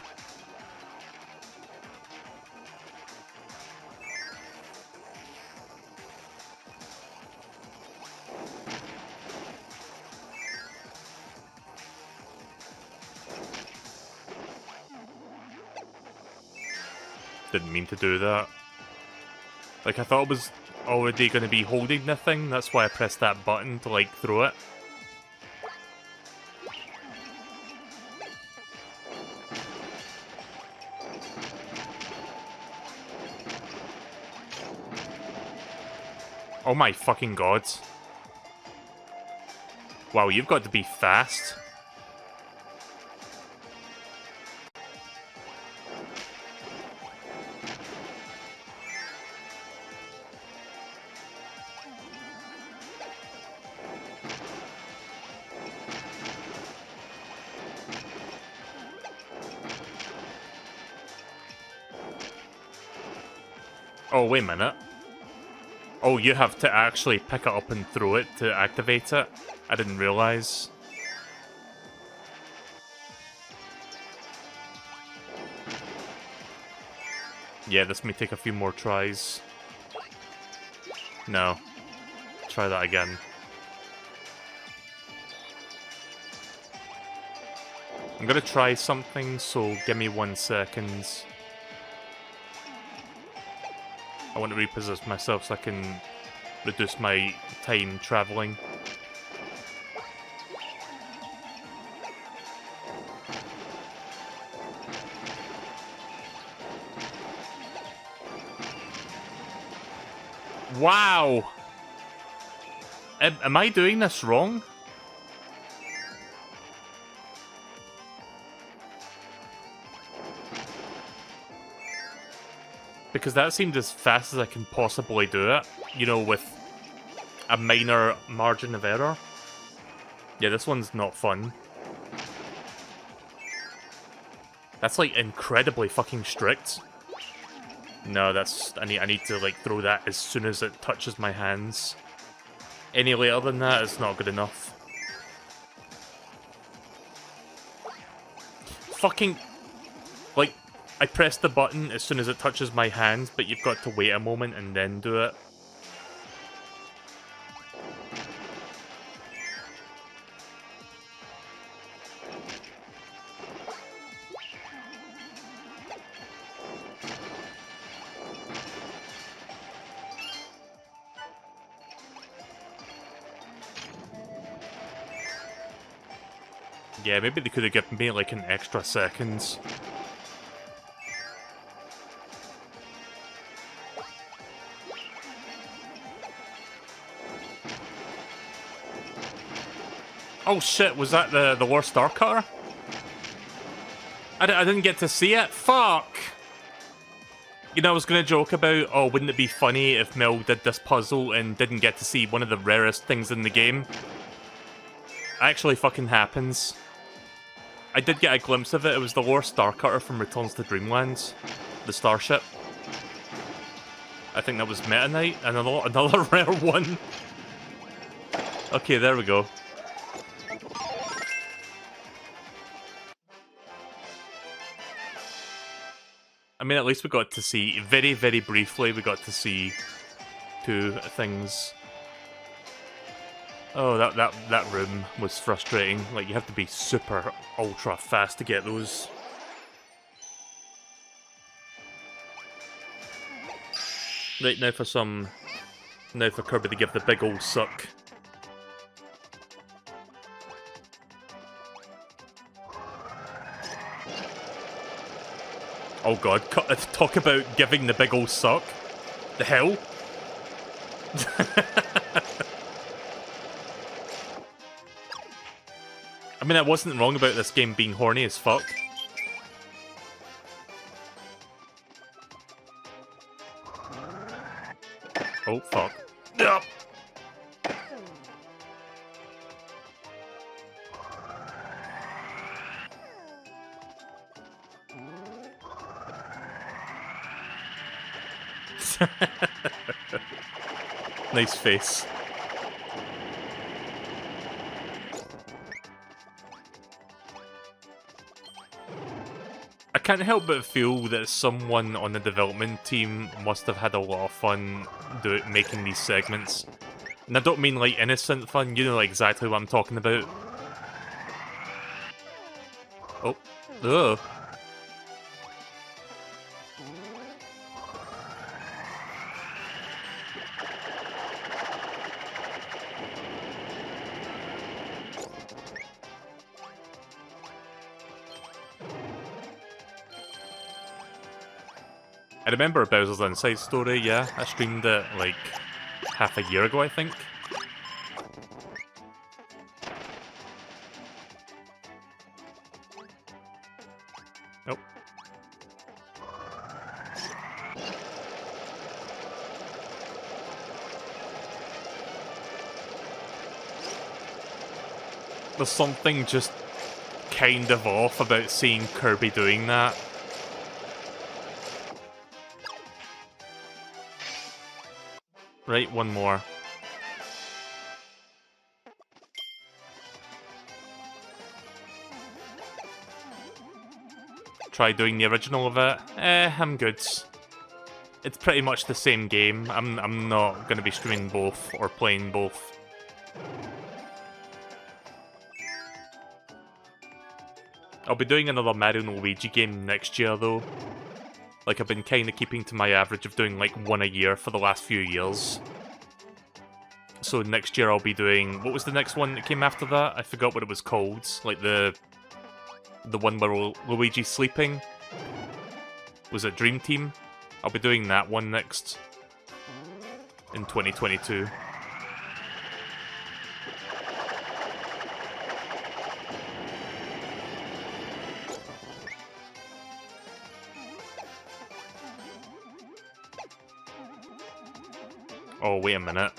Didn't mean to do that. Like, I thought I was already going to be holding the thing, that's why I pressed that button to, like, throw it. Oh my fucking god. Wow, you've got to be fast. Oh, wait a minute. Oh, you have to actually pick it up and throw it to activate it? I didn't realize. Yeah, this may take a few more tries. No. Try that again. I'm gonna try something, so give me 1 second. I want to repossess myself so I can reduce my time traveling. Wow! Am I doing this wrong? Because that seemed as fast as I can possibly do it, you know, with a minor margin of error. Yeah, this one's not fun. That's, like, incredibly fucking strict. No, that's... I need to, like, throw that as soon as it touches my hands. Any later than that is not good enough. Fucking... Like... I press the button as soon as it touches my hands, but you've got to wait a moment and then do it. Yeah, maybe they could have given me like an extra seconds. Oh shit, was that the worst star cutter? I didn't get to see it? Fuck! You know, I was gonna joke about, oh, wouldn't it be funny if Mel did this puzzle and didn't get to see one of the rarest things in the game? Actually fucking happens. I did get a glimpse of it. It was the Lore Star Cutter from Returns to Dreamland. The starship. I think that was Meta Knight, and another rare one. Okay, there we go. I mean, at least we got to see, very, very briefly, we got to see two things. Oh, that room was frustrating. Like, you have to be super, ultra fast to get those. Right, now for some... Now for Kirby to give the big ol' suck. Oh god, talk about giving the big ol' suck. The hell? I mean, I wasn't wrong about this game being horny as fuck. Oh, fuck. Yep. Nice face. I can't help but feel that someone on the development team must have had a lot of fun making these segments. And I don't mean like innocent fun, you know exactly what I'm talking about. Oh. Ugh. I remember Bowser's Inside Story, yeah. I streamed it like half a year ago, I think. Nope. There's something just kind of off about seeing Kirby doing that. Right, one more. Try doing the original of it. I'm good. It's pretty much the same game. I'm not gonna be streaming both or playing both. I'll be doing another Mario and Luigi game next year though. Like, I've been kind of keeping to my average of doing like one a year for the last few years. So next year I'll be doing... What was the next one that came after that? I forgot what it was called. Like the one where Luigi's sleeping. Was it Dream Team? I'll be doing that one next. In 2022. Oh, wait a minute.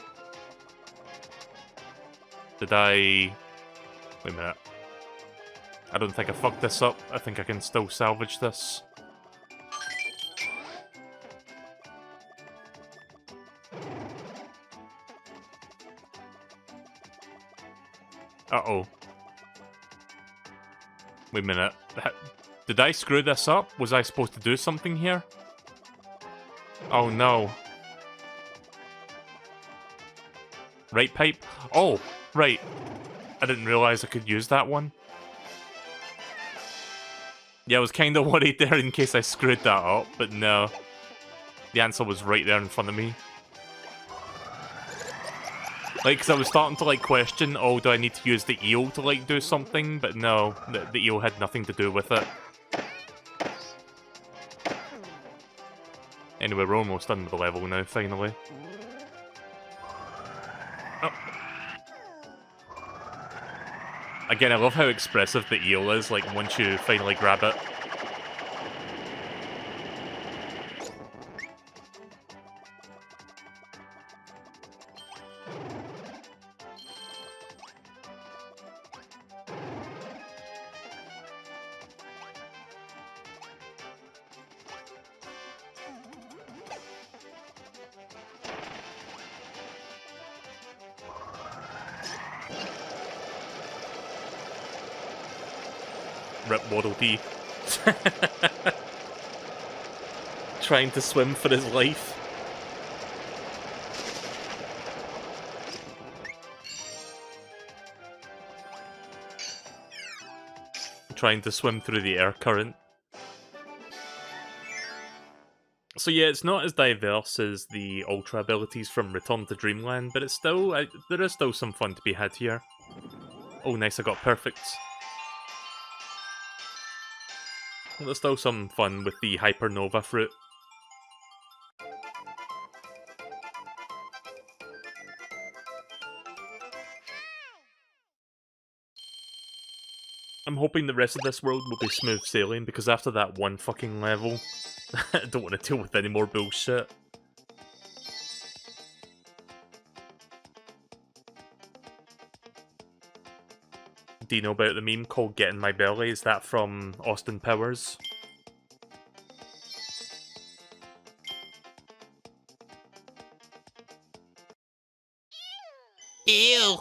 Did I... Wait a minute. I don't think I fucked this up. I think I can still salvage this. Uh-oh. Wait a minute. Did I screw this up? Was I supposed to do something here? Oh no. Right pipe? Oh, right. I didn't realize I could use that one. Yeah, I was kind of worried there in case I screwed that up, but no. The answer was right there in front of me. Like, because I was starting to, like, question, oh, do I need to use the eel to, like, do something? But no, the eel had nothing to do with it. Anyway, we're almost done with the level now, finally. Oh. Again, I love how expressive the eel is, like, once you finally grab it. Rip Waddle Dee. Trying to swim for his life. Trying to swim through the air current. So yeah, it's not as diverse as the Ultra abilities from Return to Dreamland, but it's still there is still some fun to be had here. Oh, nice! I got perfects. There's still some fun with the Hypernova fruit. I'm hoping the rest of this world will be smooth sailing, because after that one fucking level, I don't want to deal with any more bullshit. Do you know about the meme called Get in My Belly? Is that from Austin Powers? Ew.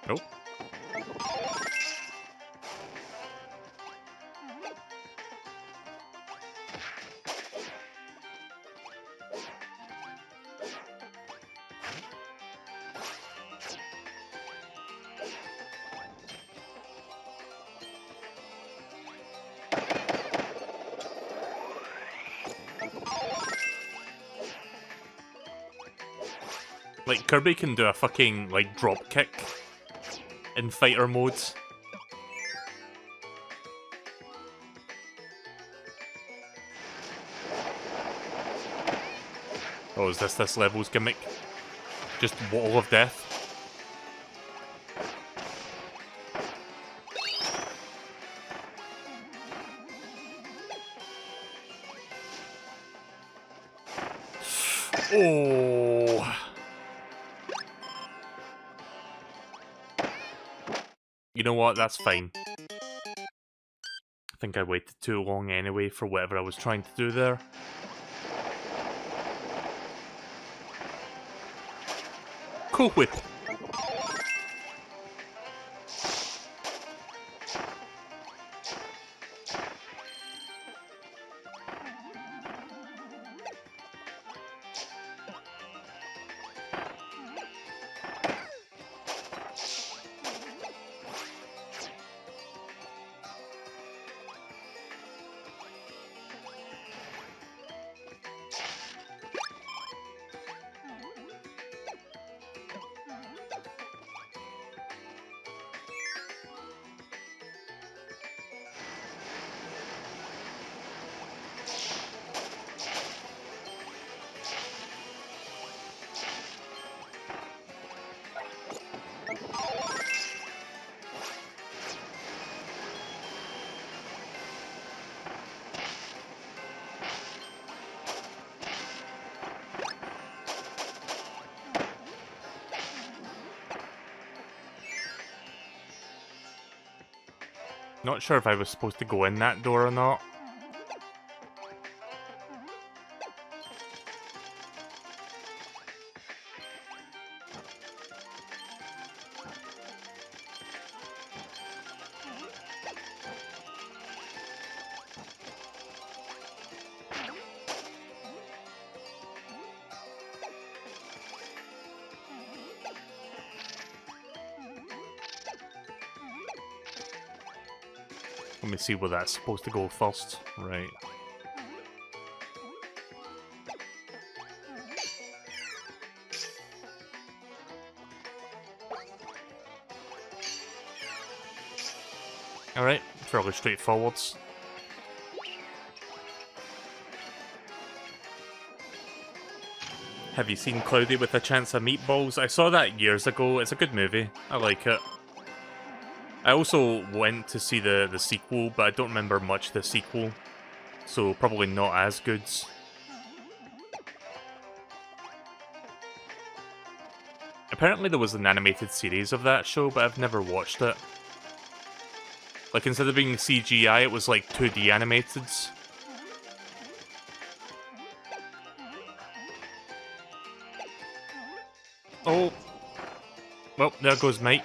Nope. Like, Kirby can do a fucking, like, drop kick in fighter modes. Oh, is this level's gimmick? Just Wall of Death? Oh! You know what? That's fine. I think I waited too long anyway for whatever I was trying to do there. Cool Whip! Not sure if I was supposed to go in that door or not. Let me see where that's supposed to go first. Right. Alright, fairly straightforward. Have you seen Cloudy with a Chance of Meatballs? I saw that years ago. It's a good movie. I like it. I also went to see the sequel, but I don't remember much of the sequel. So probably not as good. Apparently there was an animated series of that show, but I've never watched it. Like, instead of being CGI, it was like 2D animated. Oh. Well, there goes Mike.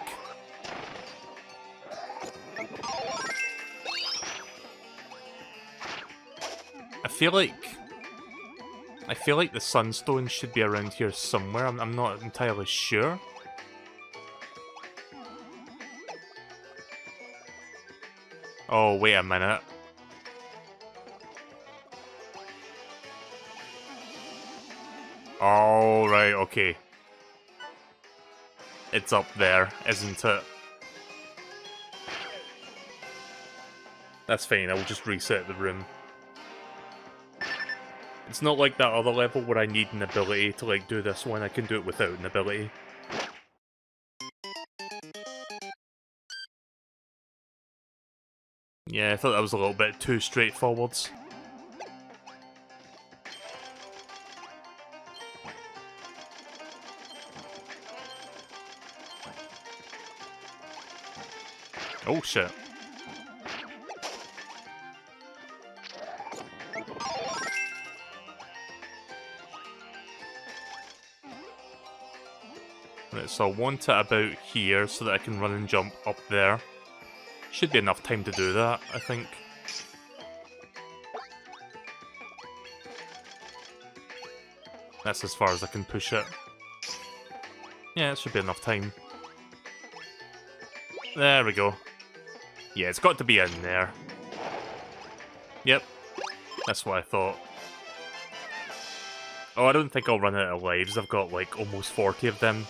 feel like the sunstone should be around here somewhere. I'm not entirely sure. Oh, wait a minute. Oh, right, okay. It's up there, isn't it? That's fine, I'll just reset the room. It's not like that other level where I need an ability to like do this one. I can do it without an ability. Yeah, I thought that was a little bit too straightforward. Oh shit. Right, so I want it about here so that I can run and jump up there. Should be enough time to do that, I think. That's as far as I can push it. Yeah, it should be enough time. There we go. Yeah, it's got to be in there. Yep. That's what I thought. Oh, I don't think I'll run out of lives. I've got like almost 40 of them.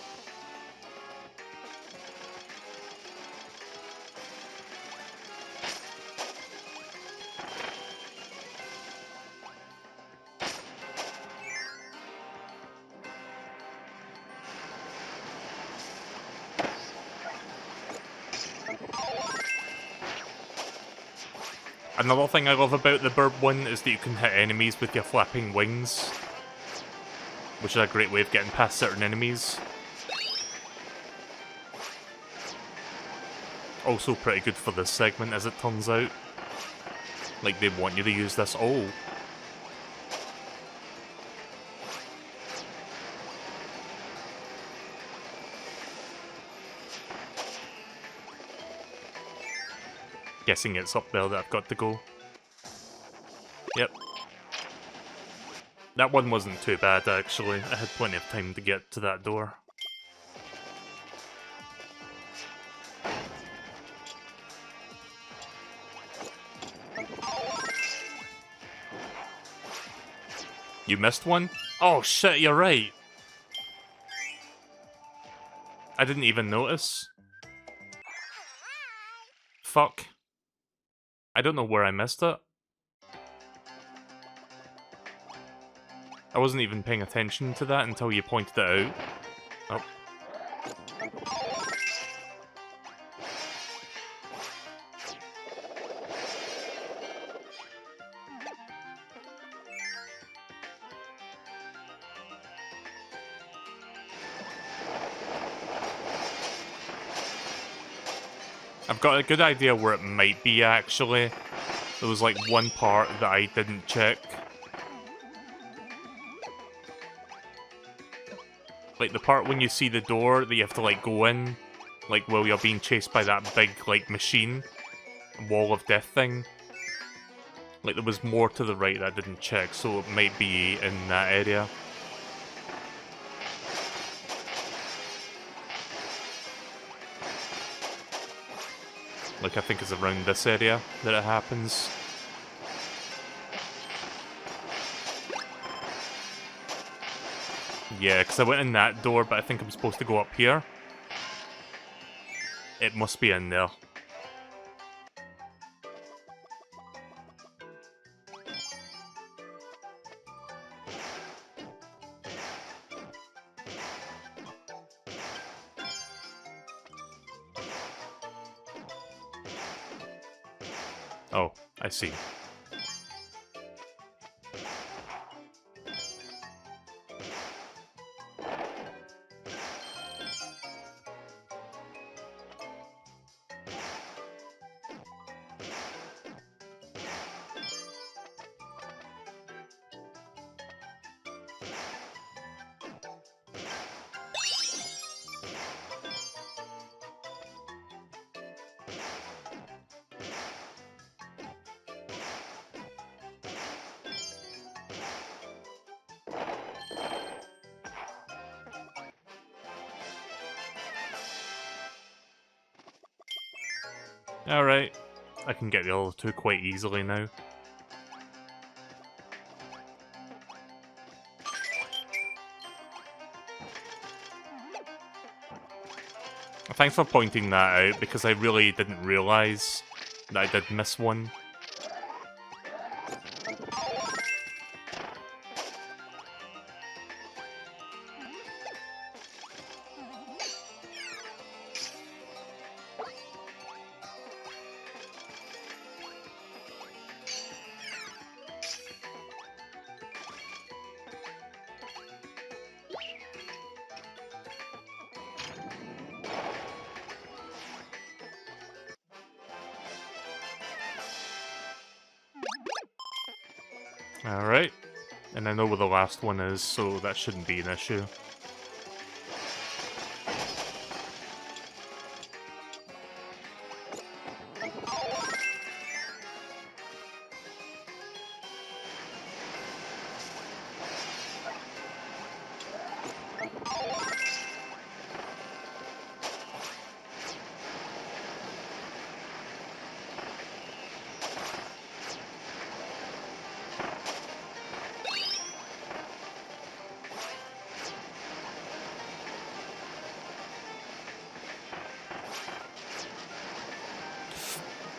Another thing I love about the bird one is that you can hit enemies with your flapping wings, which is a great way of getting past certain enemies. Also pretty good for this segment, as it turns out. Like, they want you to use this. Oh. Guessing it's up there that I've got to go. Yep. That one wasn't too bad, actually. I had plenty of time to get to that door. You missed one? Oh shit, you're right! I didn't even notice. Fuck. I don't know where I missed it. I wasn't even paying attention to that until you pointed it out. Oh. I've got a good idea where it might be, actually. There was like one part that I didn't check. Like the part when you see the door that you have to like go in, like while you're being chased by that big like machine, wall of death thing. Like there was more to the right that I didn't check, so it might be in that area. Like I think it's around this area that it happens. Yeah, because I went in that door, but I think I'm supposed to go up here. It must be in there. Oh, I see. Alright, I can get the other two quite easily now. Thanks for pointing that out, because I really didn't realise that I did miss one. Alright, and I know where the last one is, so that shouldn't be an issue.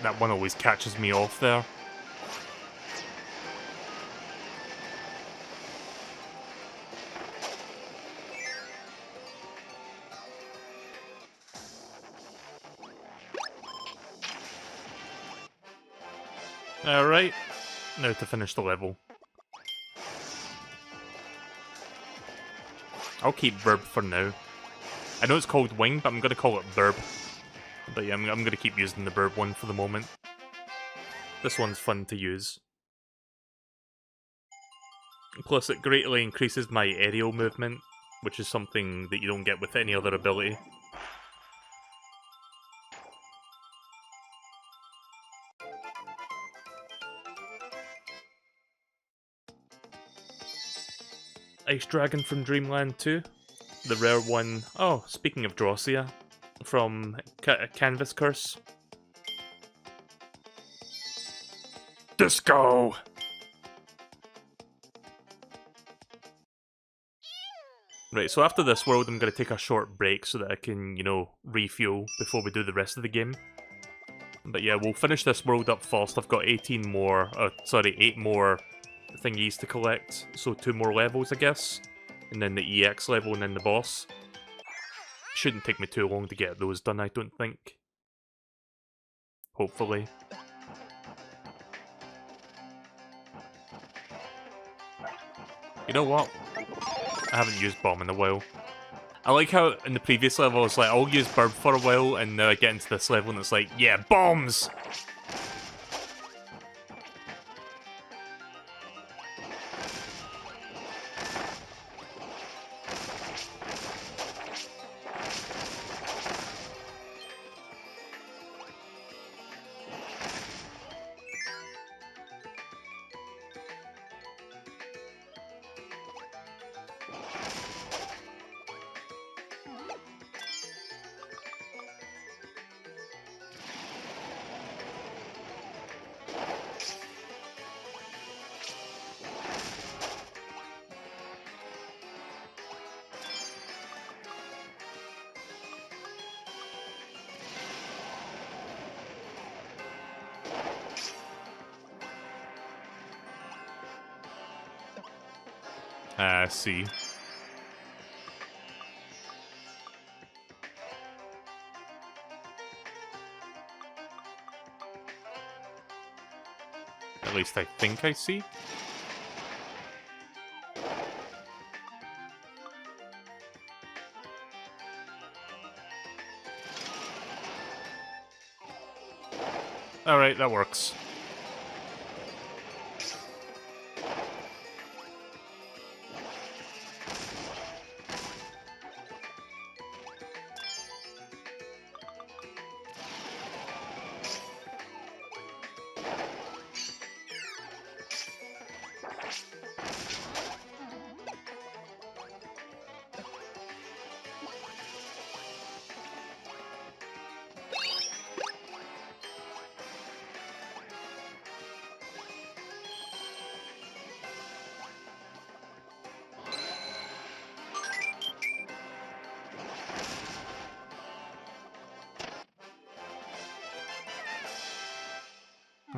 That one always catches me off there. Alright, now to finish the level. I'll keep Burb for now. I know it's called Wing, but I'm gonna call it Burb. But yeah, I'm gonna keep using the Burb one for the moment. This one's fun to use. Plus, it greatly increases my aerial movement, which is something that you don't get with any other ability. Ice Dragon from Dreamland 2. The rare one... Oh, speaking of Drossia, from Canvas Curse. Disco! Right, so after this world, I'm going to take a short break so that I can, you know, refuel before we do the rest of the game. But yeah, we'll finish this world up first. I've got 8 more thingies to collect, so 2 more levels, I guess. And then the EX level, and then the boss. Shouldn't take me too long to get those done, I don't think. Hopefully. You know what? I haven't used Bomb in a while. I like how in the previous level I was like, I'll use Burb for a while, and now I get into this level and it's like, yeah, bombs! I see. At least I think I see. Alright, that works.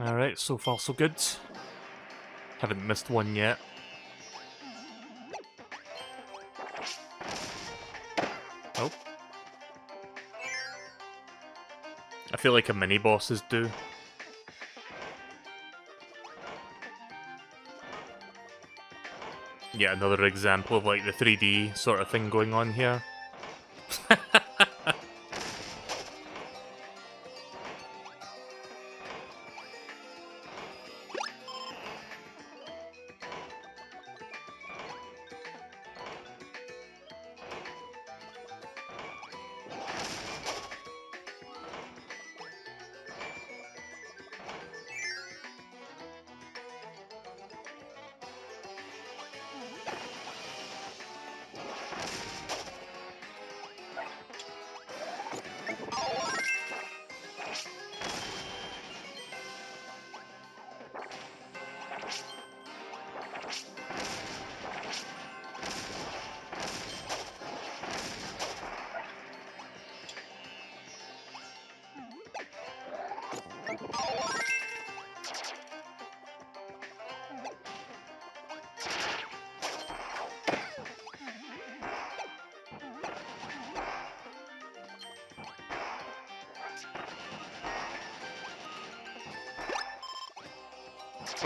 Alright, so far so good. Haven't missed one yet. Oh. I feel like a mini-bosses do. Yeah, another example of like the 3D sort of thing going on here.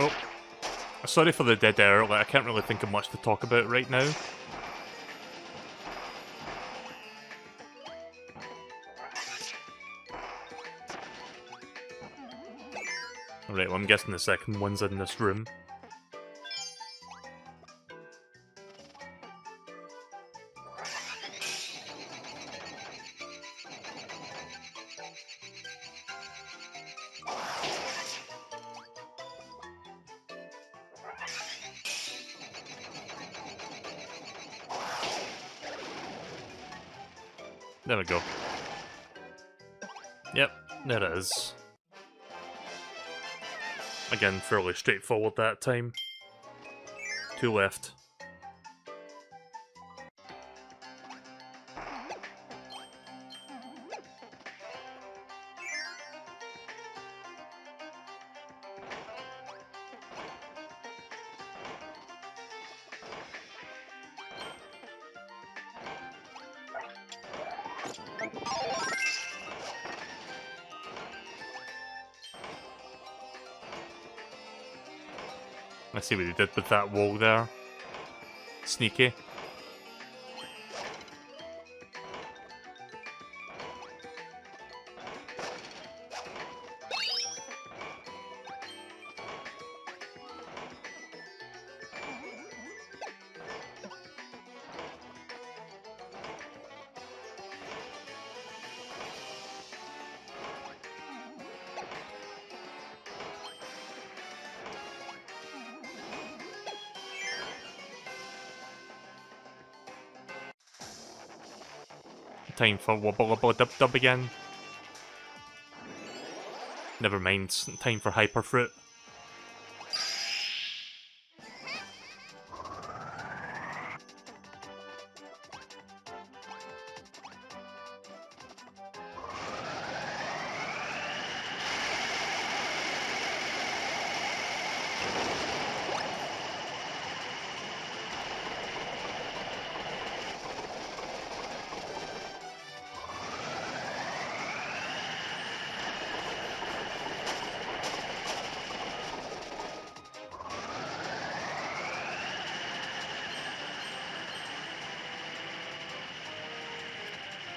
Oh, sorry for the dead air, like, I can't really think of much to talk about right now. Alright, well I'm guessing the second one's in this room. There we go. Yep, there it is. Again, fairly straightforward that time. 2 left. I see what he did with that wall there. Sneaky. Time for Wubba Lubba Dub Dub again. Never mind, time for Hyper Fruit.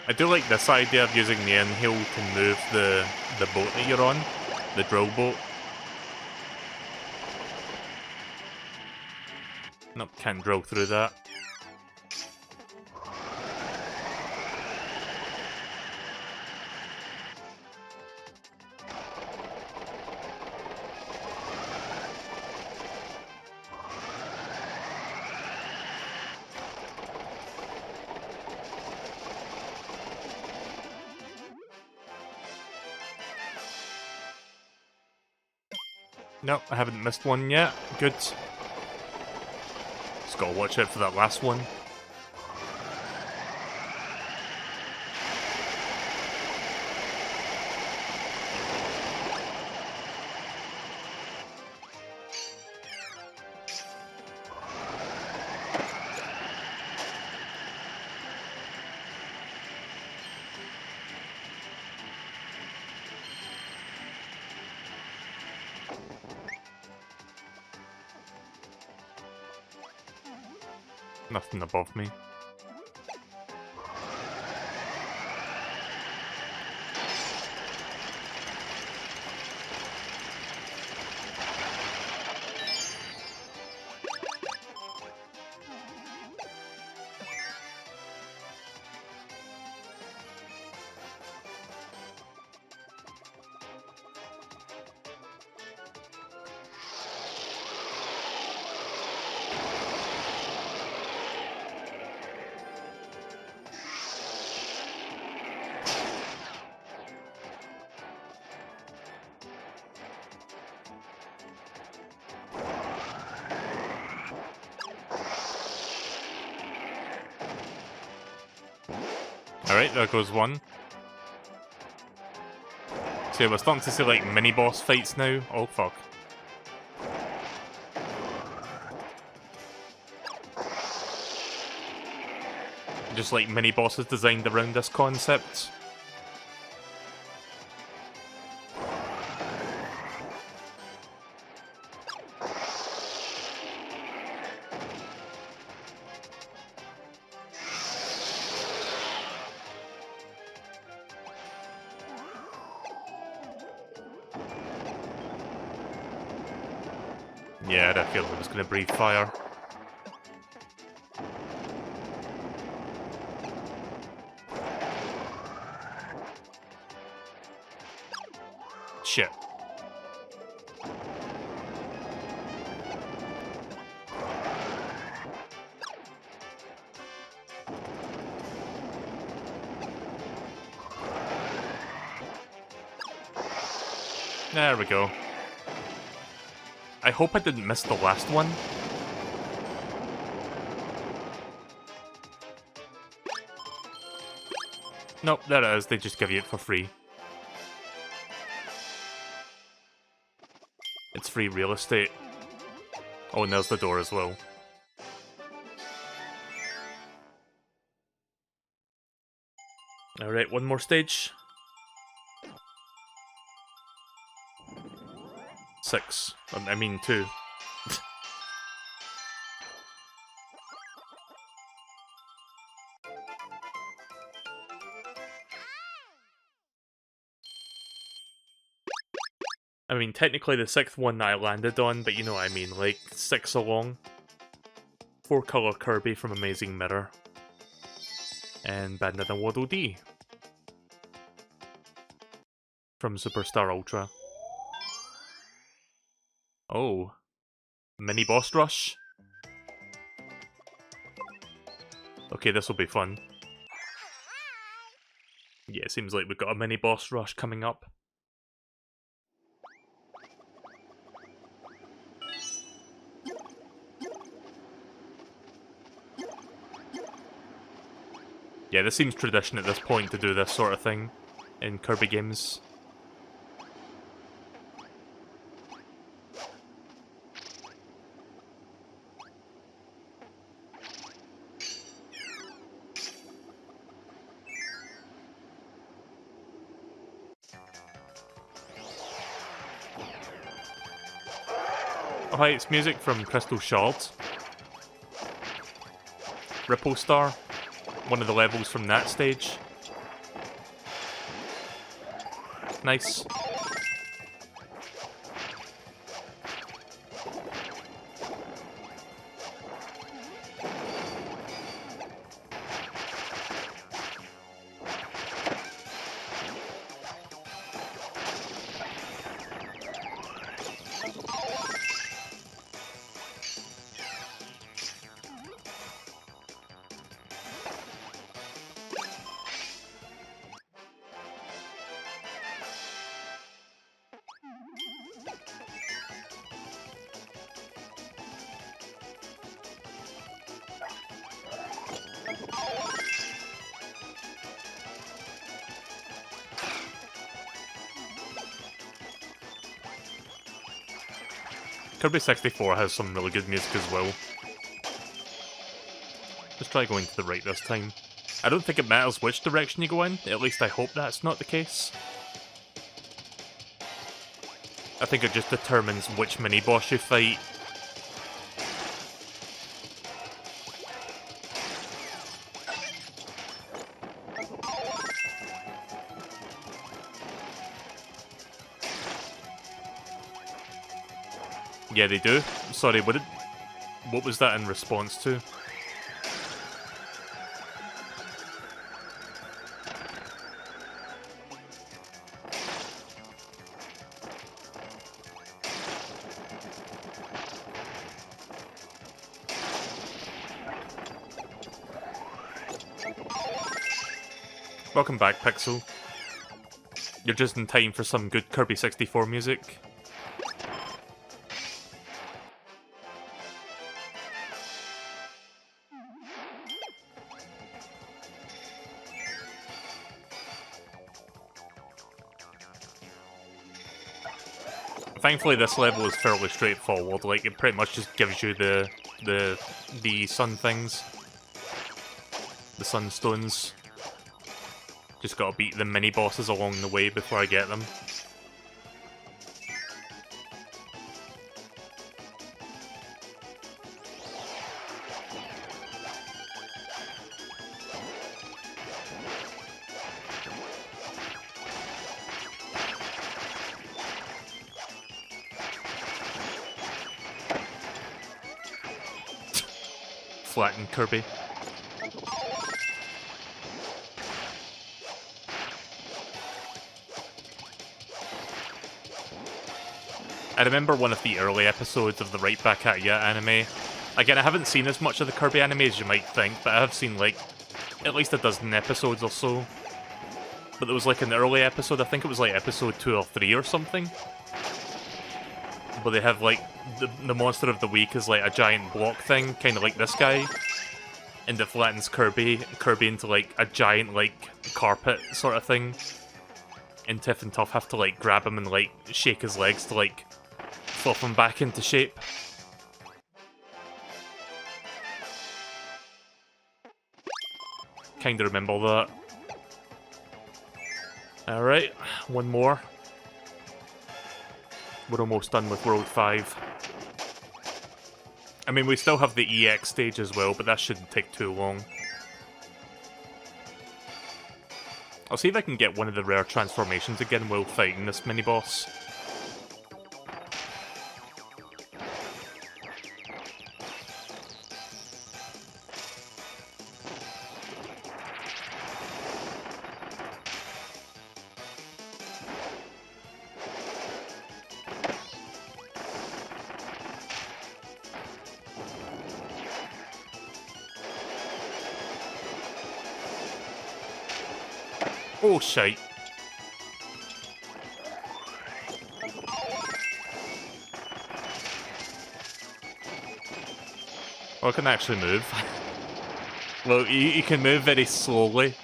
I do like this idea of using the inhale to move the boat that you're on, the drill boat. Nope, can't drill through that. Nope, I haven't missed one yet. Good. Just gotta watch out for that last one. Nothing above me. Alright, there goes one. So we're starting to see like mini-boss fights now. Oh fuck. Just like mini-bosses designed around this concept. Yeah, I feel it was gonna breathe fire. Shit. There we go. I hope I didn't miss the last one. Nope, there it is. They just give you it for free. It's free real estate. Oh, and there's the door as well. Alright, one more stage. 6. I mean 2. I mean, technically the 6th one that I landed on, but you know what I mean, like 6 along. 4-color Kirby from Amazing Mirror. And Bandana Waddle Dee from Superstar Ultra. Oh. Mini boss rush? Okay, this will be fun. Yeah, it seems like we've got a mini boss rush coming up. Yeah, this seems tradition at this point to do this sort of thing in Kirby games. Oh hi, it's music from Crystal Shards. Ripple Star. One of the levels from that stage. Nice. Kirby 64 has some really good music as well. Just try going to the right this time. I don't think it matters which direction you go in, at least I hope that's not the case. I think it just determines which mini-boss you fight. Yeah, they do. Sorry, what was that in response to? Welcome back, Pixel. You're just in time for some good Kirby 64 music. Thankfully, this level is fairly straightforward. Like, it pretty much just gives you the sun things, the sunstones. Just gotta beat the mini bosses along the way before I get them. Flatten Kirby. I remember one of the early episodes of the Right Back At Ya anime. Again, I haven't seen as much of the Kirby anime as you might think, but I have seen, like, at least a dozen episodes or so. But there was, like, an early episode, I think it was, like, episode 2 or 3 or something. But they have, like, the monster of the week is, like, a giant block thing, kind of like this guy. And it flattens Kirby into, like, a giant, like, carpet sort of thing. And Tiff and Tuff have to, like, grab him and, like, shake his legs to, like, flop him back into shape. Kinda remember that. Alright, one more. We're almost done with World 5. I mean, we still have the EX stage as well, but that shouldn't take too long. I'll see if I can get one of the rare transformations again while fighting this mini-boss. Oh, shite. Oh, I can actually move. Well, you can move very slowly.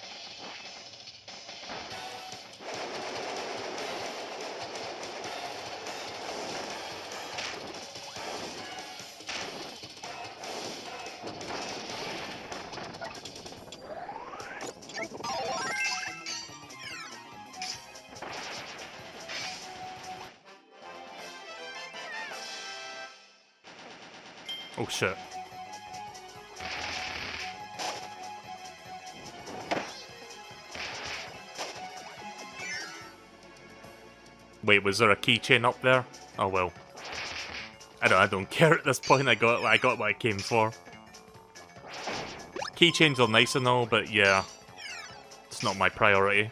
Oh, shit. Wait, was there a keychain up there? Oh well. I don't care at this point. I got what I came for. Keychains are nice and all, but yeah, it's not my priority.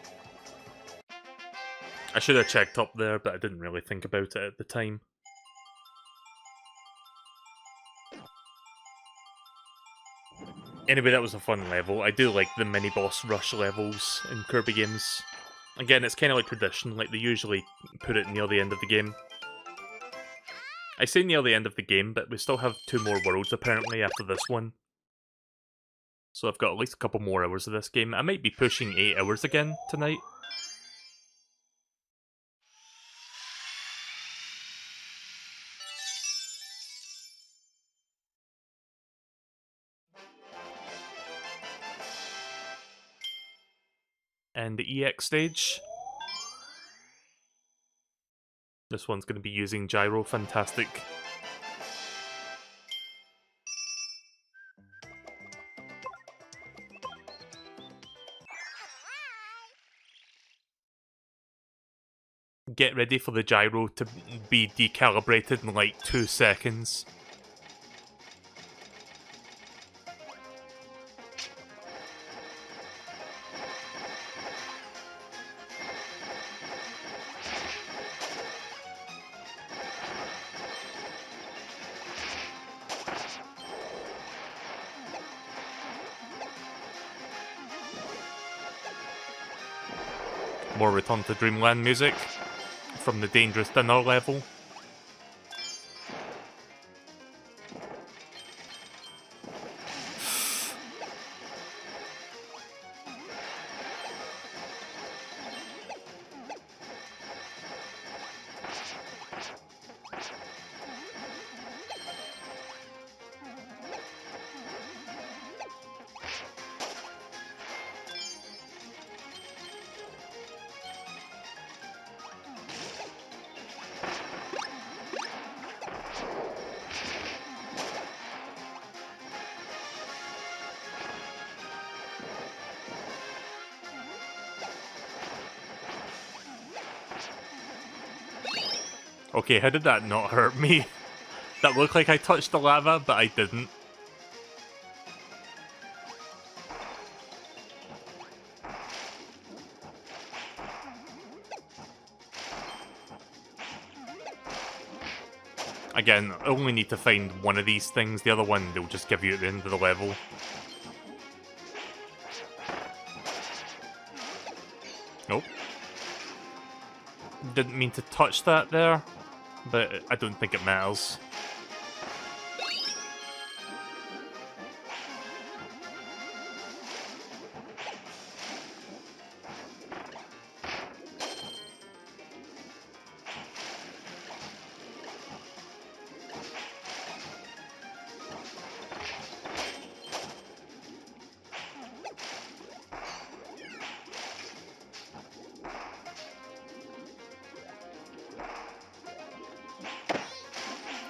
I should have checked up there, but I didn't really think about it at the time. Anyway, that was a fun level. I do like the mini-boss rush levels in Kirby games. Again, it's kind of like tradition, like they usually put it near the end of the game. I say near the end of the game, but we still have 2 more worlds apparently after this one. So I've got at least a couple more hours of this game. I might be pushing 8 hours again tonight. And the EX stage. This one's going to be using Gyro, fantastic. get ready for the gyro to be decalibrated in like 2 seconds. More Return to Dreamland music from the Dangerous Dinner level. Okay, how did that not hurt me? That looked like I touched the lava, but I didn't. Again, I only need to find one of these things. The other one they'll just give you at the end of the level. Nope. Didn't mean to touch that there, but I don't think it matters.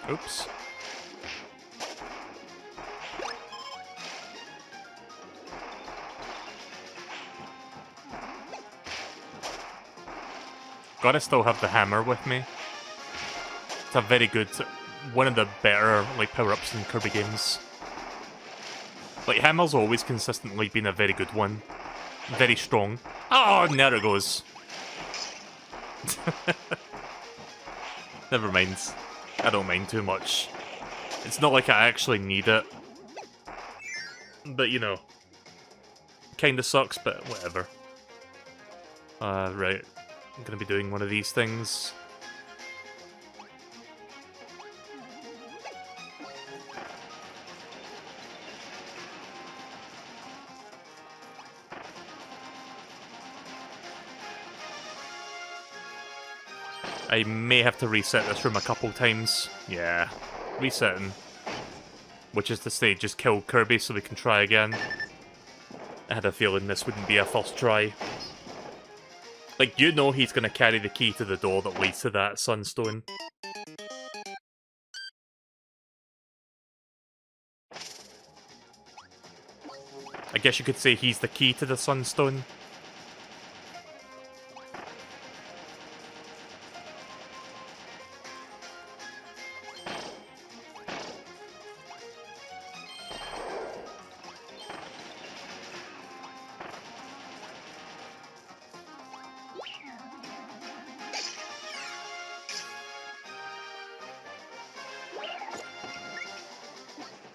Oops. Gotta still have the hammer with me. It's a very good, one of the better like power-ups in Kirby games. Like, hammer's always consistently been a very good one. Very strong. Oh, and there it goes. Never mind. I don't mind too much. It's not like I actually need it. But, you know. Kinda sucks, but whatever. Right. I'm gonna be doing one of these things. I may have to reset this room a couple times. Yeah, resetting. Which is to say, just kill Kirby so we can try again. I had a feeling this wouldn't be a first try. Like, you know he's gonna carry the key to the door that leads to that sunstone. I guess you could say he's the key to the sunstone.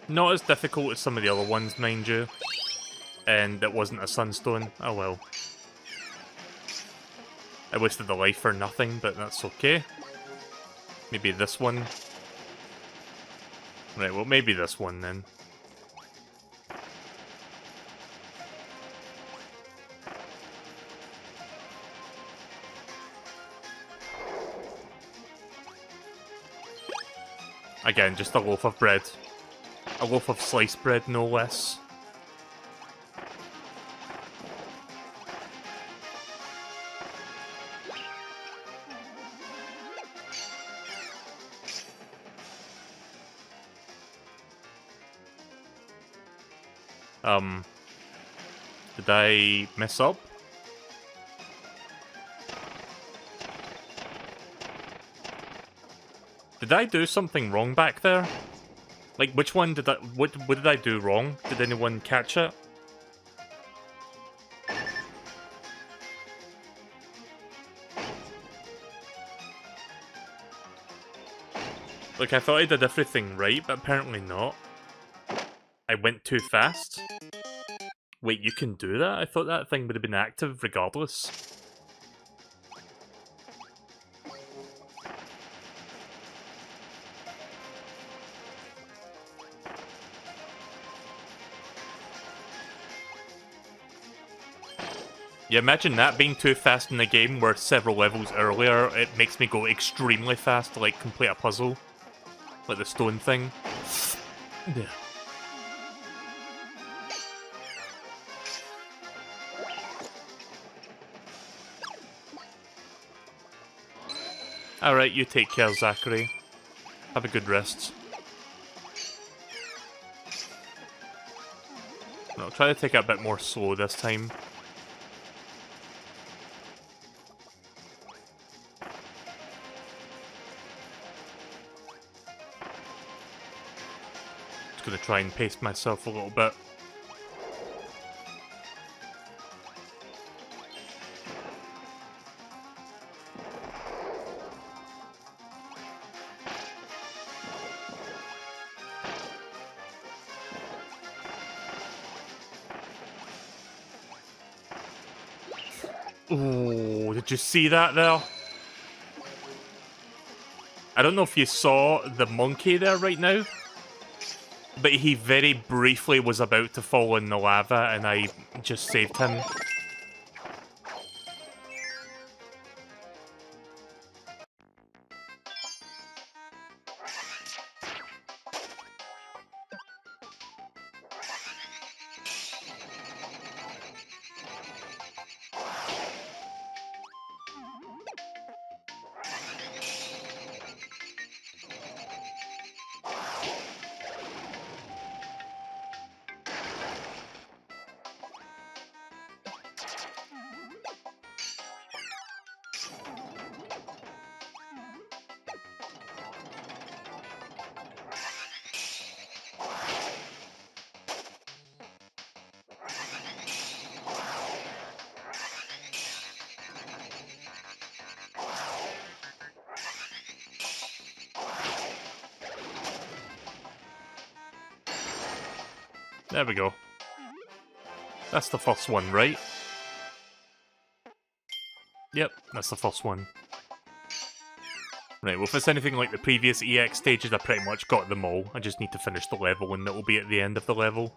Not as difficult as some of the other ones, mind you. And it wasn't a sunstone. Oh well. I wasted the life for nothing, but that's okay. Maybe this one. Right, well, maybe this one then. Again, just a loaf of bread. A loaf of sliced bread, no less. Did I mess up? Did I do something wrong back there? Like, which one did I... What did I do wrong? Did anyone catch it? Like, I thought I did everything right, but apparently not. I went too fast? Wait, you can do that? I thought that thing would have been active regardless. Yeah, imagine that being too fast in a game where several levels earlier it makes me go extremely fast to, like, complete a puzzle. Like the stone thing. Yeah. Alright, you take care, Zachary. Have a good rest. I'll try to take it a bit more slow this time. Just gonna try and pace myself a little bit. Oh, did you see that there? I don't know if you saw the monkey there right now, but he very briefly was about to fall in the lava and I just saved him. There we go. That's the first one, right? Yep, that's the first one. Right, well if it's anything like the previous EX stages, I pretty much got them all. I just need to finish the level and it'll be at the end of the level.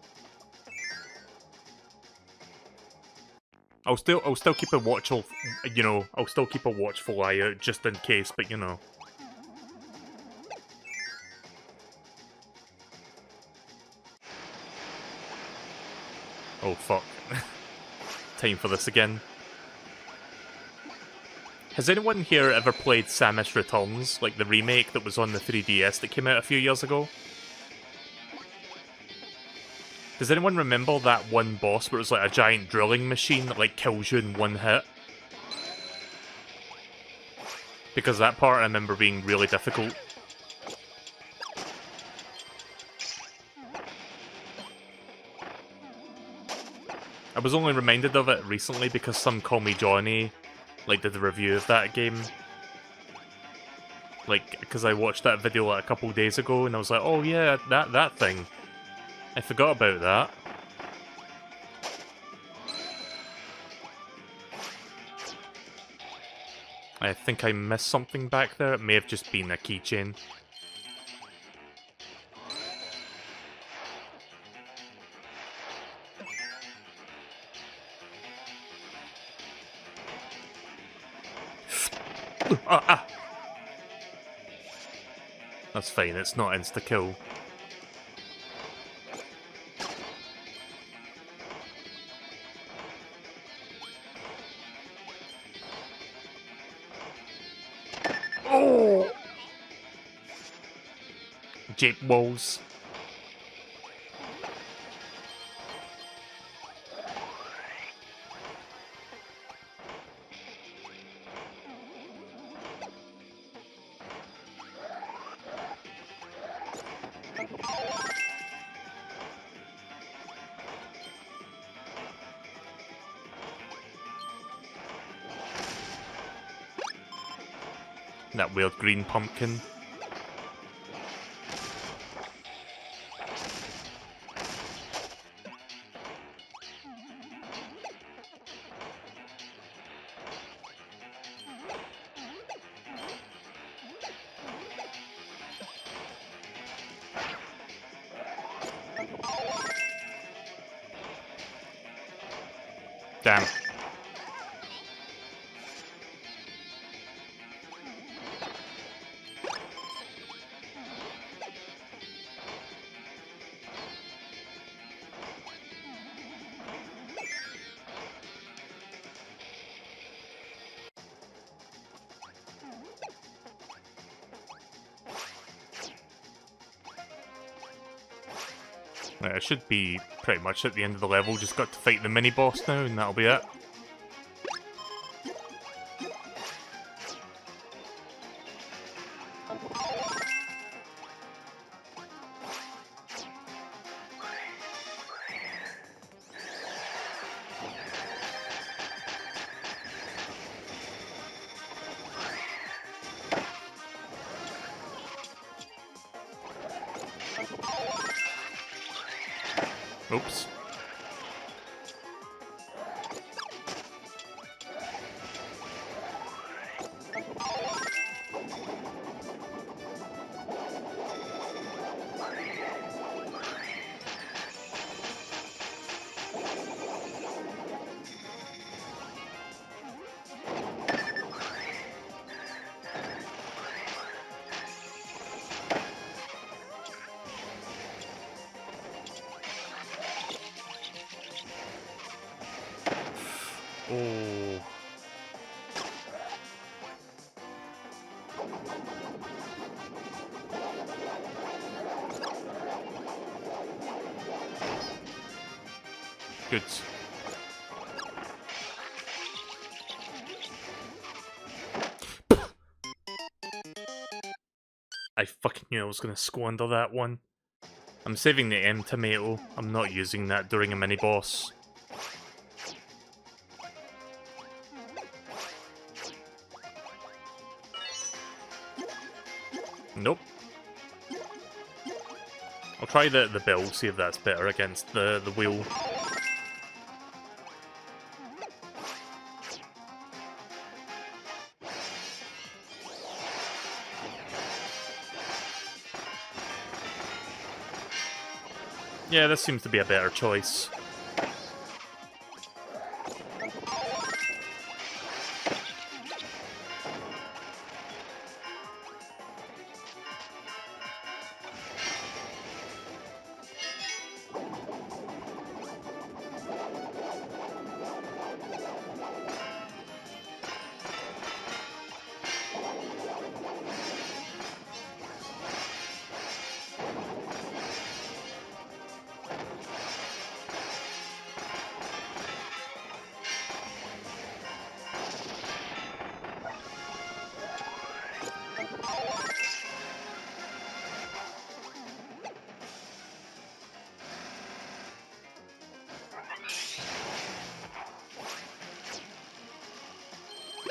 I'll still keep a watchful, you know, I'll still keep a watchful eye out just in case, but you know. Oh fuck. Time for this again. Has anyone here ever played Samus Returns, like the remake that was on the 3DS that came out a few years ago? Does anyone remember that one boss where it was like a giant drilling machine that like kills you in one hit? Because that part I remember being really difficult. I was only reminded of it recently because some Call Me Johnny like did a review of that game. Like, because I watched that video like a couple days ago and I was like, oh yeah, that thing. I forgot about that. I think I missed something back there. It may have just been a keychain. Ah! That's fine, it's not insta-kill. Oh! Jape walls. That weird green pumpkin. Damn. I should be pretty much at the end of the level, just got to fight the mini-boss now and that'll be it. Oops. Oh. Good. I fucking knew I was gonna squander that one. I'm saving the M tomato. I'm not using that during a mini-boss. Nope. I'll try the bell, see if that's better against the wheel. Yeah, this seems to be a better choice.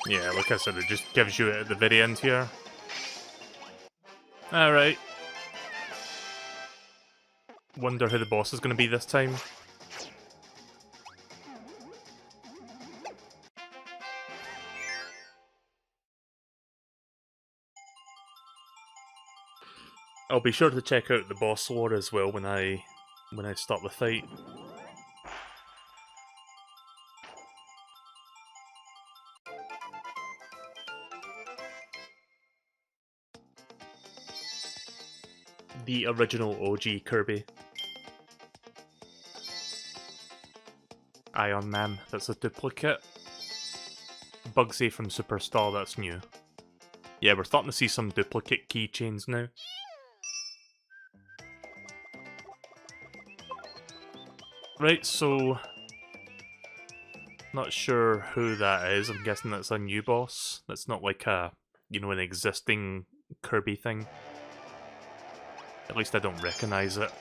Yeah, like I said, it just gives you it at the very end here. Alright. Wonder who the boss is going to be this time. I'll be sure to check out the boss lore as well when I start the fight. The original OG Kirby. Iron Man, that's a duplicate. Bugsy from Superstar, that's new. Yeah, we're starting to see some duplicate keychains now. Right, so... not sure who that is. I'm guessing that's a new boss. That's not like a, you know, an existing Kirby thing. At least I don't recognize it.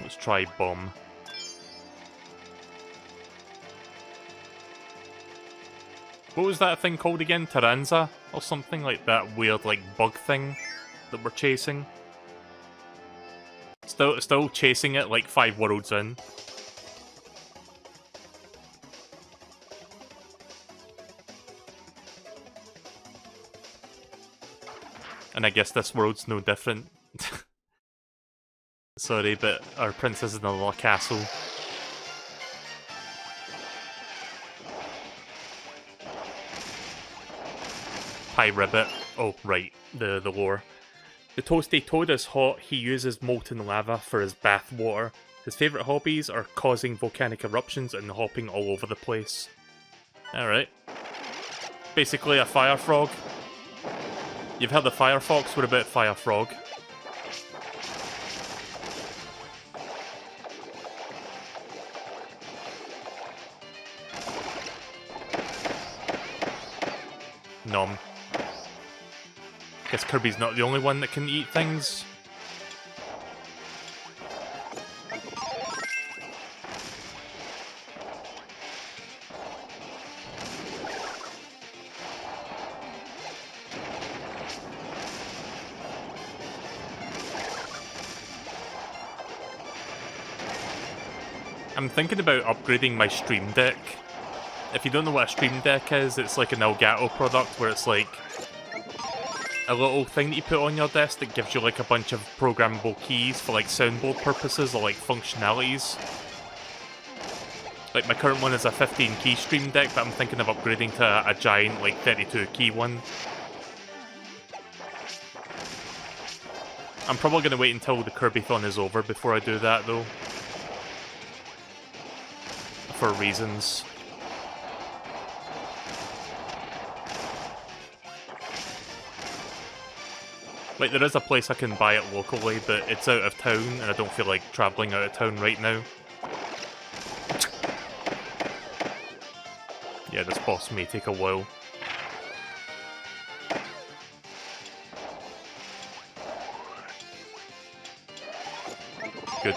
Let's try bomb. What was that thing called again? Taranza? Or something like that weird, like, bug thing that we're chasing? Still chasing it, like, 5 worlds in. And I guess this world's no different. Sorry, but our princess is in a little castle. Pie ribbit. Oh, right, the lore. The toasty toad is hot. He uses molten lava for his bath water. His favourite hobbies are causing volcanic eruptions and hopping all over the place. Alright. Basically a fire frog. You've heard of Firefox, what about Fire Frog? Nom. Guess Kirby's not the only one that can eat things. I'm thinking about upgrading my Stream Deck. If you don't know what a Stream Deck is, it's like an Elgato product where it's like a little thing that you put on your desk that gives you like a bunch of programmable keys for like soundboard purposes or like functionalities. Like my current one is a 15 key Stream Deck, but I'm thinking of upgrading to a giant like 32 key one. I'm probably going to wait until the KIRBYTHON is over before I do that though. For reasons. Like, there is a place I can buy it locally, but it's out of town, and I don't feel like travelling out of town right now. Yeah, this boss may take a while. Good.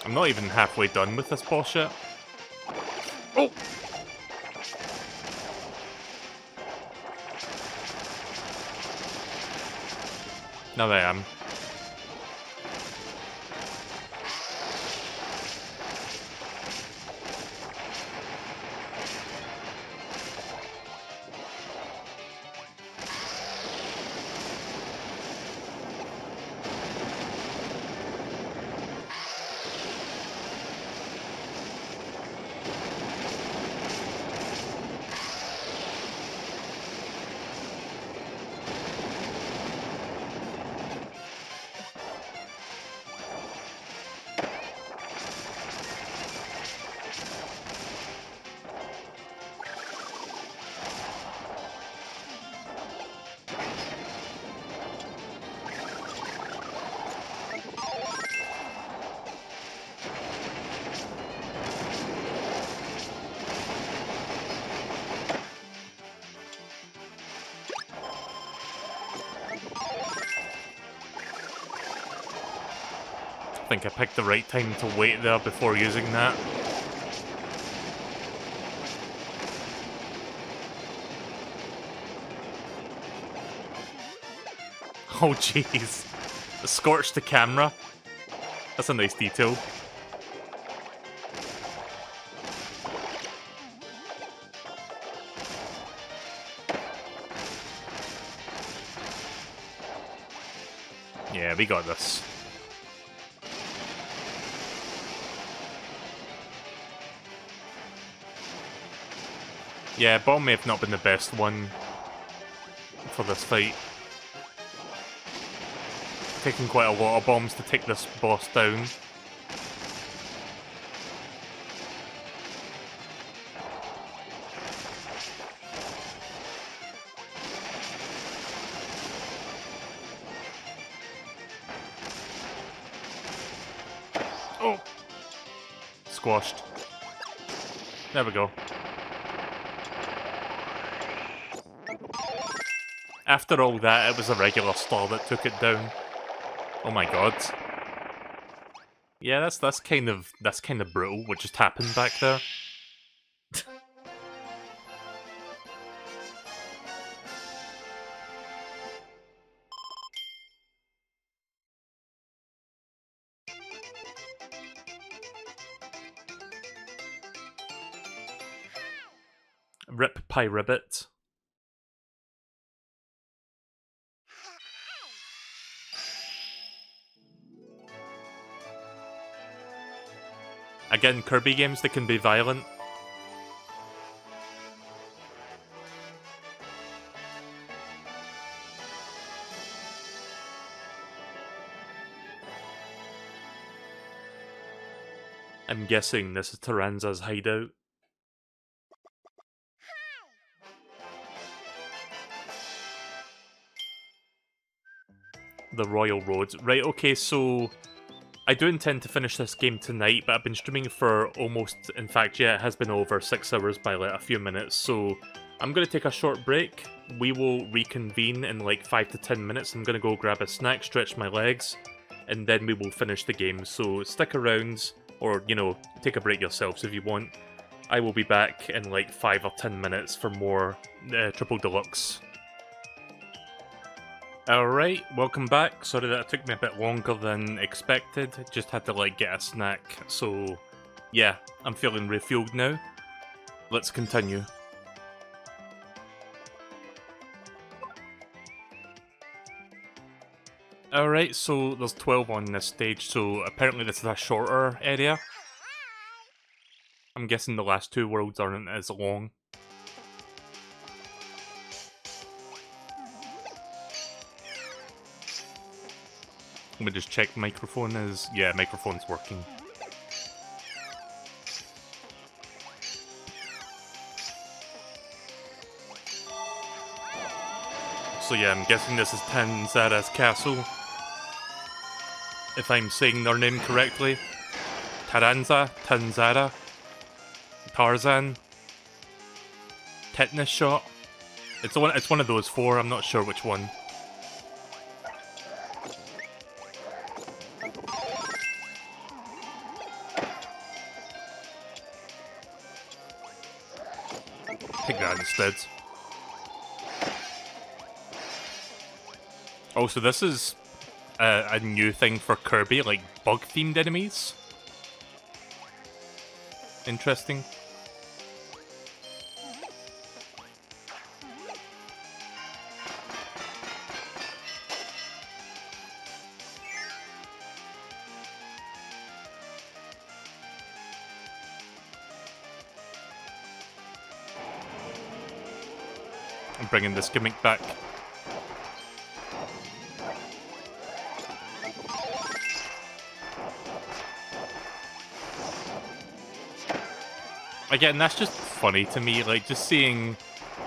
I'm not even halfway done with this boss yet. Oh! Now I am. I think I picked the right time to wait there before using that. Oh jeez. Scorched the camera. That's a nice detail. Yeah, we got this. Yeah, bomb may have not been the best one for this fight. taking quite a lot of bombs to take this boss down. Oh! Squashed. There we go. After all that, it was a regular star that took it down. Oh my god. Yeah, that's kind of brutal what just happened back there. Rip Pyribbit. Again, Kirby games that can be violent. I'm guessing this is Taranza's hideout. The Royal Road. Right, okay, so I do intend to finish this game tonight, but I've been streaming for almost, in fact, yeah, it has been over 6 hours by like a few minutes, so I'm going to take a short break. We will reconvene in like 5 to 10 minutes. I'm going to go grab a snack, stretch my legs, and then we will finish the game. So stick around, or, you know, take a break yourselves if you want. I will be back in like 5 or 10 minutes for more Triple Deluxe. Alright, welcome back. Sorry that it took me a bit longer than expected. Just had to like get a snack. So yeah, I'm feeling refueled now. Let's continue. Alright, so there's 12 on this stage, so apparently this is a shorter area. I'm guessing the last 2 worlds aren't as long. Let me just check microphone is... yeah, microphone's working. So yeah, I'm guessing this is Tanzara's castle. If I'm saying their name correctly. Taranza, Tanzara, Tarzan, Tetanus Shot. It's one of those 4, I'm not sure which one. Take that instead. Oh, so this is a new thing for Kirby, like bug-themed enemies? Interesting. I'm bringing this gimmick back. Again, that's just funny to me, like, just seeing,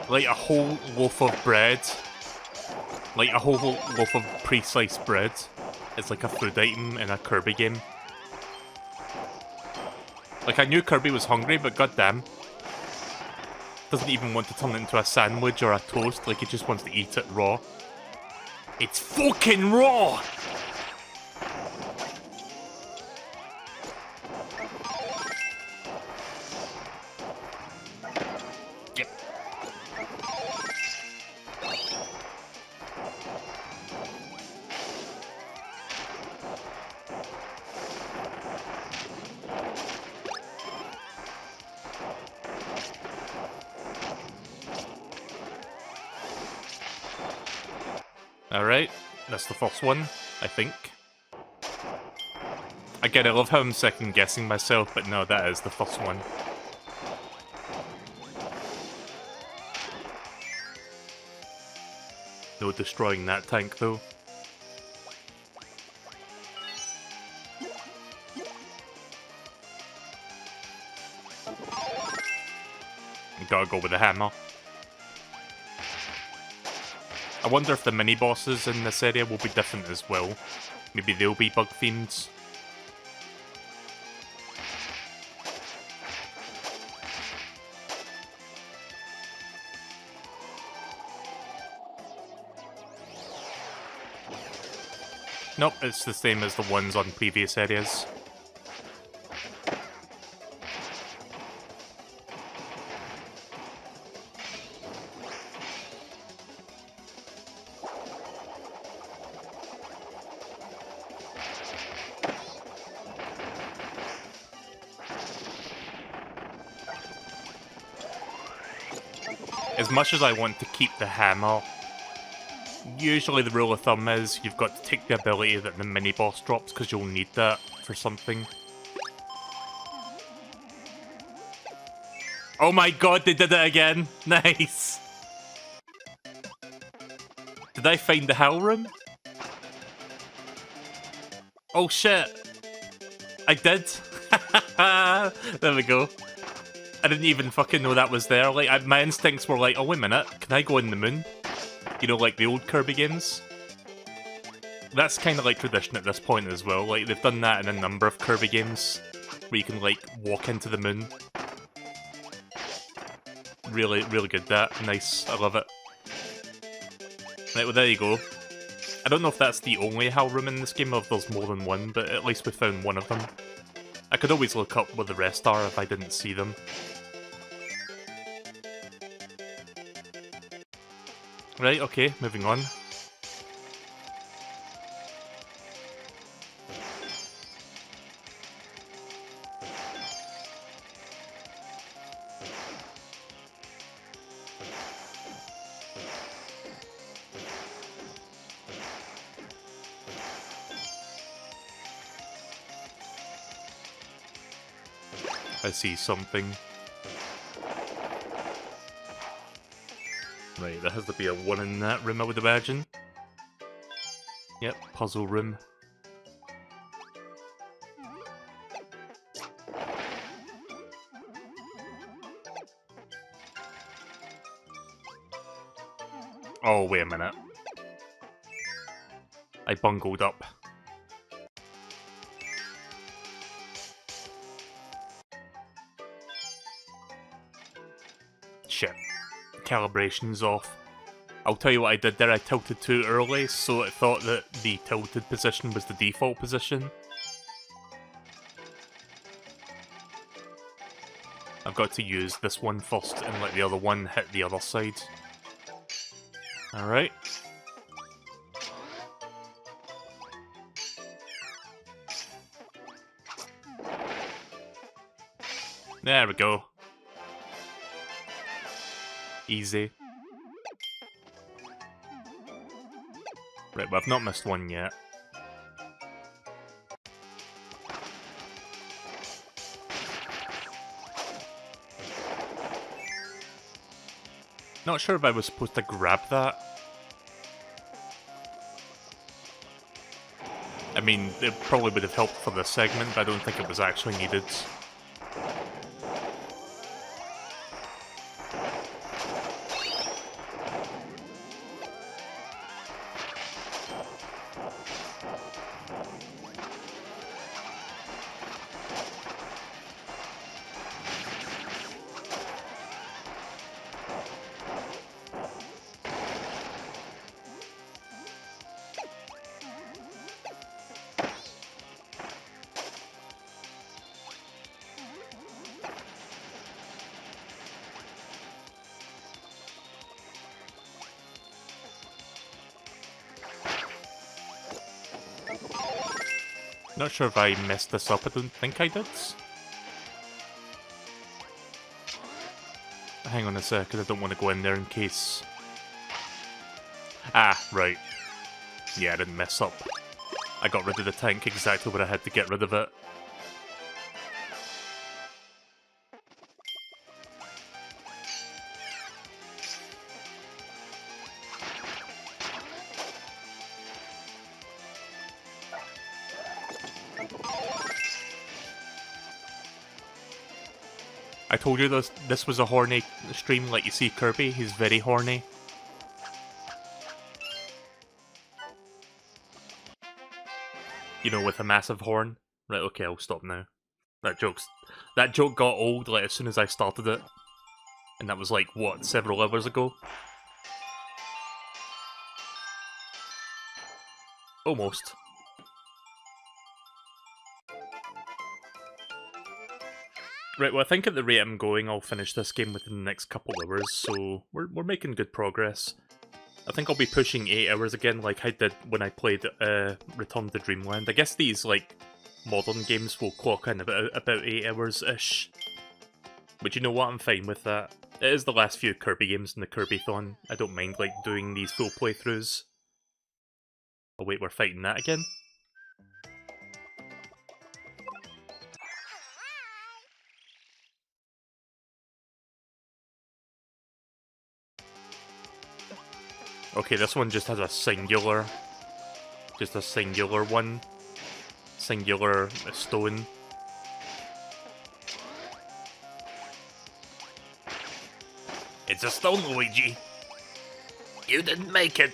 like, a whole loaf of bread, like, a whole loaf of pre-sliced bread is like a food item in a Kirby game. Like, I knew Kirby was hungry, but goddamn. Doesn't even want to turn it into a sandwich or a toast, like, he just wants to eat it raw. It's fucking raw! Alright, that's the first one, I think. Again, I love how I'm second guessing myself, but no, that is the first one. No destroying that tank though. gotta go with the hammer. I wonder if the mini-bosses in this area will be different as well. Maybe they'll be bug-themed. Nope, it's the same as the ones on previous areas. As much as I want to keep the hammer, usually the rule of thumb is you've got to take the ability that the mini-boss drops because you'll need that for something. Oh my god, they did it again! Nice! Did I find the hell room? Oh shit! I did! There we go. I didn't even fucking know that was there. Like, my instincts were like, oh wait a minute, can I go in the moon? You know, like the old Kirby games? That's kind of like tradition at this point as well. Like, they've done that in a number of Kirby games, where you can, like, walk into the moon. Really, really good, that. Nice. I love it. Right, well, there you go. I don't know if that's the only hell room in this game, or if there's more than one, but at least we found one of them. I could always look up what the rest are if I didn't see them. Right, okay, moving on. I see something. Right, there has to be a one in that room, I would imagine. Yep, puzzle room. Oh, wait a minute. I bungled up. Shit. Calibration's off. I'll tell you what I did there, I tilted too early, so it thought that the tilted position was the default position. I've got to use this one first and let the other one hit the other side. Alright. There we go. Easy. Right, but I've not missed one yet. Not sure if I was supposed to grab that. I mean, it probably would have helped for this segment, but I don't think it was actually needed. Not sure if I messed this up, I don't think I did. Hang on a sec, because I don't want to go in there in case... Ah, right. Yeah, I didn't mess up. I got rid of the tank exactly where I had to get rid of it. I told you this was a horny stream, like you see Kirby, he's very horny. You know, with a massive horn. Right, okay, I'll stop now. That joke got old like as soon as I started it. And that was like, what, several hours ago? Almost. Right, well I think at the rate I'm going, I'll finish this game within the next couple hours, so we're making good progress. I think I'll be pushing 8 hours again like I did when I played Return to Dreamland. I guess these, like, modern games will clock in about 8 hours-ish. But you know what, I'm fine with that. It is the last few Kirby games in the KIRBYTHON. I don't mind, like, doing these full playthroughs. Oh wait, we're fighting that again? Okay, this one just has a singular... Just a singular one. Singular stone. It's a stone, Luigi! You didn't make it!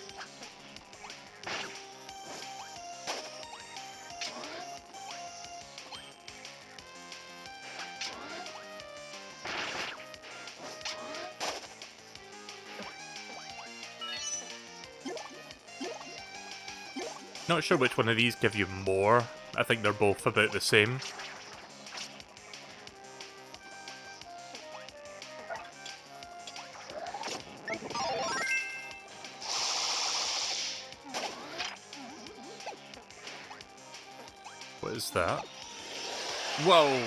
Not sure which one of these give you more. I think they're both about the same. What is that? Whoa!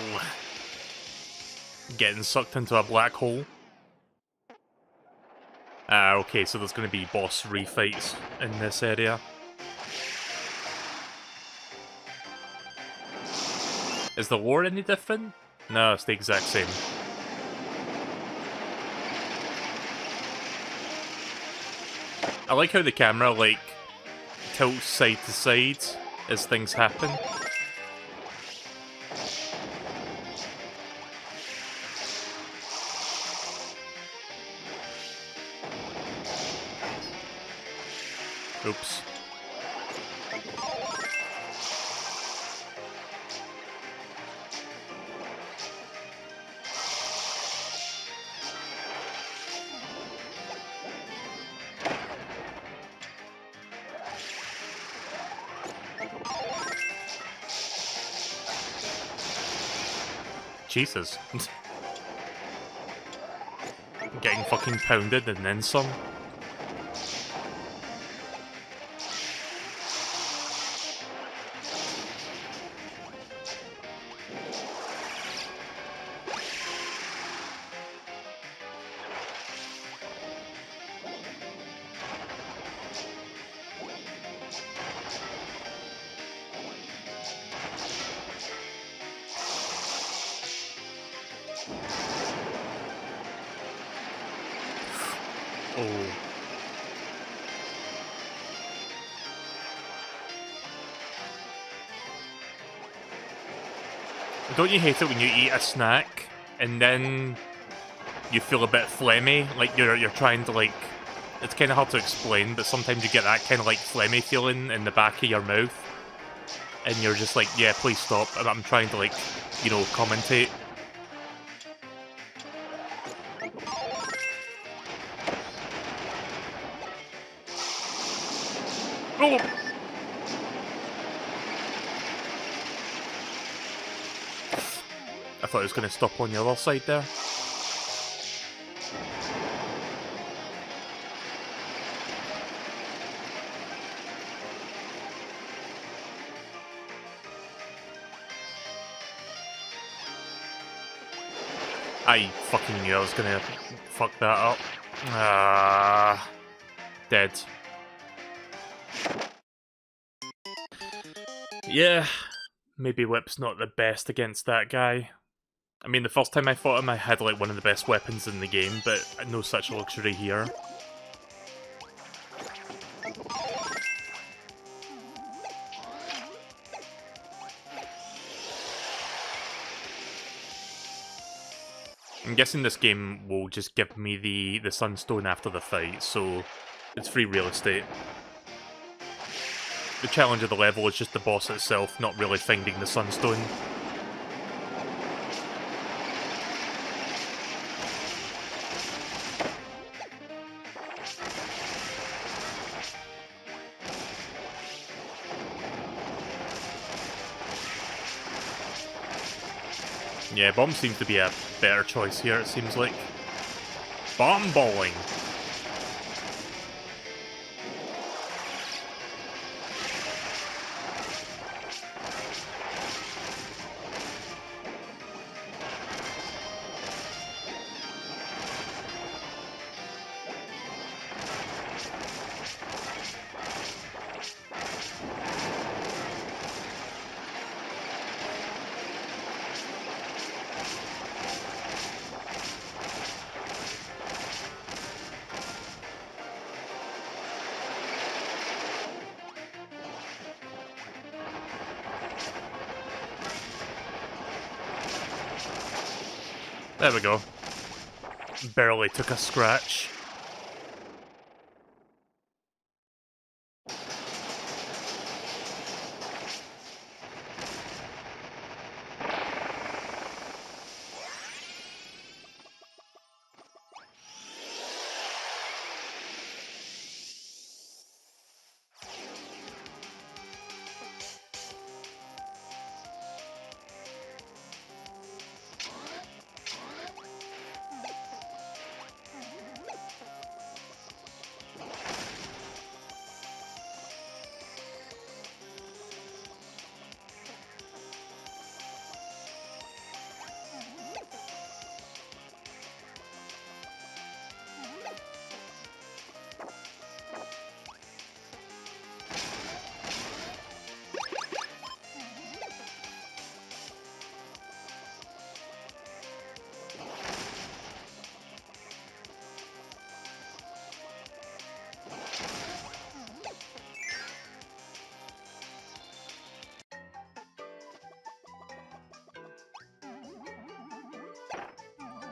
Getting sucked into a black hole. Ah, okay, so there's going to be boss refights in this area. Is the lore any different? No, it's the exact same. I like how the camera, like, tilts side to side as things happen. Oops. Jesus. Getting fucking pounded and then some. Oh. Don't you hate it when you eat a snack and then you feel a bit phlegmy? Like you're trying to, like, it's kind of hard to explain, but sometimes you get that kind of like phlegmy feeling in the back of your mouth, and you're just like, yeah, please stop. I'm trying to, like, you know, commentate. Oh! I thought it was going to stop on the other side there. I fucking knew I was going to fuck that up. Ah, dead. Yeah, maybe Whip's not the best against that guy. I mean, the first time I fought him, I had, like, one of the best weapons in the game, but no such luxury here. I'm guessing this game will just give me the Sunstone after the fight, so it's free real estate. The challenge of the level is just the boss itself, not really finding the Sunstone. Yeah, bomb seems to be a better choice here, it seems like. Bomb bowling! There we go. Barely took a scratch.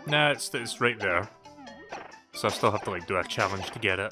Nah, it's right there. So I still have to, like, do a challenge to get it.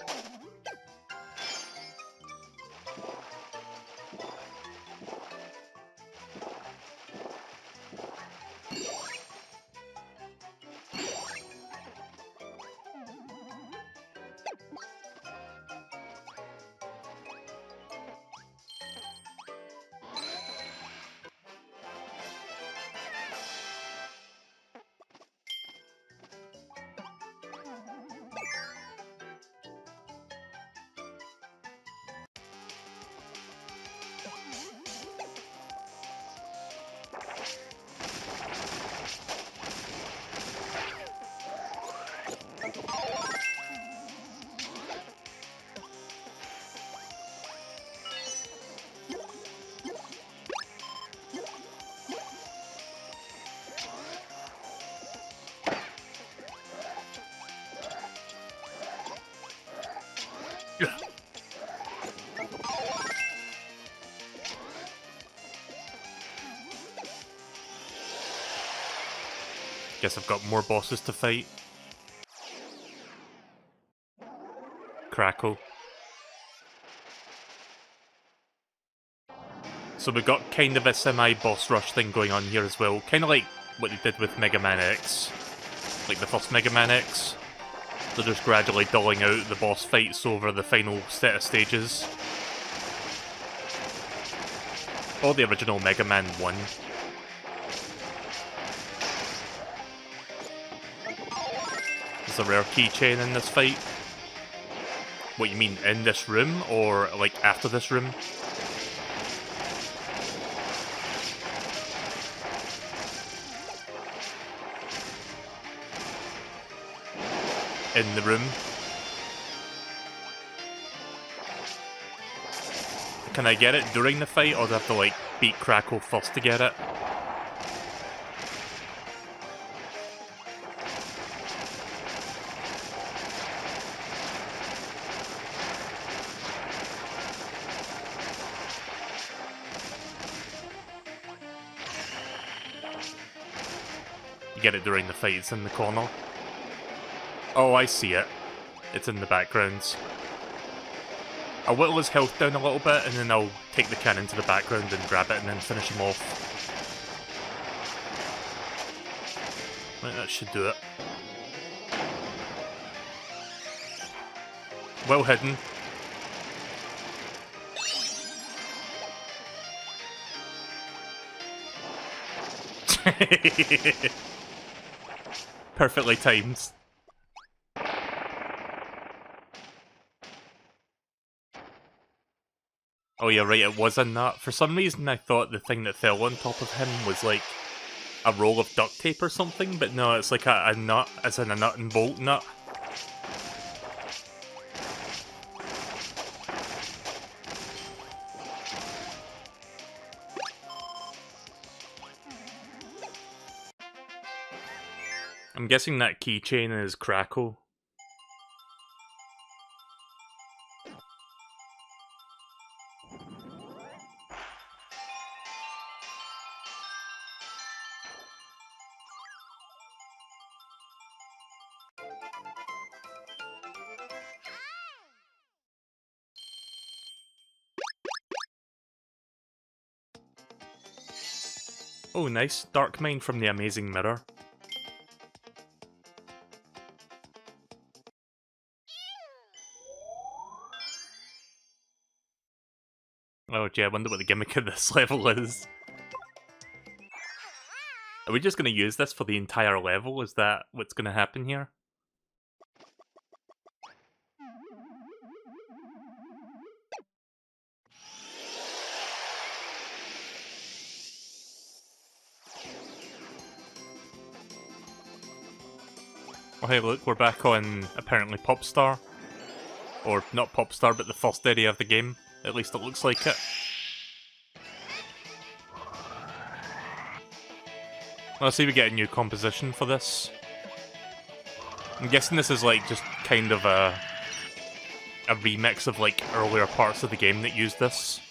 Guess I've got more bosses to fight. Crackle. So we've got kind of a semi-boss rush thing going on here as well. Kind of like what they did with Mega Man X. Like the first Mega Man X. They're just gradually dulling out the boss fights over the final set of stages. Or the original Mega Man 1. There's a rare keychain in this fight. What, you mean in this room, or like after this room? In the room. Can I get it during the fight, or do I have to like beat Crackle first to get it? You get it during the fight, it's in the corner. Oh, I see it. It's in the background. I'll whittle his health down a little bit, and then I'll take the cannon to the background and grab it and then finish him off. Right, that should do it. Well hidden. Perfectly timed. Oh yeah, right, it was in that. For some reason I thought the thing that fell on top of him was like a roll of duct tape or something, but no, it's like a nut, as in a nut and bolt nut. I'm guessing that keychain is Crackle. Oh nice, Dark Mind from the Amazing Mirror. Oh gee, I wonder what the gimmick of this level is. Are we just going to use this for the entire level? Is that what's going to happen here? Oh hey look, we're back on, apparently, Popstar. Or, not Popstar, but the first area of the game. At least it looks like it. Let's see if we get a new composition for this. I'm guessing this is like just kind of a remix of like earlier parts of the game that used this.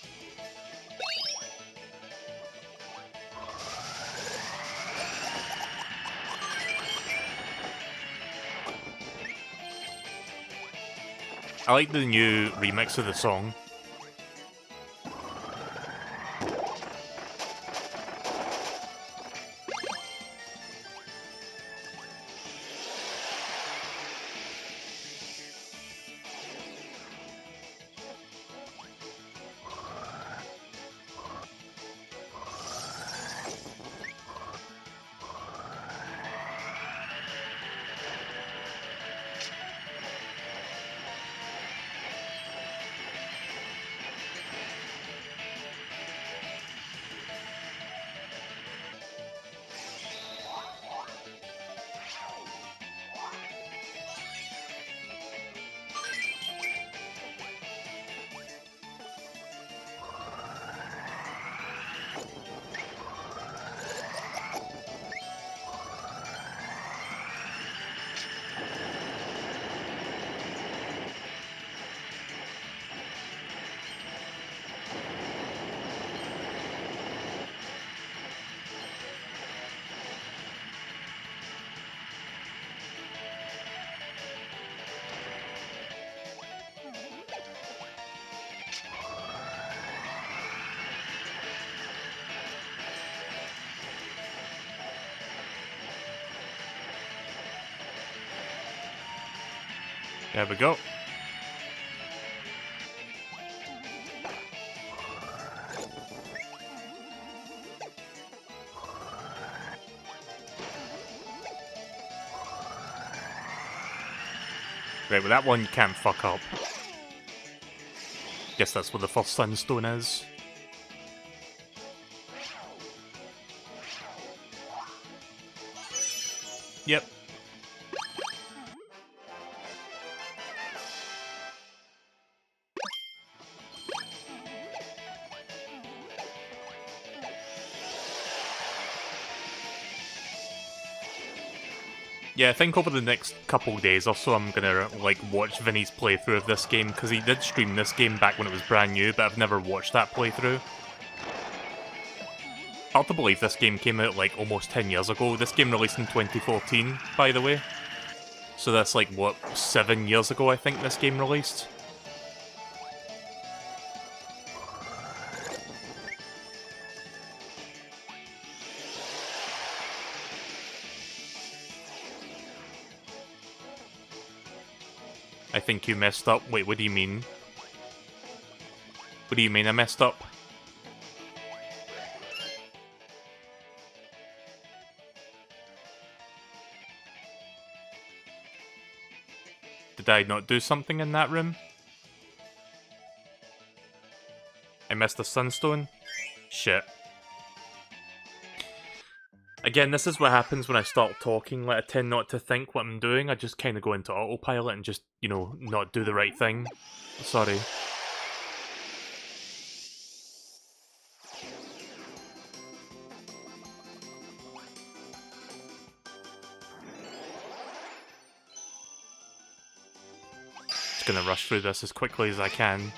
I like the new remix of the song. There we go. Right, well that one you can't fuck up. Guess that's what the first sunstone is. Yep. Yeah, I think over the next couple days or so I'm gonna, like, watch Vinny's playthrough of this game, because he did stream this game back when it was brand new, but I've never watched that playthrough. Hard to believe this game came out like almost 10 years ago. This game released in 2014, by the way. So that's like, what, 7 years ago I think this game released? I think you messed up. Wait, what do you mean? What do you mean I messed up? Did I not do something in that room? I missed a sunstone? Shit. Again, this is what happens when I start talking. Like, I tend not to think what I'm doing. I just kind of go into autopilot and just, you know, not do the right thing. Sorry. Just gonna rush through this as quickly as I can.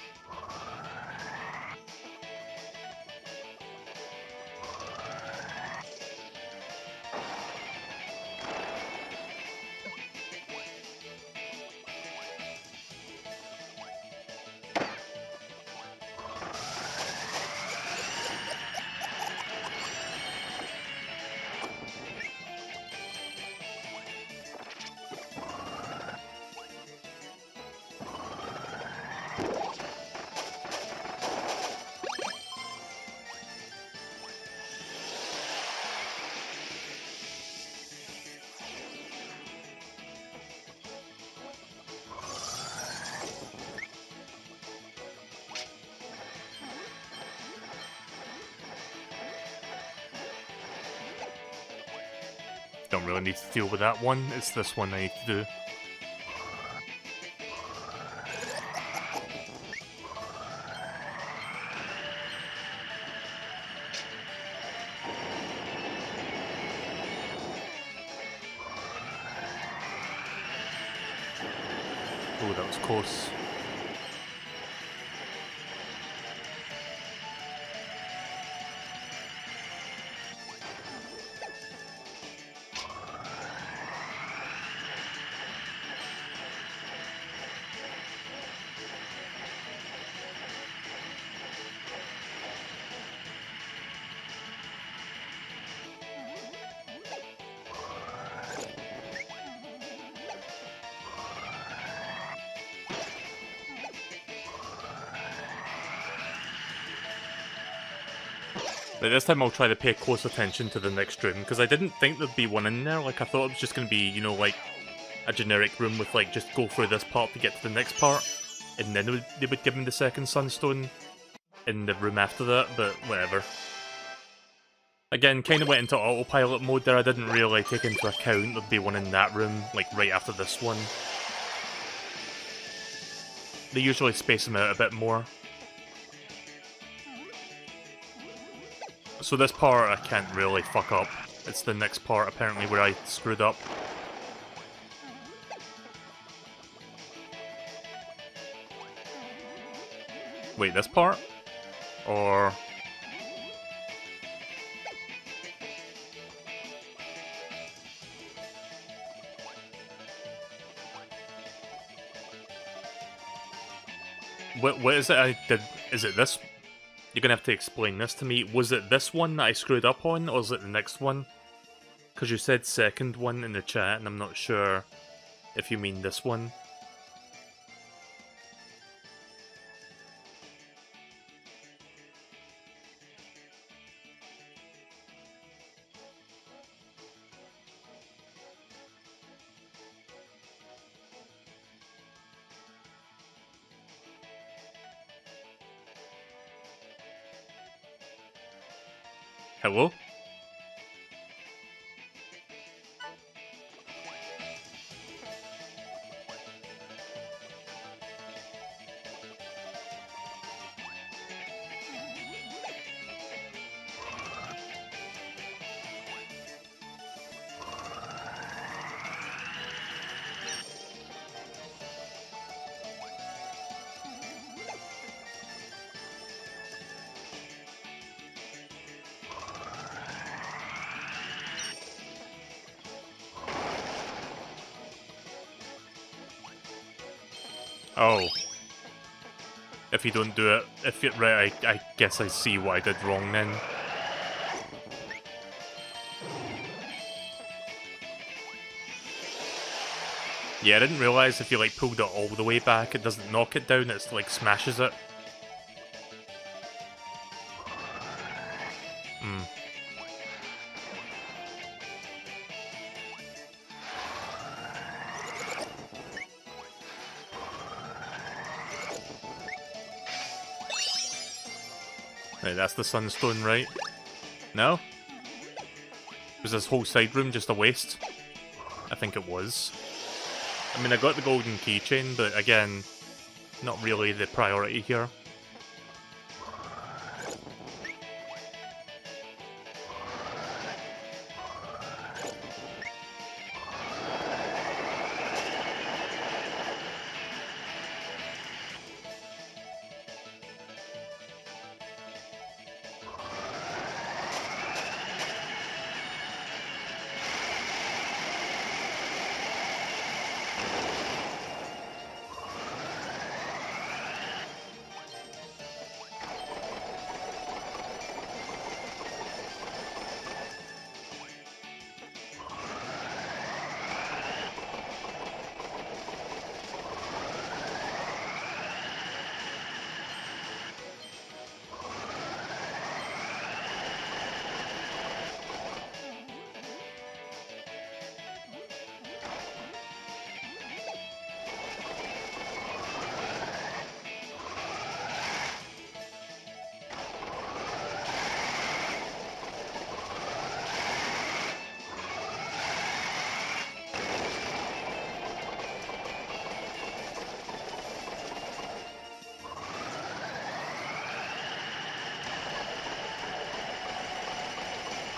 Don't really need to deal with that one, it's this one I need to do. Oh, that was close. But this time I'll try to pay close attention to the next room, because I didn't think there'd be one in there. Like, I thought it was just going to be, you know, like, a generic room with, like, just go through this part to get to the next part, and then they would give me the second sunstone in the room after that, but whatever. Again, kind of went into autopilot mode there. I didn't really take into account there'd be one in that room, like, right after this one. They usually space them out a bit more. So this part I can't really fuck up. It's the next part, apparently, where I screwed up. Wait, this part? Or... What is it I did? Is it this? You're gonna have to explain this to me. Was it this one that I screwed up on, or is it the next one? Because you said second one in the chat, and I'm not sure if you mean this one. Hello? Oh. If you don't do it, if you right, I guess I see what I did wrong then. Yeah, I didn't realise if you like pulled it all the way back, it doesn't knock it down, it's like smashes it. Hmm. Right, that's the sunstone, right? No? Was this whole side room just a waste? I think it was. I mean, I got the golden keychain, but again, not really the priority here.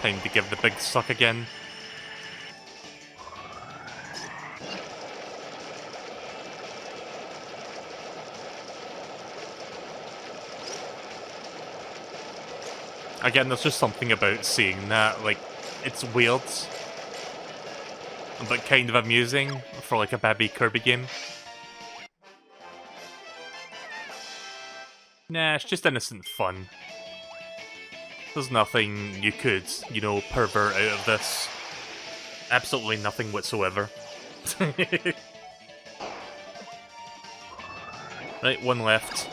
Time to give the big suck again. Again, there's just something about seeing that, like, it's weird, but kind of amusing for like a baby Kirby game. Nah, it's just innocent fun. There's nothing you could, you know, pervert out of this. Absolutely nothing whatsoever. Right, one left.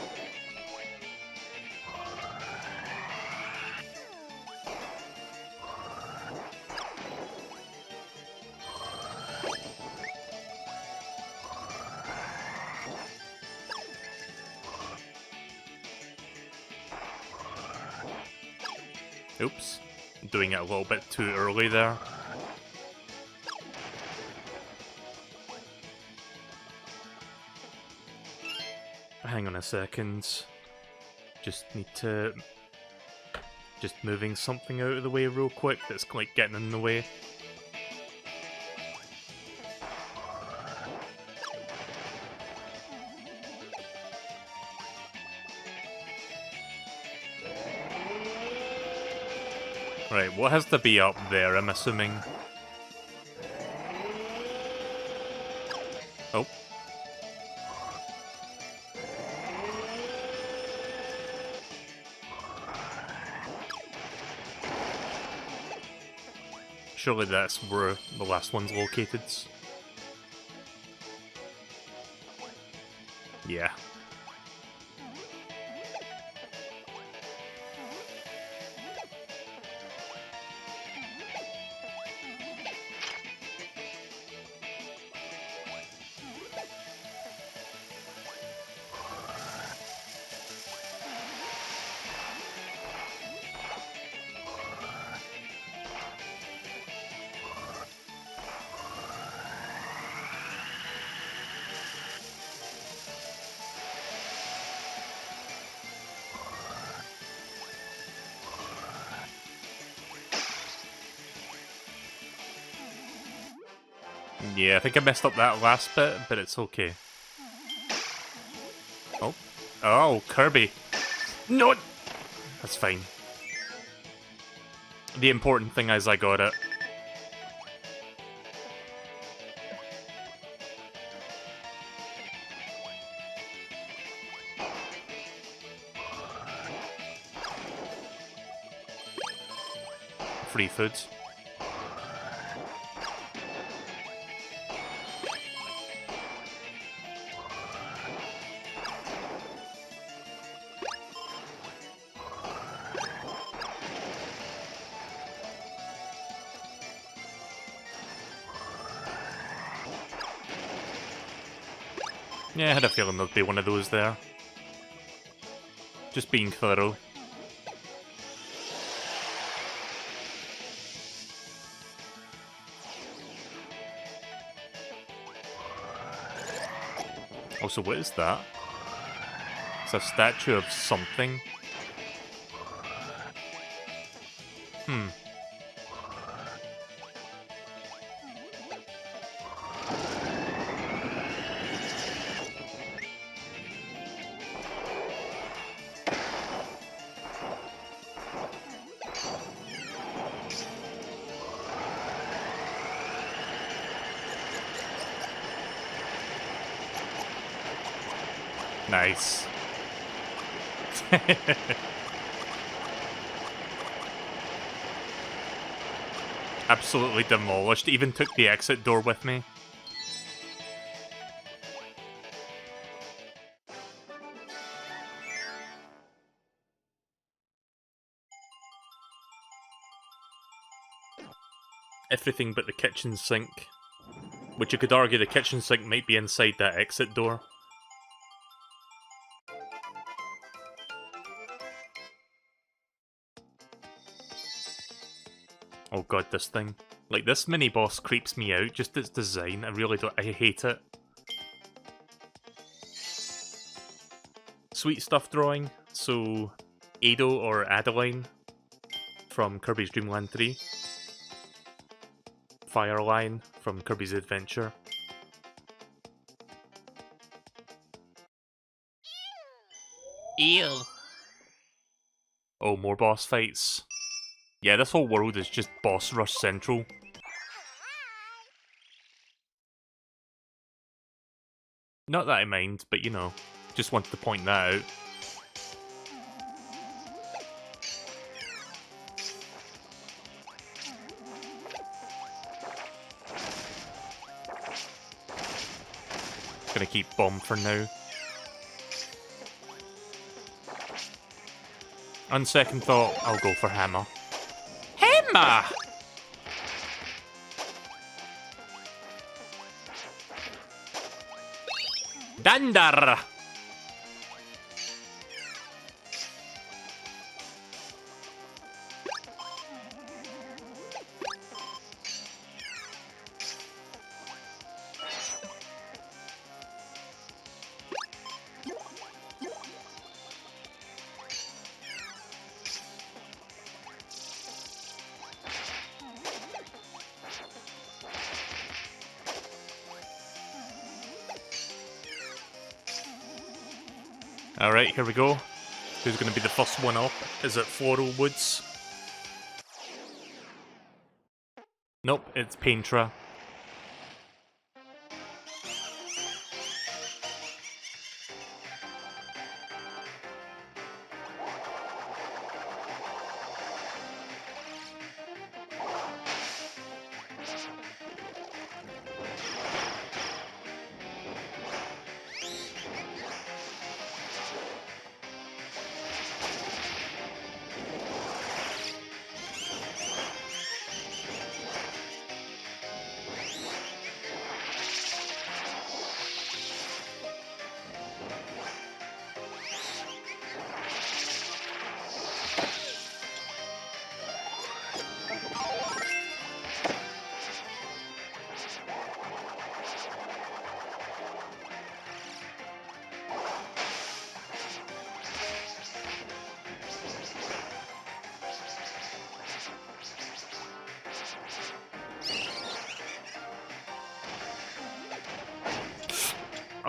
Oops. Doing it a little bit too early there. Hang on a second. Just need to... Just moving something out of the way real quick that's like getting in the way. Right, what has to be up there, I'm assuming? Oh. Surely that's where the last one's located. Yeah. Yeah, I think I messed up that last bit, but it's okay. Oh. Oh, Kirby. No! That's fine. The important thing is I got it. free food. Yeah, I had a feeling there'd be one of those there. Just being thorough. Also, what is that? It's a statue of something. Hmm. Nice. Absolutely demolished. Even took the exit door with me. Everything but the kitchen sink. Which you could argue the kitchen sink might be inside that exit door. Oh god, this thing. Like, this mini-boss creeps me out, just its design. I really don't... I hate it. Sweet stuff drawing. So, Ado or Adeline from Kirby's Dream Land 3. Fireline from Kirby's Adventure. Ew. Oh, more boss fights. Yeah, this whole world is just boss rush central. Not that I mind, but you know, just wanted to point that out. Gonna keep bomb for now. On second thought, I'll go for hammer. Hammer! Dandar! Alright, here we go. Who's going to be the first one up? Is it Floral Woods? Nope, it's Paintra.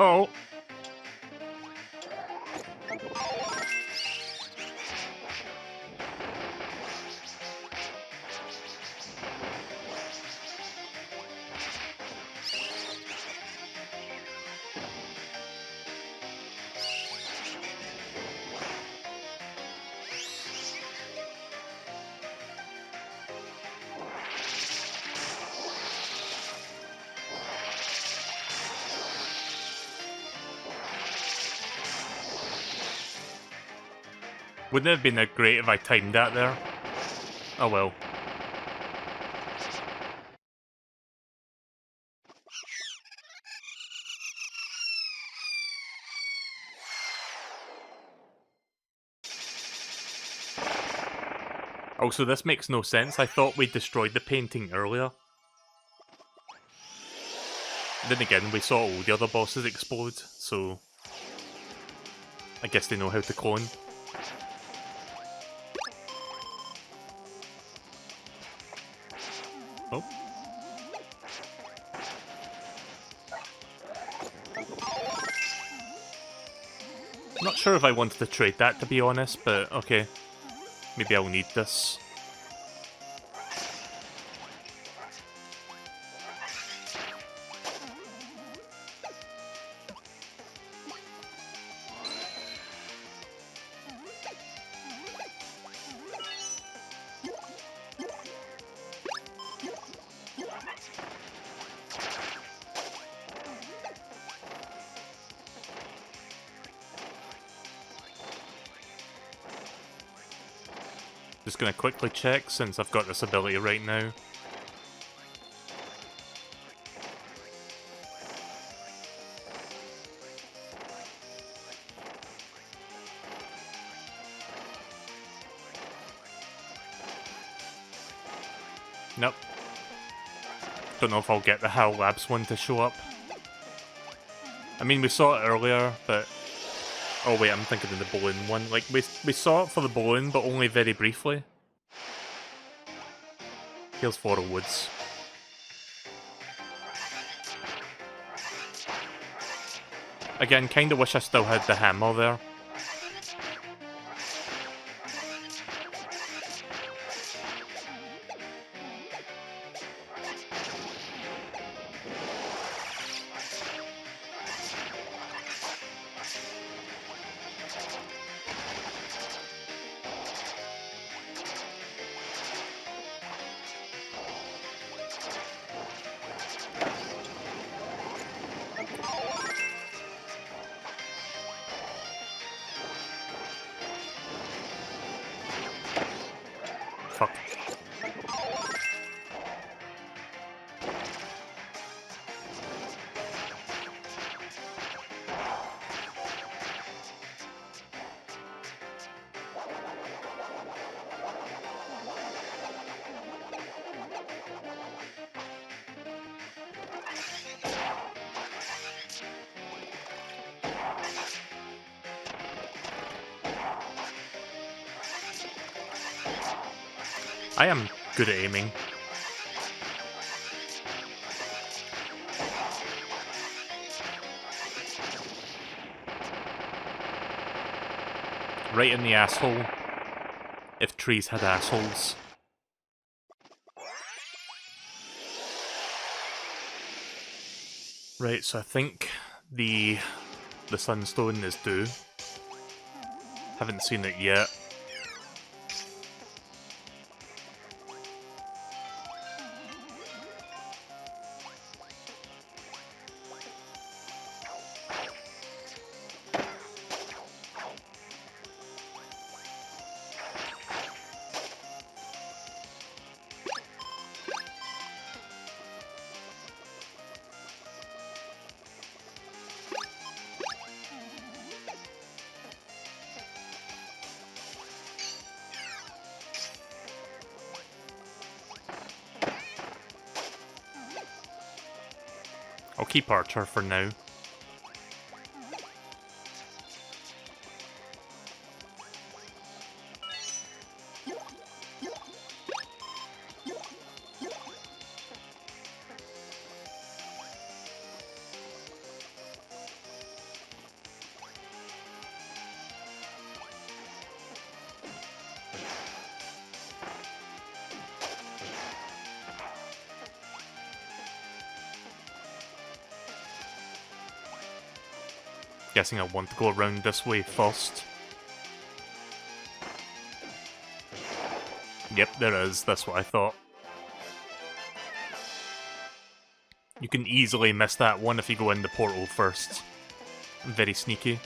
Oh. Wouldn't it have been great if I timed that there? Oh well. Also, this makes no sense. I thought we destroyed the painting earlier. Then again, we saw all the other bosses explode, so I guess they know how to clone. Oh. I'm not sure if I wanted to trade that, to be honest, but okay. Maybe I'll need this. Just gonna quickly check since I've got this ability right now. Nope. Don't know if I'll get the HAL Labs one to show up. I mean, we saw it earlier, but... Oh wait, I'm thinking of the balloon one. Like, we saw it for the balloon, but only very briefly. Here's Floral Woods. Again, kinda wish I still had the hammer there. Fuck. I am good at aiming. Right in the asshole. If trees had assholes. Right, so I think the sunstone is due. Haven't seen it yet. I'll keep Archer for now. Guessing I want to go around this way first. Yep, there is. That's what I thought. You can easily miss that one if you go in the portal first. Very sneaky.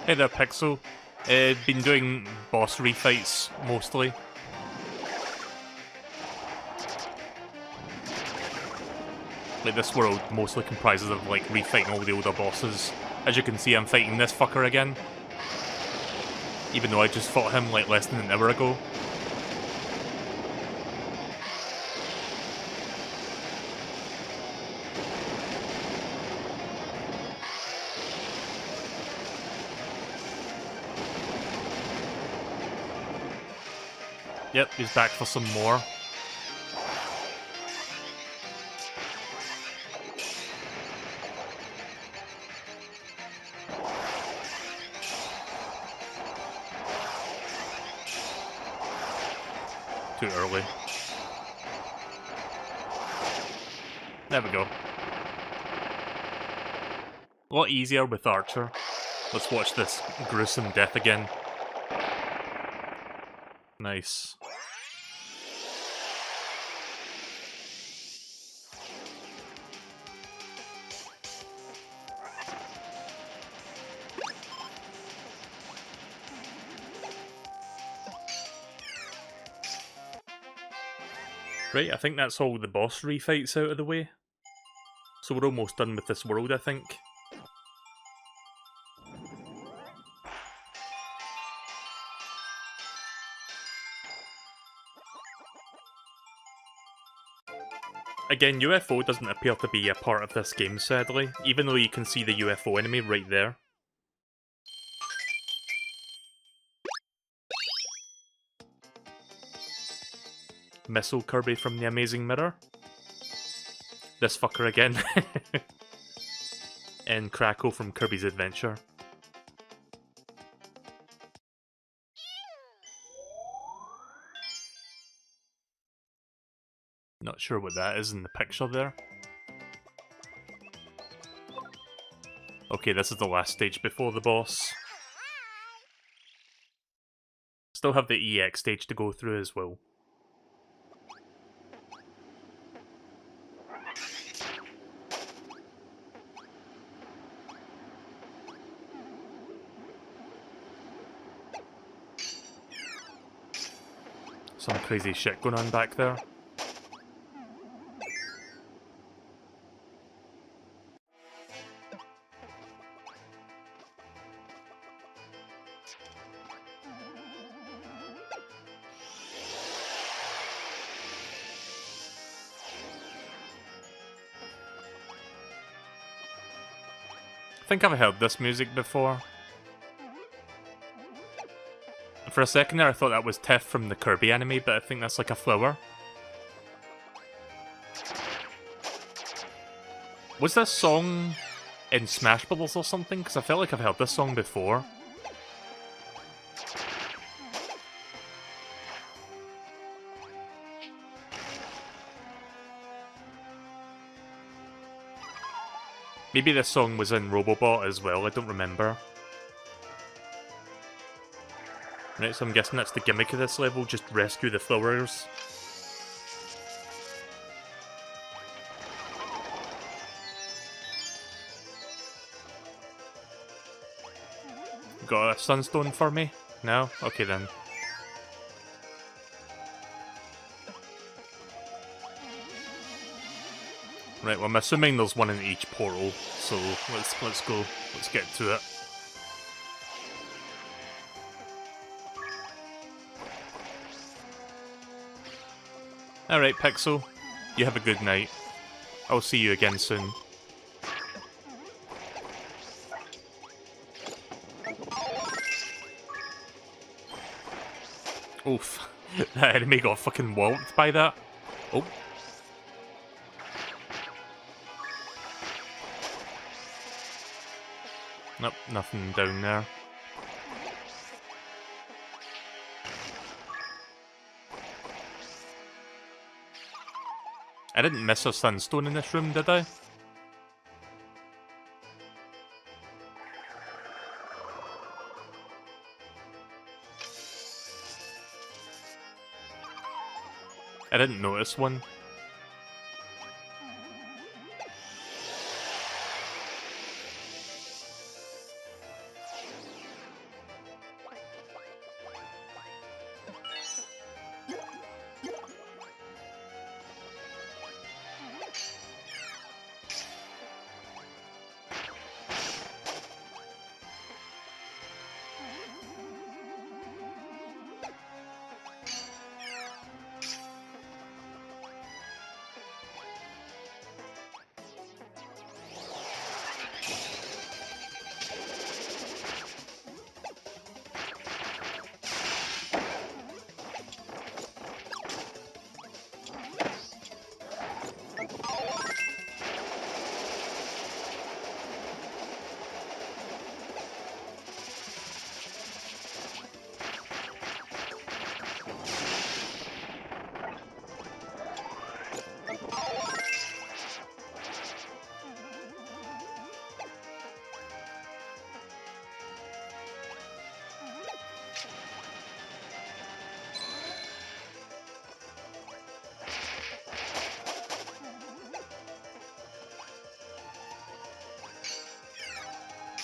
Hey there, Pixel. Been doing boss refights, mostly. Like, this world mostly comprises of, like, refighting all the older bosses. As you can see, I'm fighting this fucker again. Even though I just fought him, like, less than an hour ago. Yep, he's back for some more. Too early. There we go. A lot easier with Archer. Let's watch this gruesome death again. Nice. Right, I think that's all the boss refights out of the way. So we're almost done with this world, I think. Again, UFO doesn't appear to be a part of this game, sadly, even though you can see the UFO enemy right there. MeleeKirby from the Amazing Mirror. This fucker again. And Krakow from Kirby's Adventure. Not sure what that is in the picture there. Okay, this is the last stage before the boss. Still have the EX stage to go through as well. Some crazy shit going on back there. I think I've heard this music before. For a second there I thought that was Tiff from the Kirby anime, but I think that's like a flower. Was this song in Smash Bros or something? Because I felt like I've heard this song before. Maybe this song was in Robobot as well, I don't remember. Right, so I'm guessing that's the gimmick of this level, just rescue the flowers. Got a sunstone for me? No? Okay then. Right, well I'm assuming there's one in each portal, so let's go. Let's get to it. Alright, Pixel. You have a good night. I'll see you again soon. Oof. That enemy got fucking walloped by that. Oh. Nope, nothing down there. I didn't miss a sunstone in this room, did I? I didn't notice one.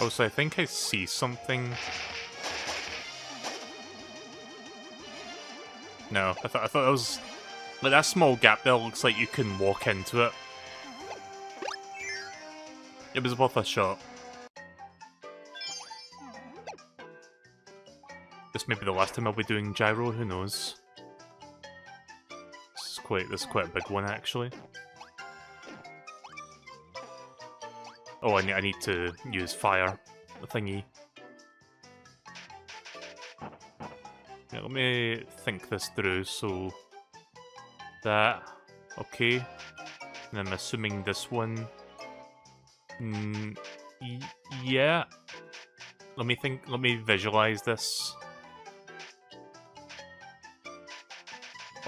Oh, so I think I see something. No, I thought that was... Like, that small gap there looks like you can walk into it. It was worth a shot. This may be the last time I'll be doing gyro, who knows? This is quite a big one, actually. Oh, I need to use fire thingy. Yeah, let me think this through. So that, okay, and I'm assuming this one. Yeah. Let me think. Let me visualize this.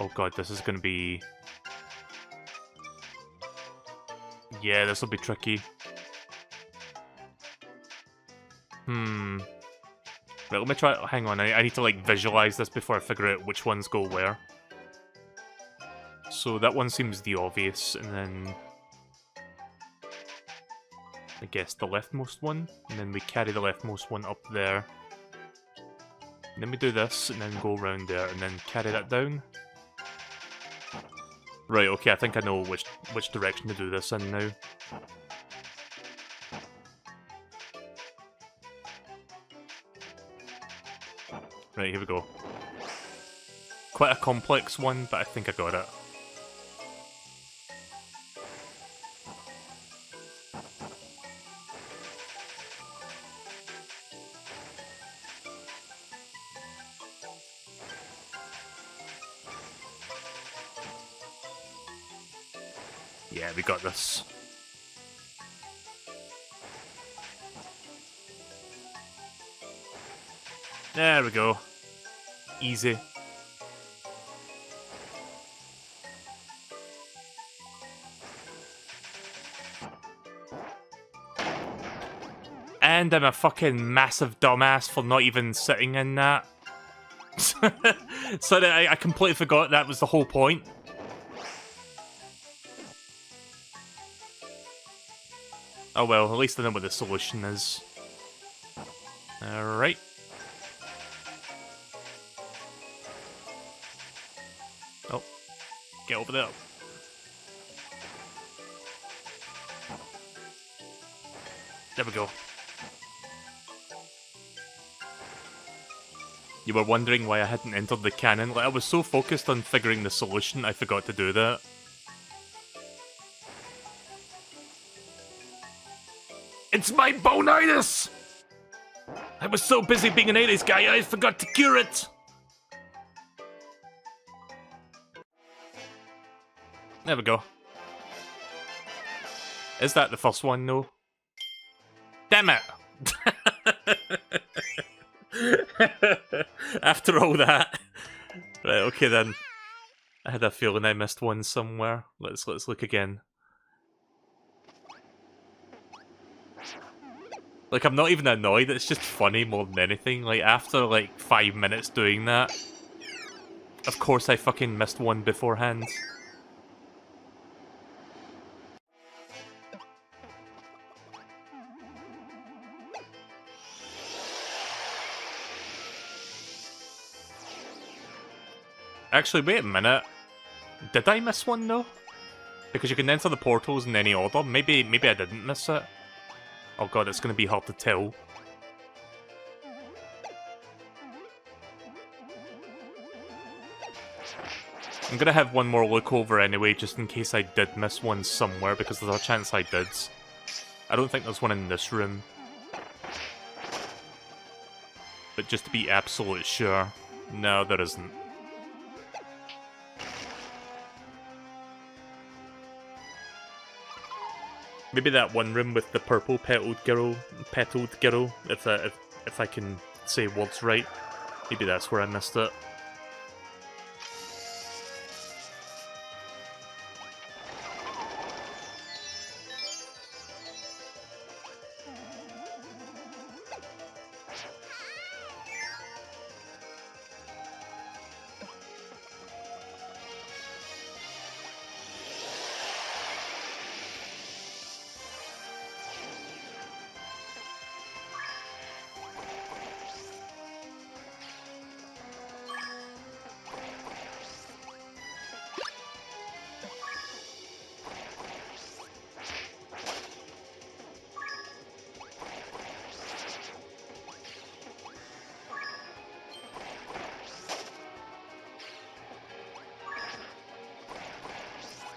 Oh god, this is gonna be. Yeah, this will be tricky. Right, let me try. Hang on, I need to like visualize this before I figure out which ones go where. So that one seems the obvious, and then I guess the leftmost one, and then we carry the leftmost one up there. And then we do this, and then go around there, and then carry that down. Right, okay, I think I know which direction to do this in now. Right, here we go. Quite a complex one, but I think I got it. Yeah, we got this. There we go. Easy. And I'm a fucking massive dumbass for not even sitting in that. So I completely forgot that was the whole point. Oh well, at least I know what the solution is. Alright. Oh. Get over there. There we go. You were wondering why I hadn't entered the cannon? Like, I was so focused on figuring the solution, I forgot to do that. It's my bonitis! I was so busy being an 80s guy, I forgot to cure it! There we go. Is that the first one, though? Damn it! After all that. Right, okay then. I had a feeling I missed one somewhere. Let's look again. Like, I'm not even annoyed, it's just funny more than anything. Like, after like 5 minutes doing that, of course I fucking missed one beforehand. Actually, wait a minute. Did I miss one though? Because you can enter the portals in any order. Maybe I didn't miss it. Oh god, it's gonna be hard to tell. I'm gonna have one more look over anyway, just in case I did miss one somewhere, because there's a chance I did. I don't think there's one in this room. But just to be absolute sure. No, there isn't. Maybe that one room with the purple petaled girl, if I can say words right. Maybe that's where I missed it.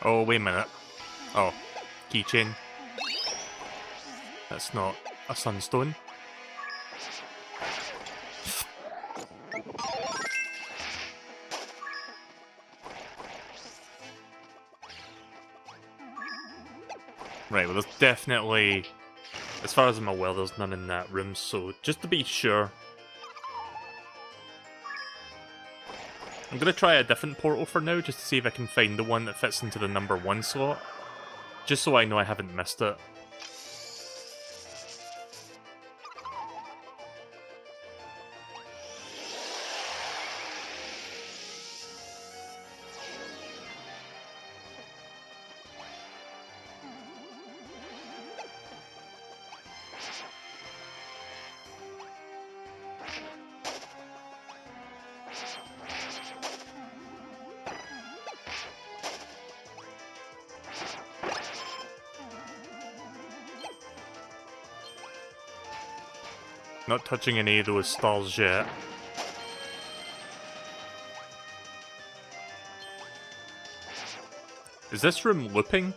Oh, wait a minute. Oh, keychain. That's not a sunstone. Right, well, there's definitely, as far as I'm aware, there's none in that room, so just to be sure, I'm going to try a different portal for now, just to see if I can find the one that fits into the number 1 slot, just so I know I haven't missed it. Not touching any of those stars yet. Is this room looping?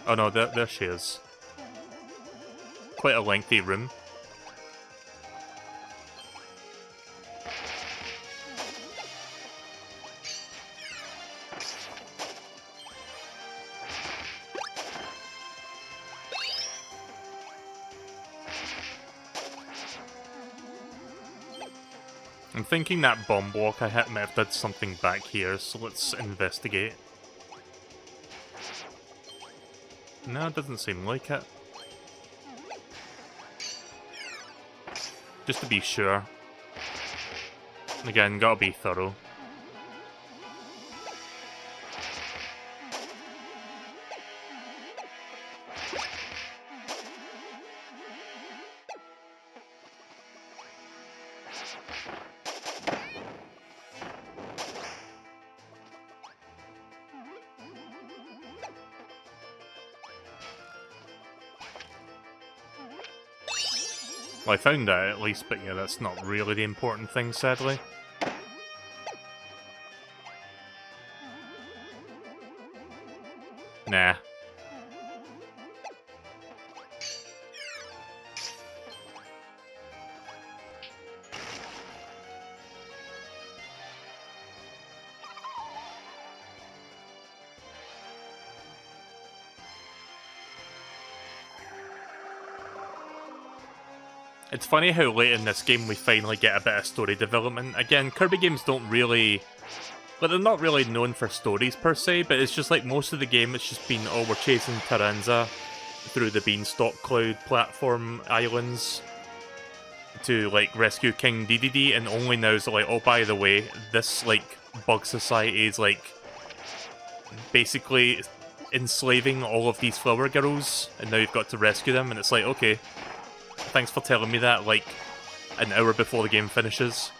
Oh no, there she is. Quite a lengthy room. I'm thinking that bomb block I hit might have did something back here, so let's investigate. No, it doesn't seem like it. Just to be sure. Again, gotta be thorough. Well, I found that at least, but yeah, that's not really the important thing, sadly. Nah. It's funny how late in this game we finally get a bit of story development. Again, Kirby games don't really... But they're not really known for stories per se, but it's just like most of the game it's just been, oh, we're chasing Taranza through the Beanstalk Cloud platform islands to, like, rescue King Dedede, and only now is it like, oh, by the way, this, like, bug society is, like, basically enslaving all of these flower girls, and now you've got to rescue them, and it's like, okay, thanks for telling me that, like, an hour before the game finishes.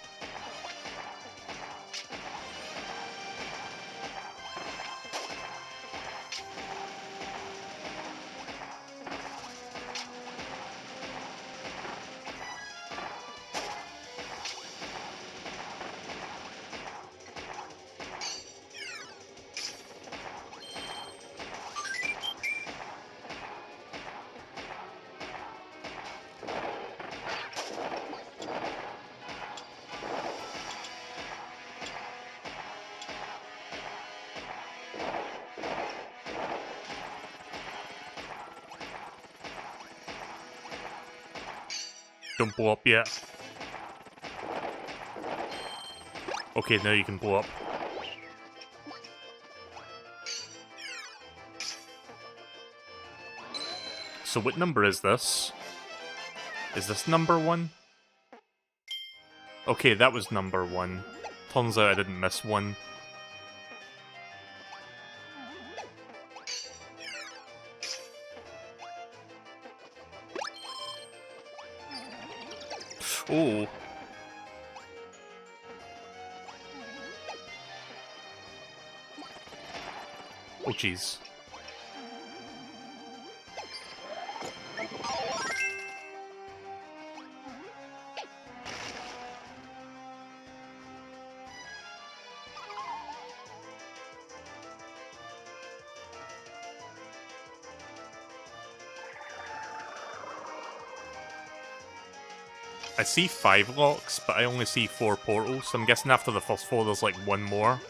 Don't blow up yet. Okay, now you can blow up. So what number is this? Is this number 1? Okay, that was number 1. Turns out I didn't miss one. Oh. Oh, jeez. I see 5 locks, but I only see 4 portals, so I'm guessing after the first 4 there's like 1 more.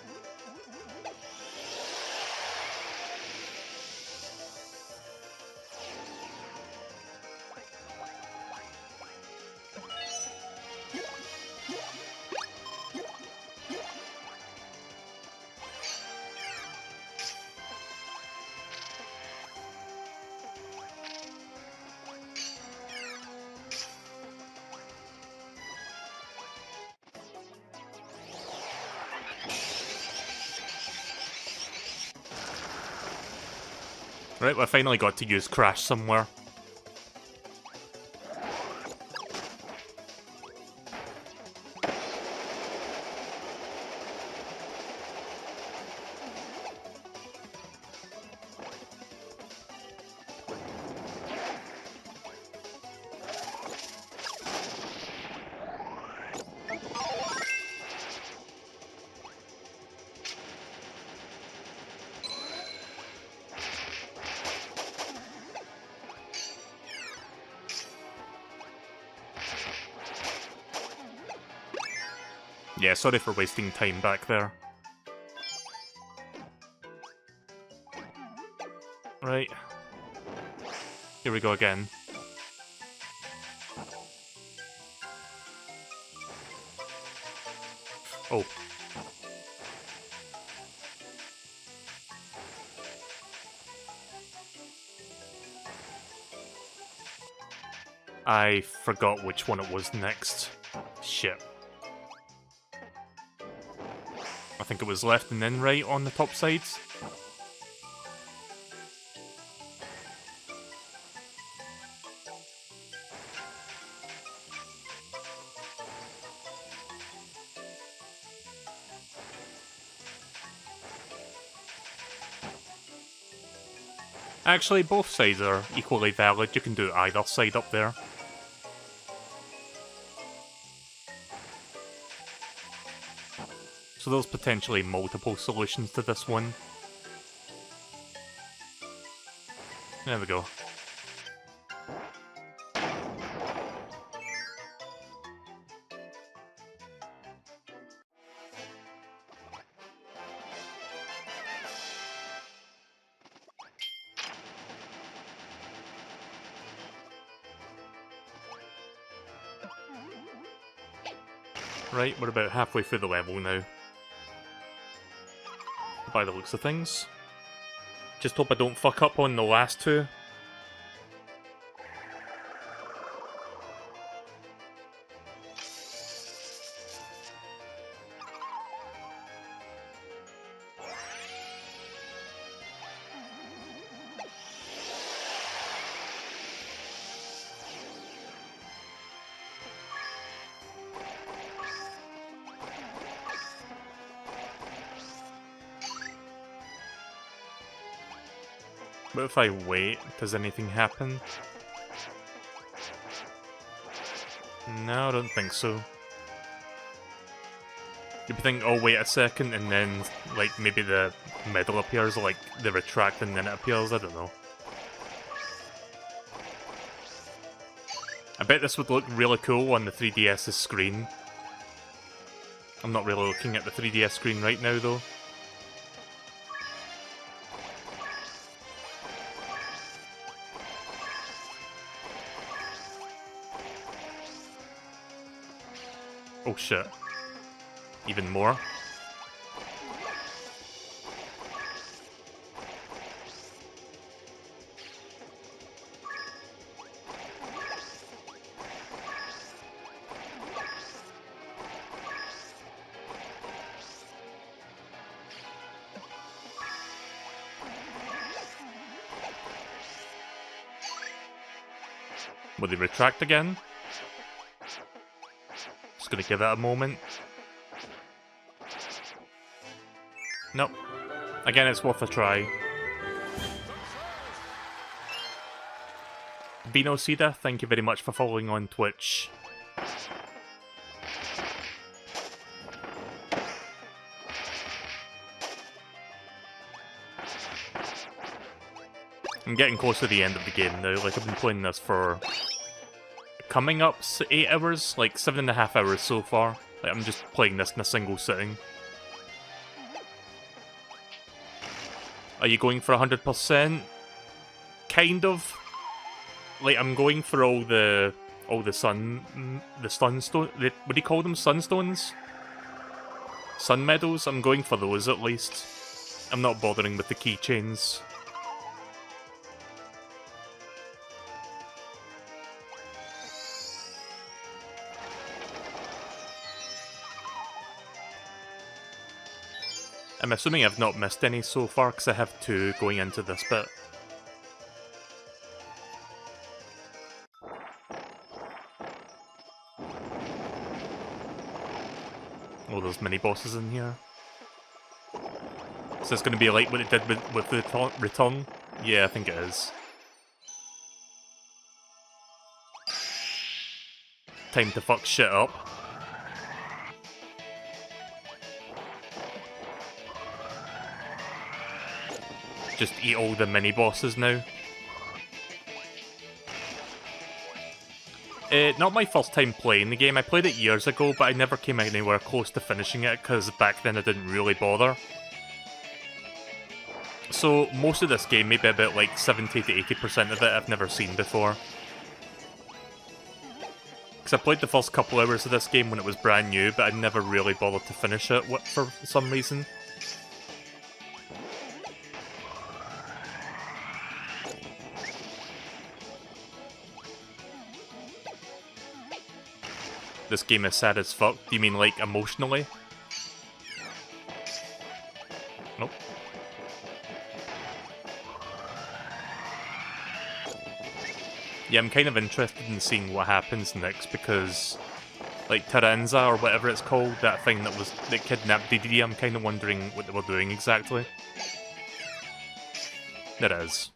Right, well, I finally got to use Crash somewhere. Yeah, sorry for wasting time back there. Right. Here we go again. Oh. I forgot which one it was next. Shit. I think it was left and then right on the top sides. Actually, both sides are equally valid. You can do either side up there. So there's potentially multiple solutions to this one. There we go. Right, we're about halfway through the level now. By the looks of things. Just hope I don't fuck up on the last 2. But if I wait, does anything happen? No, I don't think so. You'd think, oh wait a second, and then, like, maybe the middle appears, or like, they retract and then it appears, I don't know. I bet this would look really cool on the 3DS's screen. I'm not really looking at the 3DS screen right now, though. Oh shit. Even more. Will they retract again? Just gonna give it a moment. Nope. Again, it's worth a try. Bino Sida, thank you very much for following on Twitch. I'm getting close to the end of the game now, like I've been playing this for a coming up 8 hours, like 7.5 hours so far. Like, I'm just playing this in a single sitting. Are you going for 100%? Kind of. Like, I'm going for all the sunstone. What do you call them? Sunstones? Sun medals. I'm going for those at least. I'm not bothering with the keychains. I'm assuming I've not missed any so far, because I have 2 going into this bit. Oh, there's mini-bosses in here. So it's going to be like what it did with the Return? Yeah, I think it is. Time to fuck shit up. Just eat all the mini-bosses now. Not my first time playing the game. I played it years ago, but I never came anywhere close to finishing it, because back then I didn't really bother. So most of this game, maybe about like 70 to 80% of it, I've never seen before. Because I played the first couple hours of this game when it was brand new, but I never really bothered to finish it for some reason. This game is sad as fuck. Do you mean like emotionally? Nope. Yeah, I'm kind of interested in seeing what happens next, because like Taranza or whatever it's called, that thing that kidnapped Didi, I'm kind of wondering what they were doing exactly. It is.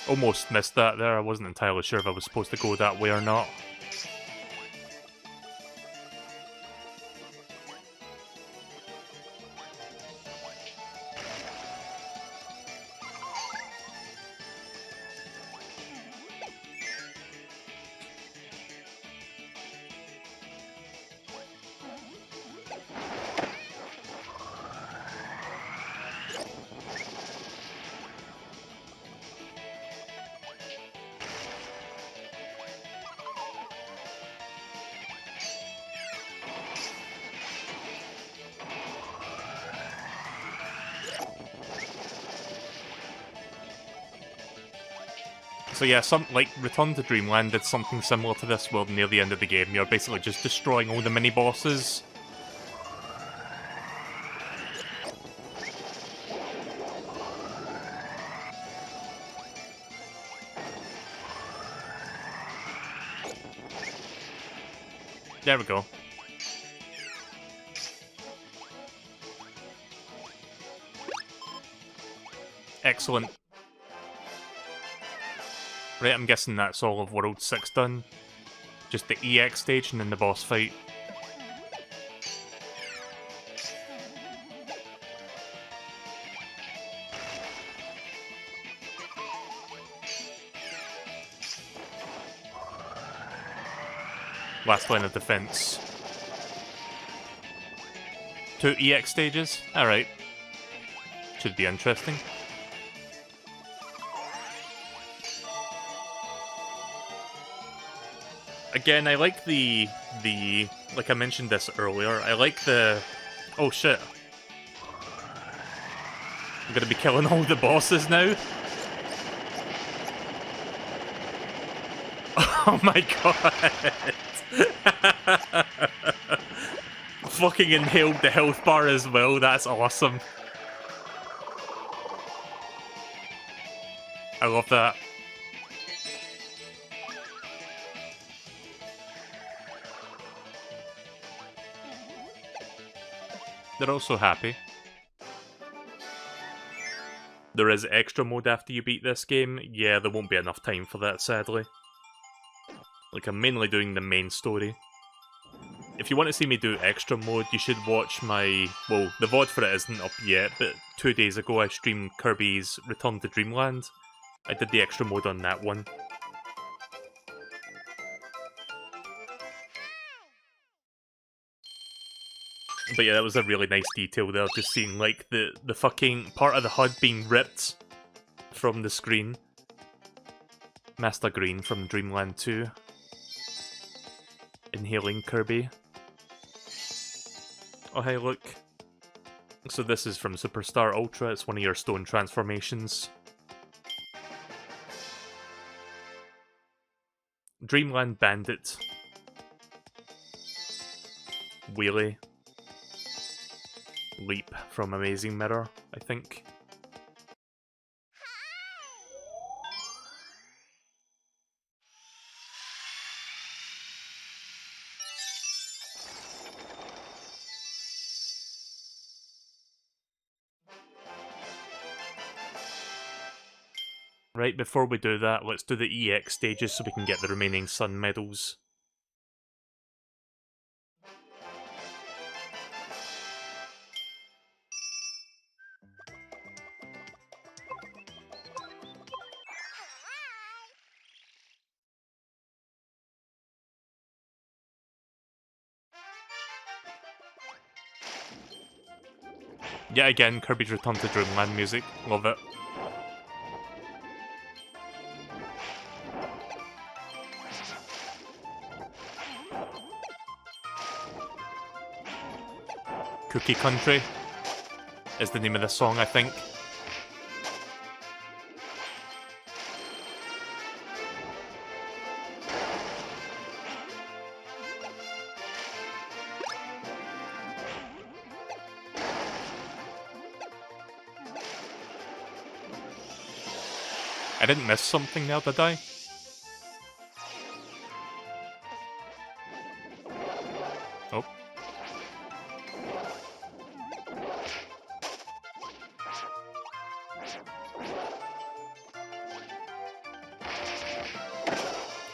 Almost missed that there. I wasn't entirely sure if I was supposed to go that way or not. So yeah, like Return to Dreamland did something similar to this, where near the end of the game you're basically just destroying all the mini-bosses. There we go. Excellent. Right, I'm guessing that's all of World 6 done. Just the EX stage and then the boss fight. Last line of defense. 2 EX stages? Alright. Should be interesting. Again, I like the like I mentioned this earlier, I like the... Oh shit. I'm gonna be killing all the bosses now? Oh my god! Fucking inhaled the health bar as well, that's awesome. I love that. They're also happy. There is extra mode after you beat this game. Yeah, there won't be enough time for that, sadly. Like, I'm mainly doing the main story. If you want to see me do extra mode, you should watch my... Well, the VOD for it isn't up yet, but 2 days ago I streamed Kirby's Return to Dreamland. I did the extra mode on that one. But yeah, that was a really nice detail there, just seeing like the fucking part of the HUD being ripped from the screen. Master Green from Dreamland 2. Inhaling Kirby. Oh hey, look. So this is from Superstar Ultra, it's one of your stone transformations. Dreamland Bandit. Wheelie. Leap from Amazing Mirror, I think. Right, before we do that, let's do the EX stages so we can get the remaining Sun medals. Yet again, Kirby's Return to Dreamland music. Love it. Cookie Country is the name of the song, I think. I didn't miss something now, did I? Oh.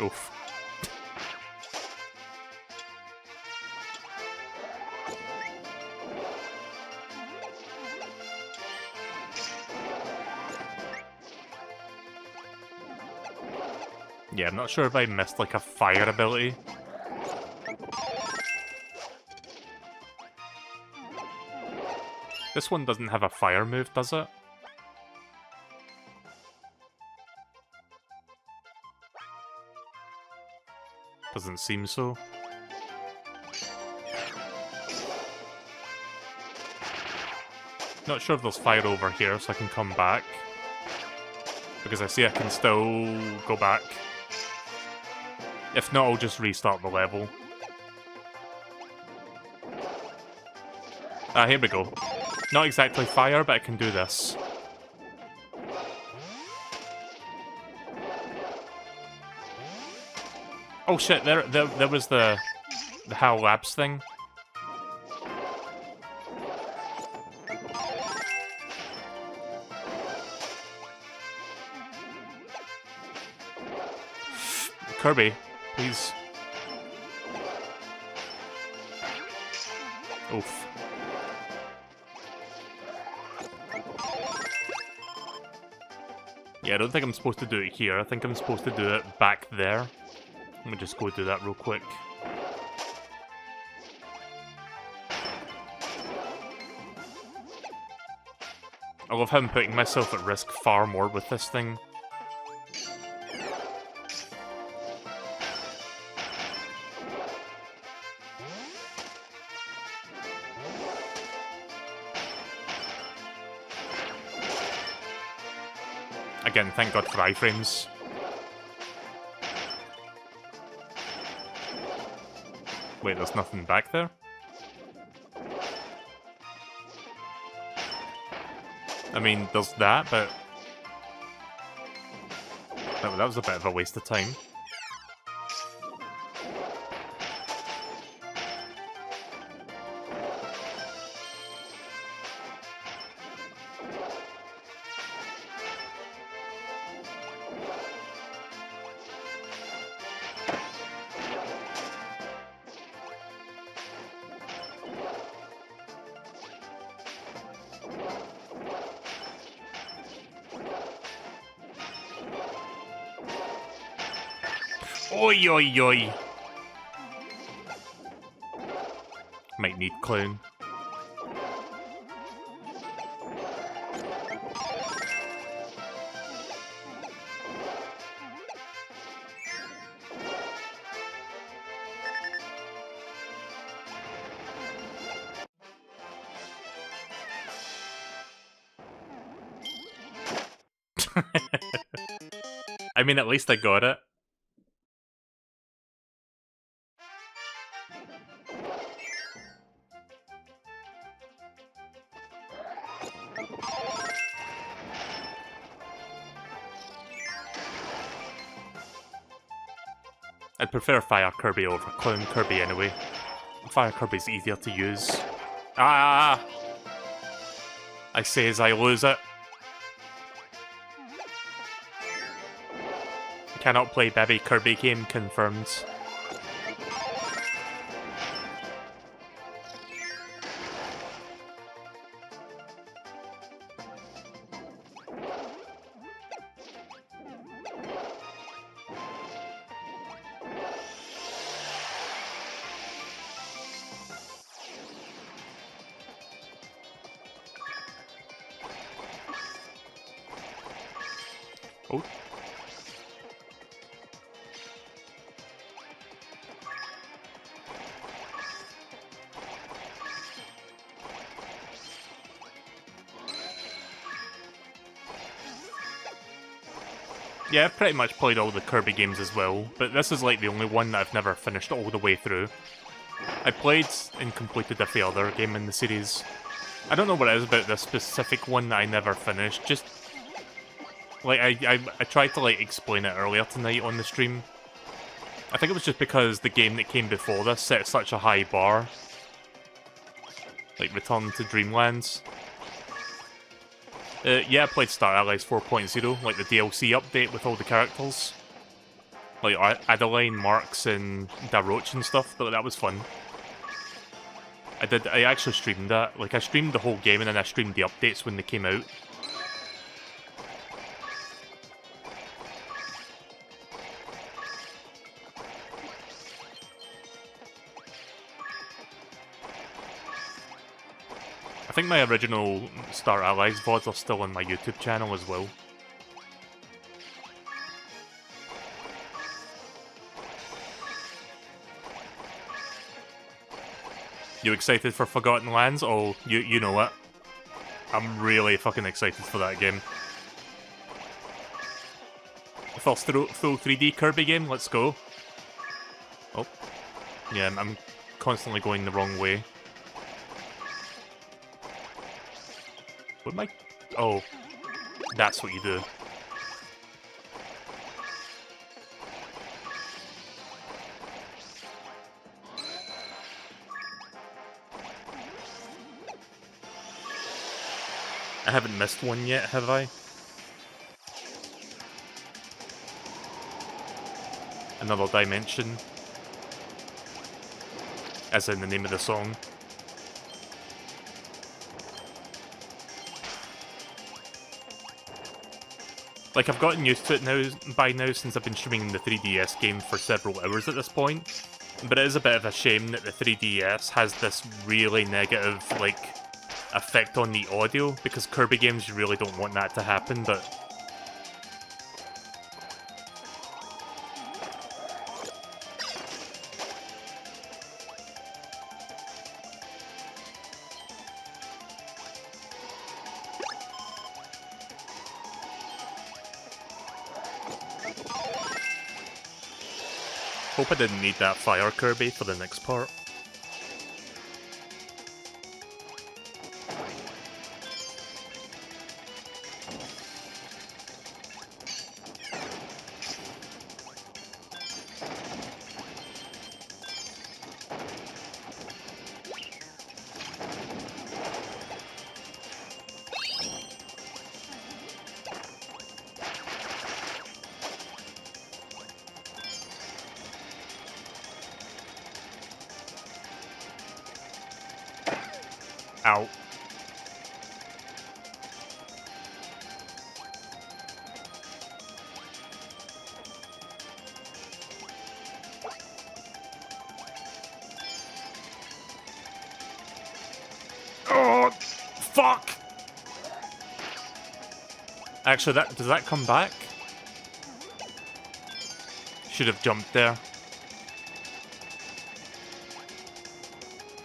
Oof. Yeah, I'm not sure if I missed like a fire ability. This one doesn't have a fire move, does it? Doesn't seem so. Not sure if there's fire over here, so I can come back. Because I see I can still go back. If not, I'll just restart the level. Ah, here we go. Not exactly fire, but I can do this. Oh shit, there was the HAL Labs thing. Kirby, please. Oof. Yeah, I don't think I'm supposed to do it here. I think I'm supposed to do it back there. Let me just go do that real quick. I love how I'm putting myself at risk far more with this thing. Again, thank God for iframes. Wait, there's nothing back there? I mean, there's that, but... that was a bit of a waste of time. Oi, oi, oi. Might need clown. I mean, at least I got it. I'd prefer Fire Kirby over Clown Kirby anyway. Fire Kirby's easier to use. Ah! I say as I lose it. Cannot play Baby Kirby game confirmed. Oh. Yeah, I've pretty much played all the Kirby games as well, but this is like the only one that I've never finished all the way through. I played and completed every other game in the series. I don't know what it is about this specific one that I never finished, just... Like, I tried to, like, explain it earlier tonight on the stream. I think it was just because the game that came before this set such a high bar. Like, Return to Dreamlands. Yeah, I played Star Allies 4.0, like the DLC update with all the characters. Like Adeline, Marks, and Daroch and stuff, but that was fun. I actually streamed that. Like, I streamed the whole game and then I streamed the updates when they came out. I think my original Star Allies VODs are still on my YouTube channel as well. You excited for Forgotten Lands? Oh, you know it. I'm really fucking excited for that game. First full 3D Kirby game, let's go. Oh. Yeah, I'm constantly going the wrong way. What am I... Oh. That's what you do. I haven't missed one yet, have I? Another dimension. As in the name of the song. Like, I've gotten used to it by now since I've been streaming the 3DS game for several hours at this point. But it is a bit of a shame that the 3DS has this really negative, like, effect on the audio, because Kirby games you really don't want that to happen, but... Hope I didn't need that Fire Kirby for the next part. Ow. Fuck! Actually, does that come back? Should have jumped there.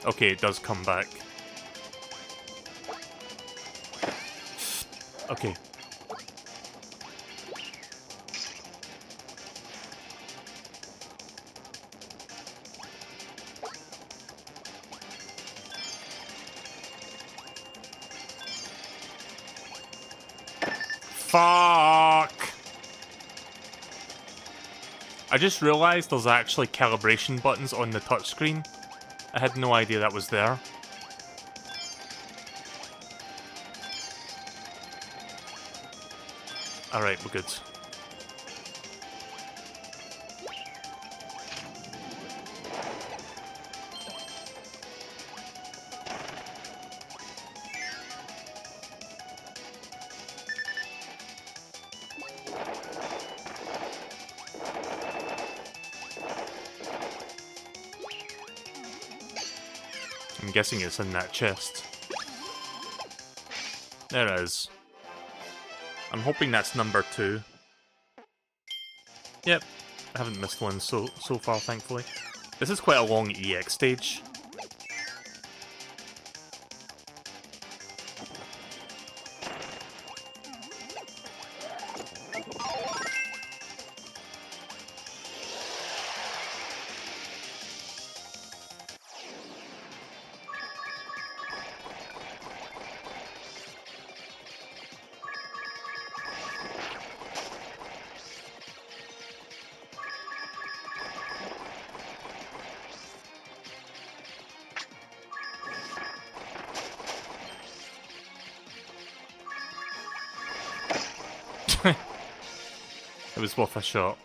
Okay, it does come back. Okay. Fuck! I just realised there's actually calibration buttons on the touchscreen. I had no idea that was there. Alright, we're good. I'm guessing it's in that chest. There it is. I'm hoping that's number 2. Yep, I haven't missed one so far, thankfully. This is quite a long EX stage. It was worth a shot.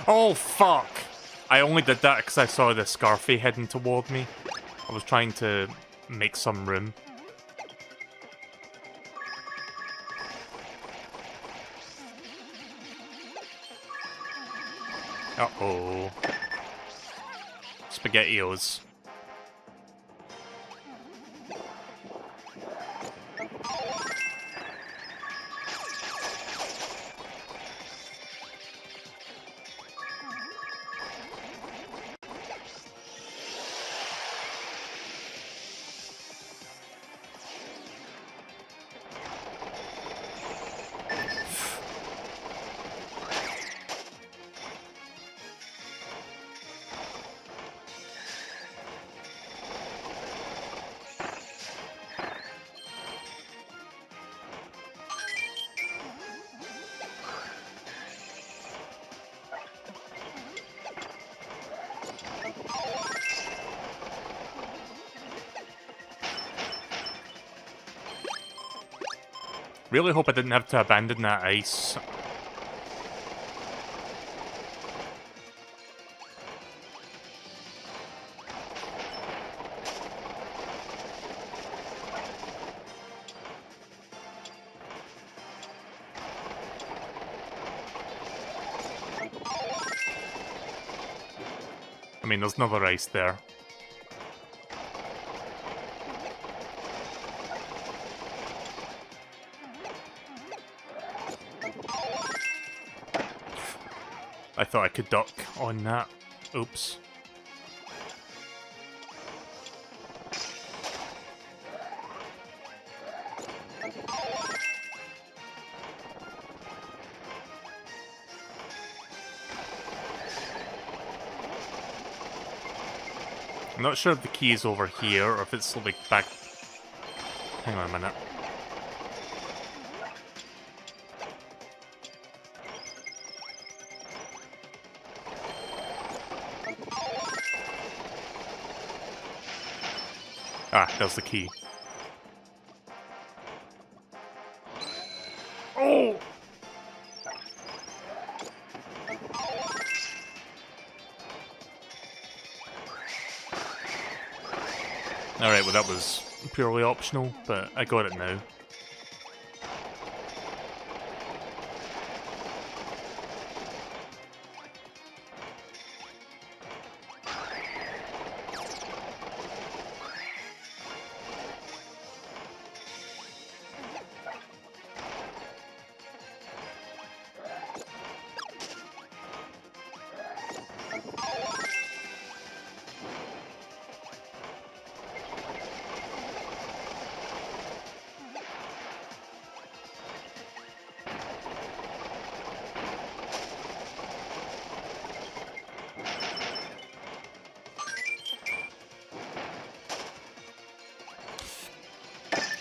Oh, fuck! I only did that because I saw the Scarfy heading toward me. I was trying to make some room. Uh-oh. SpaghettiOs. Really hope I didn't have to abandon that ice. I mean, there's another ice there. I thought I could duck on that. Oops. I'm not sure if the key is over here or if it's like back. Hang on a minute. Ah, there's the key. Oh! Alright, well that was purely optional, but I got it now.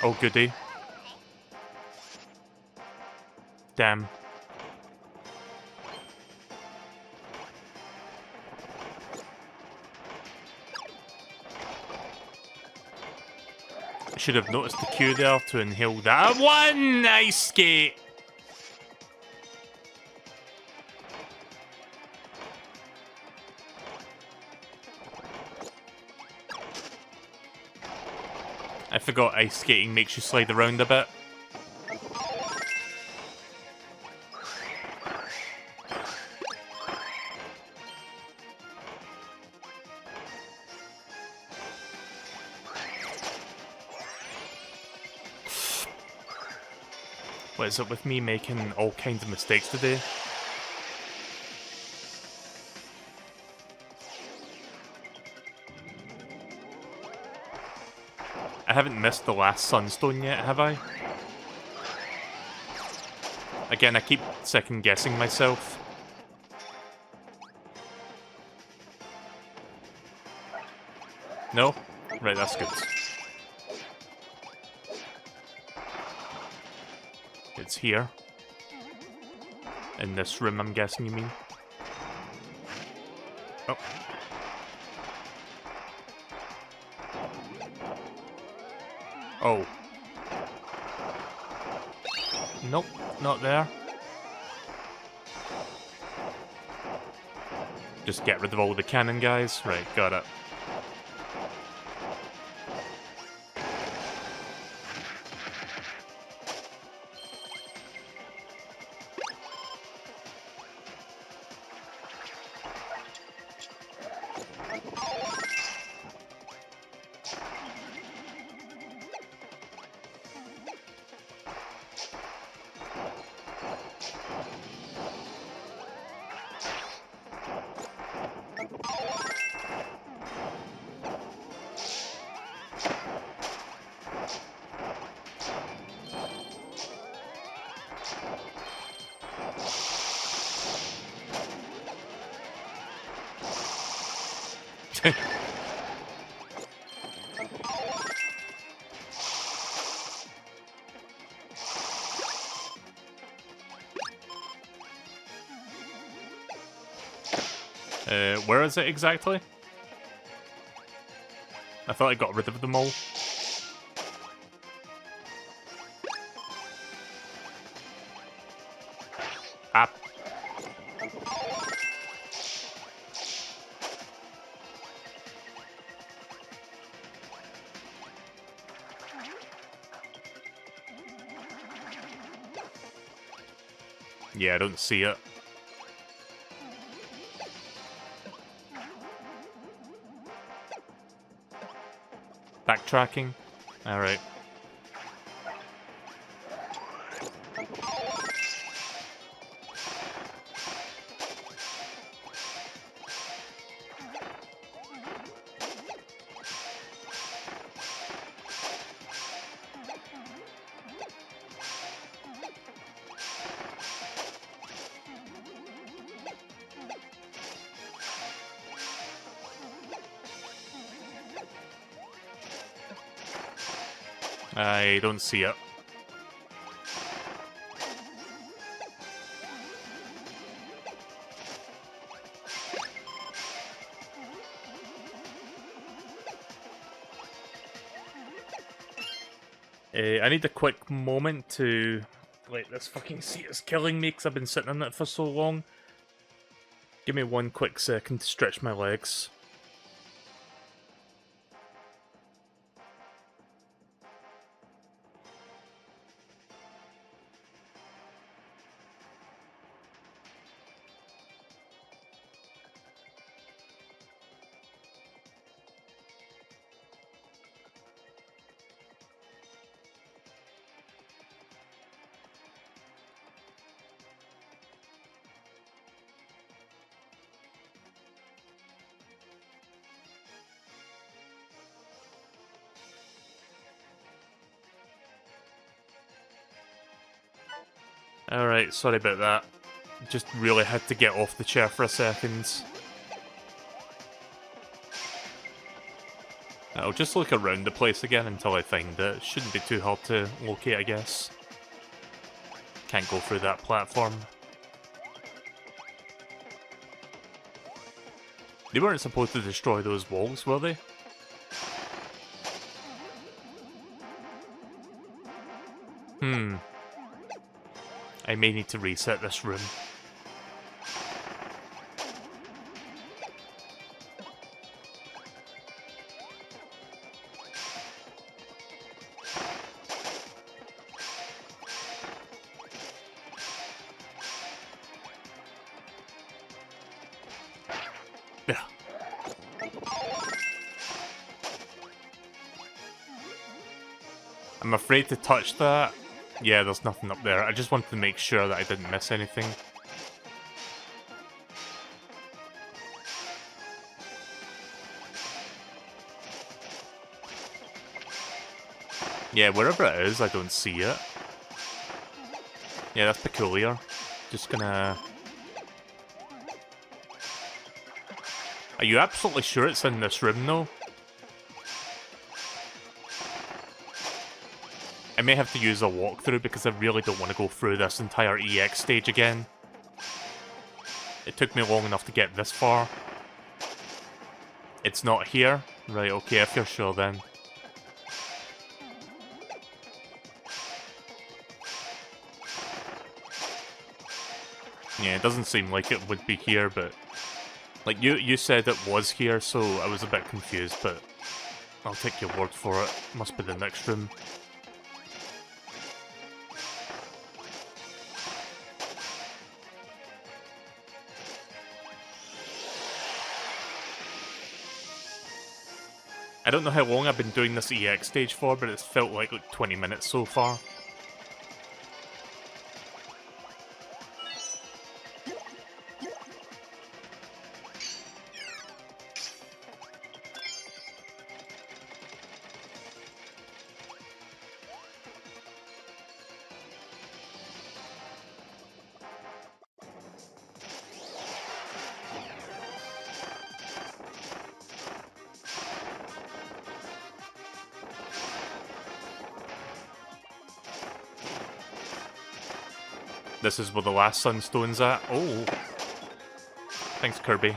Oh, goody. Damn. I should have noticed the cue there to inhale that. One nice skate! I forgot ice skating makes you slide around a bit. What is it with me making all kinds of mistakes today? I haven't missed the last sunstone yet, have I? Again, I keep second-guessing myself. No? Right, that's good. It's here. In this room, I'm guessing you mean. Oh. Oh. Nope, not there. Just get rid of all the cannon guys. Right, got it. Where is it exactly? I thought I got rid of them all. Ah. Yeah, I don't see it. Backtracking? Alright. I don't see it. I need a quick moment to... Like, this fucking seat is killing me because I've been sitting on it for so long. Give me one quick second to stretch my legs. Alright, sorry about that. Just really had to get off the chair for a second. I'll just look around the place again until I find it. Shouldn't be too hard to locate, I guess. Can't go through that platform. They weren't supposed to destroy those walls, were they? I may need to reset this room. Yeah. I'm afraid to touch that. Yeah, there's nothing up there. I just wanted to make sure that I didn't miss anything. Yeah, wherever it is, I don't see it. Yeah, that's peculiar. Just gonna... Are you absolutely sure it's in this room, though? I may have to use a walkthrough because I really don't want to go through this entire EX stage again. It took me long enough to get this far. It's not here? Right, okay, if you're sure then. Yeah, it doesn't seem like it would be here, but... Like, you said it was here, so I was a bit confused, but... I'll take your word for it. Must be the next room. I don't know how long I've been doing this EX stage for, but it's felt like 20 minutes so far. This is where the last sunstone's at. Oh. Thanks, Kirby.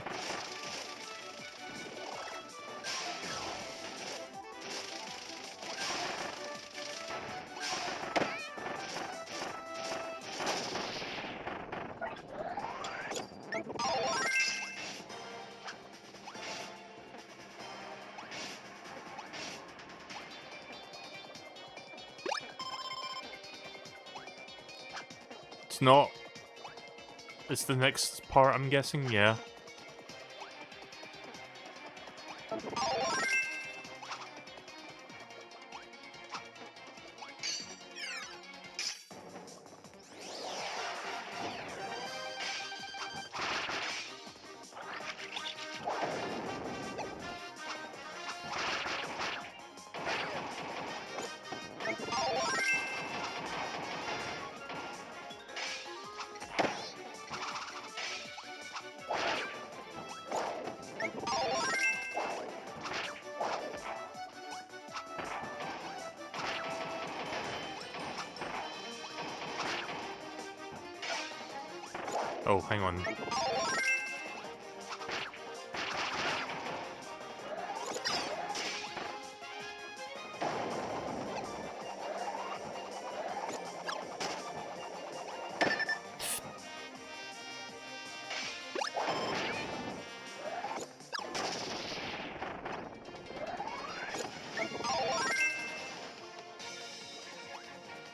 It's not... It's the next part, I'm guessing? Yeah. Oh, hang on.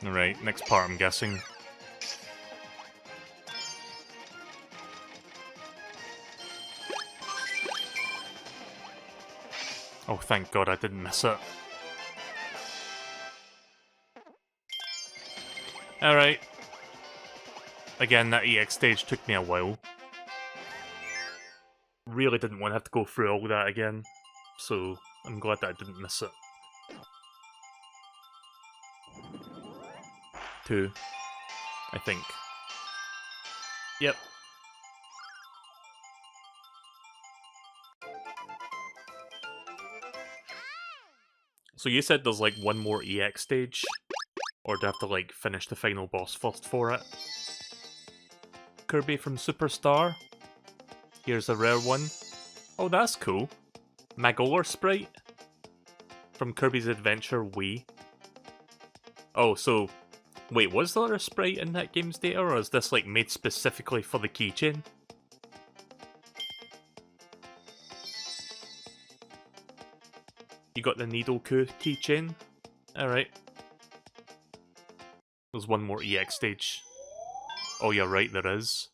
Alright, next part, I'm guessing. Oh, thank God I didn't miss it. Alright. Again, that EX stage took me a while. Really didn't want to have to go through all that again, so I'm glad that I didn't miss it. 2, I think. Yep. So you said there's like one more EX stage? Or do I have to like finish the final boss first for it? Kirby from Superstar. Here's a rare one. Oh, that's cool. Magolor sprite from Kirby's Adventure Wii. Oh, so wait, was there a sprite in that game's data, or is this like made specifically for the keychain? You got the Needleku keychain? Alright. There's one more EX stage. Oh, you're right, there is.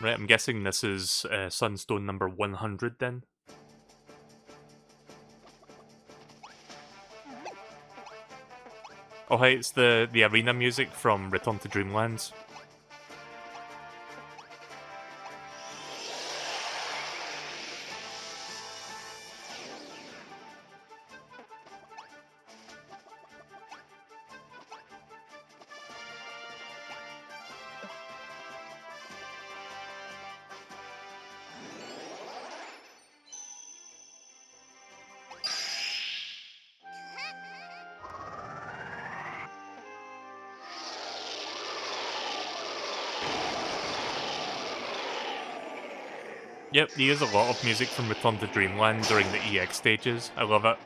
Right, I'm guessing this is Sunstone number 100 then. Oh hey, it's the arena music from Return to Dreamland. Yep, they use a lot of music from Return to Dreamland during the EX stages. I love it.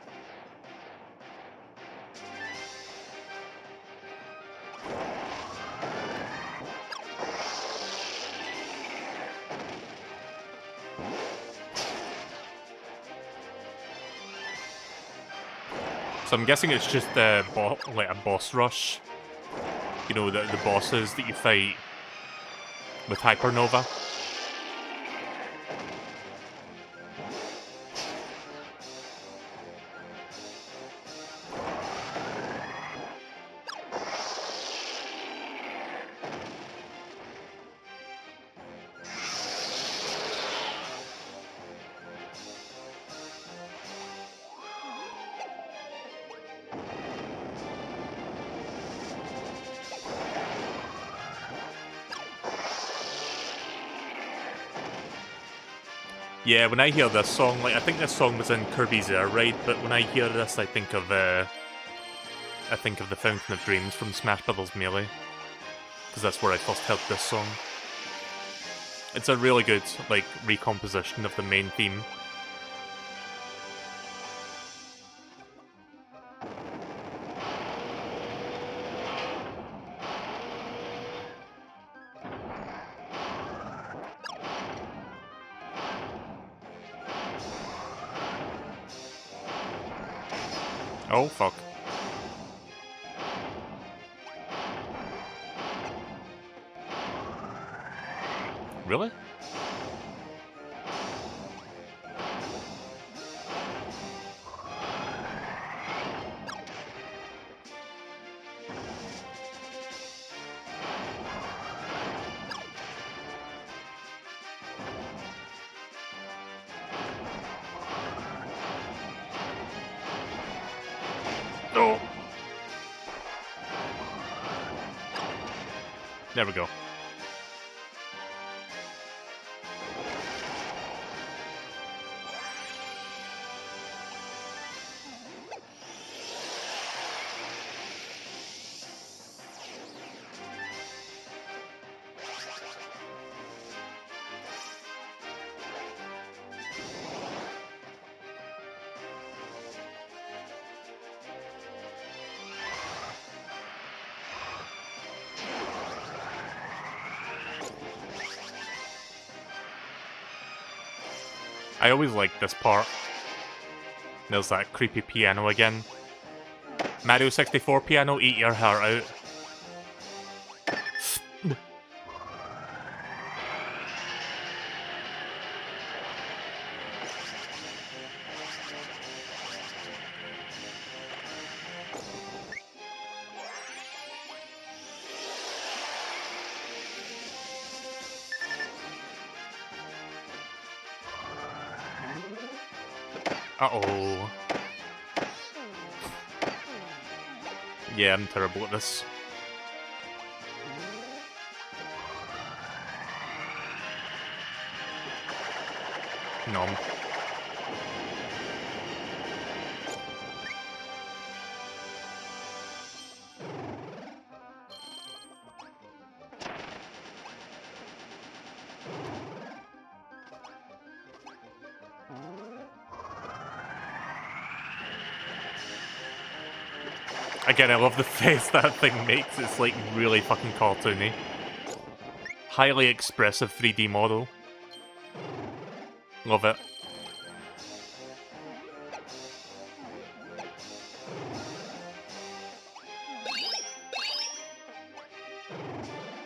So I'm guessing it's just like a boss rush. You know, the bosses that you fight with Hypernova. Yeah, when I hear this song, like I think this song was in Kirby's Air Ride, but when I hear this, I think of the Fountain of Dreams from Smash Bros. Melee, because that's where I first heard this song. It's a really good like recomposition of the main theme. Oh fuck. Really? Oh. There we go. I always like this part. There's that creepy piano again. Mario 64 piano, eat your heart out. Uh-oh. Yeah, I'm terrible at this. Nom. Again, I love the face that thing makes. It's like really fucking cartoony. Highly expressive 3D model. Love it.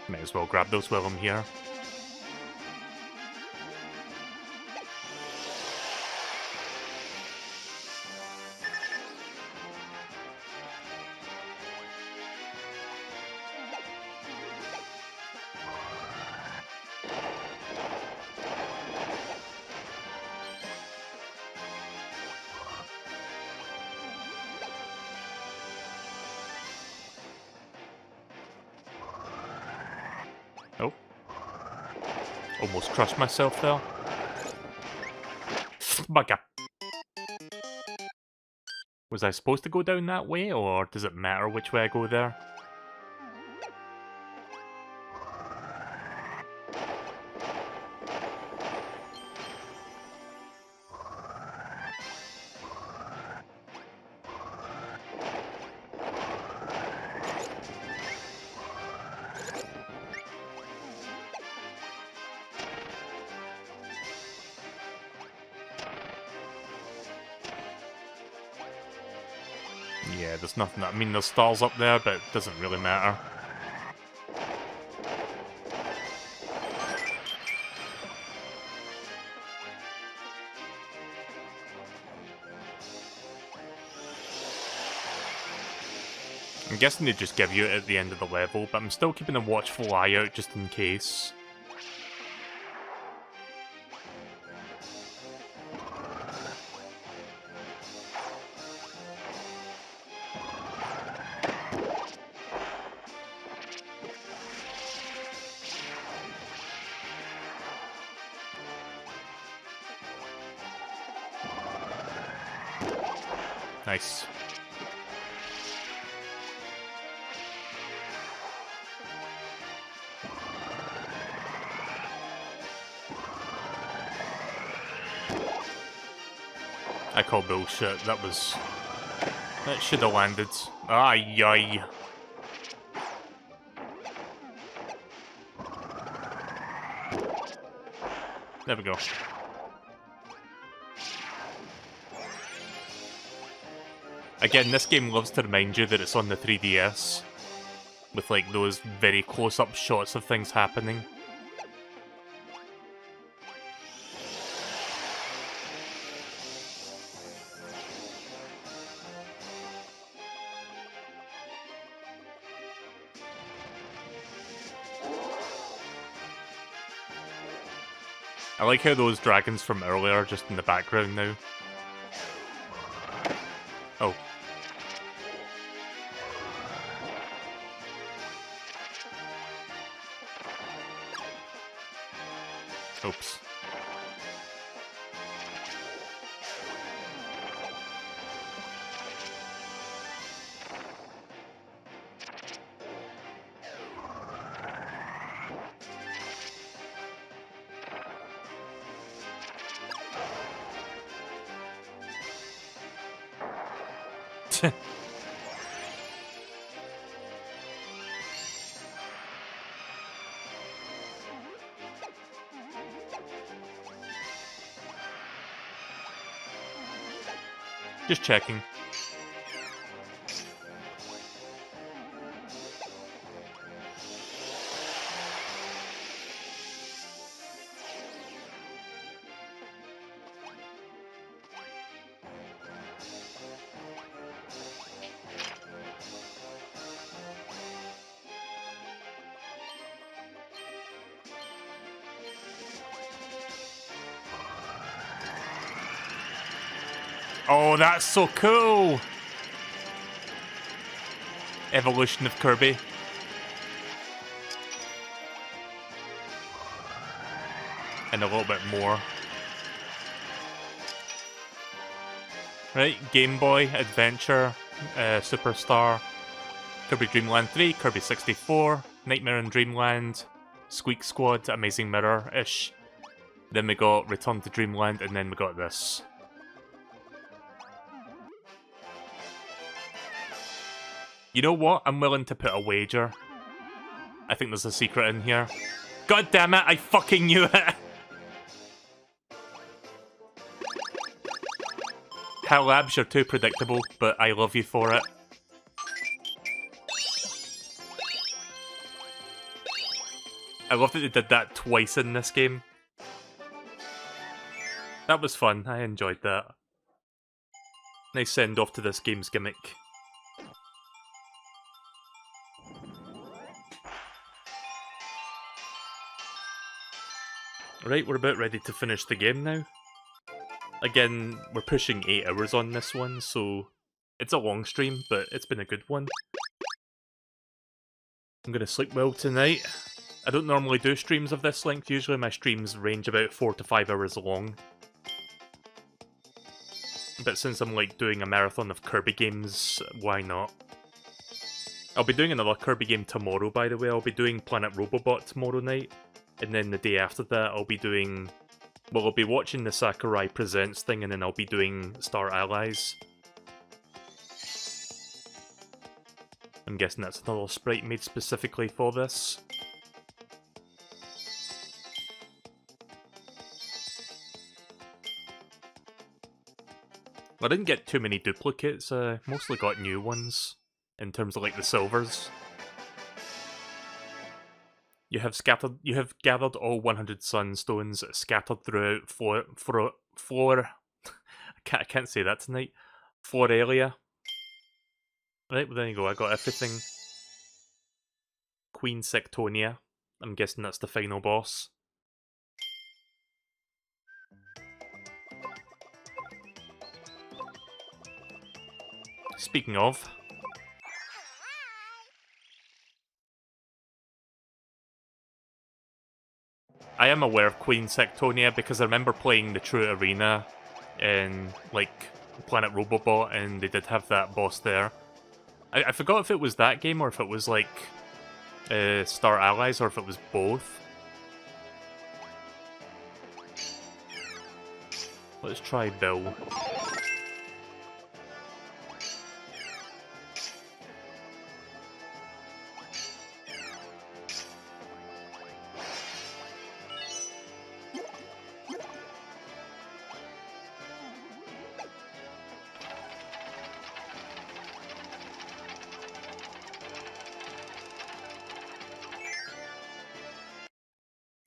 Might as well grab those while I'm here. Oh. Almost crushed myself there. Bugger. Was I supposed to go down that way, or does it matter which way I go there? Yeah, there's nothing. I mean, there's stars up there, but it doesn't really matter. I'm guessing they just give you it at the end of the level, but I'm still keeping a watchful eye out just in case. Nice. I call bullshit. That should have landed. Ay ay. There we go. Again, this game loves to remind you that it's on the 3DS, with like those very close-up shots of things happening. I like how those dragons from earlier are just in the background now. Oh. Oops. Just checking. Oh, that's so cool! Evolution of Kirby. And a little bit more. Right, Game Boy Adventure, Superstar, Kirby Dream Land 3, Kirby 64, Nightmare in Dreamland, Squeak Squad, Amazing Mirror-ish. Then we got Return to Dreamland, and then we got this. You know what? I'm willing to put a wager. I think there's a secret in here. God damn it, I fucking knew it! Hell Labs, you're too predictable, but I love you for it. I love that they did that twice in this game. That was fun, I enjoyed that. Nice send off to this game's gimmick. Right, we're about ready to finish the game now. Again, we're pushing 8 hours on this one, so it's a long stream, but it's been a good one. I'm gonna sleep well tonight. I don't normally do streams of this length, usually my streams range about 4 to 5 hours long. But since I'm like doing a marathon of Kirby games, why not? I'll be doing another Kirby game tomorrow, by the way. I'll be doing Planet Robobot tomorrow night. And then the day after that, I'll be doing... Well, I'll be watching the Sakurai Presents thing, and then I'll be doing Star Allies. I'm guessing that's another sprite made specifically for this. I didn't get too many duplicates, mostly got new ones, in terms of like the silvers. You have gathered all 100 sunstones scattered throughout floor I can't say that tonight. Floralia. Right, well there you go, I got everything. Queen Sectonia. I'm guessing that's the final boss. Speaking of... I am aware of Queen Sectonia because I remember playing the True Arena in, like, Planet Robobot, and they did have that boss there. I forgot if it was that game or if it was, like, Star Allies, or if it was both. Let's try Bill.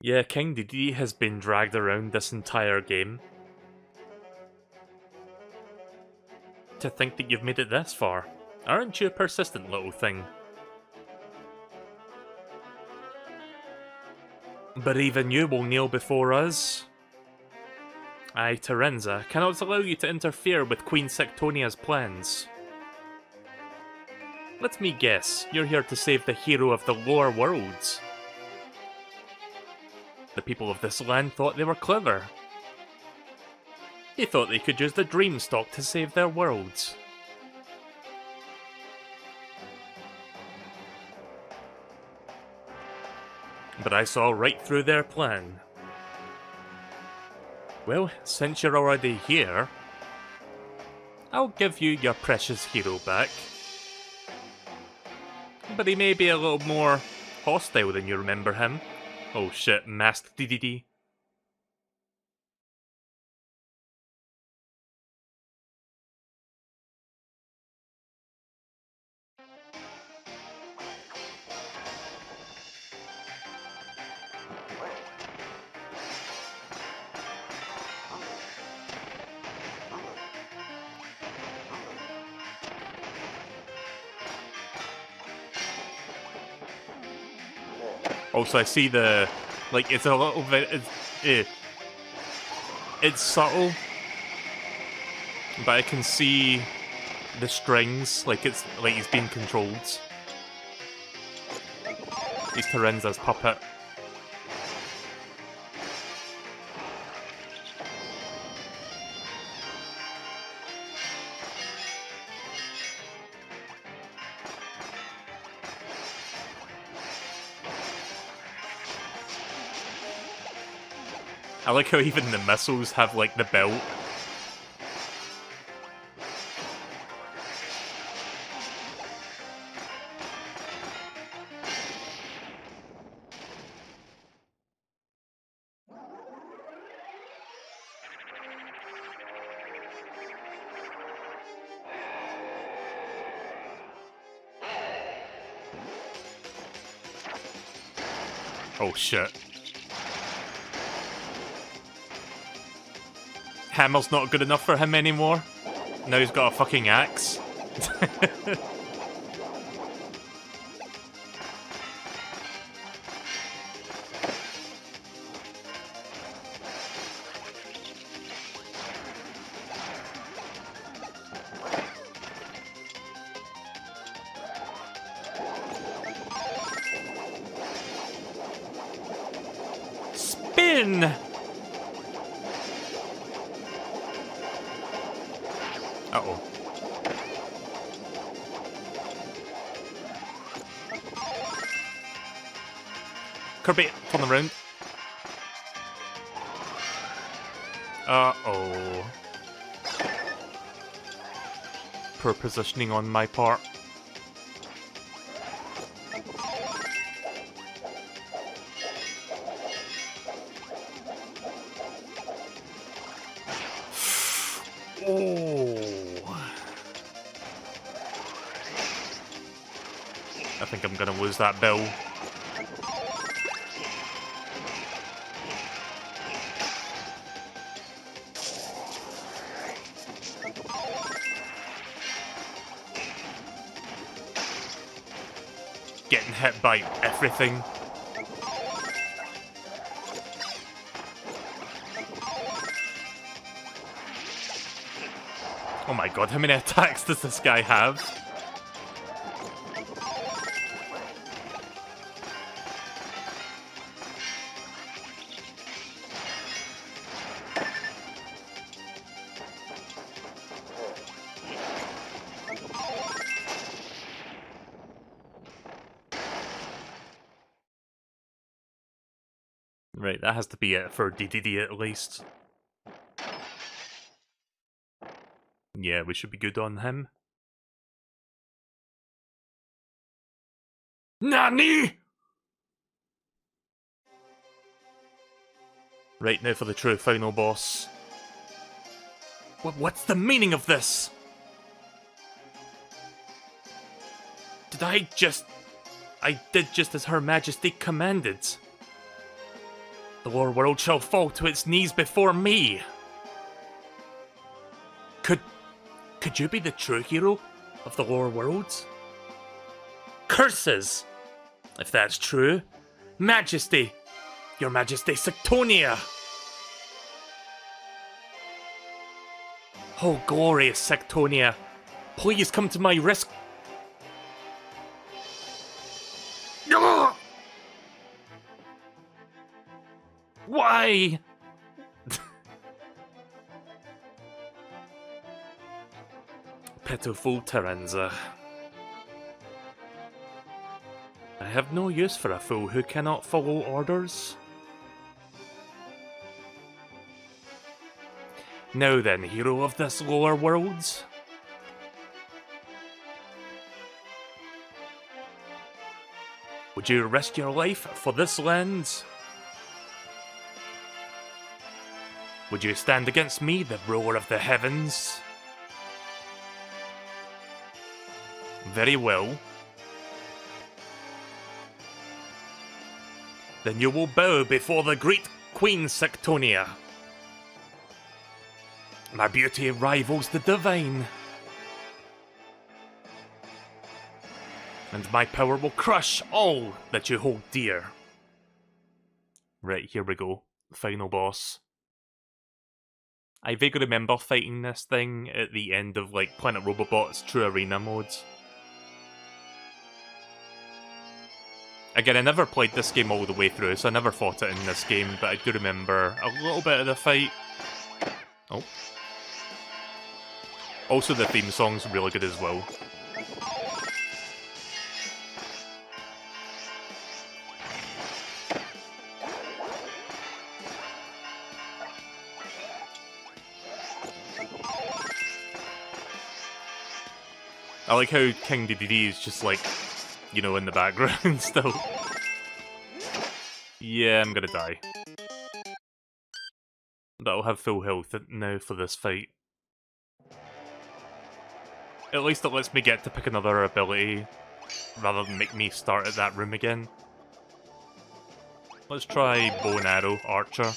Yeah, King Dedede has been dragged around this entire game. To think that you've made it this far. Aren't you a persistent little thing? But even you will kneel before us. I, Terenza, cannot allow you to interfere with Queen Sectonia's plans. Let me guess, you're here to save the hero of the lower worlds. The people of this land thought they were clever. They thought they could use the Dreamstalk to save their worlds. But I saw right through their plan. Well, since you're already here, I'll give you your precious hero back. But he may be a little more hostile than you remember him. Oh shit, Masked Dedede. Also, I see the... Like, it's a little bit... It's subtle. But I can see the strings, like it's like he's being controlled. He's Terenza's puppet. I like how even the missiles have, like, the belt. Oh shit. Hammer's not good enough for him anymore. Now he's got a fucking axe. Spin! Uh-oh. Kirby, turn around. Uh-oh. Poor positioning on my part. Oh. I think I'm gonna lose that bill. Getting hit by everything. Oh my god, how many attacks does this guy have? Right, that has to be it for DDD at least. Yeah, we should be good on him. NANI?! Right, now for the true final boss. What's the meaning of this? I did just as Her Majesty commanded. The lower world shall fall to its knees before me. Could you be the true hero of the lower worlds? Curses! If that's true, Majesty! Your Majesty Sectonia! Oh, glorious Sectonia! Please come to my rescue. Why? Pitiful Terenza. I have no use for a fool who cannot follow orders. Now then, hero of this lower worlds. Would you risk your life for this land? Would you stand against me, the ruler of the heavens? Very well. Then you will bow before the great Queen Sectonia. My beauty rivals the divine. And my power will crush all that you hold dear. Right, here we go. Final boss. I vaguely remember fighting this thing at the end of, like, Planet Robobot's True Arena modes. Again, I never played this game all the way through, so I never fought it in this game, but I do remember a little bit of the fight. Oh. Also, the theme song's really good as well. I like how King DDD is just like, you know, in the background still. Yeah, I'm gonna die. But I'll have full health now for this fight. At least it lets me get to pick another ability, rather than make me start at that room again. Let's try bow and arrow, archer.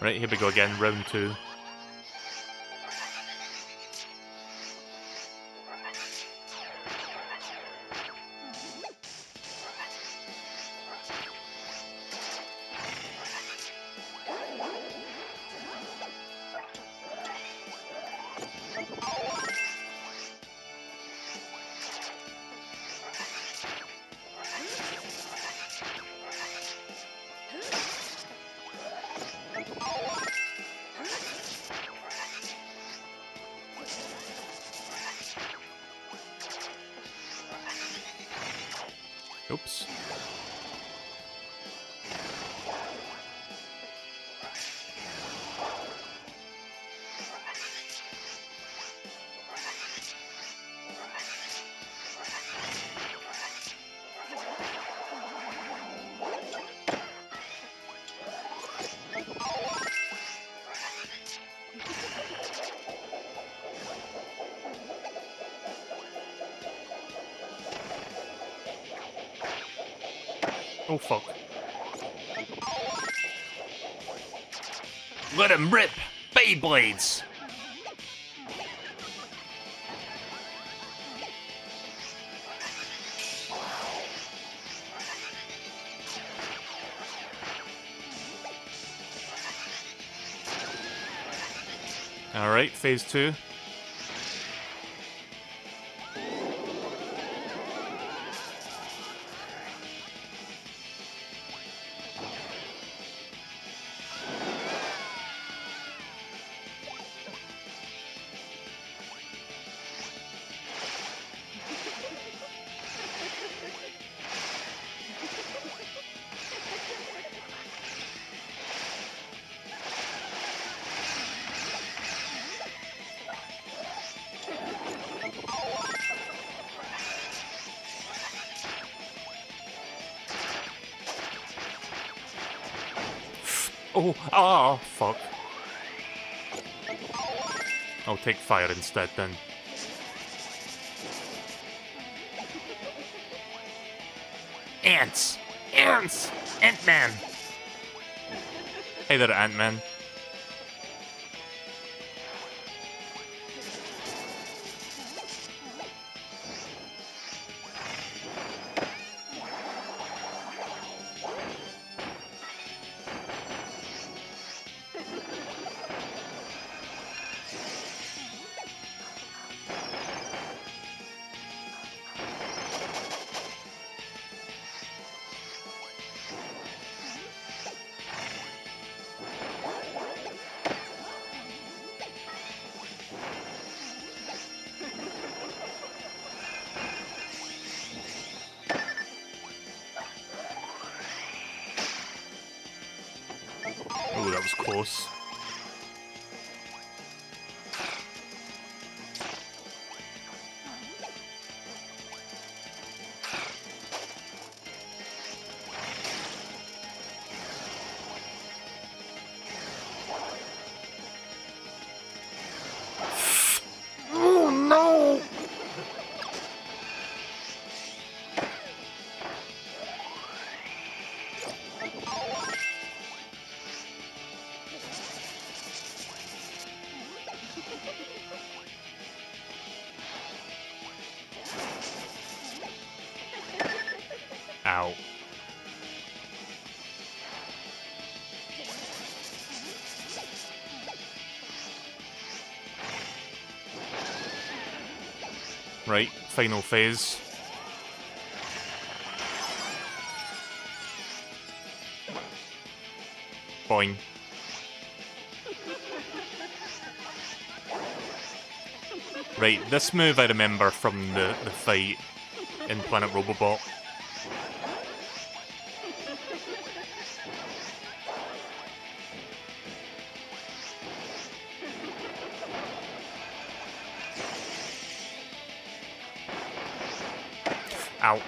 Right, here we go again, round 2. Oops. Oh fuck. Let him rip! Beyblades! Alright, phase 2. Oh, ah, fuck. I'll take fire instead then. Ants! Ants! Ant-Man! Hey there, Ant-Man. Oh, that was close. Oh no! Ow. Right, final phase. Boing. Right, this move I remember from the fight in Planet Robobot. Ow.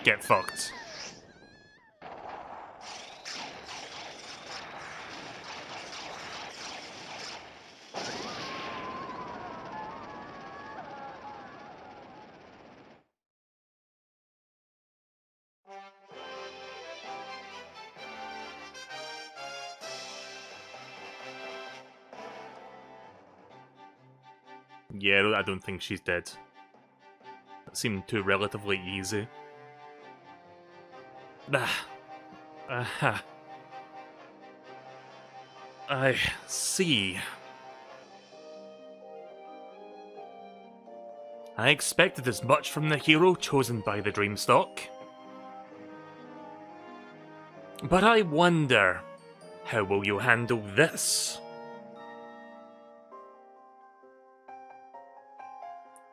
Get fucked. Yeah, I don't think she's dead. That seemed too relatively easy. I see. I expected as much from the hero chosen by the Dreamstock. But I wonder, how will you handle this?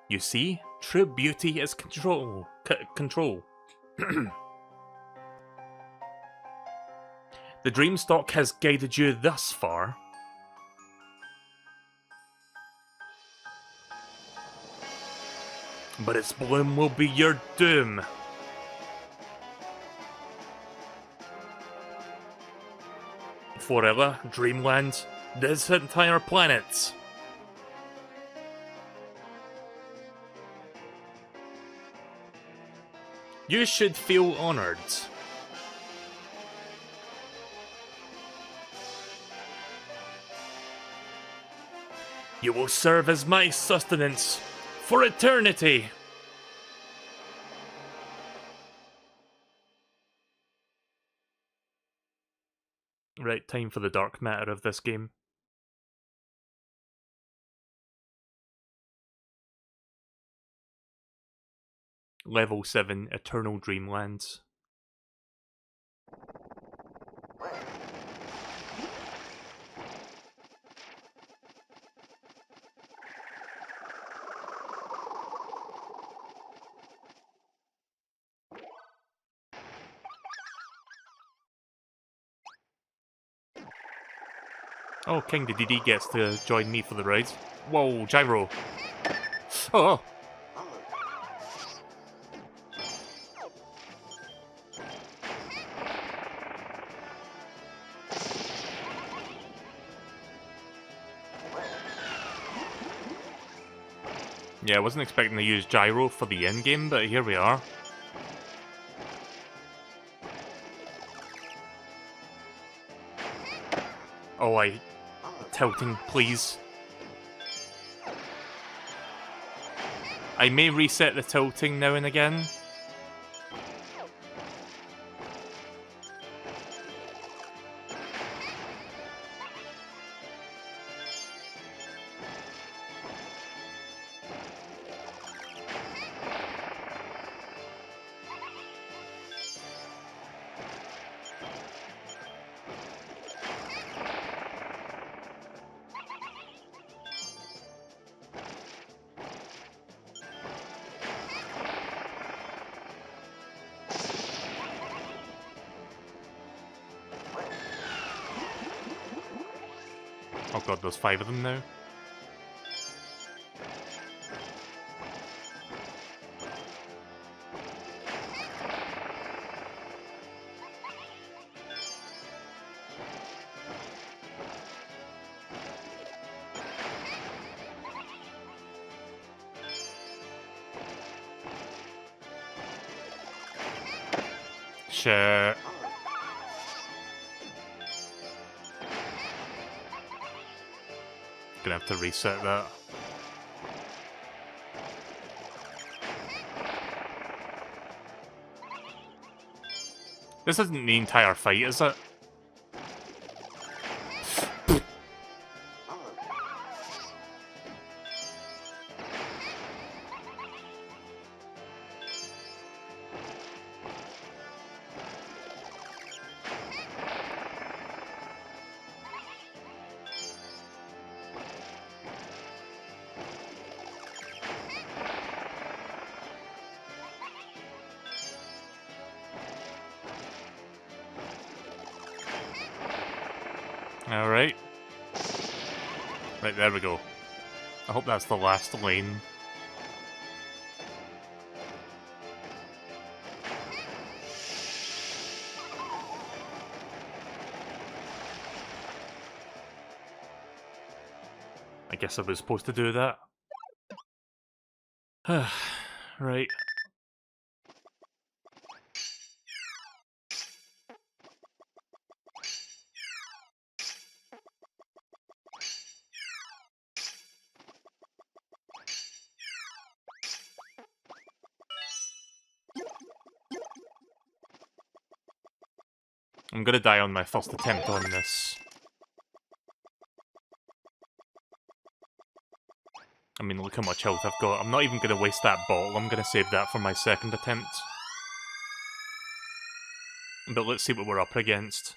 You see, true beauty is control. Control. The Dreamstock has guided you thus far. But its bloom will be your doom. Forever, Dreamland, this entire planet. You should feel honored. You will serve as my sustenance for eternity. Right, time for the dark matter of this game. Level 7, Eternal Dreamlands. Oh, King Dedede gets to join me for the ride. Whoa, gyro. Oh! Yeah, I wasn't expecting to use gyro for the endgame, but here we are. Oh, tilting, please. I may reset the tilting now and again. Oh god, there's 5 of them now. Shit. Gonna have to reset that. This isn't the entire fight, is it? Alright. Right, there we go. I hope that's the last lane. I guess I was supposed to do that. Right. I'm gonna die on my first attempt on this. I mean, look how much health I've got. I'm not even gonna waste that bottle. I'm gonna save that for my second attempt. But let's see what we're up against.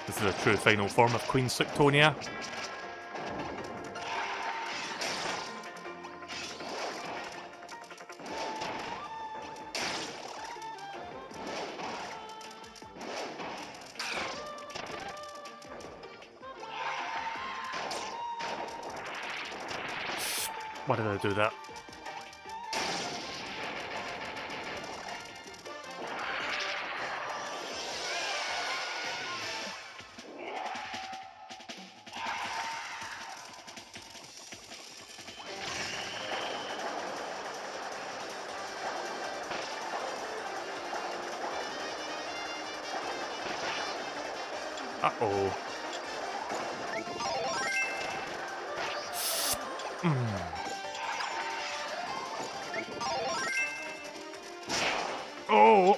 This is a true final form of Queen Suctonia. Why did I do that? Uh-oh. Oh!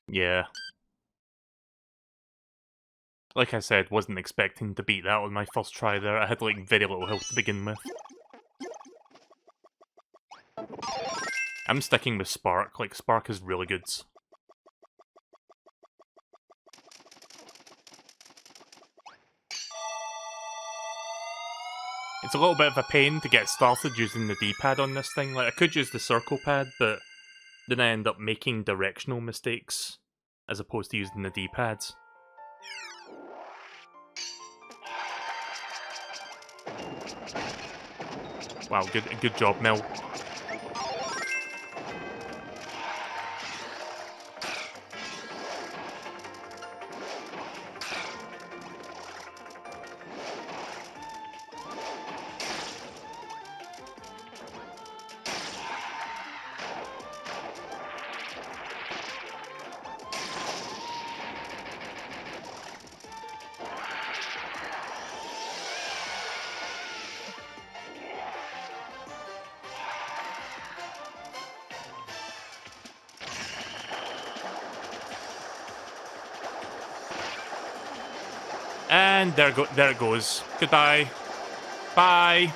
Yeah. Like I said, wasn't expecting to beat that on my first try there. I had like very little health to begin with. I'm sticking with Spark. Like, Spark is really good. It's a little bit of a pain to get started using the D-pad on this thing. Like, I could use the circle pad, but then I end up making directional mistakes as opposed to using the D-pads. Wow, good job, Mel. And there it goes. Goodbye. Bye.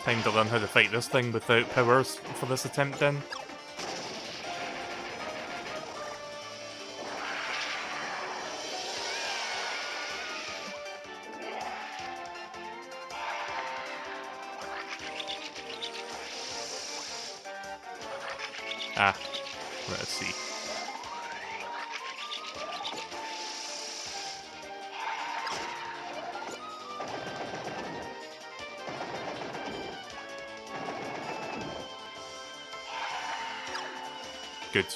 Time to learn how to fight this thing without powers for this attempt then. Ah, let's see. Good.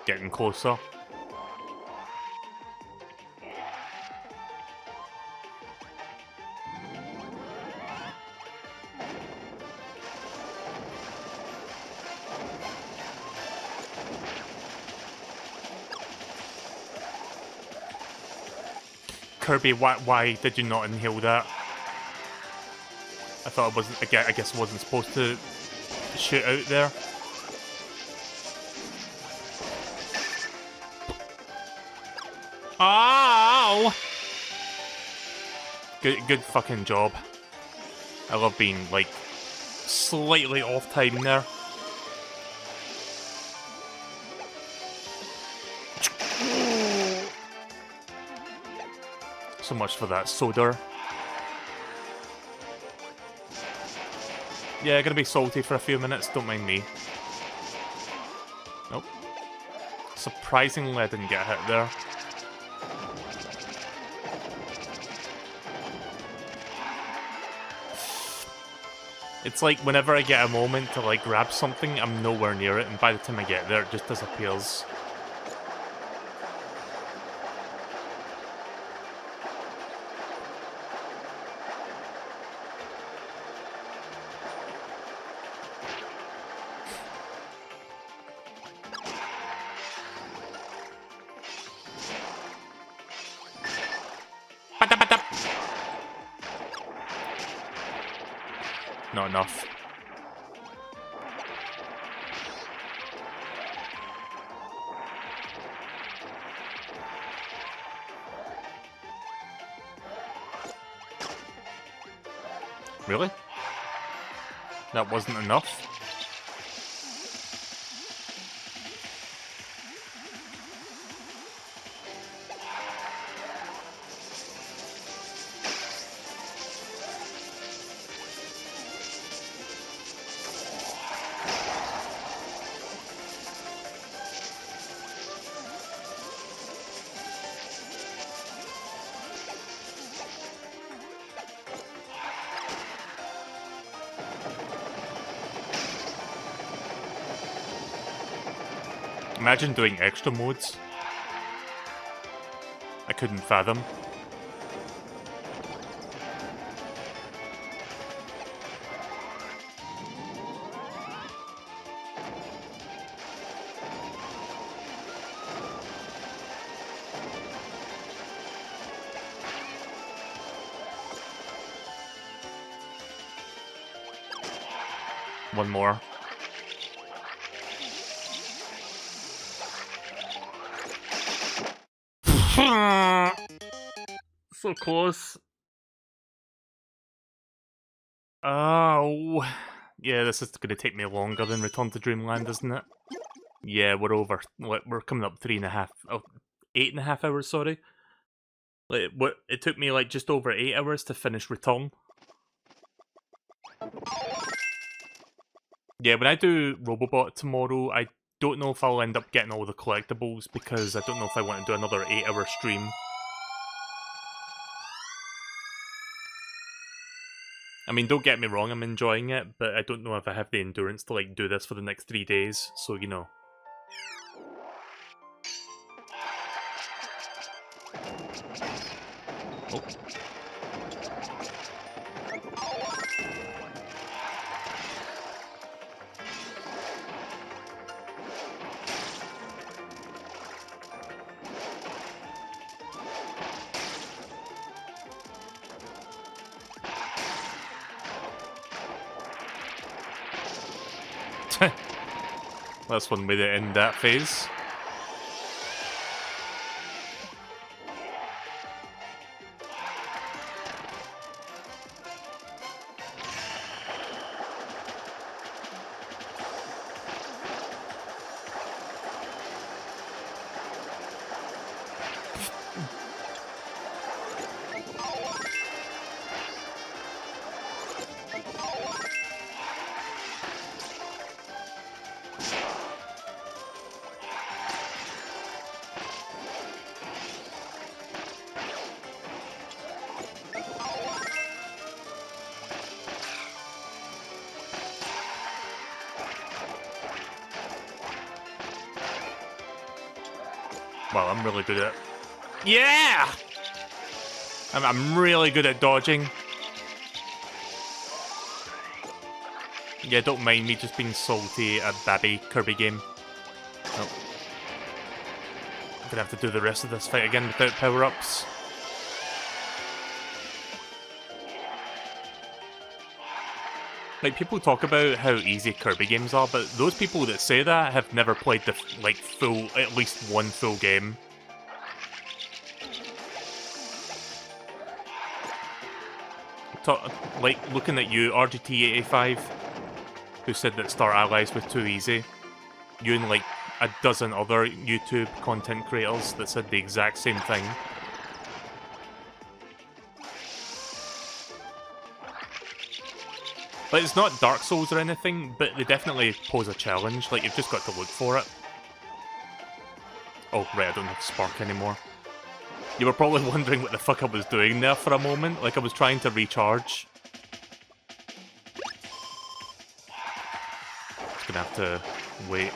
Getting closer. Kirby, why did you not inhale that? I thought I wasn't. I guess I wasn't supposed to shoot out there. Ow! Good fucking job. I love being, like, slightly off time there. So much for that soda. Yeah, gonna be salty for a few minutes, don't mind me. Nope. Surprisingly, I didn't get hit there. It's like whenever I get a moment to like grab something, I'm nowhere near it, and by the time I get there, it just disappears. Not enough. Really? That wasn't enough? Imagine doing extra modes. I couldn't fathom. One more. So close. Oh. Yeah, this is going to take me longer than Return to Dreamland, isn't it? Yeah, we're over. We're coming up 3.5... Oh, 8.5 hours, sorry. Like, it took me like just over 8 hours to finish Return. Yeah, when I do Robobot tomorrow, I don't know if I'll end up getting all the collectibles because I don't know if I want to do another 8-hour stream. I mean, don't get me wrong, I'm enjoying it, but I don't know if I have the endurance to like do this for the next 3 days, so you know. Oh. That's one way to end that phase. Well, I'm really good at... Yeah! I'm really good at dodging. Yeah, don't mind me just being salty at a baby Kirby game. Oh. I'm gonna have to do the rest of this fight again without power-ups. Like, people talk about how easy Kirby games are, but those people that say that have never played the, like, full, at least one full game. Like, looking at you, RGT85, who said that Star Allies was too easy. You and, like, a dozen other YouTube content creators that said the exact same thing. Like, it's not Dark Souls or anything, but they definitely pose a challenge. Like, you've just got to look for it. Oh, right, I don't have Spark anymore. You were probably wondering what the fuck I was doing there for a moment. Like, I was trying to recharge. Just gonna have to wait.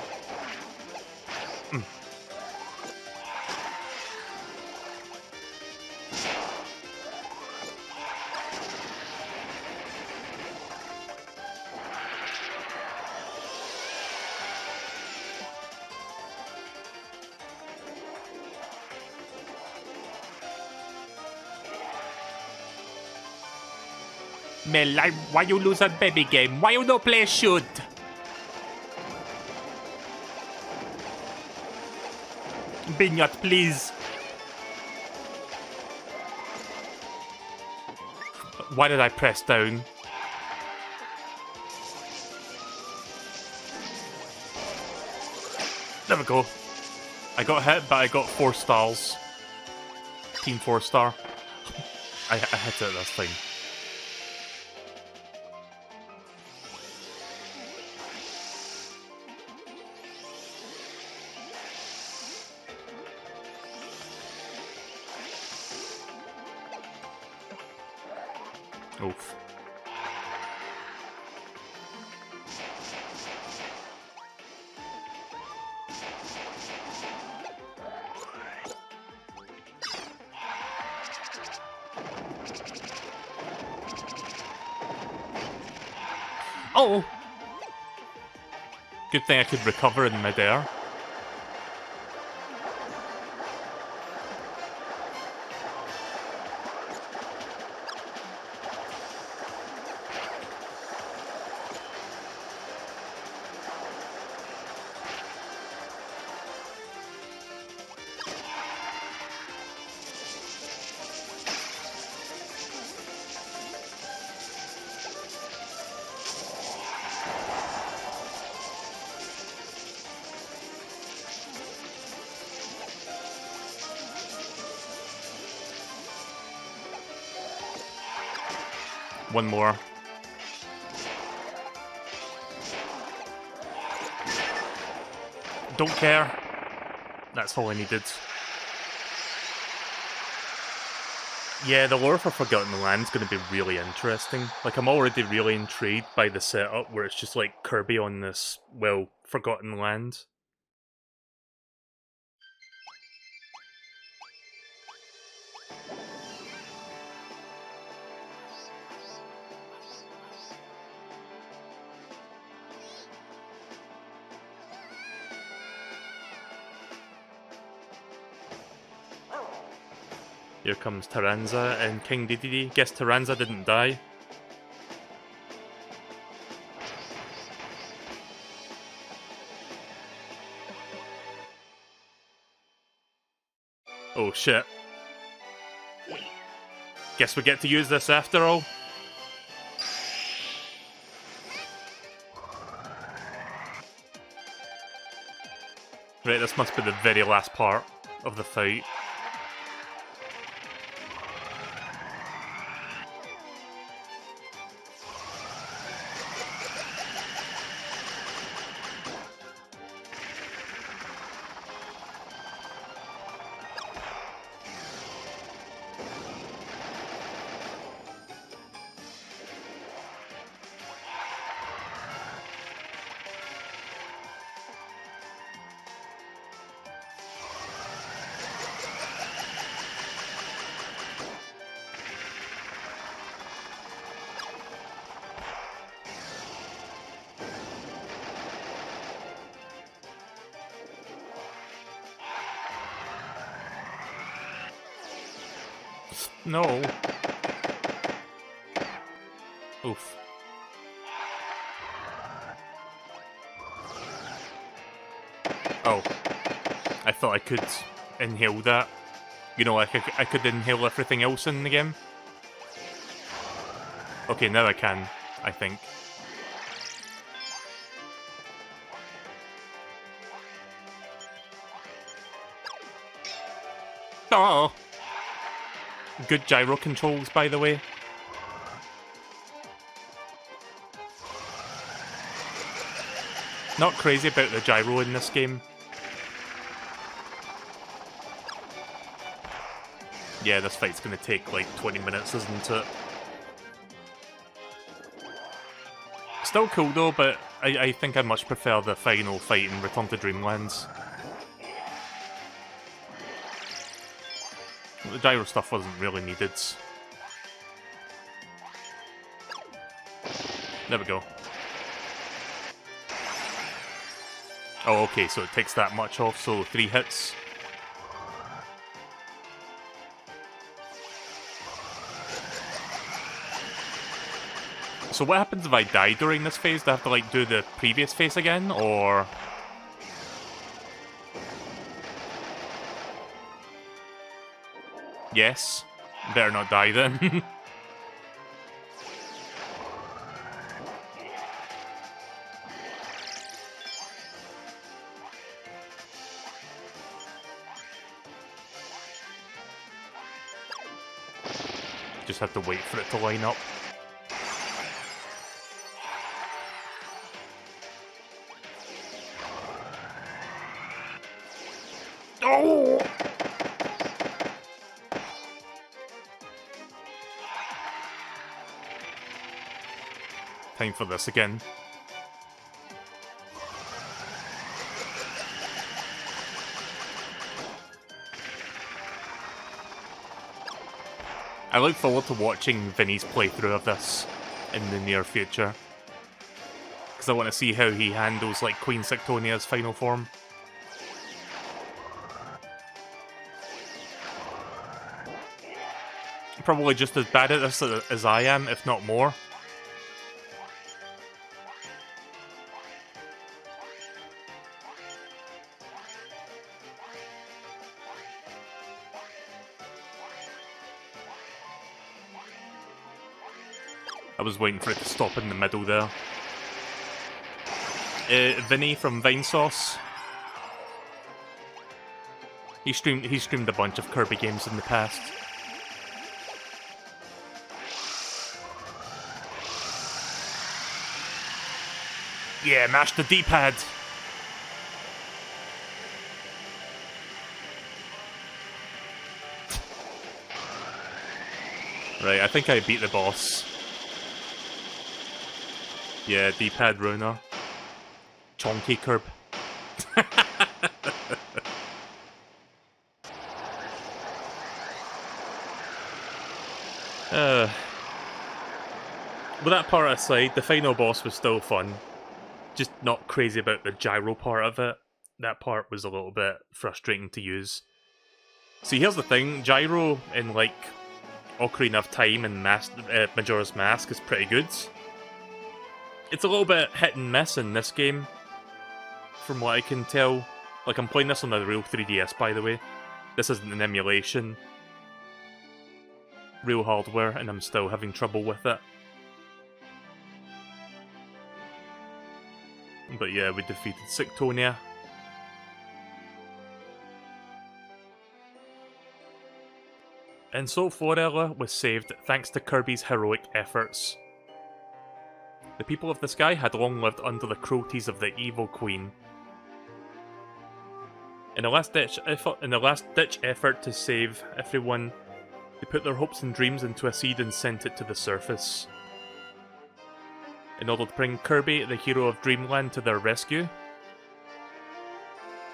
Mel, why you lose a baby game? Why you not play shoot? Bignot, please. Why did I press down? There we go. I got hit, but I got 4 stars. Team 4 star. I hit it this time. Oof. Oh! Good thing I could recover in midair. One more. Don't care. That's all I needed. Yeah, the lore for Forgotten Land's going to be really interesting. Like, I'm already really intrigued by the setup where it's just like Kirby on this, well, Forgotten Land. Here comes Taranza and King Dedede. Guess Taranza didn't die. Oh shit. Guess we get to use this after all. Right, this must be the very last part of the fight. No. Oof. Oh. I thought I could inhale that. You know, like I could inhale everything else in the game. Okay, now I can, I think. Oh! Good gyro controls, by the way. Not crazy about the gyro in this game. Yeah, this fight's gonna take like 20 minutes, isn't it? Still cool though, but I think I much prefer the final fight in Return to Dreamlands. The gyro stuff wasn't really needed. There we go. Oh, okay, so it takes that much off, so 3 hits. So what happens if I die during this phase? Do I have to, like, do the previous phase again, or...? Yes. Better not die, then. Just have to wait for it to line up. Oh! Time for this again. I look forward to watching Vinny's playthrough of this in the near future. Because I want to see how he handles, like, Queen Sectonia's final form. Probably just as bad at this as I am, if not more. I was waiting for it to stop in the middle there. Vinny from Vinesauce. He streamed a bunch of Kirby games in the past. Yeah, mash the D-pad! Right, I think I beat the boss. Yeah, D-pad runner. Chonky Kirby. With that part aside, the final boss was still fun. Just not crazy about the gyro part of it. That part was a little bit frustrating to use. See, here's the thing. Gyro in, like, Ocarina of Time and Majora's Mask is pretty good. It's a little bit hit and miss in this game, from what I can tell. Like, I'm playing this on the real 3DS, by the way. This isn't an emulation. Real hardware, and I'm still having trouble with it. But yeah, we defeated Sectonia. And so Florella was saved thanks to Kirby's heroic efforts. The people of the sky had long lived under the cruelties of the evil queen. In a last-ditch effort to save everyone, they put their hopes and dreams into a seed and sent it to the surface. In order to bring Kirby, the hero of Dreamland, to their rescue,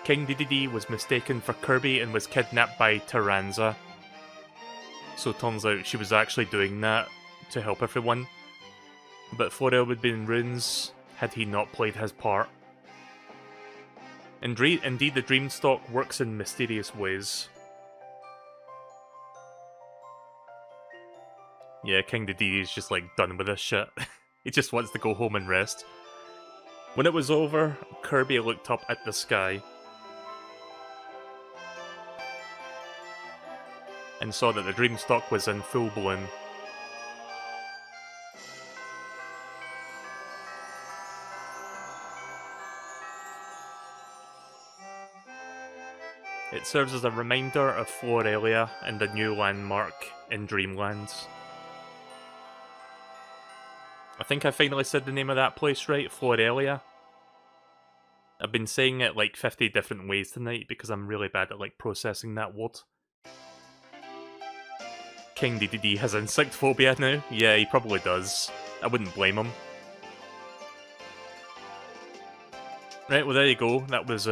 King Dedede was mistaken for Kirby and was kidnapped by Taranza. So it turns out she was actually doing that to help everyone. But Florella would be in ruins had he not played his part. Indeed, the Dreamstalk works in mysterious ways. Yeah, King Dedede is just like done with this shit. He just wants to go home and rest. When it was over, Kirby looked up at the sky and saw that the Dreamstock was in full bloom. It serves as a reminder of Florelia and the new landmark in Dreamlands. I think I finally said the name of that place right, Florelia. I've been saying it like 50 different ways tonight because I'm really bad at like processing that word. King Dedede has insect phobia now? Yeah, he probably does. I wouldn't blame him. Right, well there you go. That was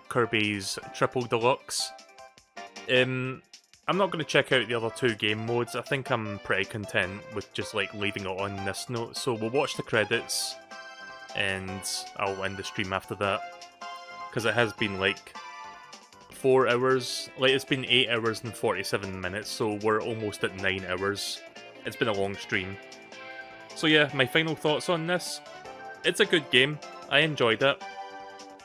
Kirby's Triple Deluxe. I'm not going to check out the other two game modes. I think I'm pretty content with just like leaving it on this note. So we'll watch the credits and I'll end the stream after that. Because it has been like 4 hours. Like it's been 8 hours and 47 minutes, so we're almost at 9 hours. It's been a long stream. So yeah, my final thoughts on this. It's a good game. I enjoyed it.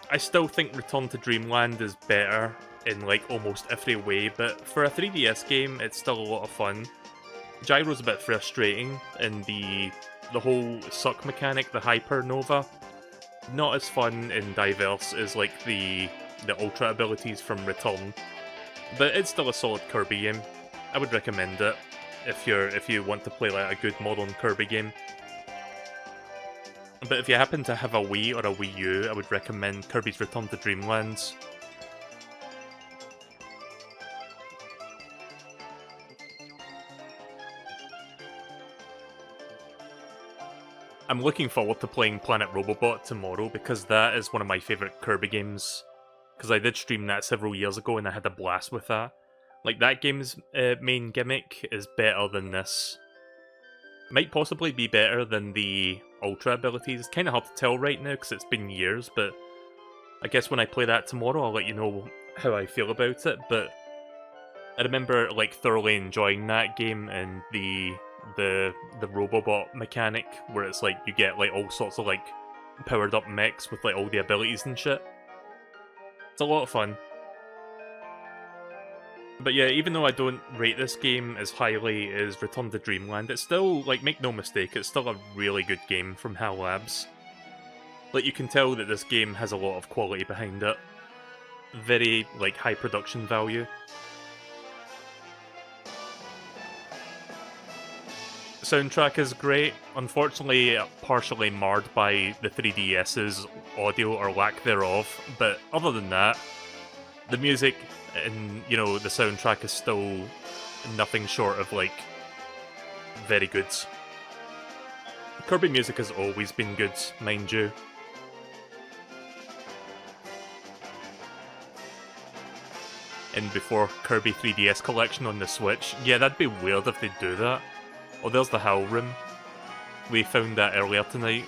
I still think Return to Dreamland is better in like almost every way, but for a 3DS game, it's still a lot of fun. Gyro's a bit frustrating, and the whole suck mechanic, the Hypernova, not as fun and diverse as like the Ultra abilities from Return, but it's still a solid Kirby game. I would recommend it if you want to play like a good modern Kirby game. But if you happen to have a Wii or a Wii U, I would recommend Kirby's Return to Dreamlands. I'm looking forward to playing Planet Robobot tomorrow because that is one of my favourite Kirby games. Because I did stream that several years ago and I had a blast with that. Like, that game's main gimmick is better than this. Might possibly be better than the Ultra abilities. It's kind of hard to tell right now because it's been years, but I guess when I play that tomorrow I'll let you know how I feel about it. But I remember like thoroughly enjoying that game and the Robobot mechanic where it's like you get like all sorts of like powered up mechs with like all the abilities and shit. It's a lot of fun. But yeah, even though I don't rate this game as highly as Return to Dreamland, it's still, like, make no mistake, it's still a really good game from HAL Labs. Like, you can tell that this game has a lot of quality behind it. Very, like, high production value. The soundtrack is great, unfortunately partially marred by the 3DS's audio or lack thereof, but other than that, the music and, you know, the soundtrack is still nothing short of, like, very good. Kirby music has always been good, mind you. And before Kirby 3DS Collection on the Switch, yeah, that'd be weird if they do that. Oh, there's the HAL room. We found that earlier tonight.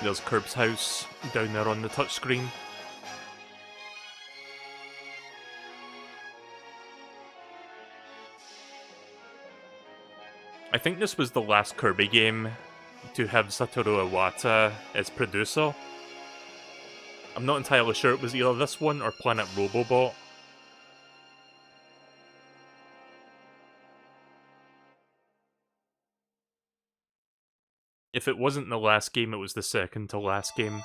There's Kirb's house down there on the touchscreen. I think this was the last Kirby game to have Satoru Iwata as producer. I'm not entirely sure it was either this one or Planet Robobot. If it wasn't the last game, it was the second to last game.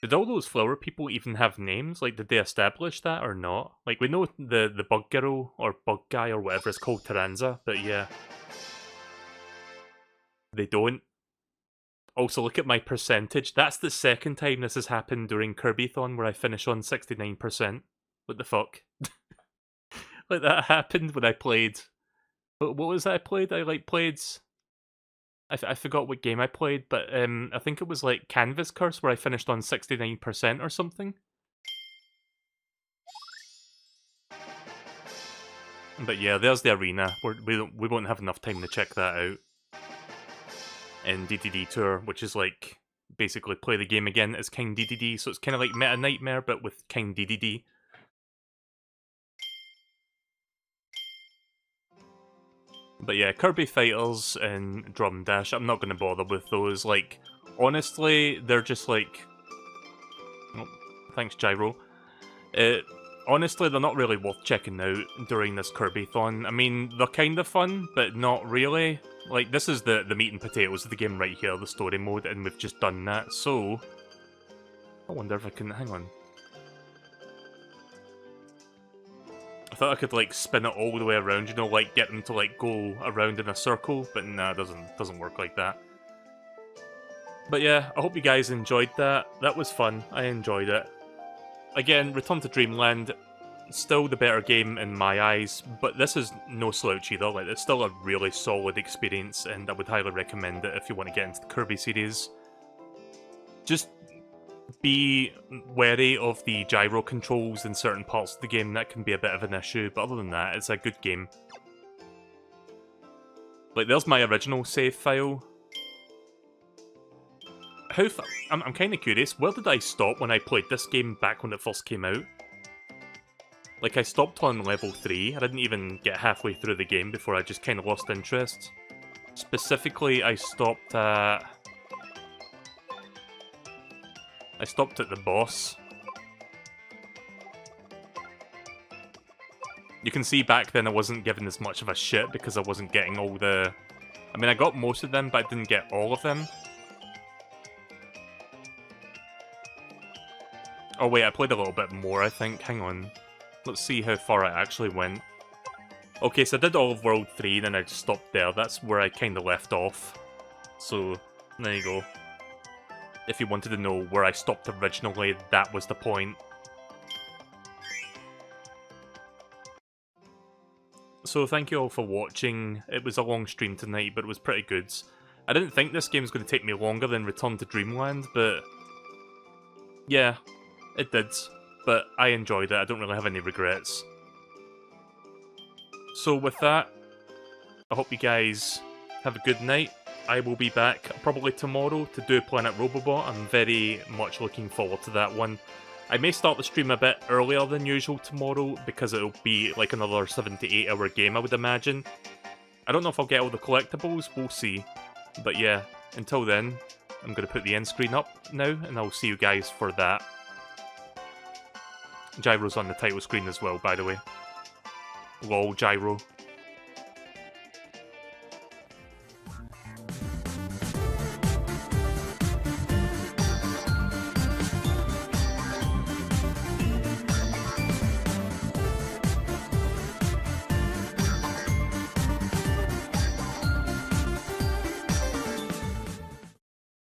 Did all those flower people even have names? Like, did they establish that or not? Like, we know the bug girl or bug guy or whatever is called Taranza, but yeah. They don't. Also, look at my percentage. That's the second time this has happened during KIRBYTHON where I finish on 69%. What the fuck? Like, that happened when I played But what was that I played? I like played. I forgot what game I played, but I think it was like Canvas Curse where I finished on 69% or something. But yeah, there's the arena. We won't have enough time to check that out. And DDD Tour, which is like basically play the game again as King DDD, so it's kind of like Meta Nightmare but with King DDD. But yeah, Kirby Fighters and Drum Dash, I'm not going to bother with those. Like, honestly, they're just like... Oh, thanks, Gyro. Honestly, they're not really worth checking out during this Kirbython. I mean, they're kind of fun, but not really. Like, this is the meat and potatoes of the game right here, the story mode, and we've just done that, so... I wonder if I can... Hang on. I thought I could, like, spin it all the way around, you know, like, get them to, like, go around in a circle, but nah, it doesn't work like that. But yeah, I hope you guys enjoyed that. That was fun. I enjoyed it. Again, Return to Dreamland, still the better game in my eyes, but this is no slouch either. Like, it's still a really solid experience, and I would highly recommend it if you want to get into the Kirby series. Just be wary of the gyro controls in certain parts of the game. That can be a bit of an issue, but other than that, it's a good game. Like, there's my original save file. I'm kind of curious, where did I stop when I played this game back when it first came out? Like, I stopped on level 3, I didn't even get halfway through the game before I just kind of lost interest. Specifically, I stopped at the boss. You can see back then I wasn't given as much of a shit because I wasn't getting all the... I mean, I got most of them, but I didn't get all of them. Oh wait, I played a little bit more, I think. Hang on. Let's see how far I actually went. Okay, so I did all of World 3, then I just stopped there. That's where I kind of left off. So, there you go. If you wanted to know where I stopped originally, that was the point. So thank you all for watching. It was a long stream tonight, but it was pretty good. I didn't think this game was going to take me longer than Return to Dreamland, but... yeah, it did. But I enjoyed it, I don't really have any regrets. So with that, I hope you guys have a good night. I will be back probably tomorrow to do Planet Robobot. I'm very much looking forward to that one. I may start the stream a bit earlier than usual tomorrow because it'll be like another 7 to 8 hour game, I would imagine. I don't know if I'll get all the collectibles, we'll see. But yeah, until then, I'm going to put the end screen up now and I'll see you guys for that. Gyro's on the title screen as well, by the way. Lol, Gyro.